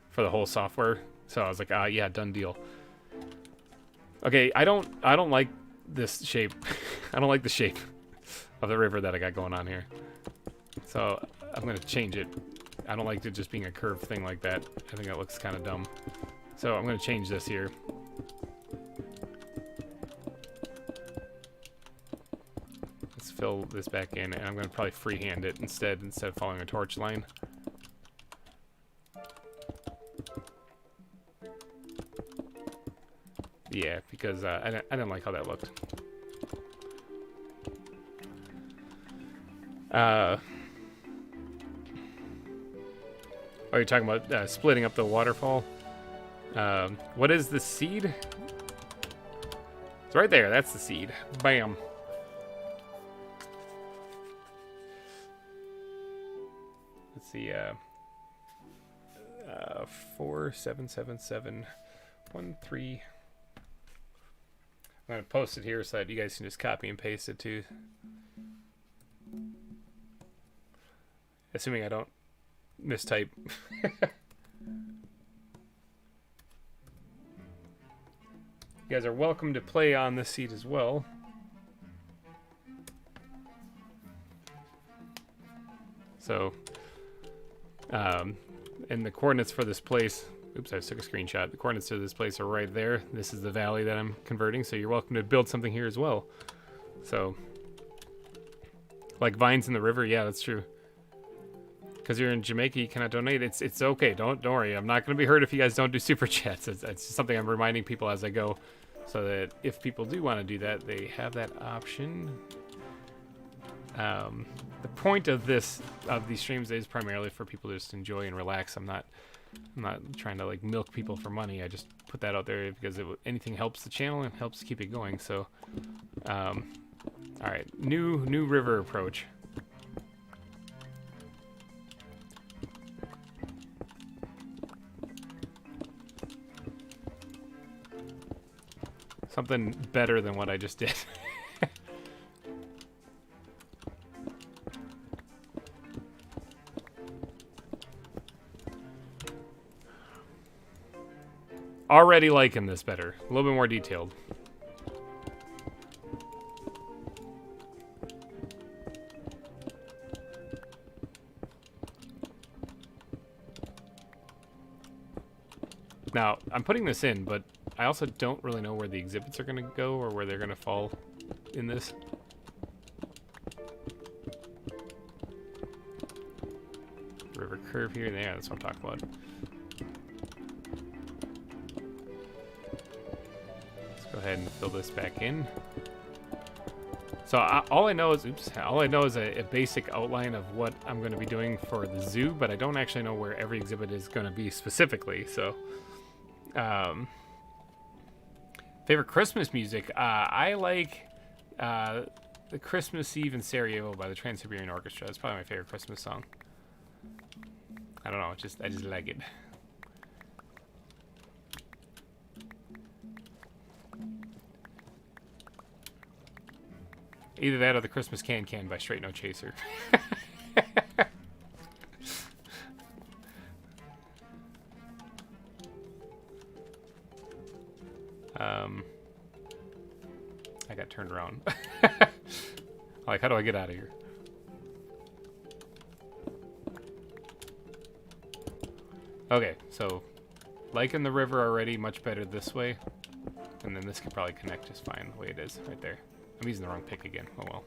for the whole software. So I was like, yeah, done deal. Okay, I don't like this shape. I don't like the shape of the river that I got going on here. So I'm going to change it. I don't like it just being a curved thing like that. I think that looks kind of dumb. So I'm going to change this here. Let's fill this back in, and I'm going to probably freehand it instead of following a torch line. Yeah, because I didn't like how that looked. Oh, you're talking about splitting up the waterfall? What is the seed? It's right there. That's the seed. Bam. Let's see. 477713. I'm going to post it here so that you guys can just copy and paste it too. Assuming I don't mistype. You guys are welcome to play on this seat as well. So, and the coordinates for this place, oops, I just took a screenshot. The coordinates to this place are right there. This is the valley that I'm converting, so you're welcome to build something here as well. So, like vines in the river, yeah, that's true. Because you're in Jamaica, you cannot donate. It's okay. Don't worry. I'm not going to be hurt if you guys don't do super chats. It's just something I'm reminding people as I go, so that if people do want to do that, they have that option. The point of these streams is primarily for people to just enjoy and relax. I'm not trying to like milk people for money. I just put that out there because anything helps the channel and helps keep it going. So, all right, new river approach. Something better than what I just did. Already liking this better. A little bit more detailed. Now, I'm putting this in, but I also don't really know where the exhibits are going to go or where they're going to fall in this. River curve here. Yeah, that's what I'm talking about. Let's go ahead and fill this back in. So all I know is, a basic outline of what I'm going to be doing for the zoo, but I don't actually know where every exhibit is going to be specifically. So, favorite Christmas music? I like the Christmas Eve in Sarajevo by the Trans-Siberian Orchestra. It's probably my favorite Christmas song. I don't know, I just like it. Either that or the Christmas Can Can by Straight No Chaser. I got turned around. Like, how do I get out of here? Okay, so liking the river already, much better this way. And then this could probably connect just fine the way it is right there. I'm using the wrong pick again. Oh well.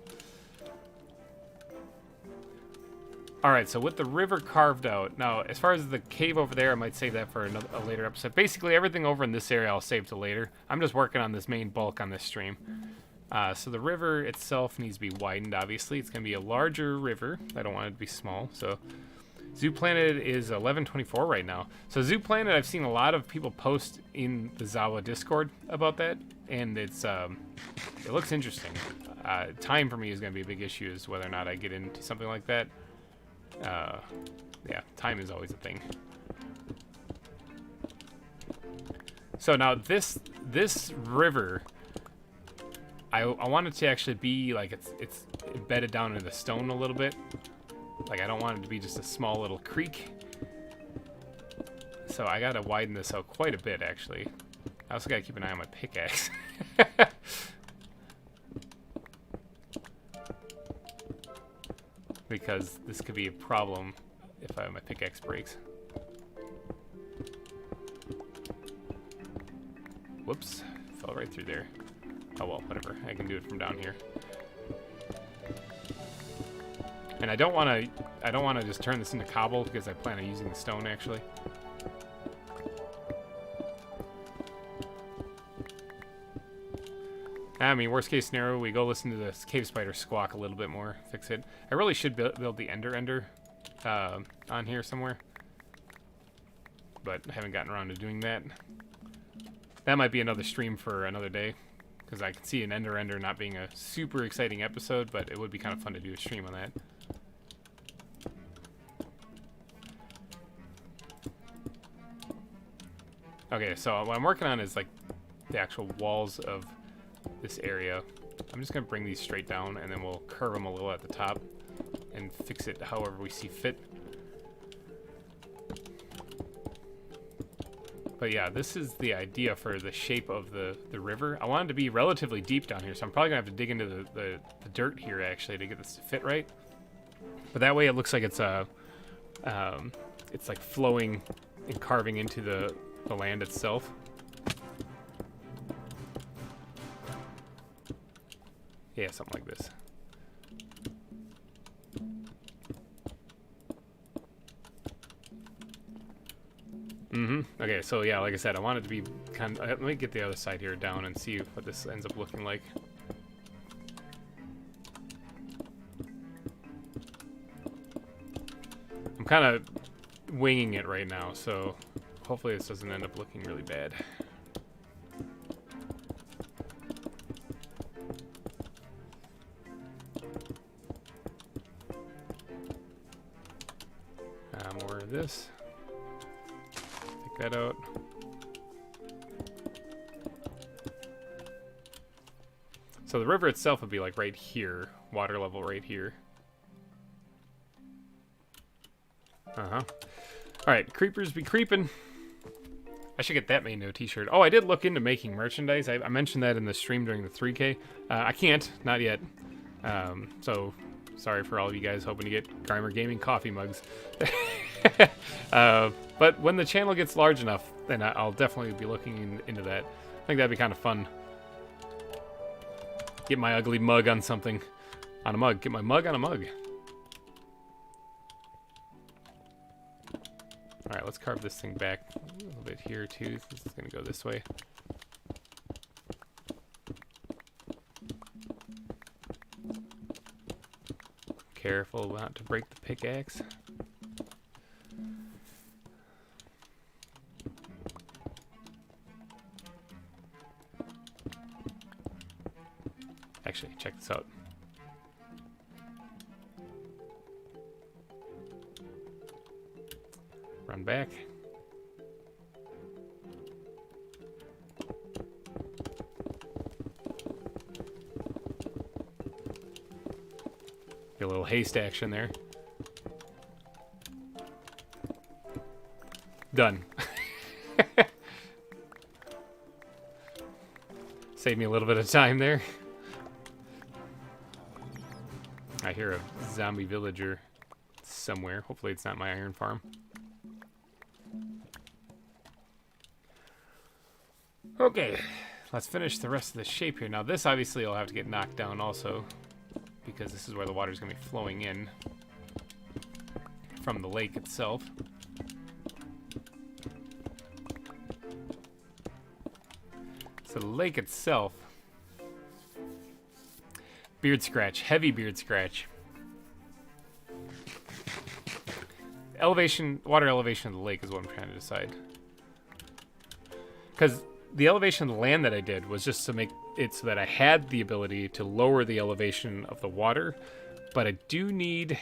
Alright, so with the river carved out, now as far as the cave over there, I might save that for a later episode. Basically, everything over in this area I'll save to later. I'm just working on this main bulk on this stream. So the river itself needs to be widened, obviously. It's going to be a larger river. I don't want it to be small, so... Zoo Planet is 1124 right now. So Zoo Planet, I've seen a lot of people post in the ZAWA Discord about that, and it looks interesting. Time for me is going to be a big issue, is whether or not I get into something like that. Yeah, time is always a thing. So now this river, I want it to actually be like it's embedded down into the stone a little bit. Like, I don't want it to be just a small little creek. So I gotta widen this out quite a bit, actually. I also gotta keep an eye on my pickaxe. Because this could be a problem if my pickaxe breaks. Whoops, fell right through there. Oh well, whatever. I can do it from down here. And I don't want to just turn this into cobble because I plan on using the stone actually. I mean, worst case scenario, we go listen to the cave spider squawk a little bit more, fix it. I really should build the ender on here somewhere, but I haven't gotten around to doing that. That might be another stream for another day, because I can see an ender not being a super exciting episode, but it would be kind of fun to do a stream on that. Okay, so what I'm working on is like the actual walls of this area. I'm just gonna bring these straight down and then we'll curve them a little at the top and fix it however we see fit. But yeah, this is the idea for the shape of the river. I want it to be relatively deep down here, so I'm probably gonna have to dig into the dirt here actually to get this to fit right. But that way it looks like it's like flowing and carving into the land itself. Yeah, something like this. Okay, so yeah, like I said, I want it to be kind of... let me get the other side here down and see what this ends up looking like. I'm kind of winging it right now, so hopefully this doesn't end up looking really bad. More of this. Take that out. So the river itself would be like right here, water level right here. Alright, creepers be creeping. I should get that made into a t-shirt. Oh, I did look into making merchandise. I mentioned that in the stream during the 3K. I can't, not yet. So sorry for all of you guys hoping to get Grimer Gaming coffee mugs. But when the channel gets large enough, then I'll definitely be looking into that. I think that'd be kind of fun. Get my ugly mug on something. On a mug. Get my mug on a mug. Alright, let's carve this thing back a little bit here too. This is going to go this way. Careful not to break the pickaxe. Actually, check this out. Run back. Get a little haste action there. Done. Save me a little bit of time there. I hear a zombie villager somewhere. Hopefully it's not my iron farm. Okay, let's finish the rest of the shape here. Now this obviously will have to get knocked down also, because this is where the water is going to be flowing in from the lake itself. So the lake itself, beard scratch, heavy beard scratch. Elevation, water elevation of the lake is what I'm trying to decide. Because the elevation of the land that I did was just to make it so that I had the ability to lower the elevation of the water, but I do need,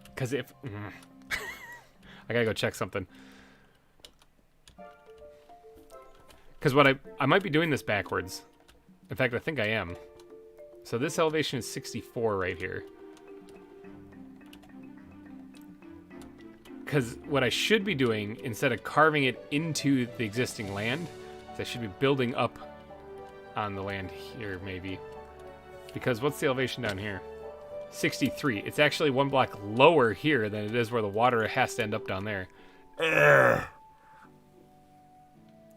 because if I gotta go check something, because what I might be doing this backwards. In fact, I think I am. So this elevation is 64 right here. Because what I should be doing, instead of carving it into the existing land, is I should be building up on the land here, maybe. Because what's the elevation down here? 63. It's actually one block lower here than it is where the water has to end up down there. Ugh.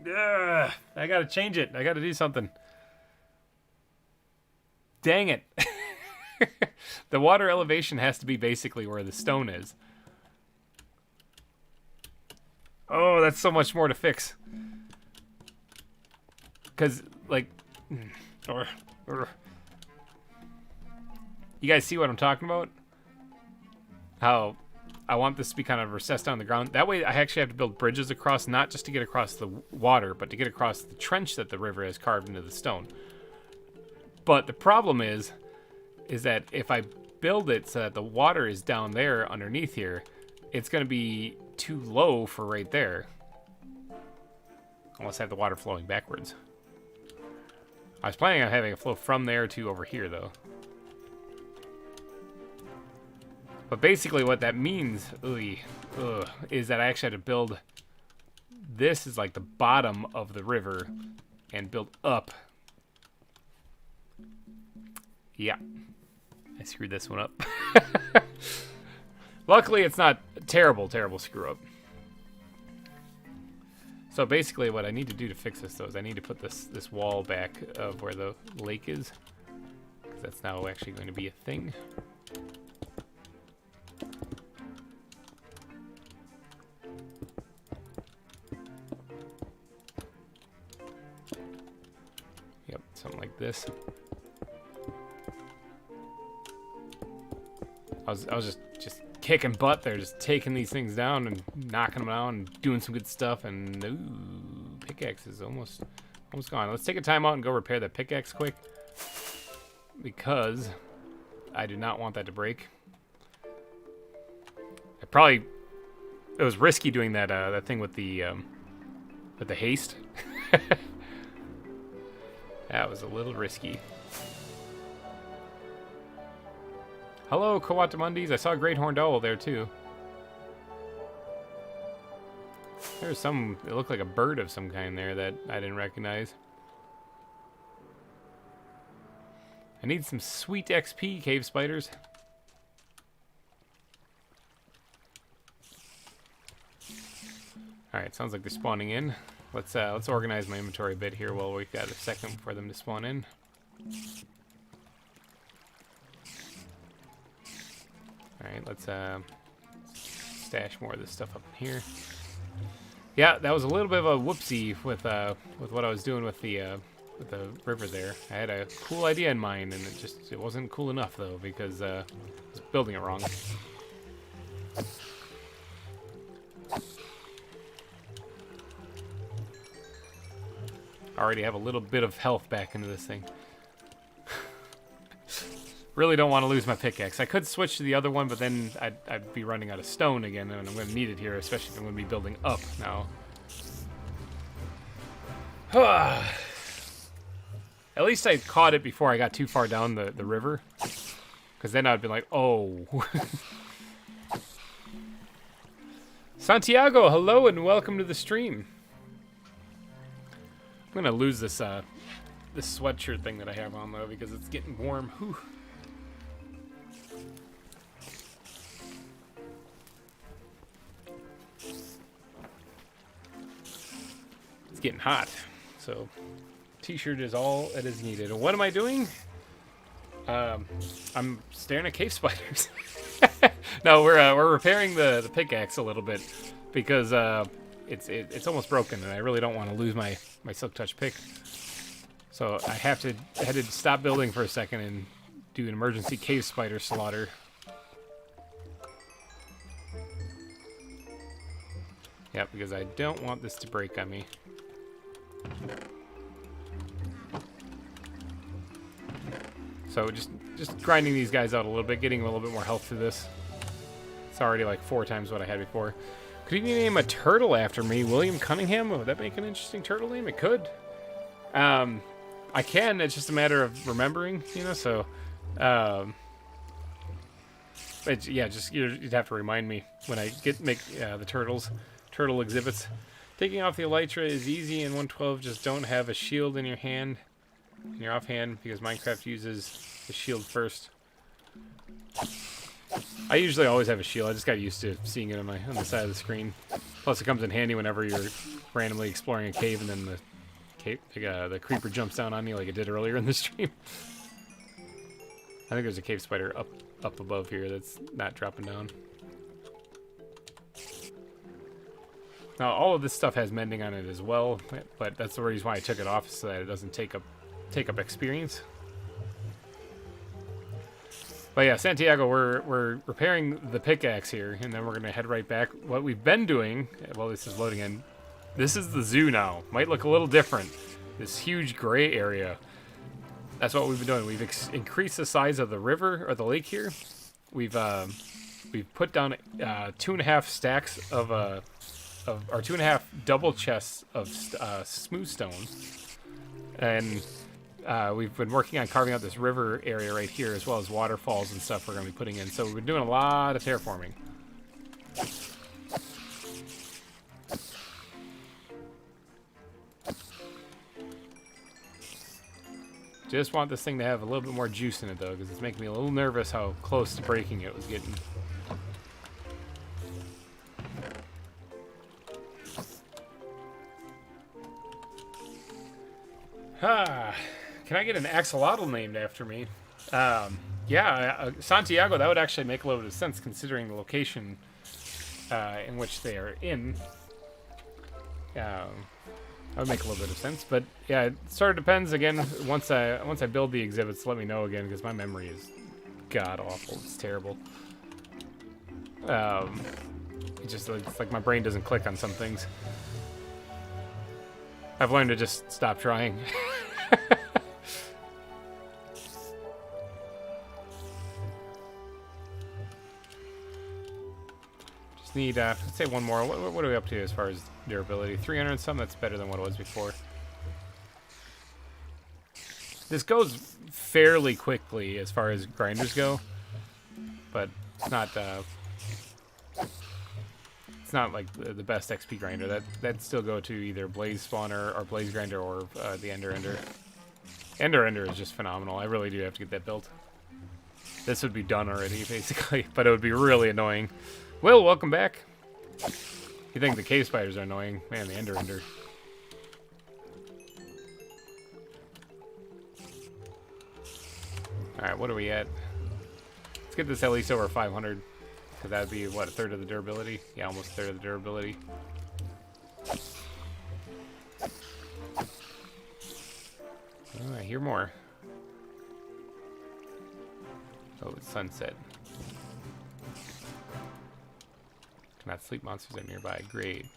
Ugh. I gotta change it. I gotta do something. Dang it. The water elevation has to be basically where the stone is. Oh, that's so much more to fix. Because, like... You guys see what I'm talking about? How I want this to be kind of recessed on the ground. That way I actually have to build bridges across, not just to get across the water, but to get across the trench that the river has carved into the stone. But the problem is that if I build it so that the water is down there underneath here, it's going to be too low for right there. Unless I have the water flowing backwards. I was planning on having it flow from there to over here, though. But basically what that means is that I actually had to build... This is like the bottom of the river and build up. Yeah. I screwed this one up. Luckily, it's not a terrible, terrible screw up. So basically what I need to do to fix this, though, is I need to put this wall back of where the lake is. Because that's now actually going to be a thing. Yep, something like this. I was just kicking butt there, just taking these things down and knocking them down and doing some good stuff. And ooh, pickaxe is almost gone. Let's take a time out and go repair that pickaxe quick, because I do not want that to break. It was risky doing that that thing with the haste. That was a little risky. Hello, Kawatamundis. I saw a great horned owl there, too. There's some, it looked like a bird of some kind there that I didn't recognize. I need some sweet XP, cave spiders. Alright, sounds like they're spawning in. Let's organize my inventory a bit here while we've got a second for them to spawn in. Alright, let's stash more of this stuff up in here. Yeah, that was a little bit of a whoopsie with what I was doing with the river there. I had a cool idea in mind, and it wasn't cool enough though, because I was building it wrong. I already have a little bit of health back into this thing. Really don't want to lose my pickaxe. I could switch to the other one, but then I'd be running out of stone again, and I'm going to need it here, especially if I'm going to be building up now. At least I caught it before I got too far down the river, because then I'd be like, oh. Santiago, hello and welcome to the stream. I'm going to lose this this sweatshirt thing that I have on, though, because it's getting warm. Whew. It's getting hot, so t-shirt is all that is needed. And what am I doing? I'm staring at cave spiders. No, we're repairing the pickaxe a little bit because it's almost broken, and I really don't want to lose my silk touch pick. So I had to stop building for a second and do an emergency cave spider slaughter. Yeah, because I don't want this to break on me. So just grinding these guys out a little bit, getting a little bit more health through this. It's already like 4 times what I had before. Could you name a turtle after me? William Cunningham? Would that make an interesting turtle name? It could. I can. It's just a matter of remembering, you know. So, yeah, just you'd have to remind me when I make the turtle exhibits. Taking off the elytra is easy in 1.12. Just don't have a shield in your hand, in your offhand, because Minecraft uses the shield first. I usually always have a shield. I just got used to seeing it on the side of the screen. Plus, it comes in handy whenever you're randomly exploring a cave and then the creeper jumps down on you like it did earlier in the stream. I think there's a cave spider up above here that's not dropping down. Now, all of this stuff has mending on it as well, but that's the reason why I took it off, so that it doesn't take up experience. But yeah, Santiago, we're repairing the pickaxe here, and then we're gonna head right back. What we've been doing, while this is loading in, this is the zoo now. Might look a little different. This huge gray area. That's what we've been doing. We've increased the size of the river or the lake here. We've put down 2.5 stacks of or 2.5 double chests of smooth stone, and we've been working on carving out this river area right here, as well as waterfalls and stuff we're going to be putting in. So we've been doing a lot of terraforming. Just want this thing to have a little bit more juice in it, though, because it's making me a little nervous how close to breaking it was getting. Can I get an axolotl named after me? Yeah, Santiago, that would actually make a little bit of sense considering the location in which they are in. That would make a little bit of sense, but yeah, it sort of depends. Again, once I build the exhibits, let me know again, because my memory is god awful. It's terrible. It's like my brain doesn't click on some things. I've learned to just stop trying. Just need, let's say one more. What are we up to as far as durability? 300 and some? That's better than what it was before. This goes fairly quickly as far as grinders go, but it's it's not like the best XP grinder. That'd still go to either Blaze Spawner or Blaze Grinder or the Ender Ender. Ender is just phenomenal. I really do have to get that built. This would be done already, basically, but it would be really annoying. Will, welcome back. You think the cave spiders are annoying? Man, the Ender. Alright, what are we at? Let's get this at least over 500. Because that would be, what, a third of the durability? Yeah, almost a third of the durability. Oh, I hear more. Oh, it's sunset. Cannot sleep, monsters are nearby. Great.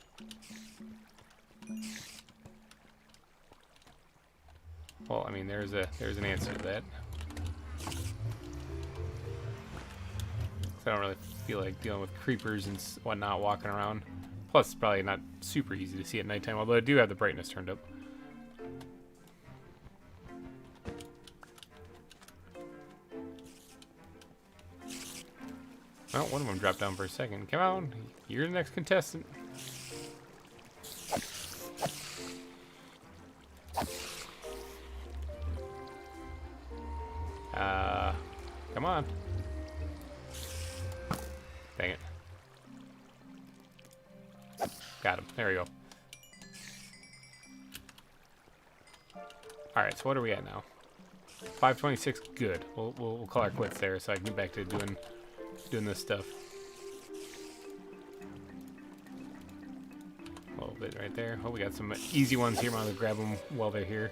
Well, I mean, there's an answer to that. I don't really feel like dealing with creepers and whatnot walking around. Plus, it's probably not super easy to see at nighttime, although I do have the brightness turned up. Oh, one of them dropped down for a second. Come on, you're the next contestant. Come on. Dang it. Got him. There we go. Alright, so what are we at now? 526. Good. We'll call our quits there so I can get back to doing this stuff. A little bit right there. Oh, we got some easy ones here. I'm going to grab them while they're here.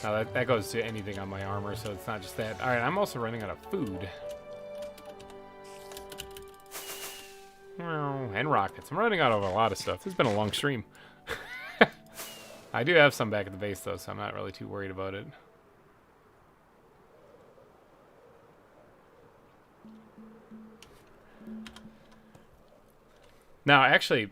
Now that goes to anything on my armor, so it's not just that. Alright, I'm also running out of food. And rockets. I'm running out of a lot of stuff. This has been a long stream. I do have some back at the base, though, so I'm not really too worried about it. Now, actually,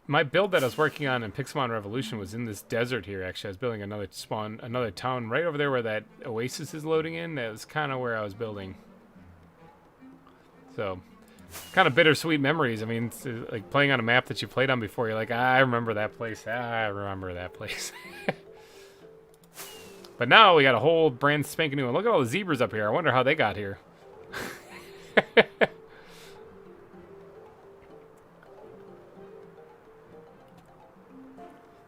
my build that I was working on in Pixelmon Revolution was in this desert here, actually. I was building another town right over there where that oasis is loading in. That was kind of where I was building. So, kind of bittersweet memories. I mean, it's like playing on a map that you played on before. You're like, I remember that place. I remember that place. But now we got a whole brand spanking new one. Look at all the zebras up here. I wonder how they got here.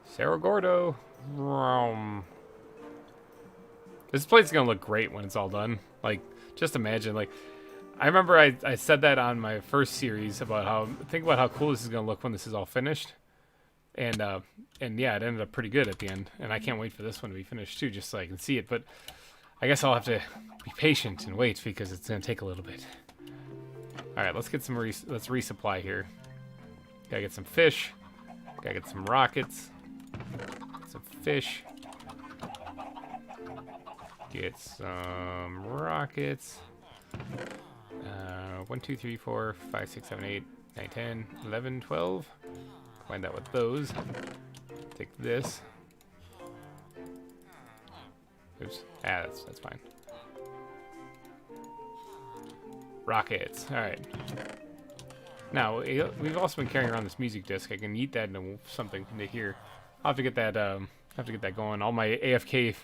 Cerro Gordo. This place is going to look great when it's all done. Like, just imagine, like, I remember I said that on my first series about think about how cool this is going to look when this is all finished. And yeah, it ended up pretty good at the end. And I can't wait for this one to be finished too, just so I can see it. But I guess I'll have to be patient and wait because it's going to take a little bit. All right, let's get some let's resupply here. Gotta get some fish. Gotta get some rockets. Get some fish. Get some rockets. 1, 2, 3, 4, 5, 6, 7, 8, 9, 10, 11, 12. Find out with those. Take this. Oops. Ah, that's fine. Rockets. All right. Now we've also been carrying around this music disc. I can eat that into something into here. I'll have to get that. Going. All my AFK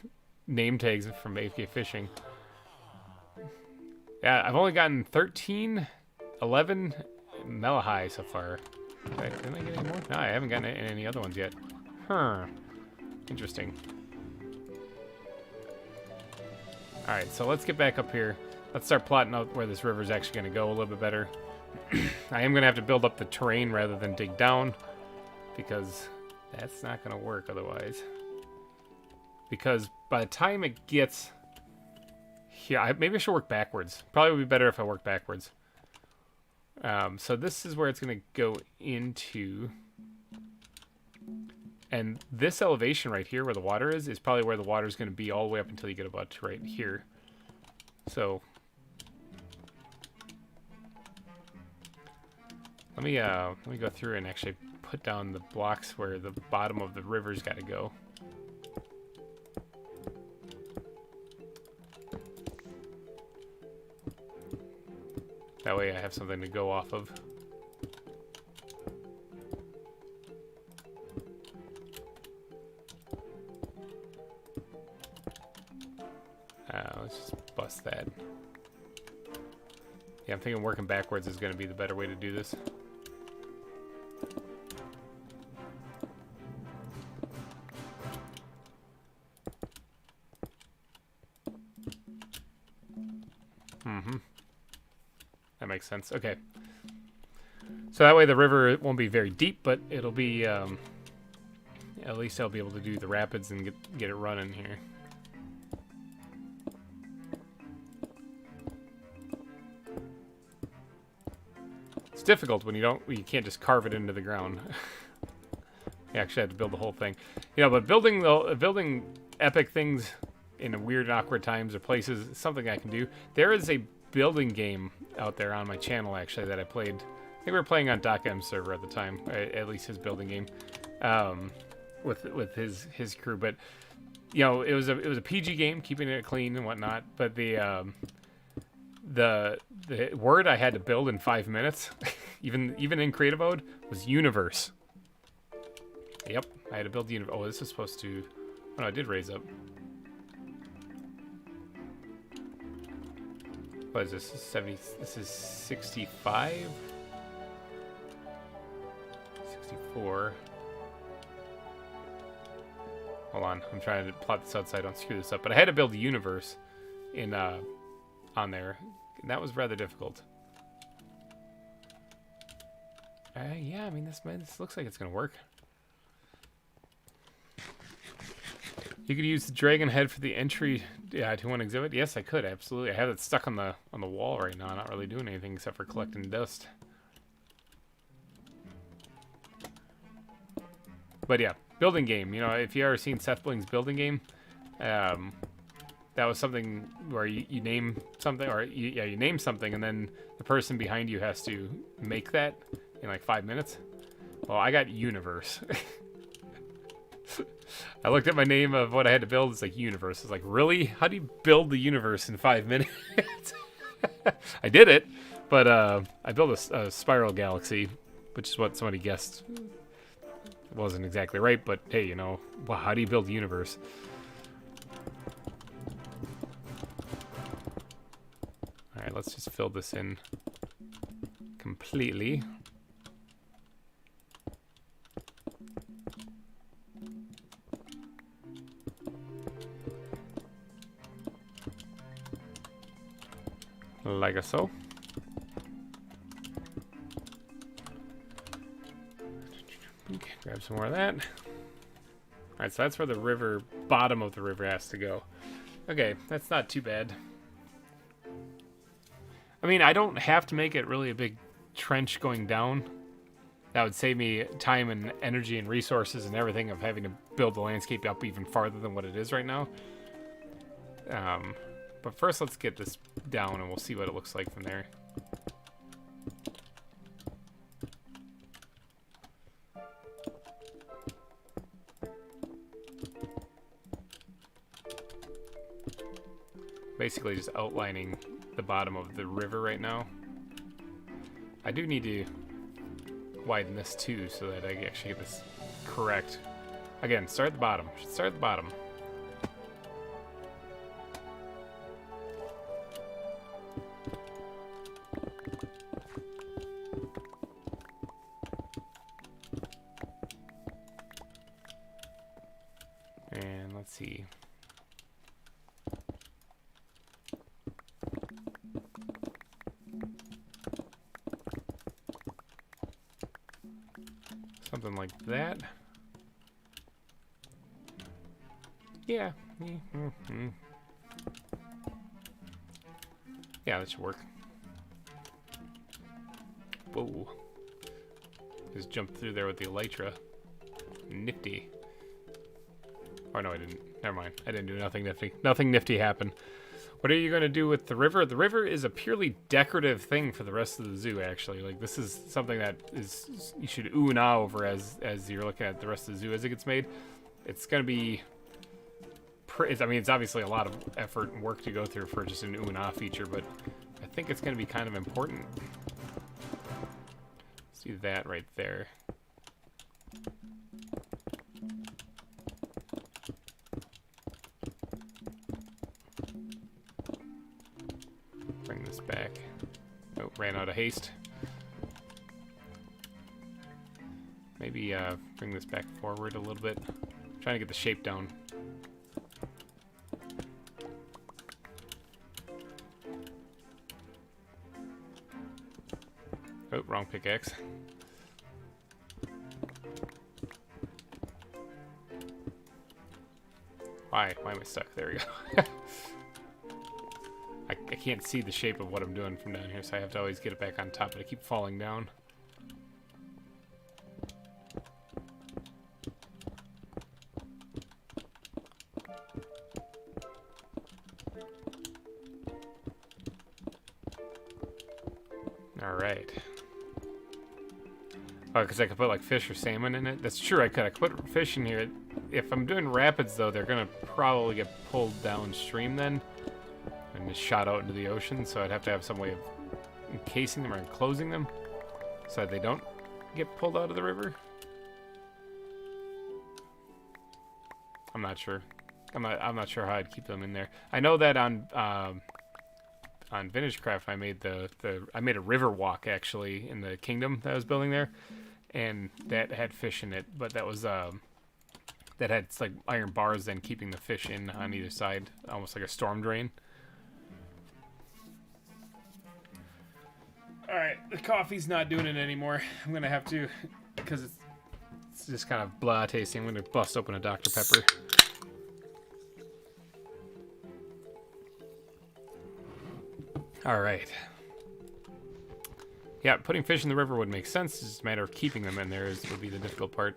name tags from AFK fishing. Yeah, I've only gotten 13, 11 Melahai so far. Didn't I get any more? No, I haven't gotten any other ones yet. Huh. Interesting. Alright, so let's get back up here. Let's start plotting out where this river's actually going to go a little bit better. I am going to have to build up the terrain rather than dig down, because that's not going to work otherwise. Because by the time it gets here, maybe I should work backwards. Probably would be better if I work backwards. So this is where it's going to go into. And this elevation right here where the water is probably where the water is going to be all the way up until you get about to right here. So let me go through and actually put down the blocks where the bottom of the river's got to go. That way I have something to go off of. Let's just bust that. Yeah, I'm thinking working backwards is going to be the better way to do this. That makes sense. Okay. So that way the river won't be very deep, but it'll be, at least I'll be able to do the rapids and get it running here. It's difficult when you can't just carve it into the ground. You actually have to build the whole thing. You know, but building epic things in weird and awkward times or places is something I can do. There is a building game out there on my channel actually that I played. I think we were playing on .m server at the time, at least his building game, with his crew. But you know, it was a PG game, keeping it clean and whatnot. But the word I had to build in 5 minutes, even in creative mode, was universe. Yep, I had to build the universe. Oh, this is supposed to. Oh no, I did raise up. What is this? 70. This is 65. 64. Hold on, I'm trying to plot this out so I don't screw this up. But I had to build a universe in on there, and that was rather difficult. Yeah, I mean this looks like it's gonna work. You could use the dragon head for the entry to one exhibit. Yes, I could absolutely. I have it stuck on the wall right now, not really doing anything except for collecting dust. But yeah, building game. You know, if you ever seen Seth Bling's building game, that was something where you name something, or you name something, and then the person behind you has to make that in like 5 minutes. Well, I got universe. I looked at my name of what I had to build. It's like universe. It's like, really? How do you build the universe in 5 minutes? I did it, but I built a spiral galaxy, which is what somebody guessed. It wasn't exactly right, but hey, you know, well, how do you build the universe? All right, let's just fill this in completely. Like so. Okay, grab some more of that. Alright, so that's where the river, bottom of the river has to go. Okay, that's not too bad. I mean, I don't have to make it really a big trench going down. That would save me time and energy and resources and everything of having to build the landscape up even farther than what it is right now. But first, let's get this down, and we'll see what it looks like from there. Basically, just outlining the bottom of the river right now. I do need to widen this too, so that I actually get this correct. Again, start at the bottom. Start at the bottom. And let's see. Something like that. Yeah. Yeah, that should work. Whoa. Just jumped through there with the elytra. Nifty. Oh no, I didn't. Never mind. I didn't do nothing nifty. Nothing nifty happened. What are you going to do with the river? The river is a purely decorative thing for the rest of the zoo, actually. Like, this is something that is you should ooh and ah over as you're looking at the rest of the zoo as it gets made. It's going to be... I mean, it's obviously a lot of effort and work to go through for just an ooh and ah feature, but I think it's going to be kind of important. See that right there. Bring this back. Oh, ran out of haste. Maybe bring this back forward a little bit. Trying to get the shape down. Oh, wrong pickaxe. Why? Why am I stuck? There we go. I can't see the shape of what I'm doing from down here, so I have to always get it back on top, but I keep falling down. Alright. Oh, because I could put like fish or salmon in it? That's true, I could. I could put fish in here. If I'm doing rapids, though, they're going to probably get pulled downstream then. And just shot out into the ocean, so I'd have to have some way of encasing them or enclosing them so that they don't get pulled out of the river. I'm not sure. I'm not sure how I'd keep them in there. I know that on VintageCraft I made I made a river walk actually in the kingdom that I was building there, and that had fish in it, but that was that had like iron bars then keeping the fish in on either side, almost like a storm drain. Alright, the coffee's not doing it anymore. I'm gonna have to, because it's just kind of blah tasting, I'm gonna bust open a Dr. Pepper. Alright. Yeah, putting fish in the river would make sense. It's just a matter of keeping them in there would be the difficult part.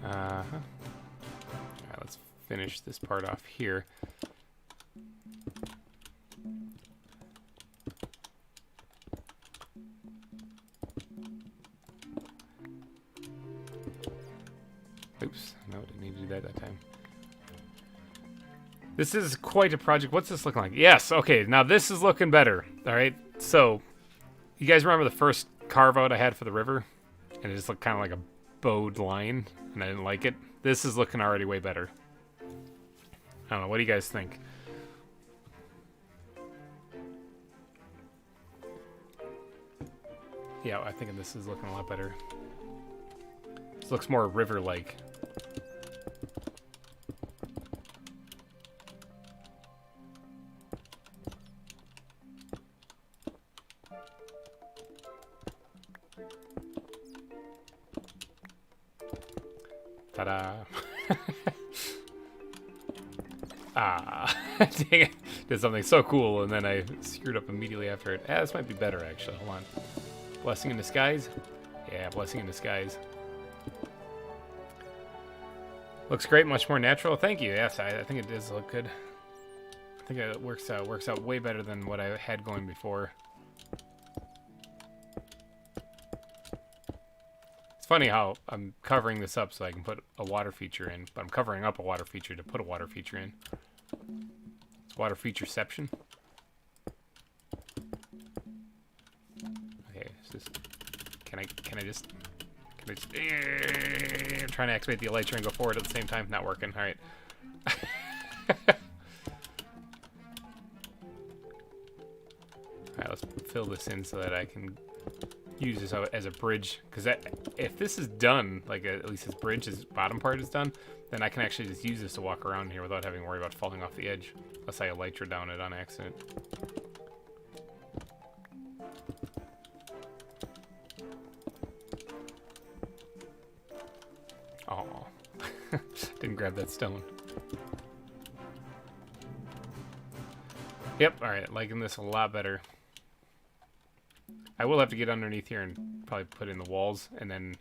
Alright, let's finish this part off here. Oops, no, didn't need to do that time. This is quite a project. What's this looking like? Yes, okay, now this is looking better. Alright, so, you guys remember the first carve out I had for the river? And it just looked kind of like a bowed line, and I didn't like it. This is looking already way better. I don't know, what do you guys think? Yeah, I think this is looking a lot better. This looks more river-like. Ta-da! Ah, dang it. Did something so cool, and then I screwed up immediately after it. Ah, this might be better, actually. Hold on. Blessing in disguise? Yeah, blessing in disguise. Looks great, much more natural. Thank you. Yes, I think it does look good. I think it works out way better than what I had going before. It's funny how I'm covering this up so I can put a water feature in, but I'm covering up a water feature to put a water feature in. It's water featureception. Okay, can I just I'm trying to activate the elytra and go forward at the same time. Not working. All right. All right, let's fill this in so that I can use this as a bridge. Because if this is done, like at least this bridge, this bottom part is done, then I can actually just use this to walk around here without having to worry about falling off the edge. Unless I elytra down it on accident. Oh, didn't grab that stone. Yep, alright, liking this a lot better. I will have to get underneath here and probably put in the walls, and then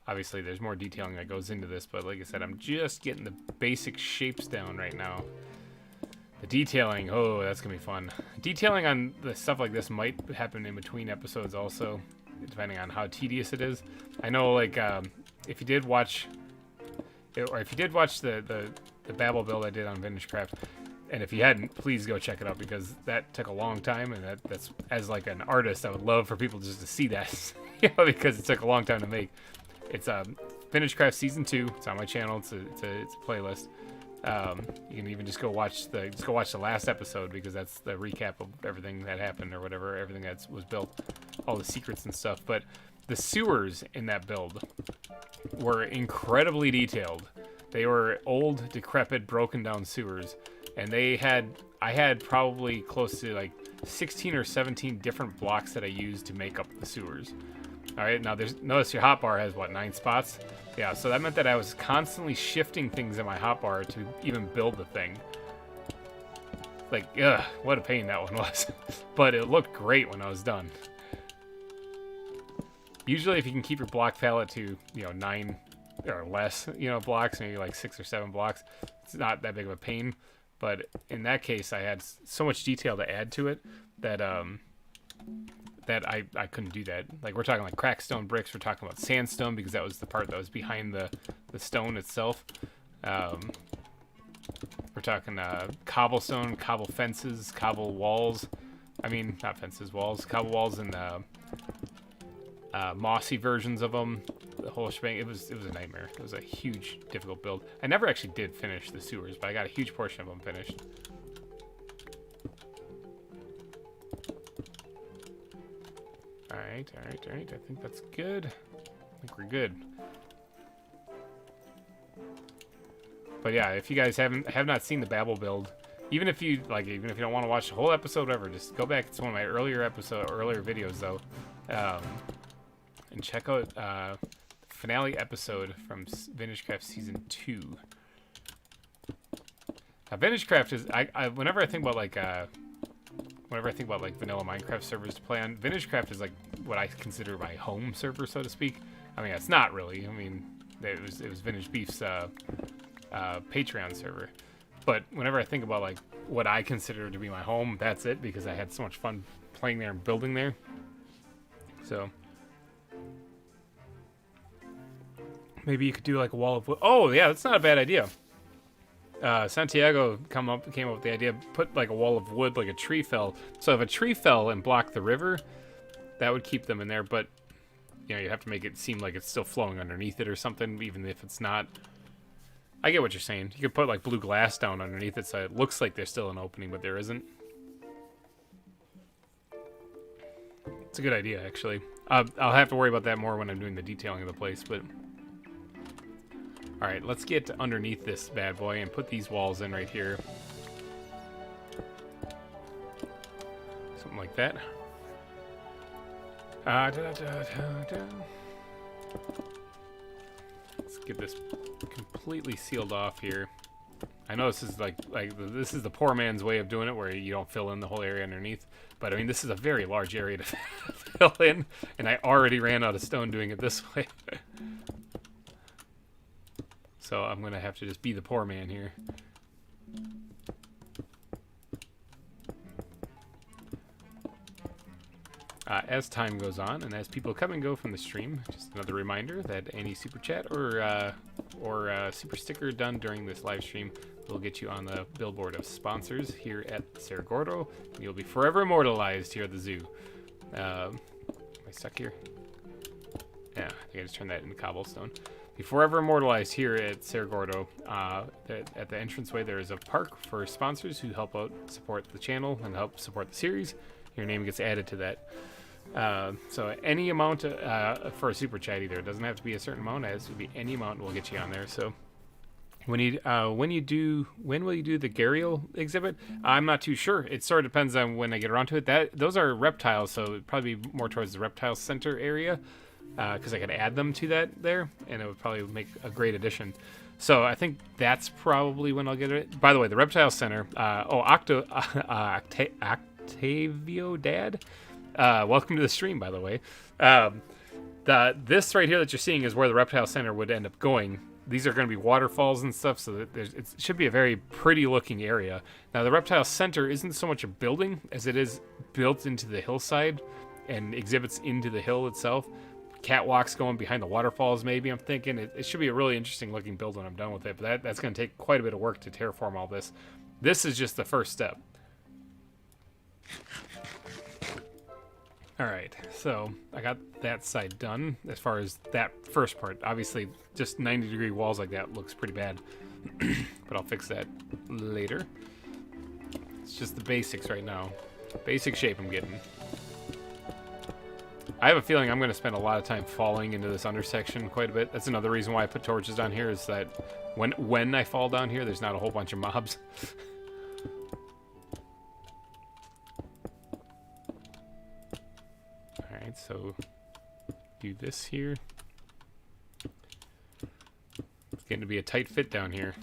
obviously there's more detailing that goes into this, but like I said, I'm just getting the basic shapes down right now. The detailing, oh, that's gonna be fun. Detailing on the stuff like this might happen in between episodes also, depending on how tedious it is. I know, like, if you did watch, or if you did watch the Babel build I did on VintageCraft, and if you hadn't, please go check it out, because that took a long time, and that's, as like an artist, I would love for people just to see that, you know, because it took a long time to make. It's VintageCraft Season 2. It's on my channel. It's a playlist. You can even just go watch the last episode, because that's the recap of everything that happened, or whatever, everything that was built, all the secrets and stuff. But the sewers in that build were incredibly detailed. They were old, decrepit, broken down sewers, and I had probably close to like 16 or 17 different blocks that I used to make up the sewers. All right, now notice your hotbar has what, 9 spots? Yeah, so that meant that I was constantly shifting things in my hotbar to even build the thing. Like, ugh, what a pain that one was. But it looked great when I was done. Usually if you can keep your block palette to, you know, 9 or less, you know, blocks, maybe like 6 or 7 blocks, it's not that big of a pain. But in that case, I had so much detail to add to it that I couldn't do that. Like, we're talking like cracked stone bricks, we're talking about sandstone, because that was the part that was behind the stone itself. We're talking cobblestone, cobble fences, cobble walls. I mean, not fences, walls. Cobble walls and mossy versions of them. The whole shebang. It was a nightmare. It was a huge, difficult build. I never actually did finish the sewers, but I got a huge portion of them finished. Alright. I think that's good. I think we're good. But yeah, if you guys have not seen the Babel build, even if you don't want to watch the whole episode, whatever, just go back. It's one of my earlier videos though, and check out the finale episode from VintageCraft Season 2. Now, VintageCraft is whenever I think about like vanilla Minecraft servers to play on, VintageCraft is like what I consider my home server, so to speak. I mean, it's not really. I mean, it was VintageBeef's Patreon server. But whenever I think about like what I consider to be my home, that's it, because I had so much fun playing there and building there. So maybe you could do like a wall of wood. Oh yeah, that's not a bad idea. Santiago came up with the idea, put like a wall of wood, like a tree fell. So if a tree fell and blocked the river, that would keep them in there. But you know, you have to make it seem like it's still flowing underneath it or something, even if it's not. I get what you're saying. You could put like blue glass down underneath it, so it looks like there's still an opening, but there isn't. It's a good idea, actually. I'll have to worry about that more when I'm doing the detailing of the place, but. Alright, let's get underneath this bad boy and put these walls in right here. Something like that. Let's get this completely sealed off here. I know this is like this is the poor man's way of doing it, where you don't fill in the whole area underneath. But I mean, this is a very large area to fill in, and I already ran out of stone doing it this way. So I'm gonna have to just be the poor man here. As time goes on, and as people come and go from the stream, just another reminder that any super chat or super sticker done during this live stream will get you on the billboard of sponsors here at Cerro Gordo, and you'll be forever immortalized here at the zoo. Am I stuck here? Yeah, I think I just turned that into cobblestone. Be forever immortalized here at Cerro Gordo. At the entranceway, there is a park for sponsors who help out support the channel and help support the series. Your name gets added to that. So any amount for a super chat, either. It doesn't have to be a certain amount. It has to be any amount will get you on there. So when will you do the Gharial exhibit? I'm not too sure. It sort of depends on when I get around to it. Those are reptiles, so it'd probably be more towards the reptile center area. Because I could add them to that there, and it would probably make a great addition. So I think that's probably when I'll get it. By the way, the Reptile Center. Octavio Dad, welcome to the stream. By the way, this right here that you're seeing is where the Reptile Center would end up going. these are going to be waterfalls and stuff, so that it should be a very pretty looking area. Now the reptile center isn't so much a building as it is built into the hillside and exhibits into the hill itself. Catwalks going behind the waterfalls, maybe. I'm thinking it should be a really interesting looking build when I'm done with it, but that's going to take quite a bit of work to terraform all this. This is just the first step. Alright, so I got that side done as far as that first part. Obviously, just 90-degree walls like that looks pretty bad, but I'll fix that later. It's just the basics right now. Basic shape I'm getting. I have a feeling I'm going to spend a lot of time falling into this undersection quite a bit. That's another reason why I put torches down here, is that when I fall down here, there's not a whole bunch of mobs. Alright, so do this here. It's getting to be a tight fit down here.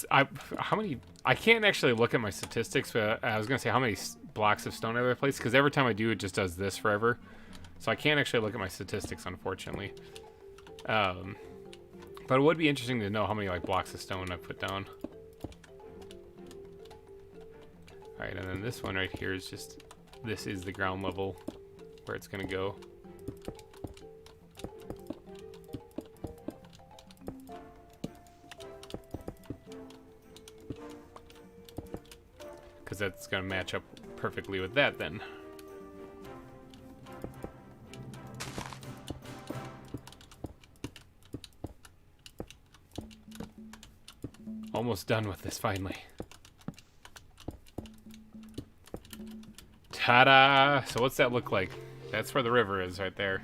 How many? I can't actually look at my statistics, but I was gonna say how many blocks of stone I have placed, because every time I do, it just does this forever. So I can't actually look at my statistics, unfortunately. But it would be interesting to know how many blocks of stone I've put down. All right, and then this one right here is just, this is the ground level where it's gonna go. Because that's going to match up perfectly with that then. Almost done with this finally. Ta-da! So what's that look like? That's where the river is right there.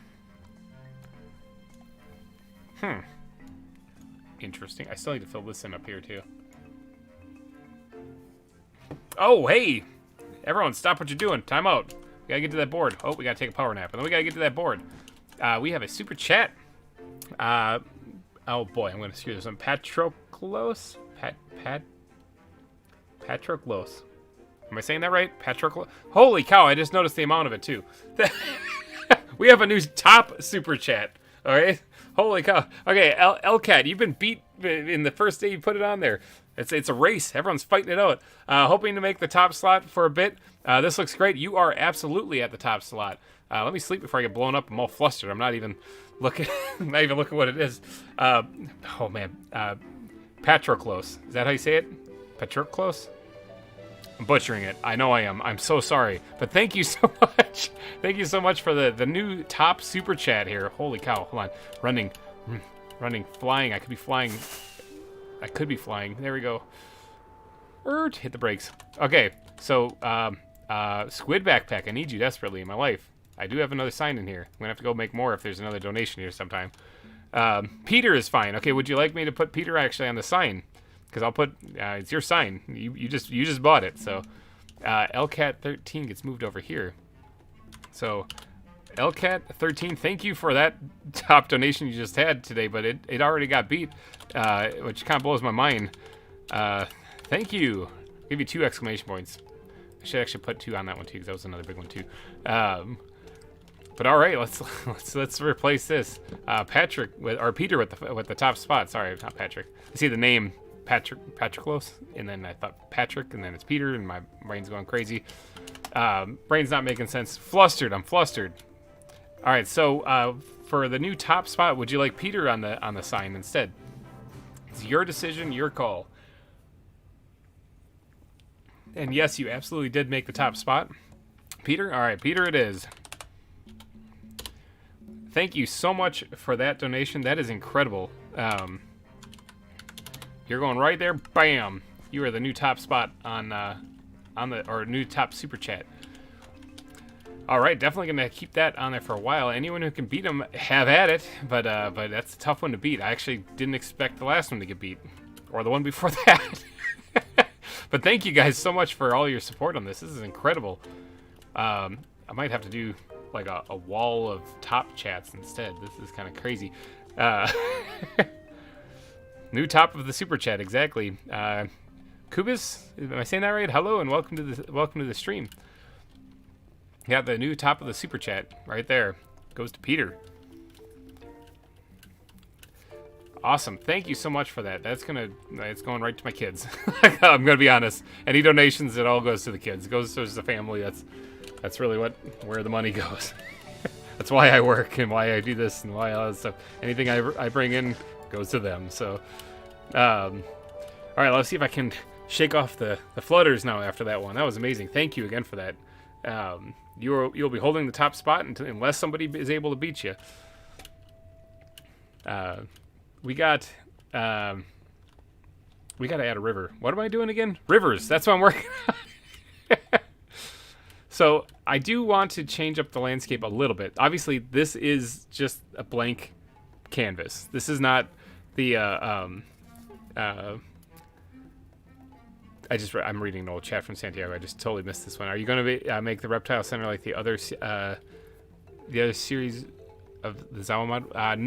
Interesting. I still need to fill this in up here too. Oh, hey! Everyone, stop what you're doing. Time out. We gotta get to that board. Oh, we gotta take a power nap. And then we gotta get to that board. We have a super chat. Oh boy, I'm gonna screw this one. Patroclos? Patroclos. Am I saying that right? Patroclos? Holy cow, I just noticed the amount of it too. We have a new top super chat. Alright? Holy cow. Okay, LCAT, you've been beat in the first day you put it on there. It's a race. Everyone's fighting it out. Hoping to make the top slot for a bit. This looks great. You are absolutely at the top slot. Let me sleep before I get blown up. I'm all flustered. I'm not even looking. Not even looking what it is. Oh man. Patroclos. Is that how you say it? Patroclos? I'm butchering it. I know I am. I'm so sorry. But thank you so much. Thank you so much for the new top super chat here. Holy cow. Hold on. Running. Flying. I could be flying. There we go. Hit the brakes. Okay, so squid backpack. I need you desperately in my life. I do have another sign in here. I'm gonna have to go make more if there's another donation here sometime. Peter is fine. Okay, would you like me to put Peter actually on the sign? Because I'll put it's your sign. You just bought it. So LCAT13 gets moved over here. So LCAT13, thank you for that top donation you just had today, but it already got beat, which kind of blows my mind. Thank you. I'll give you 2 exclamation points. I should actually put 2 on that one too, because that was another big one too. But all right, let's replace this. Peter with the top spot. Sorry, not Patrick. I see the name Patroclos, and then I thought Patrick, and then it's Peter, and my brain's going crazy. Brain's not making sense. I'm flustered. All right, so for the new top spot, would you like Peter on the sign instead? It's your decision, your call. And yes, you absolutely did make the top spot, Peter. All right, Peter, it is. Thank you so much for that donation. That is incredible. You're going right there. Bam! You are the new top spot on the new top super chat. All right, definitely gonna keep that on there for a while. Anyone who can beat him, have at it. But that's a tough one to beat. I actually didn't expect the last one to get beat, or the one before that. But thank you guys so much for all your support on this. This is incredible. I might have to do like a wall of top chats instead. This is kind of crazy. New top of the super chat, exactly. Kubis, am I saying that right? Hello and welcome to the stream. Yeah, the new top of the super chat right there goes to Peter. Awesome. Thank you so much for that. It's going right to my kids. I'm gonna be honest. Any donations, it all goes to the kids. It goes to the family. That's really where the money goes. That's why I work and why I do this and why all that stuff. Anything I bring in goes to them. So, all right, let's see if I can shake off the flutters now after that one. That was amazing. Thank you again for that. You'll be holding the top spot unless somebody is able to beat you. We got to add a river. What am I doing again? Rivers. That's what I'm working on. So I do want to change up the landscape a little bit. Obviously, this is just a blank canvas. This is not the I'm reading an old chat from Santiago. I just totally missed this one. Are you going to make the reptile center like the other series of the ZAWA mod?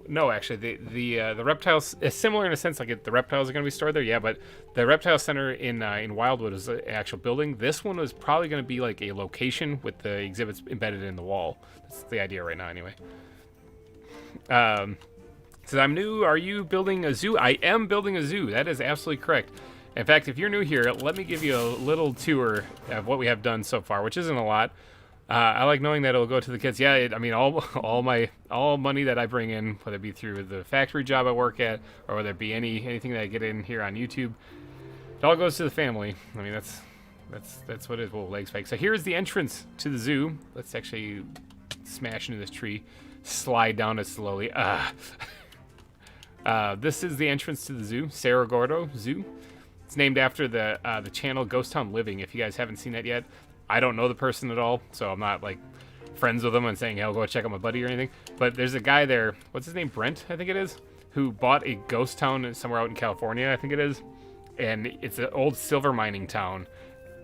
No, actually, the reptiles is similar in a sense. Like the reptiles are going to be stored there, yeah. But the reptile center in Wildwood is an actual building. This one was probably going to be like a location with the exhibits embedded in the wall. That's the idea right now, anyway. Says I'm new. Are you building a zoo? I am building a zoo. That is absolutely correct. In fact, if you're new here, let me give you a little tour of what we have done so far, which isn't a lot. I like knowing that it'll go to the kids. Yeah, I mean, all money that I bring in, whether it be through the factory job I work at, or whether it be anything that I get in here on YouTube, it all goes to the family. I mean, that's what it is. Whoa, legs fake. So here's the entrance to the zoo. Let's actually smash into this tree, slide down it slowly. This is the entrance to the zoo, Cerro Gordo Zoo. It's named after the channel Ghost Town Living. If you guys haven't seen that yet, I don't know the person at all, so I'm not like friends with him and saying, hey, I'll go check out my buddy or anything. But there's a guy there, what's his name, Brent, I think it is, who bought a ghost town somewhere out in California, I think it is. And it's an old silver mining town.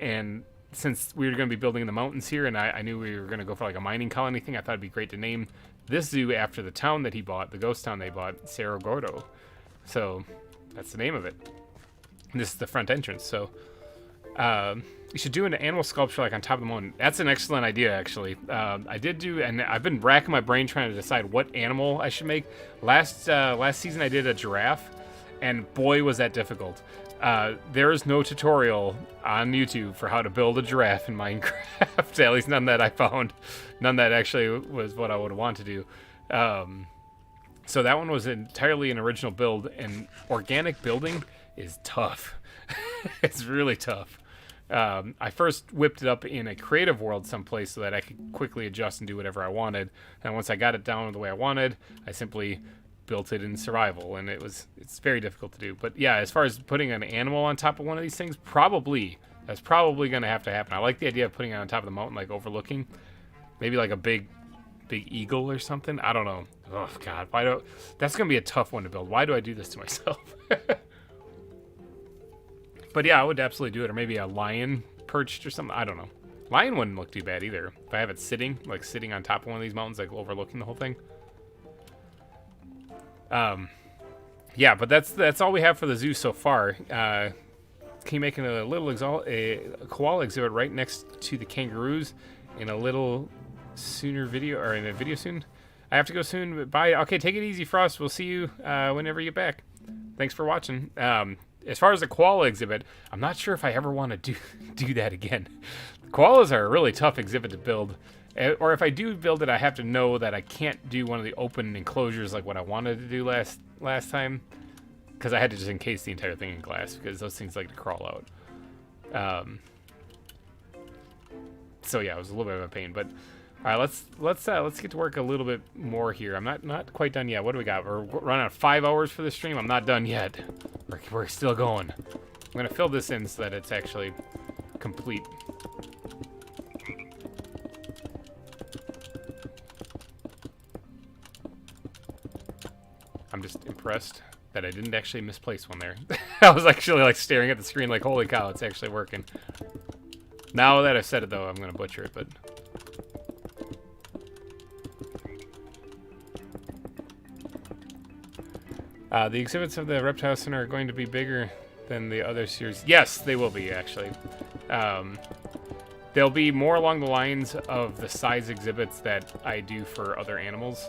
And since we were going to be building in the mountains here, and I knew we were going to go for like a mining colony thing, I thought it'd be great to name this zoo after the town that he bought, the ghost town they bought, Cerro Gordo. So that's the name of it. And this is the front entrance. So you should do an animal sculpture like on top of the mountain. That's an excellent idea, actually. I did do, and I've been racking my brain trying to decide what animal I should make. Last season I did a giraffe, and boy was that difficult. There is no tutorial on YouTube for how to build a giraffe in Minecraft. At least none that I found. None that actually was what I would want to do. So that one was entirely an original build, and organic building is tough. It's really tough. I first whipped it up in a creative world someplace so that I could quickly adjust and do whatever I wanted. And once I got it down the way I wanted, I simply built it in survival, and it's very difficult to do. But yeah, as far as putting an animal on top of one of these things, that's probably going to have to happen. I like the idea of putting it on top of the mountain, like overlooking, maybe like a big eagle or something. I don't know. Oh God, that's going to be a tough one to build. Why do I do this to myself? But yeah, I would absolutely do it, or maybe a lion perched or something. I don't know. Lion wouldn't look too bad either. If I have it sitting on top of one of these mountains, like overlooking the whole thing. Yeah, but that's all we have for the zoo so far. Keep making a little a koala exhibit right next to the kangaroos in a little sooner video, or in a video soon. I have to go soon. Bye. Okay, take it easy, Frost. We'll see you whenever you get back. Thanks for watching. As far as the koala exhibit, I'm not sure if I ever want to do that again. Koalas are a really tough exhibit to build. Or if I do build it, I have to know that I can't do one of the open enclosures like what I wanted to do last time. Because I had to just encase the entire thing in glass, because those things like to crawl out. So yeah, it was a little bit of a pain. But all right, let's get to work a little bit more here. I'm not quite done yet. What do we got? We're running out 5 hours for the stream. I'm not done yet. We're still going. I'm gonna fill this in so that it's actually complete. I'm just impressed that I didn't actually misplace one there. I was actually like staring at the screen like, holy cow, it's actually working. Now that I've said it though, I'm gonna butcher it, but the exhibits of the Reptile Center are going to be bigger than the other series. Yes, they will be, actually. They'll be more along the lines of the size exhibits that I do for other animals.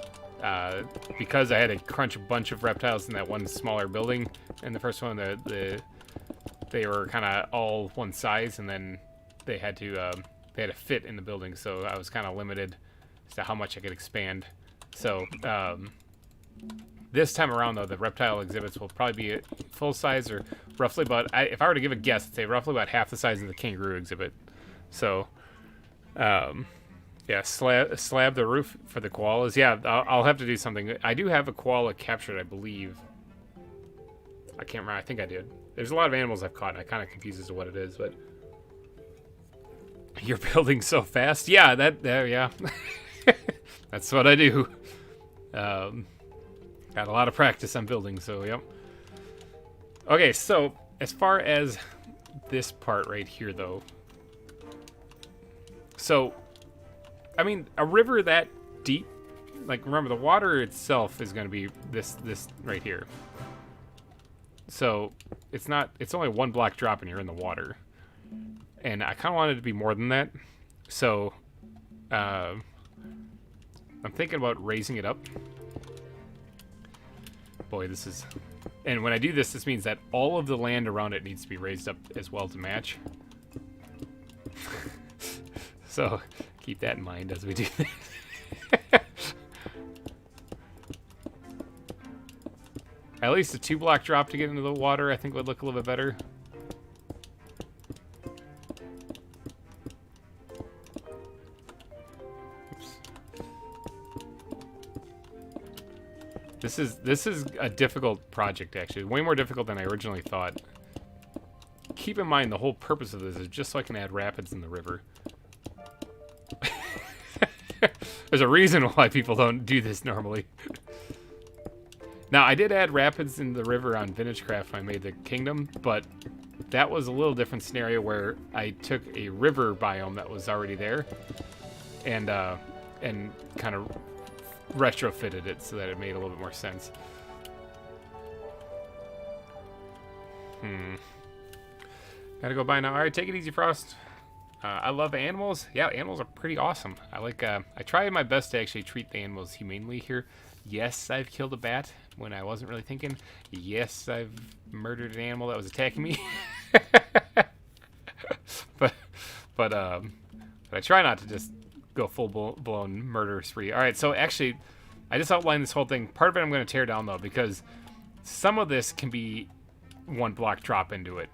Because I had to crunch a bunch of reptiles in that one smaller building. In the first one, they were kind of all one size, and then they had to fit in the building. So I was kind of limited as to how much I could expand. So this time around, though, the reptile exhibits will probably be full size, or roughly about, if I were to give a guess, I'd say roughly about half the size of the kangaroo exhibit. So, yeah, slab the roof for the koalas. Yeah, I'll have to do something. I do have a koala captured, I believe. I can't remember. I think I did. There's a lot of animals I've caught, and I kind of confused as to what it is, but you're building so fast. Yeah, yeah. That's what I do. Got a lot of practice on building, so yep. Okay, so as far as this part right here, though. So, I mean, a river that deep, like, remember, the water itself is going to be this right here. So, it's only one block drop and you're in the water. And I kind of wanted it to be more than that. So, I'm thinking about raising it up. Boy, this is... And when I do this, this means that all of the land around it needs to be raised up as well to match. So, keep that in mind as we do that. At least a 2-block drop to get into the water, I think, would look a little bit better. Oops. This is a difficult project, actually. Way more difficult than I originally thought. Keep in mind, the whole purpose of this is just so I can add rapids in the river. There's a reason why people don't do this normally. Now, I did add rapids in the river on VintageCraft when I made the kingdom, but that was a little different scenario where I took a river biome that was already there and kind of retrofitted it so that it made a little bit more sense. Gotta go by now. All right, take it easy, Frost. I love animals. Yeah, animals are pretty awesome. I try my best to actually treat the animals humanely here. Yes, I've killed a bat when I wasn't really thinking. Yes, I've murdered an animal that was attacking me. but I try not to just go full-blown murder spree. All right, so actually, I just outlined this whole thing. Part of it I'm going to tear down, though, because some of this can be 1-block drop into it.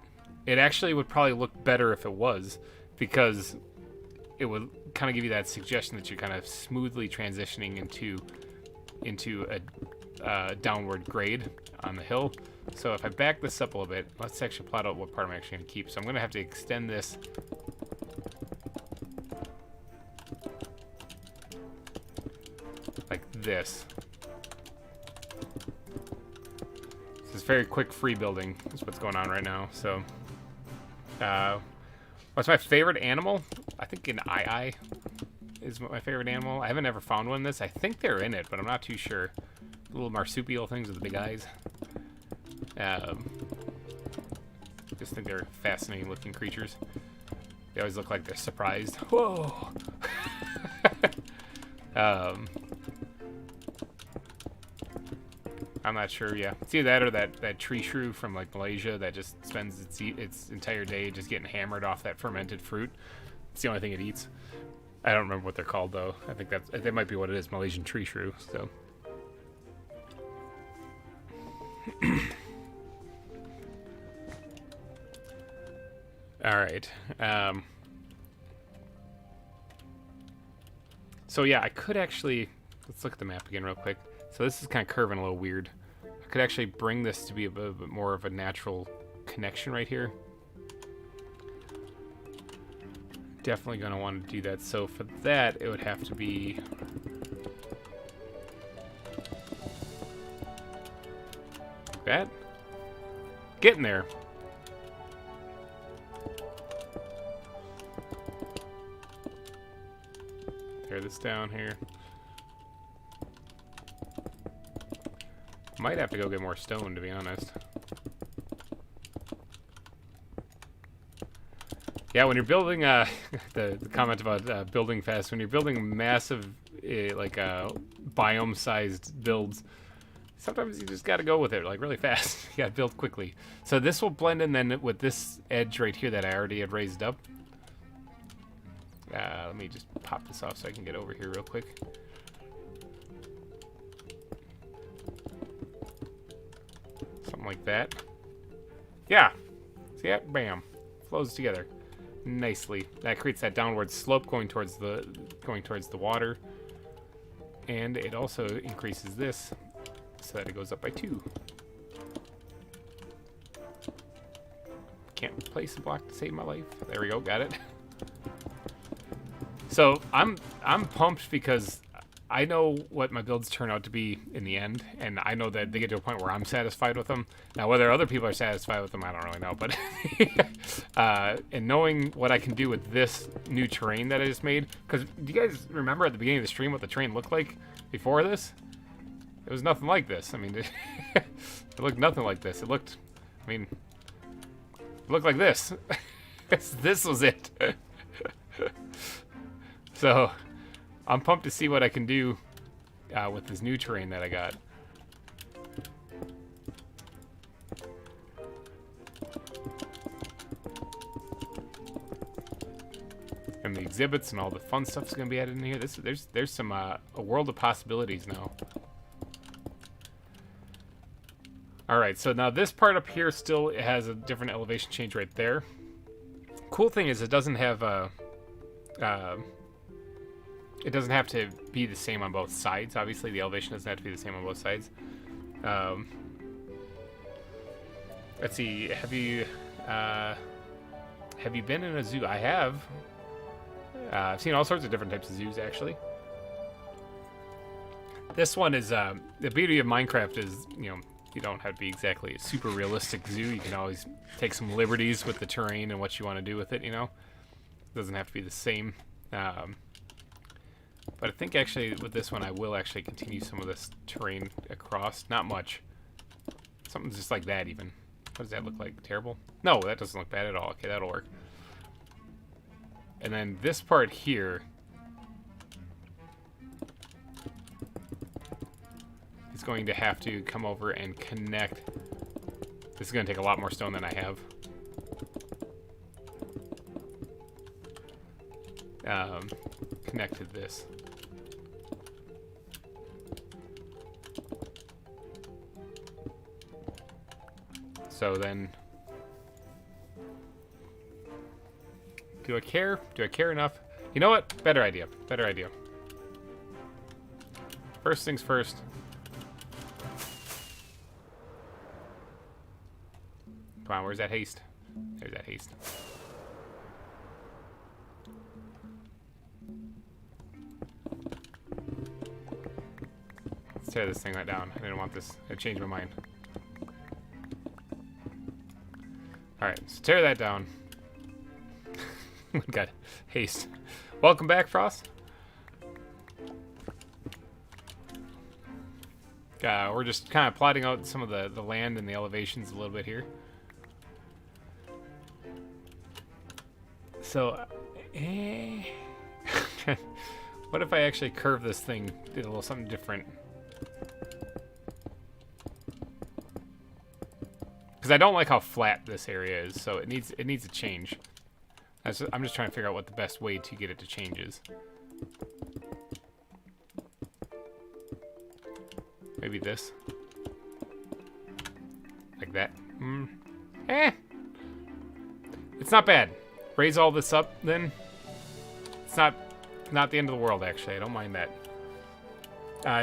It actually would probably look better if it was, because it would kind of give you that suggestion that you're kind of smoothly transitioning into a downward grade on the hill. So if I back this up a little bit, let's actually plot out what part I'm actually going to keep. So I'm going to have to extend this like this. This is very quick free building is what's going on right now. So what's my favorite animal? I think an eye is my favorite animal. I haven't ever found one in this. I think they're in it, but I'm not too sure. Little marsupial things with the big eyes. Just think they're fascinating looking creatures. They always look like they're surprised. Whoa! I'm not sure, yeah. It's either that or that tree shrew from like Malaysia that just spends its entire day just getting hammered off that fermented fruit. It's the only thing it eats. I don't remember what they're called though. I think that might be what it is, Malaysian tree shrew. So. All right. So yeah, I could actually, let's look at the map again real quick. So this is kind of curving a little weird. I could actually bring this to be a bit more of a natural connection right here. Definitely going to want to do that. So for that, it would have to be... that. Getting there. Tear this down here. Might have to go get more stone, to be honest. Yeah, when you're building, the comment about building fast, when you're building massive, biome-sized builds, sometimes you just gotta go with it, like, really fast. You gotta build quickly. So this will blend in then with this edge right here that I already had raised up. Let me just pop this off so I can get over here real quick. Something like that. Yeah. See that? Bam. Flows together nicely. That creates that downward slope going towards the water. And it also increases this so that it goes up by 2. Can't place a block to save my life. There we go, got it. So I'm pumped because I know what my builds turn out to be in the end, and I know that they get to a point where I'm satisfied with them. Now, whether other people are satisfied with them, I don't really know. But and knowing what I can do with this new terrain that I just made, because do you guys remember at the beginning of the stream what the terrain looked like before this? It was nothing like this. I mean, it looked nothing like this. It looked like this. This was it. So, I'm pumped to see what I can do with this new terrain that I got. And the exhibits and all the fun stuff's gonna be added in here. There's some a world of possibilities now. All right, so now this part up here still has a different elevation change right there. Cool thing is it doesn't have it doesn't have to be the same on both sides. Obviously, the elevation doesn't have to be the same on both sides. Let's see. Have you been in a zoo? I have. I've seen all sorts of different types of zoos, actually. This one is the beauty of Minecraft is, you don't have to be exactly a super realistic zoo. You can always take some liberties with the terrain and what you want to do with it. It doesn't have to be the same. But I think actually with this one I will actually continue some of this terrain across. Not much. Something just like that even. What does that look like? Terrible? No, that doesn't look bad at all. Okay, that'll work. And then this part here is going to have to come over and connect. This is going to take a lot more stone than I have. Connect to this. So then, do I care? Do I care enough? You know what? Better idea. Better idea. First things first. Come on, where's that haste? There's that haste. Let's tear this thing right down. I didn't want this. I changed my mind. Alright, so tear that down. Got haste. Welcome back, Frost. We're just kind of plotting out some of the land and the elevations a little bit here. So, what if I actually curve this thing, did a little something different? Because I don't like how flat this area is, so it needs a change. I'm just trying to figure out what the best way to get it to change is. Maybe this. Like that. It's not bad. Raise all this up, then. It's not the end of the world, actually. I don't mind that.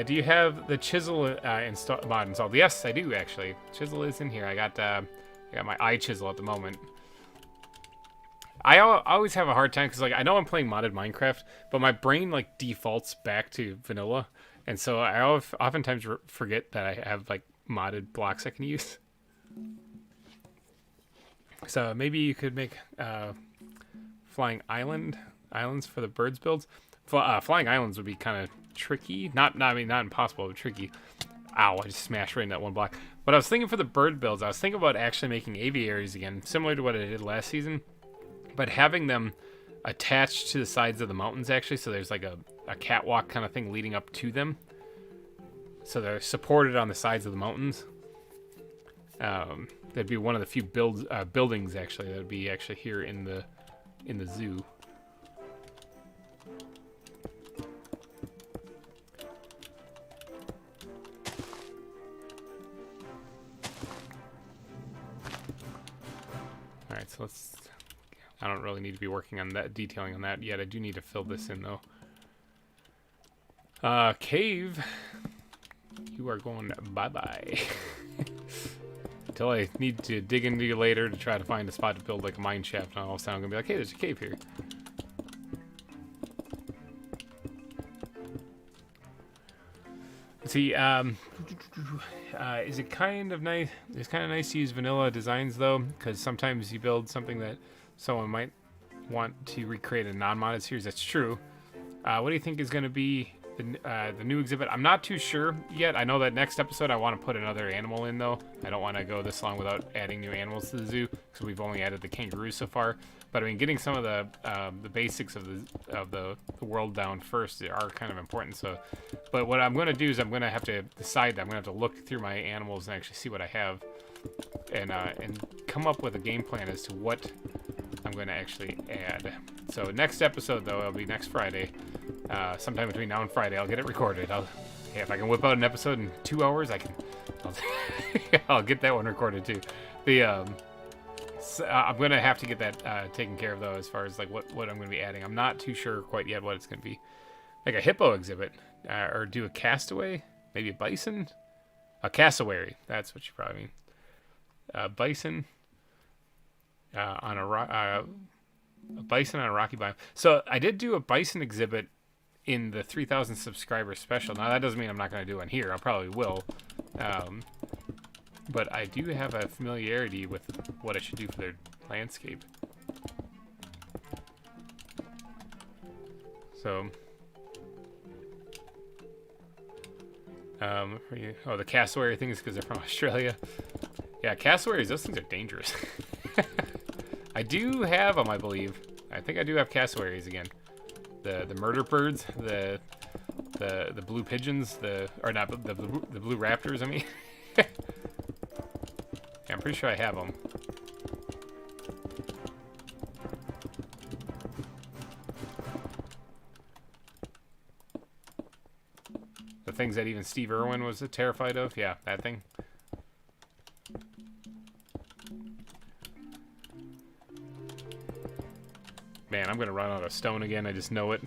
Do you have the chisel mod installed? Yes, I do, actually. Chisel is in here. I got my eye chisel at the moment. I always have a hard time because, like, I know I'm playing modded Minecraft, but my brain, like, defaults back to vanilla, and so I oftentimes forget that I have, like, modded blocks I can use. So maybe you could make flying islands for the birds builds. Flying islands would be kind of tricky. Not impossible, but tricky. Ow, I just smashed right in that one block. But I was thinking for the bird builds, I was thinking about actually making aviaries again, similar to what I did last season. but having them attached to the sides of the mountains, actually, so there's like a catwalk kind of thing leading up to them, so they're supported on the sides of the mountains. That'd be one of the few buildings actually that would be actually here in the zoo. All right, so let's. I don't really need to be working on that, detailing on that yet. I do need to fill this in though. Cave. You are going bye-bye. Until I need to dig into you later to try to find a spot to build like a mine shaft, and all of a sudden I'm gonna be like, hey, there's a cave here. Let's see, is it kind of nice? It's kind of nice to use vanilla designs though, because sometimes you build something that someone might want to recreate a non-modded series. That's true. What do you think is going to be the new exhibit? I'm not too sure yet. I know that next episode I want to put another animal in though. I don't want to go this long without adding new animals to the zoo, because we've only added the kangaroo so far. But I mean, getting some of the basics of the world down first are kind of important. So, but what I'm going to do is I'm going to have to decide. I'm going to have to look through my animals and actually see what I have, and come up with a game plan as to what I'm going to actually add. So next episode though, it'll be next Friday. Sometime between now and Friday, I'll get it recorded. If I can whip out an episode in 2 hours, I'll get that one recorded too. I'm going to have to get that taken care of though, as far as like what I'm going to be adding. I'm not too sure quite yet what it's going to be. Like a hippo exhibit, or do a castaway, maybe a bison, a cassowary. That's what you probably mean. Bison on a bison on a rocky biome. So I did do a bison exhibit in the 3,000 subscriber special. Now that doesn't mean I'm not going to do one here. I probably will. But I do have a familiarity with what I should do for their landscape. So, the cassowary things because they're from Australia. Yeah, cassowaries, those things are dangerous. I do have them, I believe. I think I do have cassowaries again. The murder birds, the blue pigeons, the blue raptors. I mean, yeah, I'm pretty sure I have them. The things that even Steve Irwin was terrified of. Yeah, that thing. Man, I'm gonna run out of stone again. I just know it.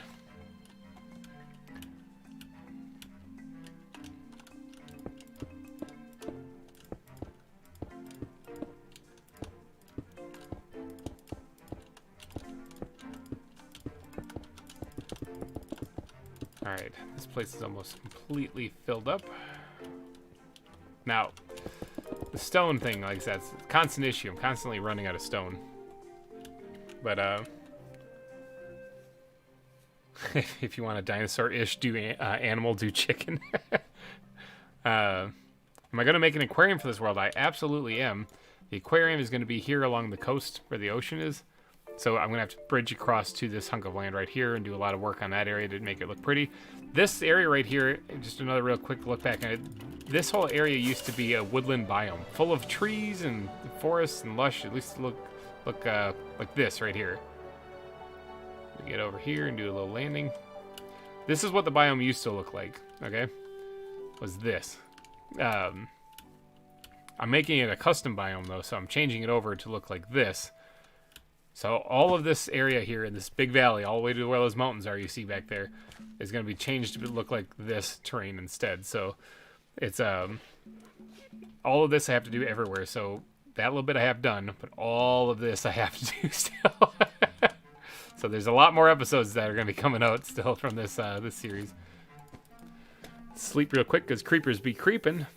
Alright, this place is almost completely filled up. Now, the stone thing, like that's a constant issue. I'm constantly running out of stone. But, if you want a dinosaur-ish, do animal, do chicken. Am I going to make an aquarium for this world? I absolutely am. The aquarium is going to be here along the coast where the ocean is. So I'm going to have to bridge across to this hunk of land right here and do a lot of work on that area to make it look pretty. This area right here, just another real quick look back at it. This whole area used to be a woodland biome, full of trees and forests and lush. At least look like this right here. We get over here and do a little landing. This is what the biome used to look like, okay? Was this. I'm making it a custom biome though, so I'm changing it over to look like this. So all of this area here in this big valley, all the way to where those mountains are, you see back there, is going to be changed to look like this terrain instead. So it's all of this I have to do everywhere. So that little bit I have done, but all of this I have to do still. So there's a lot more episodes that are going to be coming out still from this this series. Sleep real quick because creepers be creeping.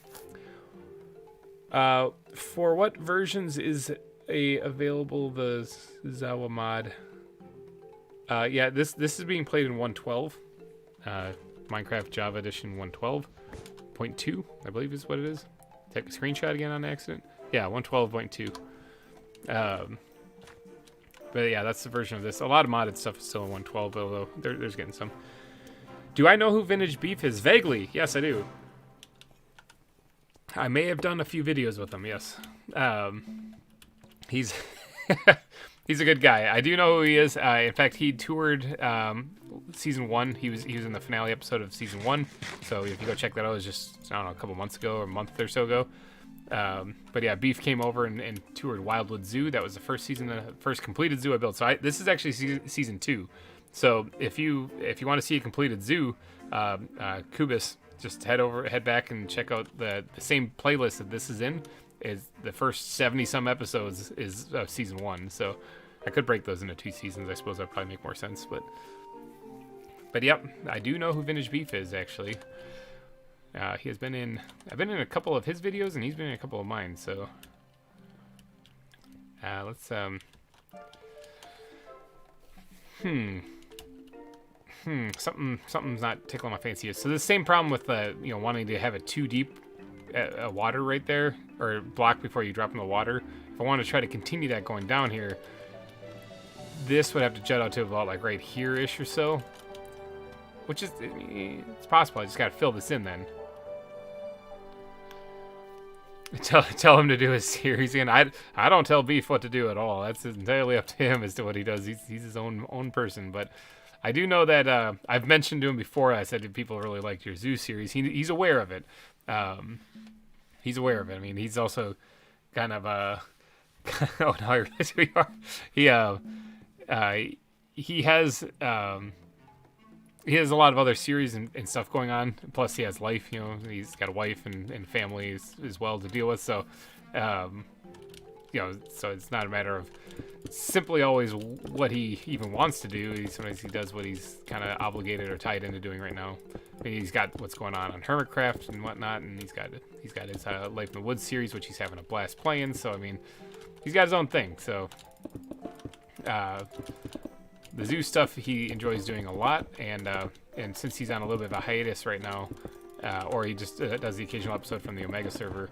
For what versions is available the ZAWA mod? Yeah, this is being played in 112. Minecraft Java Edition 112.2, I believe is what it is. Take a screenshot again on accident. Yeah, 112.2. But yeah, that's the version of this. A lot of modded stuff is still in 112, although there's getting some. Do I know who VintageBeef is? Vaguely, yes, I do. I may have done a few videos with him. Yes, he's he's a good guy. I do know who he is. In fact, he toured season 1. He was in the finale episode of season 1. So if you go check that out, it was just, I don't know, a couple months ago or a month or so ago. But yeah, Beef came over and toured Wildwood Zoo. That was the first season, the first completed zoo I built. So this is actually season 2. So if you want to see a completed zoo, Kubus, just head back and check out the same playlist that this is in. Is the first 70 some episodes is season 1. So I could break those into 2 seasons. I suppose that'd probably make more sense. But yep, I do know who VintageBeef is actually. He has been in. I've been in a couple of his videos, and he's been in a couple of mine. So let's something's not tickling my fancy. So the same problem with wanting to have it too deep water right there, or block before you drop in the water. If I want to try to continue that going down here, this would have to jut out to about like right here-ish or so, which is, it's possible. I just got to fill this in then. Tell him to do his series again. I don't tell Beef what to do at all. That's entirely up to him as to what he does. He's his own person. But I do know that I've mentioned to him before. I said people really liked your zoo series. He's aware of it. He's aware of it. I mean, he's also kind of oh no, I realize who you are. He has a lot of other series and stuff going on. Plus, he has life. He's got a wife and family as well to deal with. So, so it's not a matter of simply always what he even wants to do. Sometimes he does what he's kind of obligated or tied into doing right now. I mean, he's got what's going on Hermitcraft and whatnot, and he's got his Life in the Woods series, which he's having a blast playing. So, I mean, he's got his own thing. So, the zoo stuff he enjoys doing a lot, and since he's on a little bit of a hiatus right now, or he just does the occasional episode from the Omega server,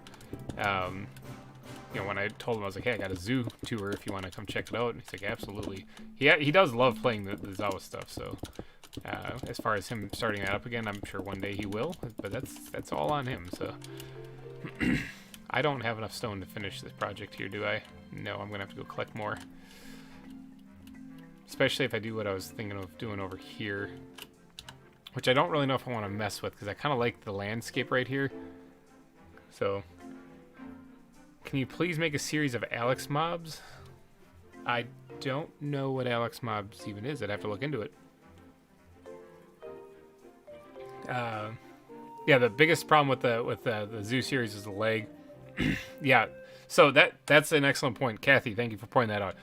when I told him, I was like, hey, I got a zoo tour if you want to come check it out, and he's like, absolutely. He does love playing the ZAWA stuff, so as far as him starting that up again, I'm sure one day he will, but that's all on him. So I don't have enough stone to finish this project here, do I? No, I'm gonna have to go collect more. Especially if I do what I was thinking of doing over here, which I don't really know if I want to mess with, because I kind of like the landscape right here. So, can you please make a series of Alex mobs? I don't know what Alex mobs even is. I'd have to look into it. Yeah, the biggest problem with the zoo series is the lag. Yeah, so that's an excellent point, Kathy. Thank you for pointing that out.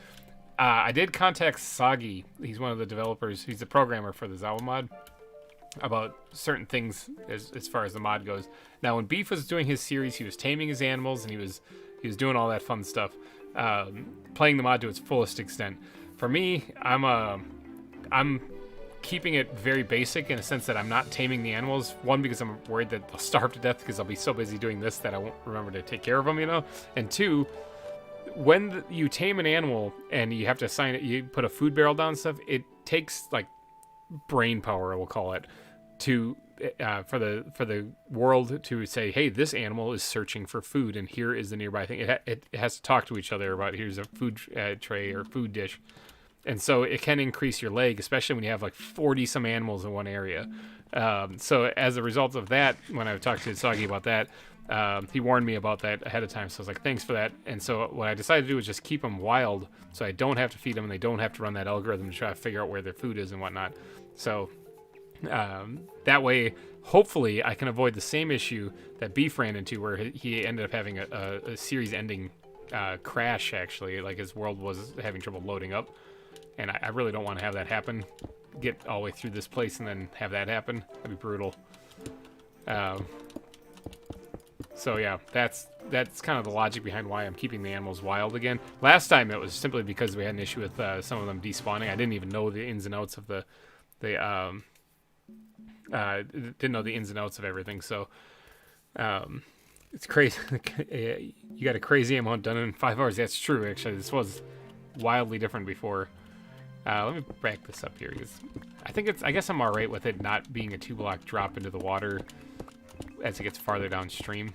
I did contact Sagi. He's one of the developers. He's the programmer for the ZAWA mod, about certain things as far as the mod goes. Now, when Beef was doing his series, he was taming his animals and he was doing all that fun stuff, playing the mod to its fullest extent. For me, I'm keeping it very basic in a sense that I'm not taming the animals. One, because I'm worried that they'll starve to death because I'll be so busy doing this that I won't remember to take care of them, And two, when you tame an animal and you have to assign it, you put a food barrel down and stuff, it takes like brain power, we'll call it, to for the world to say, hey, this animal is searching for food and here is the nearby thing. It has to talk to each other about, here's a food tray or food dish. And so it can increase your leg, especially when you have like 40 some animals in one area. So as a result of that, when I talked to Sagi about that, he warned me about that ahead of time. So I was like, thanks for that. And so what I decided to do was just keep them wild, so I don't have to feed them and they don't have to run that algorithm to try to figure out where their food is and whatnot. So that way, hopefully, I can avoid the same issue that Beef ran into, where he ended up having a series-ending crash, actually. Like, his world was having trouble loading up. And I really don't want to have that happen. Get all the way through this place and then have that happen. That'd be brutal. So yeah, that's kind of the logic behind why I'm keeping the animals wild again. Last time it was simply because we had an issue with some of them despawning. I didn't even know the ins and outs of didn't know the ins and outs of everything. So it's crazy. You got a crazy amount done in 5 hours. That's true, actually. This was wildly different before. Let me back this up here, because I guess I'm alright with it not being a 2-block drop into the water as it gets farther downstream.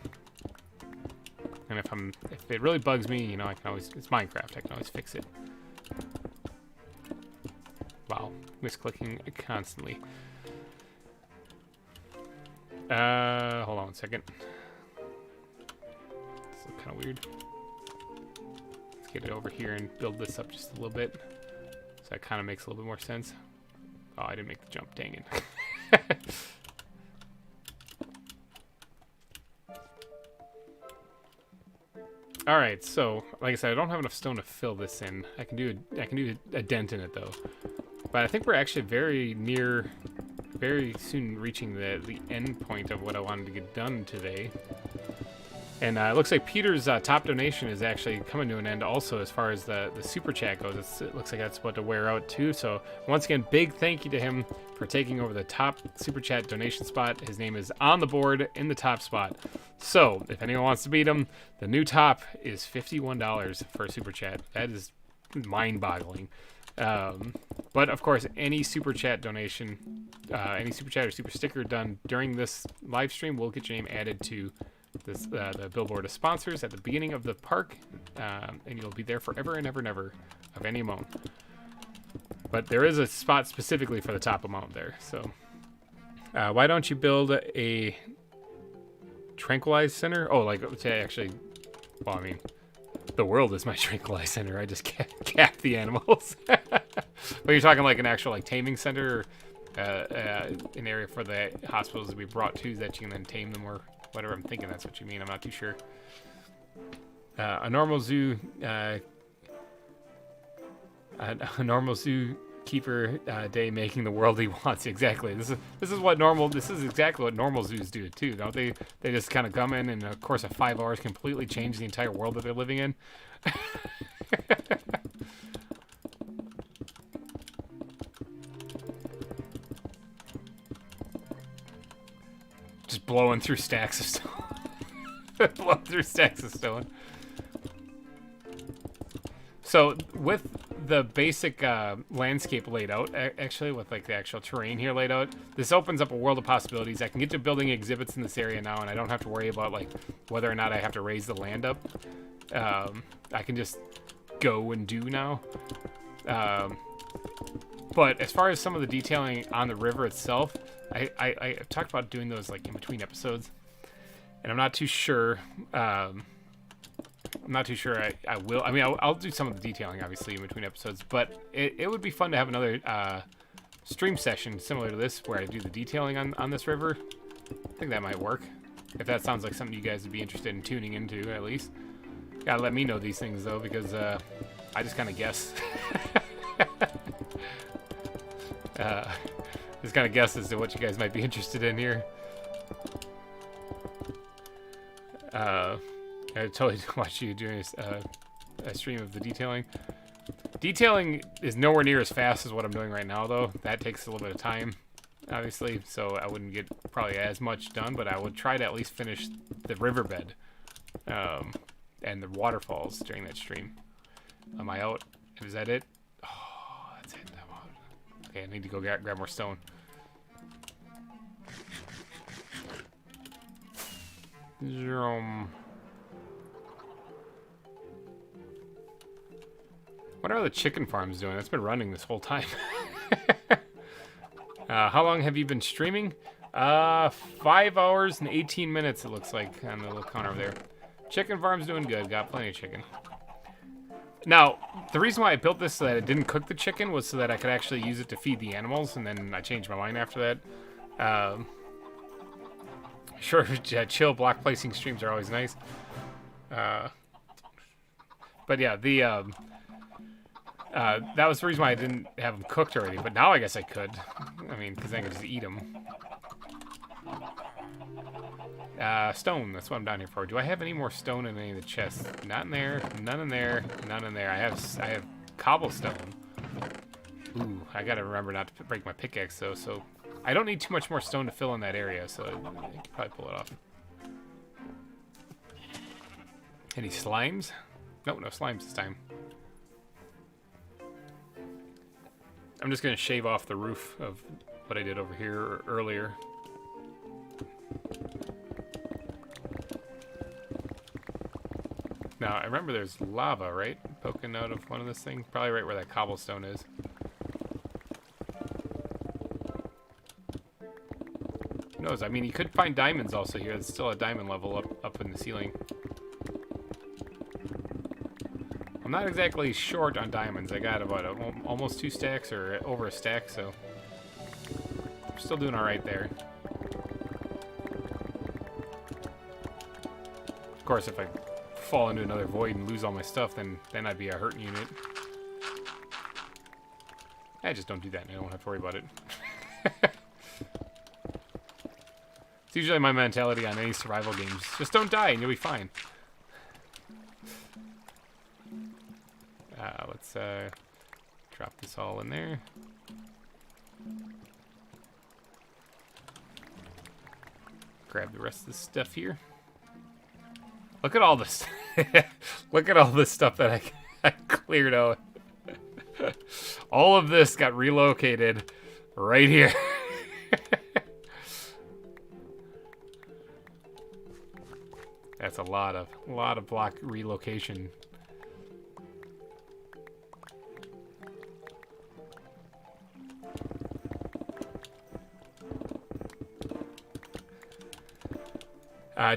And if it really bugs me, you know, I can always, it's Minecraft, I can always fix it. Wow, misclicking constantly. Hold on a second. This looks kind of weird. Let's get it over here and build this up just a little bit. So that kind of makes a little bit more sense. Oh, I didn't make the jump, dang it. All right, so like I said, I don't have enough stone to fill this in. I can do a dent in it though. But I think we're actually very soon reaching the end point of what I wanted to get done today. And it looks like Peter's top donation is actually coming to an end also as far as the super chat goes. It looks like that's about to wear out too. So once again, big thank you to him for taking over the top super chat donation spot. His name is on the board in the top spot. So if anyone wants to beat him, the new top is $51 for a super chat. That is mind-boggling. But of course, any super chat donation, any super chat or super sticker done during this live stream will get your name added to this, the billboard of sponsors at the beginning of the park, and you'll be there forever and ever and ever of any amount. But there is a spot specifically for the top amount there. So why don't you build a tranquilized center? Oh, like to actually, well, I mean, the world is my tranquilized center. I just cap the animals. But you're talking like an actual like taming center, an area for the hospitals to be brought to that you can then tame them or whatever. I'm thinking that's what you mean. I'm not too sure. A normal zoo, a normal zoo keeper day making the world he wants. Exactly. This is what normal. This is exactly what normal zoos do too, don't they? They just kind of come in and, of course, of 5 hours completely change the entire world that they're living in. Just blowing through stacks of stone. Blowing through stacks of stone. So with the basic landscape laid out, actually with like the actual terrain here laid out, this opens up a world of possibilities. I can get to building exhibits in this area now, and I don't have to worry about like whether or not I have to raise the land up. I can just go and do now. But as far as some of the detailing on the river itself, I've talked about doing those like in between episodes, and I'm not too sure. I'm not too sure I will. I mean, I'll do some of the detailing, obviously, in between episodes, but it would be fun to have another stream session similar to this where I do the detailing on this river. I think that might work. If that sounds like something you guys would be interested in tuning into, at least. Gotta let me know these things, though, because I just kind of guess. Just kind of guess as to what you guys might be interested in here. I totally watch you doing a stream of the detailing. Detailing is nowhere near as fast as what I'm doing right now, though. That takes a little bit of time, obviously, so I wouldn't get probably as much done, but I would try to at least finish the riverbed and the waterfalls during that stream. Am I out? Is that it? Oh, that's it. I'm out. Okay, I need to go grab more stone. What are the chicken farms doing? That's been running this whole time. How long have you been streaming? 5 hours and 18 minutes, it looks like, on the little counter over there. Chicken farm's doing good. Got plenty of chicken. Now, the reason why I built this so that it didn't cook the chicken was so that I could actually use it to feed the animals, and then I changed my mind after that. Sure, chill block placing streams are always nice. But yeah, that was the reason why I didn't have them cooked already, but now I guess I could. I mean, because I can just eat them. Stone, that's what I'm down here for. Do I have any more stone in any of the chests? Not in there, none in there, none in there. I have cobblestone. Ooh, I gotta remember not to break my pickaxe though, so I don't need too much more stone to fill in that area, so I can probably pull it off. Any slimes? Nope, no slimes this time. I'm just gonna shave off the roof of what I did over here earlier. Now, I remember there's lava, right? Poking out of one of this thing. Probably right where that cobblestone is. Who knows? I mean, you could find diamonds also here. There's still a diamond level up in the ceiling. I'm not exactly short on diamonds. I got about almost 2 stacks or over a stack, so I'm still doing all right there. Of course, if I fall into another void and lose all my stuff, then I'd be a hurting unit. I just don't do that, and I don't have to worry about it. It's usually my mentality on any survival games. Just don't die, and you'll be fine. Let's drop this all in there. Grab the rest of this stuff here. Look at all this. Look at all this stuff that I cleared out. All of this got relocated right here. That's a lot of block relocation.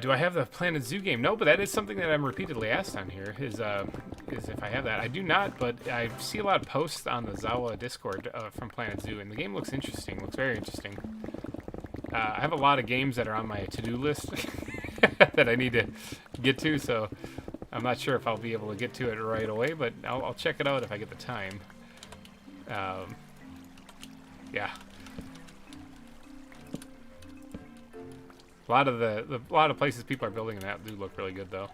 Do I have the Planet Zoo game? No, but that is something that I'm repeatedly asked on here, is if I have that. I do not, but I see a lot of posts on the ZAWA Discord from Planet Zoo, and the game looks interesting, looks very interesting. I have a lot of games that are on my to-do list that I need to get to, so I'm not sure if I'll be able to get to it right away, but I'll check it out if I get the time. Yeah. A lot of places people are building in that do look really good, though.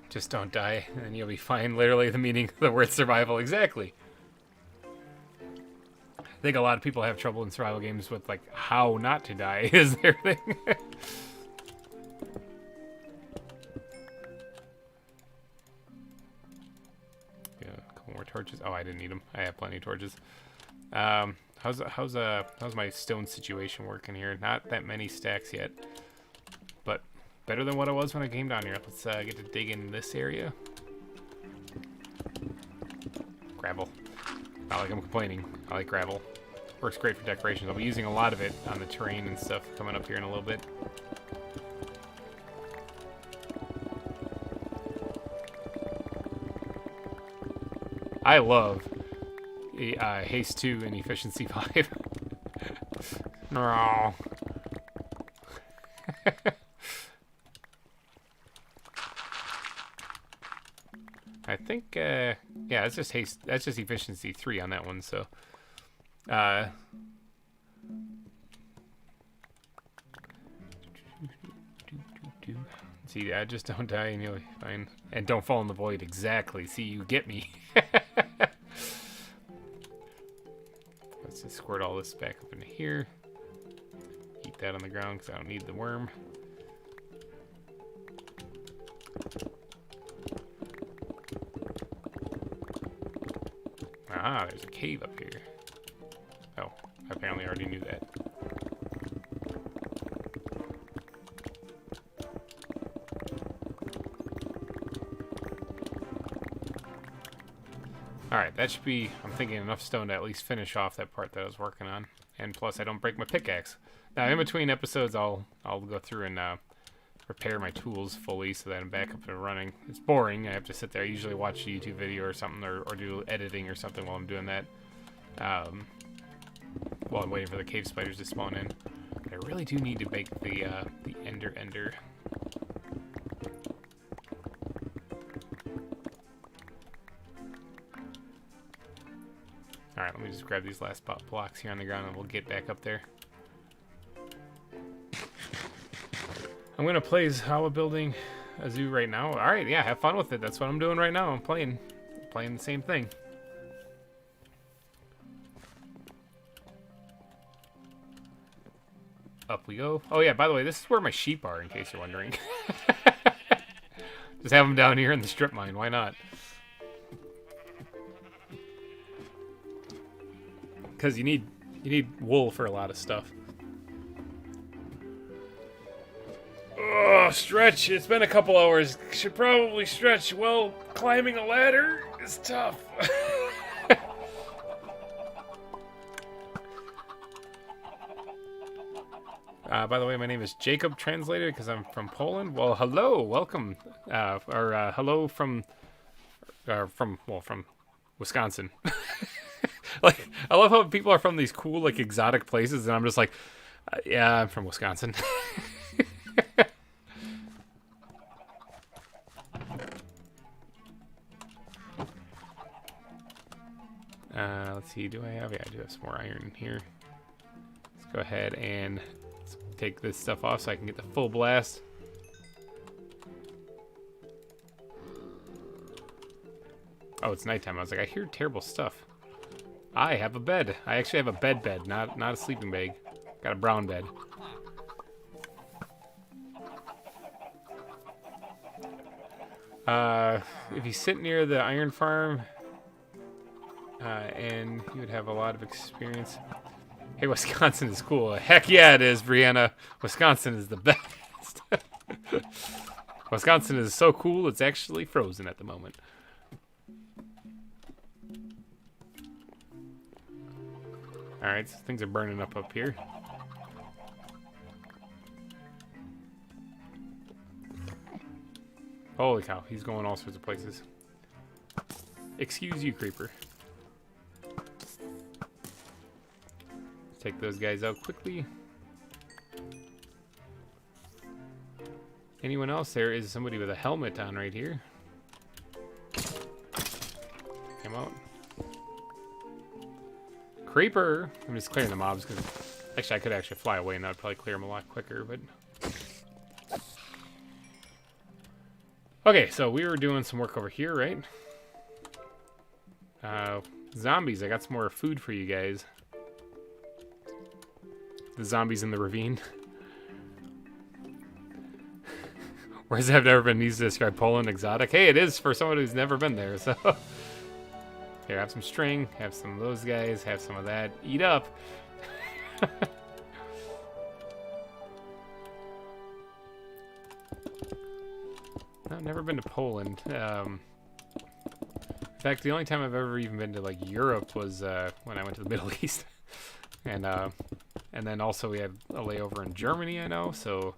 Just don't die, and you'll be fine. Literally, the meaning of the word survival. Exactly. I think a lot of people have trouble in survival games with, like, how not to die is their thing. Yeah, a couple more torches. Oh, I didn't need them. I have plenty of torches. How's my stone situation working here? Not that many stacks yet, but better than what it was when I came down here. Let's get to dig in this area. Gravel. Not like I'm complaining. I like gravel. Works great for decorations. I'll be using a lot of it on the terrain and stuff coming up here in a little bit. I love haste 2 and efficiency 5. No. I think yeah, that's just haste. That's just efficiency 3 on that one. So see, I just don't die and you'll be fine, and don't fall in the void. Exactly. See, you get me. Let's just squirt all this back up into here. Keep that on the ground because I don't need the worm. Ah, there's a cave up here. Oh, I apparently already knew that. Alright, that should be, I'm thinking, enough stone to at least finish off that part that I was working on. And plus, I don't break my pickaxe. Now, in between episodes, I'll go through and repair my tools fully so that I'm back up and running. It's boring. I have to sit there. I usually watch a YouTube video or something, or do editing or something while I'm doing that. While I'm waiting for the cave spiders to spawn in. But I really do need to make the ender. Alright, let me just grab these last blocks here on the ground and we'll get back up there. I'm going to play ZAWA building a zoo right now. Alright, yeah, have fun with it. That's what I'm doing right now. I'm playing the same thing. Up we go. Oh yeah, by the way, this is where my sheep are, in case you're wondering. Just have them down here in the strip mine. Why not? because you need wool for a lot of stuff. Oh, stretch. It's been a couple hours. Should probably stretch. Well, climbing a ladder is tough. By the way, my name is Jacob, translated because I'm from Poland. Well, hello, welcome, hello from Wisconsin. Like, I love how people are from these cool, like, exotic places, and I'm just like, yeah, I'm from Wisconsin. Let's see, do I have? Yeah, I do have some more iron here. Let's go ahead and take this stuff off so I can get the full blast. Oh, it's nighttime. I was like, I hear terrible stuff. I have a bed. I actually have a bed, not a sleeping bag. Got a brown bed. If you sit near the iron farm, and you would have a lot of experience. Hey, Wisconsin is cool. Heck yeah, it is, Brianna. Wisconsin is the best. Wisconsin is so cool, it's actually frozen at the moment. Alright, so things are burning up here. Holy cow, he's going all sorts of places. Excuse you, creeper. Let's take those guys out quickly. Anyone else? There is somebody with a helmet on right here. Come out. Creeper! I'm just clearing the mobs because actually I could actually fly away and that would probably clear them a lot quicker, but okay, so we were doing some work over here, right? Zombies, I got some more food for you guys. The zombies in the ravine. Whereas I've never been used to describe Poland exotic. Hey, it is for someone who's never been there, so. Here, have some string, have some of those guys, have some of that. Eat up! I've never been to Poland. In fact, the only time I've ever even been to, like, Europe was when I went to the Middle East. And then also we had a layover in Germany, I know, so.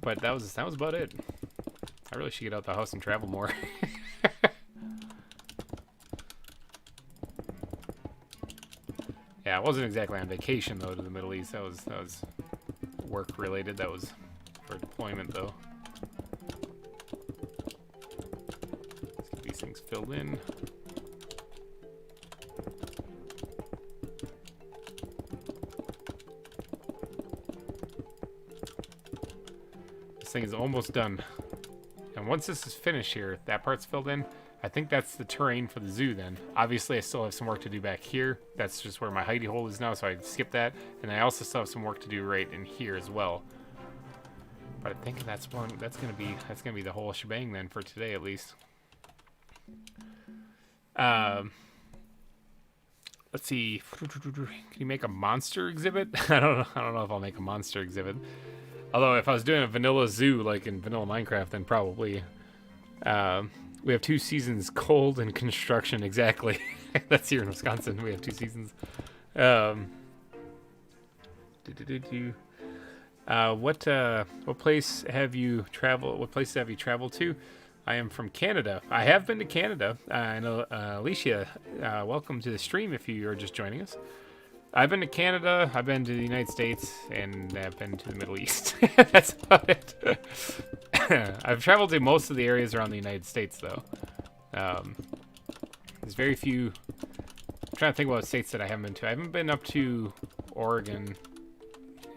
But that was about it. I really should get out the house and travel more. Yeah, I wasn't exactly on vacation though to the Middle East. That was work related. That was for deployment though. Let's get these things filled in. This thing is almost done. And once this is finished here, that part's filled in, I think that's the terrain for the zoo then. Obviously, I still have some work to do back here. That's just where my hidey hole is now, so I skip that. And I also still have some work to do right in here as well. But I think that's gonna be the whole shebang then for today at least. Let's see. Can you make a monster exhibit? I don't know if I'll make a monster exhibit. Although if I was doing a vanilla zoo like in vanilla Minecraft, then probably. We have 2 seasons, cold and construction, exactly. That's here in Wisconsin. We have 2 seasons. What place have you traveled? What places have you traveled to? I am from Canada. I have been to Canada. I know Alicia. Welcome to the stream if you are just joining us. I've been to Canada. I've been to the United States, and I've been to the Middle East. That's about it. I've traveled to most of the areas around the United States, though. There's very few. I'm trying to think about states that I haven't been to. I haven't been up to Oregon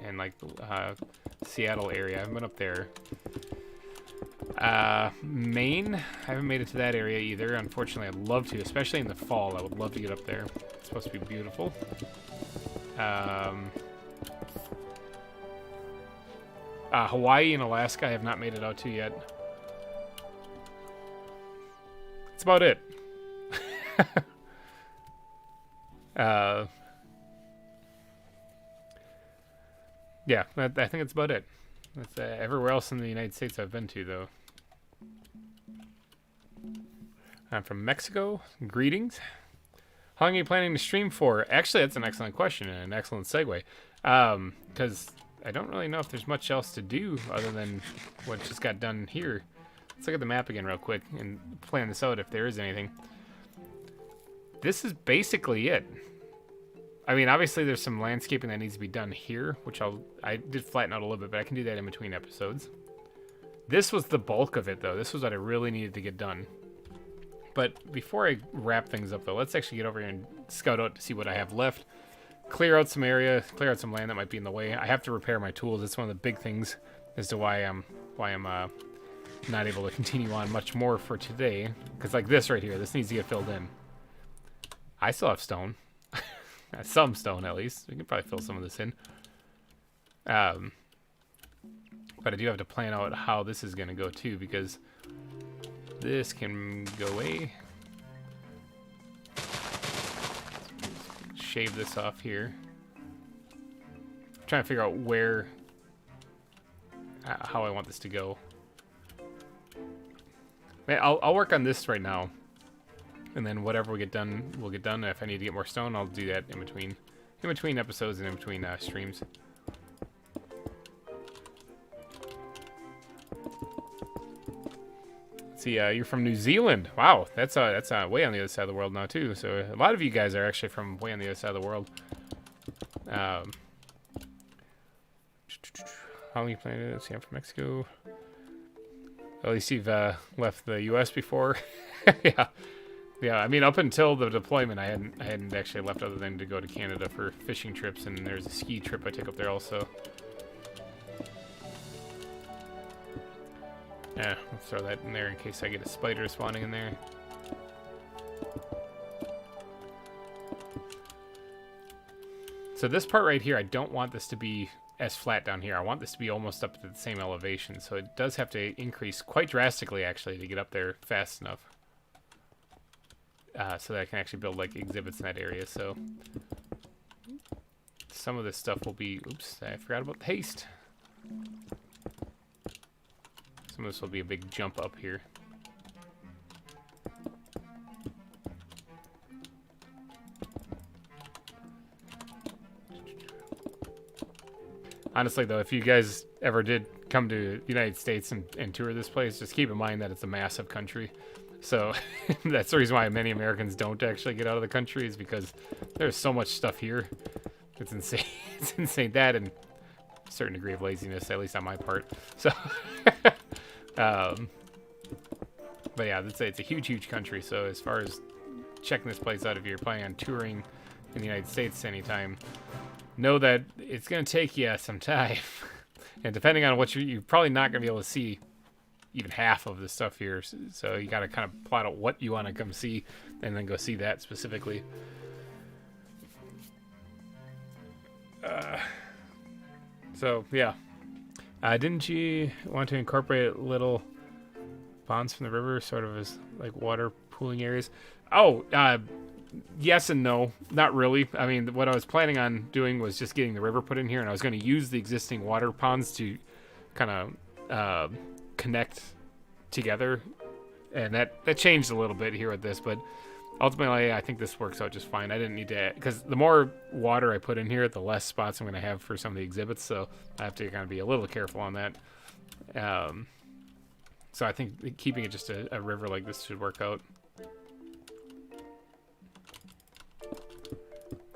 and like Seattle area. I haven't been up there. Maine. I haven't made it to that area either. Unfortunately, I'd love to, especially in the fall. I would love to get up there. It's supposed to be beautiful. Hawaii and Alaska I have not made it out to yet. That's about it. Yeah, I think that's about it. That's everywhere else in the United States I've been to, though. I'm from Mexico. Greetings. How long are you planning to stream for? Actually, that's an excellent question and an excellent segue. Because I don't really know if there's much else to do other than what just got done here. Let's look at the map again real quick and plan this out if there is anything. This is basically it. I mean, obviously there's some landscaping that needs to be done here, which I did flatten out a little bit, but I can do that in between episodes. This was the bulk of it, though. This was what I really needed to get done. But before I wrap things up, though, let's actually get over here and scout out to see what I have left. Clear out some area, clear out some land that might be in the way. I have to repair my tools. It's one of the big things as to why I'm not able to continue on much more for today. Because like this right here, this needs to get filled in. I still have stone. Some stone, at least. We can probably fill some of this in. But I do have to plan out how this is going to go, too, because this can go away. Shave this off here. I'm trying to figure out where, how I want this to go. I'll work on this right now. And then whatever we get done, we'll get done. If I need to get more stone, I'll do that in between episodes and in between streams. Let's see, you're from New Zealand. Wow, that's way on the other side of the world now too. So a lot of you guys are actually from way on the other side of the world. How long you planning to see? I'm from Mexico. At least you've left the U.S. before. Yeah. Yeah, I mean, up until the deployment, I hadn't actually left other than to go to Canada for fishing trips, and there's a ski trip I took up there also. Yeah, I'll throw that in there in case I get a spider spawning in there. So this part right here, I don't want this to be as flat down here. I want this to be almost up to the same elevation, so it does have to increase quite drastically, actually, to get up there fast enough. So that I can actually build like exhibits in that area. So some of this stuff will be, oops, I forgot about the haste. Some of this will be a big jump up here. Honestly though, if you guys ever did come to the United States and tour this place, just keep in mind that it's a massive country. So that's the reason why many Americans don't actually get out of the country, is because there's so much stuff here. It's insane. It's insane. That and a certain degree of laziness, at least on my part. So, but yeah, it's a huge, huge country. So as far as checking this place out, if you're planning on touring in the United States anytime, know that it's going to take you some time. And depending on what you're probably not going to be able to see even half of the stuff here, so you got to kind of plot out what you want to come see and then go see that specifically. So yeah, didn't you want to incorporate little ponds from the river sort of as like water pooling areas? Oh, yes and no, not really. I mean, what I was planning on doing was just getting the river put in here, and I was going to use the existing water ponds to kind of connect together, and that changed a little bit here with this, but ultimately I think this works out just fine. I didn't need to, because the more water I put in here, the less spots I'm going to have for some of the exhibits, so I have to kind of be a little careful on that. So I think keeping it just a river like this should work out.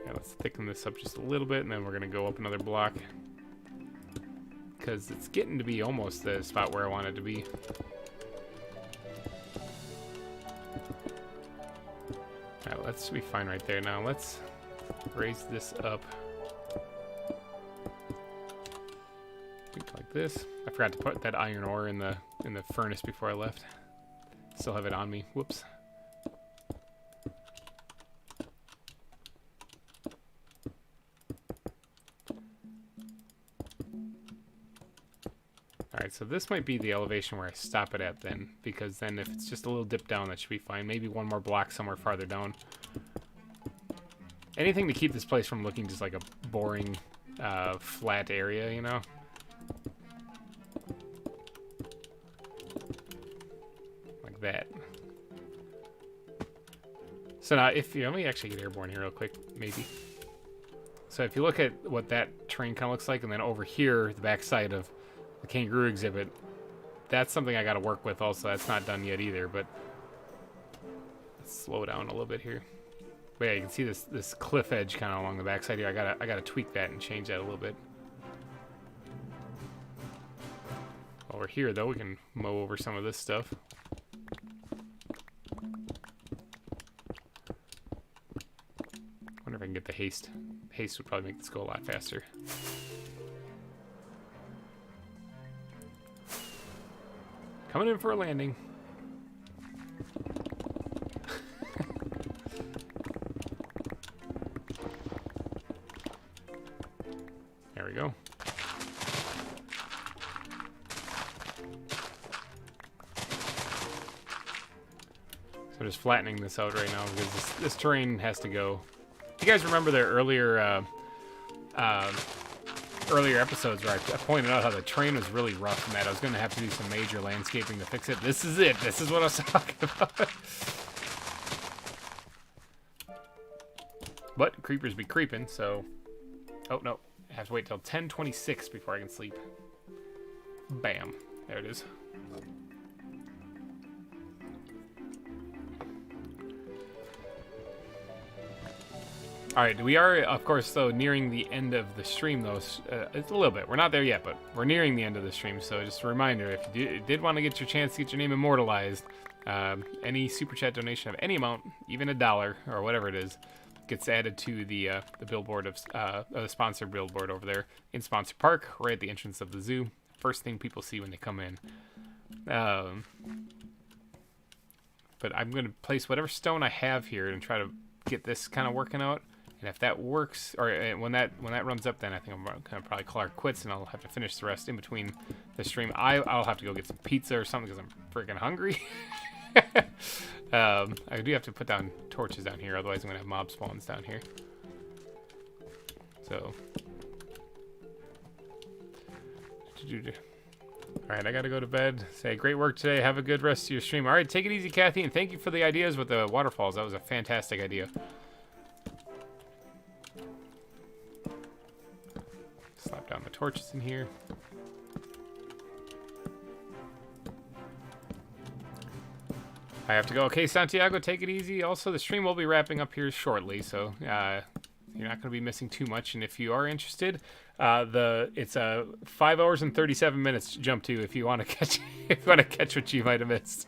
Yeah, let's thicken this up just a little bit, and then we're going to go up another block, because it's getting to be almost the spot where I want it to be. Alright, let's be fine right there. Now let's raise this up like this. I forgot to put that iron ore in the furnace before I left. Still have it on me. Whoops. Alright, so this might be the elevation where I stop it at then, because then if it's just a little dip down, that should be fine. Maybe one more block somewhere farther down. Anything to keep this place from looking just like a boring flat area, you know? Like that. So now, if you let me actually get airborne here real quick, maybe. So if you look at what that terrain kind of looks like, and then over here, the back side of the kangaroo exhibit, that's something I got to work with also. That's not done yet either, but let's slow down a little bit here. But yeah, you can see this cliff edge kind of along the back side here. I gotta tweak that and change that a little bit. Over here, though, we can mow over some of this stuff. Wonder if I can get the haste. Haste would probably make this go a lot faster. Coming in for a landing. There we go. So just flattening this out right now because this terrain has to go. If you guys remember the earlier episodes where I pointed out how the terrain was really rough and that I was going to have to do some major landscaping to fix it. This is it. This is what I was talking about. But creepers be creeping, so... Oh, no. I have to wait till 10:26 before I can sleep. Bam. There it is. Alright, we are, of course, though, nearing the end of the stream, though. It's a little bit. We're not there yet, but we're nearing the end of the stream, so just a reminder, if you did want to get your chance to get your name immortalized, any Super Chat donation of any amount, even $1, or whatever it is, gets added to the billboard of, the sponsored billboard over there in Sponsor Park, right at the entrance of the zoo. First thing people see when they come in. But I'm going to place whatever stone I have here and try to get this kind of working out. And if that works, or when that runs up, then I think I'm going to probably call it quits, and I'll have to finish the rest in between the stream. I'll have to go get some pizza or something because I'm freaking hungry. I do have to put down torches down here, otherwise I'm going to have mob spawns down here. So. Alright, I got to go to bed. Say, great work today. Have a good rest of your stream. Alright, take it easy, Kathy, and thank you for the ideas with the waterfalls. That was a fantastic idea. Slap down the torches in here. I have to go. Okay, Santiago, take it easy. Also, the stream will be wrapping up here shortly, so you're not going to be missing too much. And if you are interested, it's 5 hours and 37 minutes to jump to if you want to catch what you might have missed.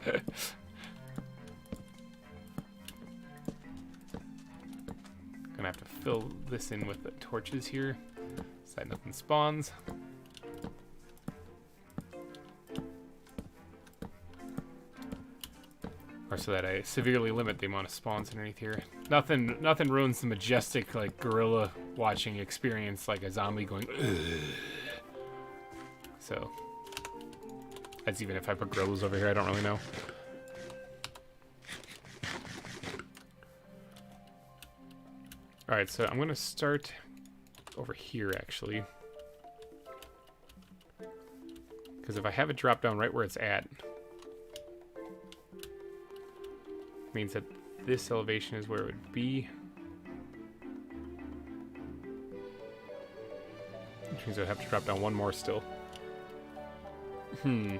Gonna have to fill this in with the torches here. So that nothing spawns. Or so that I severely limit the amount of spawns underneath here. Nothing ruins the majestic, like, gorilla watching experience like a zombie going ugh. So that's even if I put gorillas over here, I don't really know. Alright, so I'm gonna start over here actually. Because if I have it drop down right where it's at, means that this elevation is where it would be. Which means I'd have to drop down one more still. I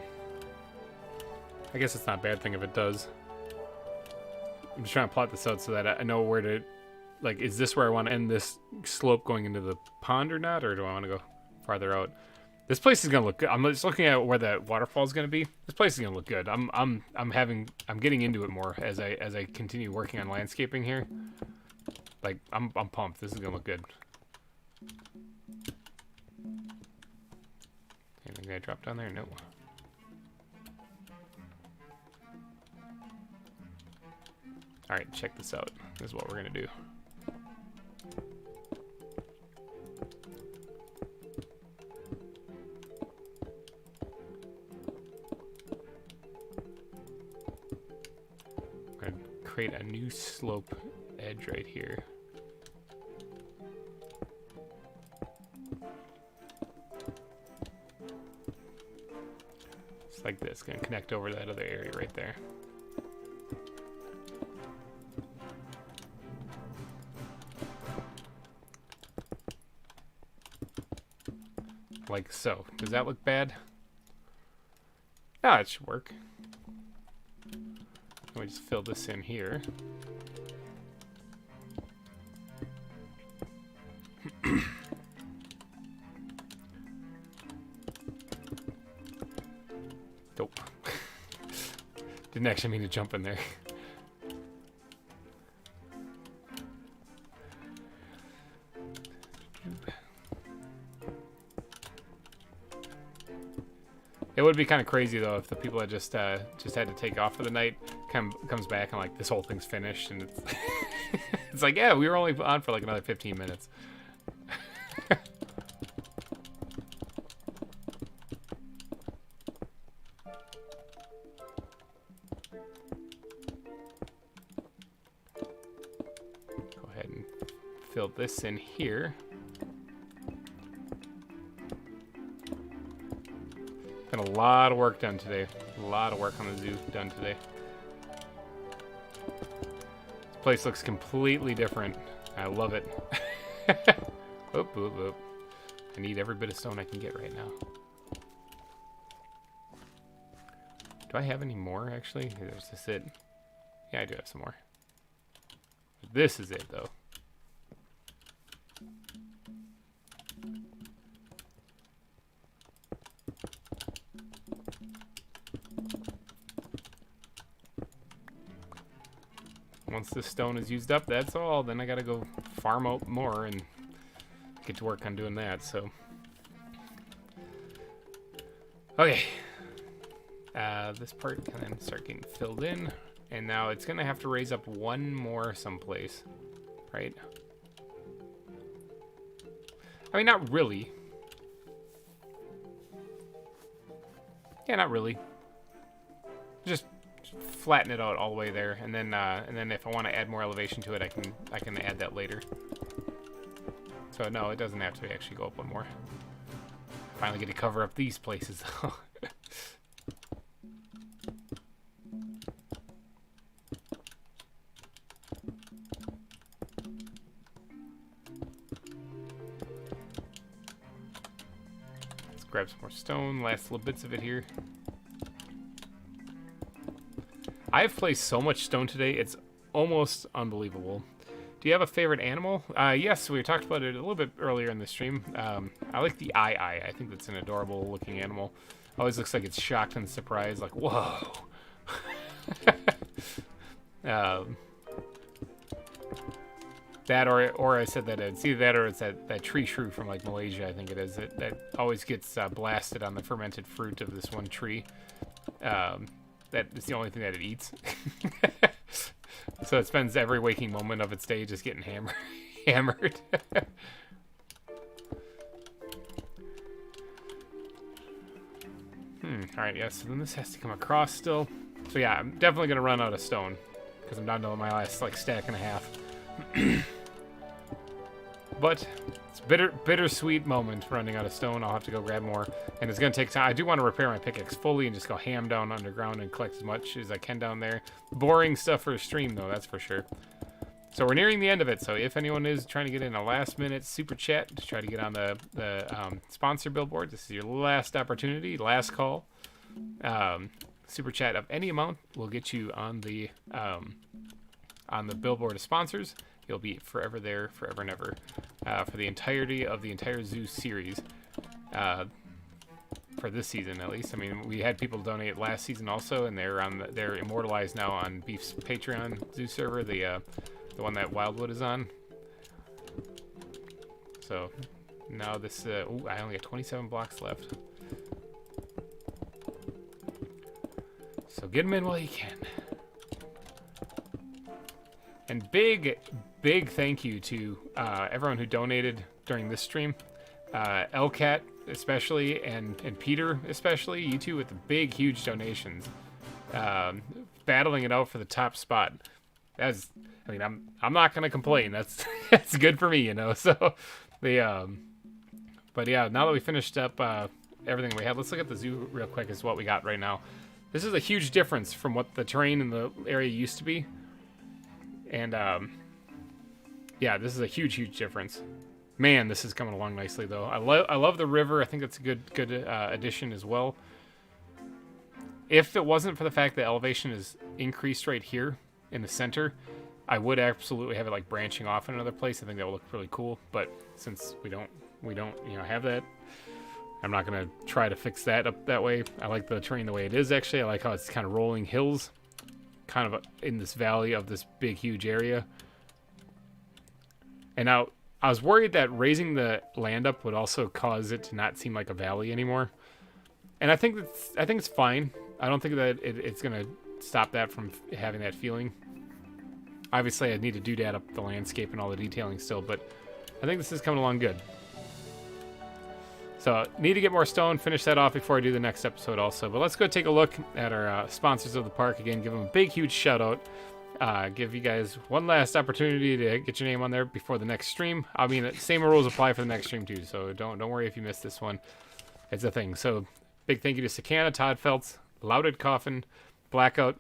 guess it's not a bad thing if it does. I'm just trying to plot this out so that I know where to... Like, is this where I want to end this slope going into the pond or not? Or do I want to go farther out? This place is gonna look good. I'm just looking at where the waterfall is gonna be. This place is gonna look good. I'm getting into it more as I continue working on landscaping here. Like I'm pumped. This is gonna look good. Anything gonna drop down there? No. All right, check this out. This is what we're gonna do. Create a new slope edge right here. like this. Gonna connect over that other area right there. Like so. Does that look bad? Ah, it should work. We just fill this in here. Nope. Didn't actually mean to jump in there. It would be kind of crazy though if the people that just had to take off for the night comes back and like this whole thing's finished and it's it's like, yeah, we were only on for like another 15 minutes. Go ahead and fill this in here. Been a lot of work done today. A lot of work on the zoo done today. This place looks completely different. I love it. Whoop, whoop, whoop. I need every bit of stone I can get right now. Do I have any more, actually? There's this it. Yeah, I do have some more. This is it, though. Once this stone is used up, that's all. Then I gotta go farm out more and get to work on doing that, so. Okay. This part can then start getting filled in. And now it's gonna have to raise up one more someplace, right? I mean, not really. Yeah, not really. Just flatten it out all the way there, and then if I want to add more elevation to it, I can add that later. So no, it doesn't have to actually go up one more. Finally get to cover up these places. Let's grab some more stone, last little bits of it here. I've placed so much stone today, it's almost unbelievable. Do you have a favorite animal? Yes, we talked about it a little bit earlier in the stream. I like the eye. I think that's an adorable looking animal. Always looks like it's shocked and surprised, like, whoa. That or I said that it's either that or it's that tree shrew from like Malaysia, I think it is. That always gets blasted on the fermented fruit of this one tree. That is the only thing that it eats. So it spends every waking moment of its day just getting hammered. Alright, yeah, so then this has to come across still. So yeah, I'm definitely going to run out of stone. Because I'm down to my last, like, stack and a half. But it's bittersweet moment running out of stone. I'll have to go grab more. And it's going to take time. I do want to repair my pickaxe fully and just go ham down underground and collect as much as I can down there. Boring stuff for a stream, though, that's for sure. So we're nearing the end of it. So if anyone is trying to get in a last-minute super chat to try to get on the sponsor billboard, this is your last opportunity, last call. Super chat of any amount will get you on the billboard of sponsors. You'll be forever there, forever and ever, for the entirety of the entire zoo series. For this season, at least. I mean, we had people donate last season also, and they're immortalized now on Beef's Patreon zoo server, the one that Wildwood is on. So now this, ooh, I only got 27 blocks left. So get them in while you can. And big thank you to everyone who donated during this stream. Elcat especially, and Peter especially. You two with the big, huge donations. Battling it out for the top spot. I mean, I'm not gonna complain. That's that's good for me, you know. So but yeah, now that we finished up everything we have. Let's look at the zoo real quick is what we got right now. This is a huge difference from what the terrain in the area used to be. And, yeah, this is a huge, huge difference. Man, this is coming along nicely, though. I love the river. I think that's a good addition as well. If it wasn't for the fact that elevation is increased right here in the center, I would absolutely have it like branching off in another place. I think that would look really cool. But since we don't have that, I'm not gonna try to fix that up that way. I like the terrain the way it is. Actually, I like how it's kind of rolling hills, kind of in this valley of this big, huge area. And now I was worried that raising the land up would also cause it to not seem like a valley anymore. And I think it's fine. I don't think that it's gonna stop that from having that feeling. Obviously, I need to do that up the landscape and all the detailing still, but I think this is coming along good. So, need to get more stone, finish that off before I do the next episode also. But let's go take a look at our sponsors of the park. Again, give them a big, huge shout out. Give you guys one last opportunity to get your name on there before the next stream. I mean, same rules apply for the next stream too, so don't worry if you missed this one. It's a thing. So, big thank you to Sakana, Todd Feltz, Louded Coffin, Blackout,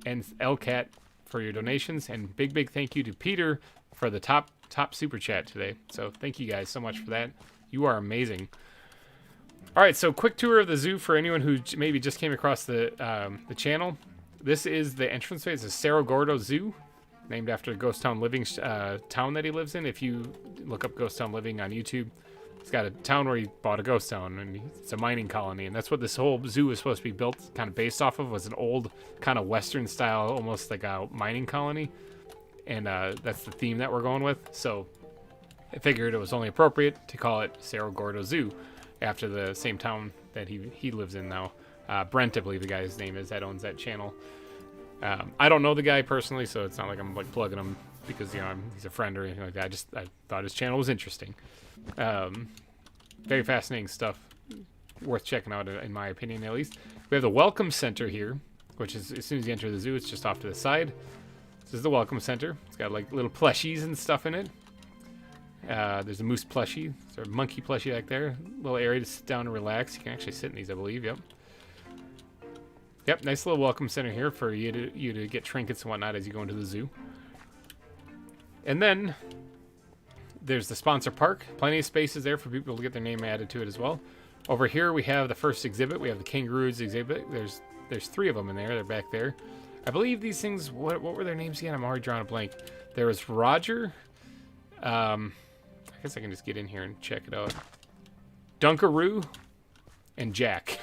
and Elcat for your donations. And big thank you to Peter for the top super chat today. So, thank you guys so much for that. You are amazing. All right, so quick tour of the zoo for anyone who maybe just came across the channel. This is the entranceway. It's a Cerro Gordo Zoo, named after Ghost Town Living town that he lives in. If you look up Ghost Town Living on YouTube, it's got a town where he bought a ghost town, and it's a mining colony, and that's what this whole zoo is supposed to be built, kind of based off of, was an old kind of Western style, almost like a mining colony, and that's the theme that we're going with. So I figured it was only appropriate to call it Cerro Gordo Zoo, after the same town that he lives in now. Brent, I believe the guy's name is, that owns that channel. I don't know the guy personally, so it's not like I'm like plugging him because he's a friend or anything like that. I thought his channel was interesting. Very fascinating stuff, worth checking out in my opinion at least. We have the Welcome Center here, which is as soon as you enter the zoo, it's just off to the side. This is the Welcome Center. It's got like little plushies and stuff in it. There's a moose plushie, sort of monkey plushie back there. Little area to sit down and relax. You can actually sit in these, I believe. Yep, nice little welcome center here for you to get trinkets and whatnot as you go into the zoo. And then there's the sponsor park. Plenty of spaces there for people to get their name added to it as well. Over here we have the first exhibit. We have the kangaroos exhibit. There's 3 of them in there. They're back there. I believe these things. What were their names again? I'm already drawing a blank. There was Roger. I guess I can just get in here and check it out. Dunkaroo and Jack.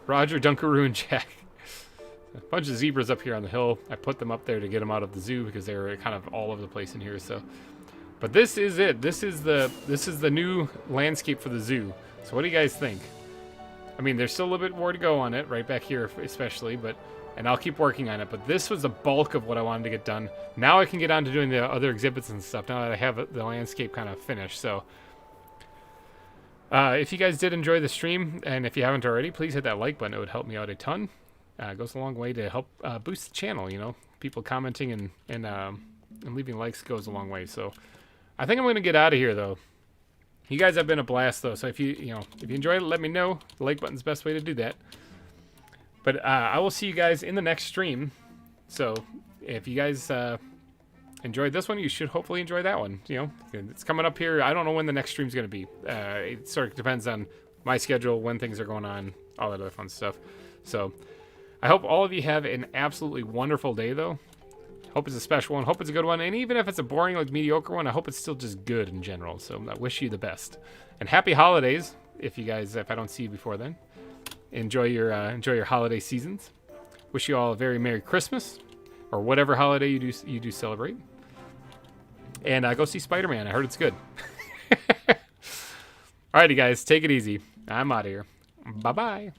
Roger, Dunkaroo, and Jack. A bunch of zebras up here on the hill. I put them up there to get them out of the zoo because they were kind of all over the place in here. So, but this is it. This is the new landscape for the zoo. So what do you guys think? I mean, there's still a little bit more to go on it, right back here especially, and I'll keep working on it. But this was the bulk of what I wanted to get done. Now I can get on to doing the other exhibits and stuff now that I have the landscape kind of finished. So if you guys did enjoy the stream, and if you haven't already, please hit that like button. It would help me out a ton. It goes a long way to help boost the channel. People commenting and leaving likes goes a long way. So I think I'm going to get out of here, though. You guys have been a blast, though. So if you enjoyed it, let me know. The like button's the best way to do that. But I will see you guys in the next stream. So if you guys enjoyed this one, you should hopefully enjoy that one. It's coming up here. I don't know when the next stream's going to be. It sort of depends on my schedule, when things are going on, all that other fun stuff. So I hope all of you have an absolutely wonderful day, though. Hope it's a special one. Hope it's a good one. And even if it's a boring, like mediocre one, I hope it's still just good in general. So I wish you the best. And happy holidays if I don't see you before then. Enjoy your holiday seasons. Wish you all a very Merry Christmas, or whatever holiday you do celebrate. And go see Spider-Man. I heard it's good. Alrighty, guys, take it easy. I'm out of here. Bye-bye.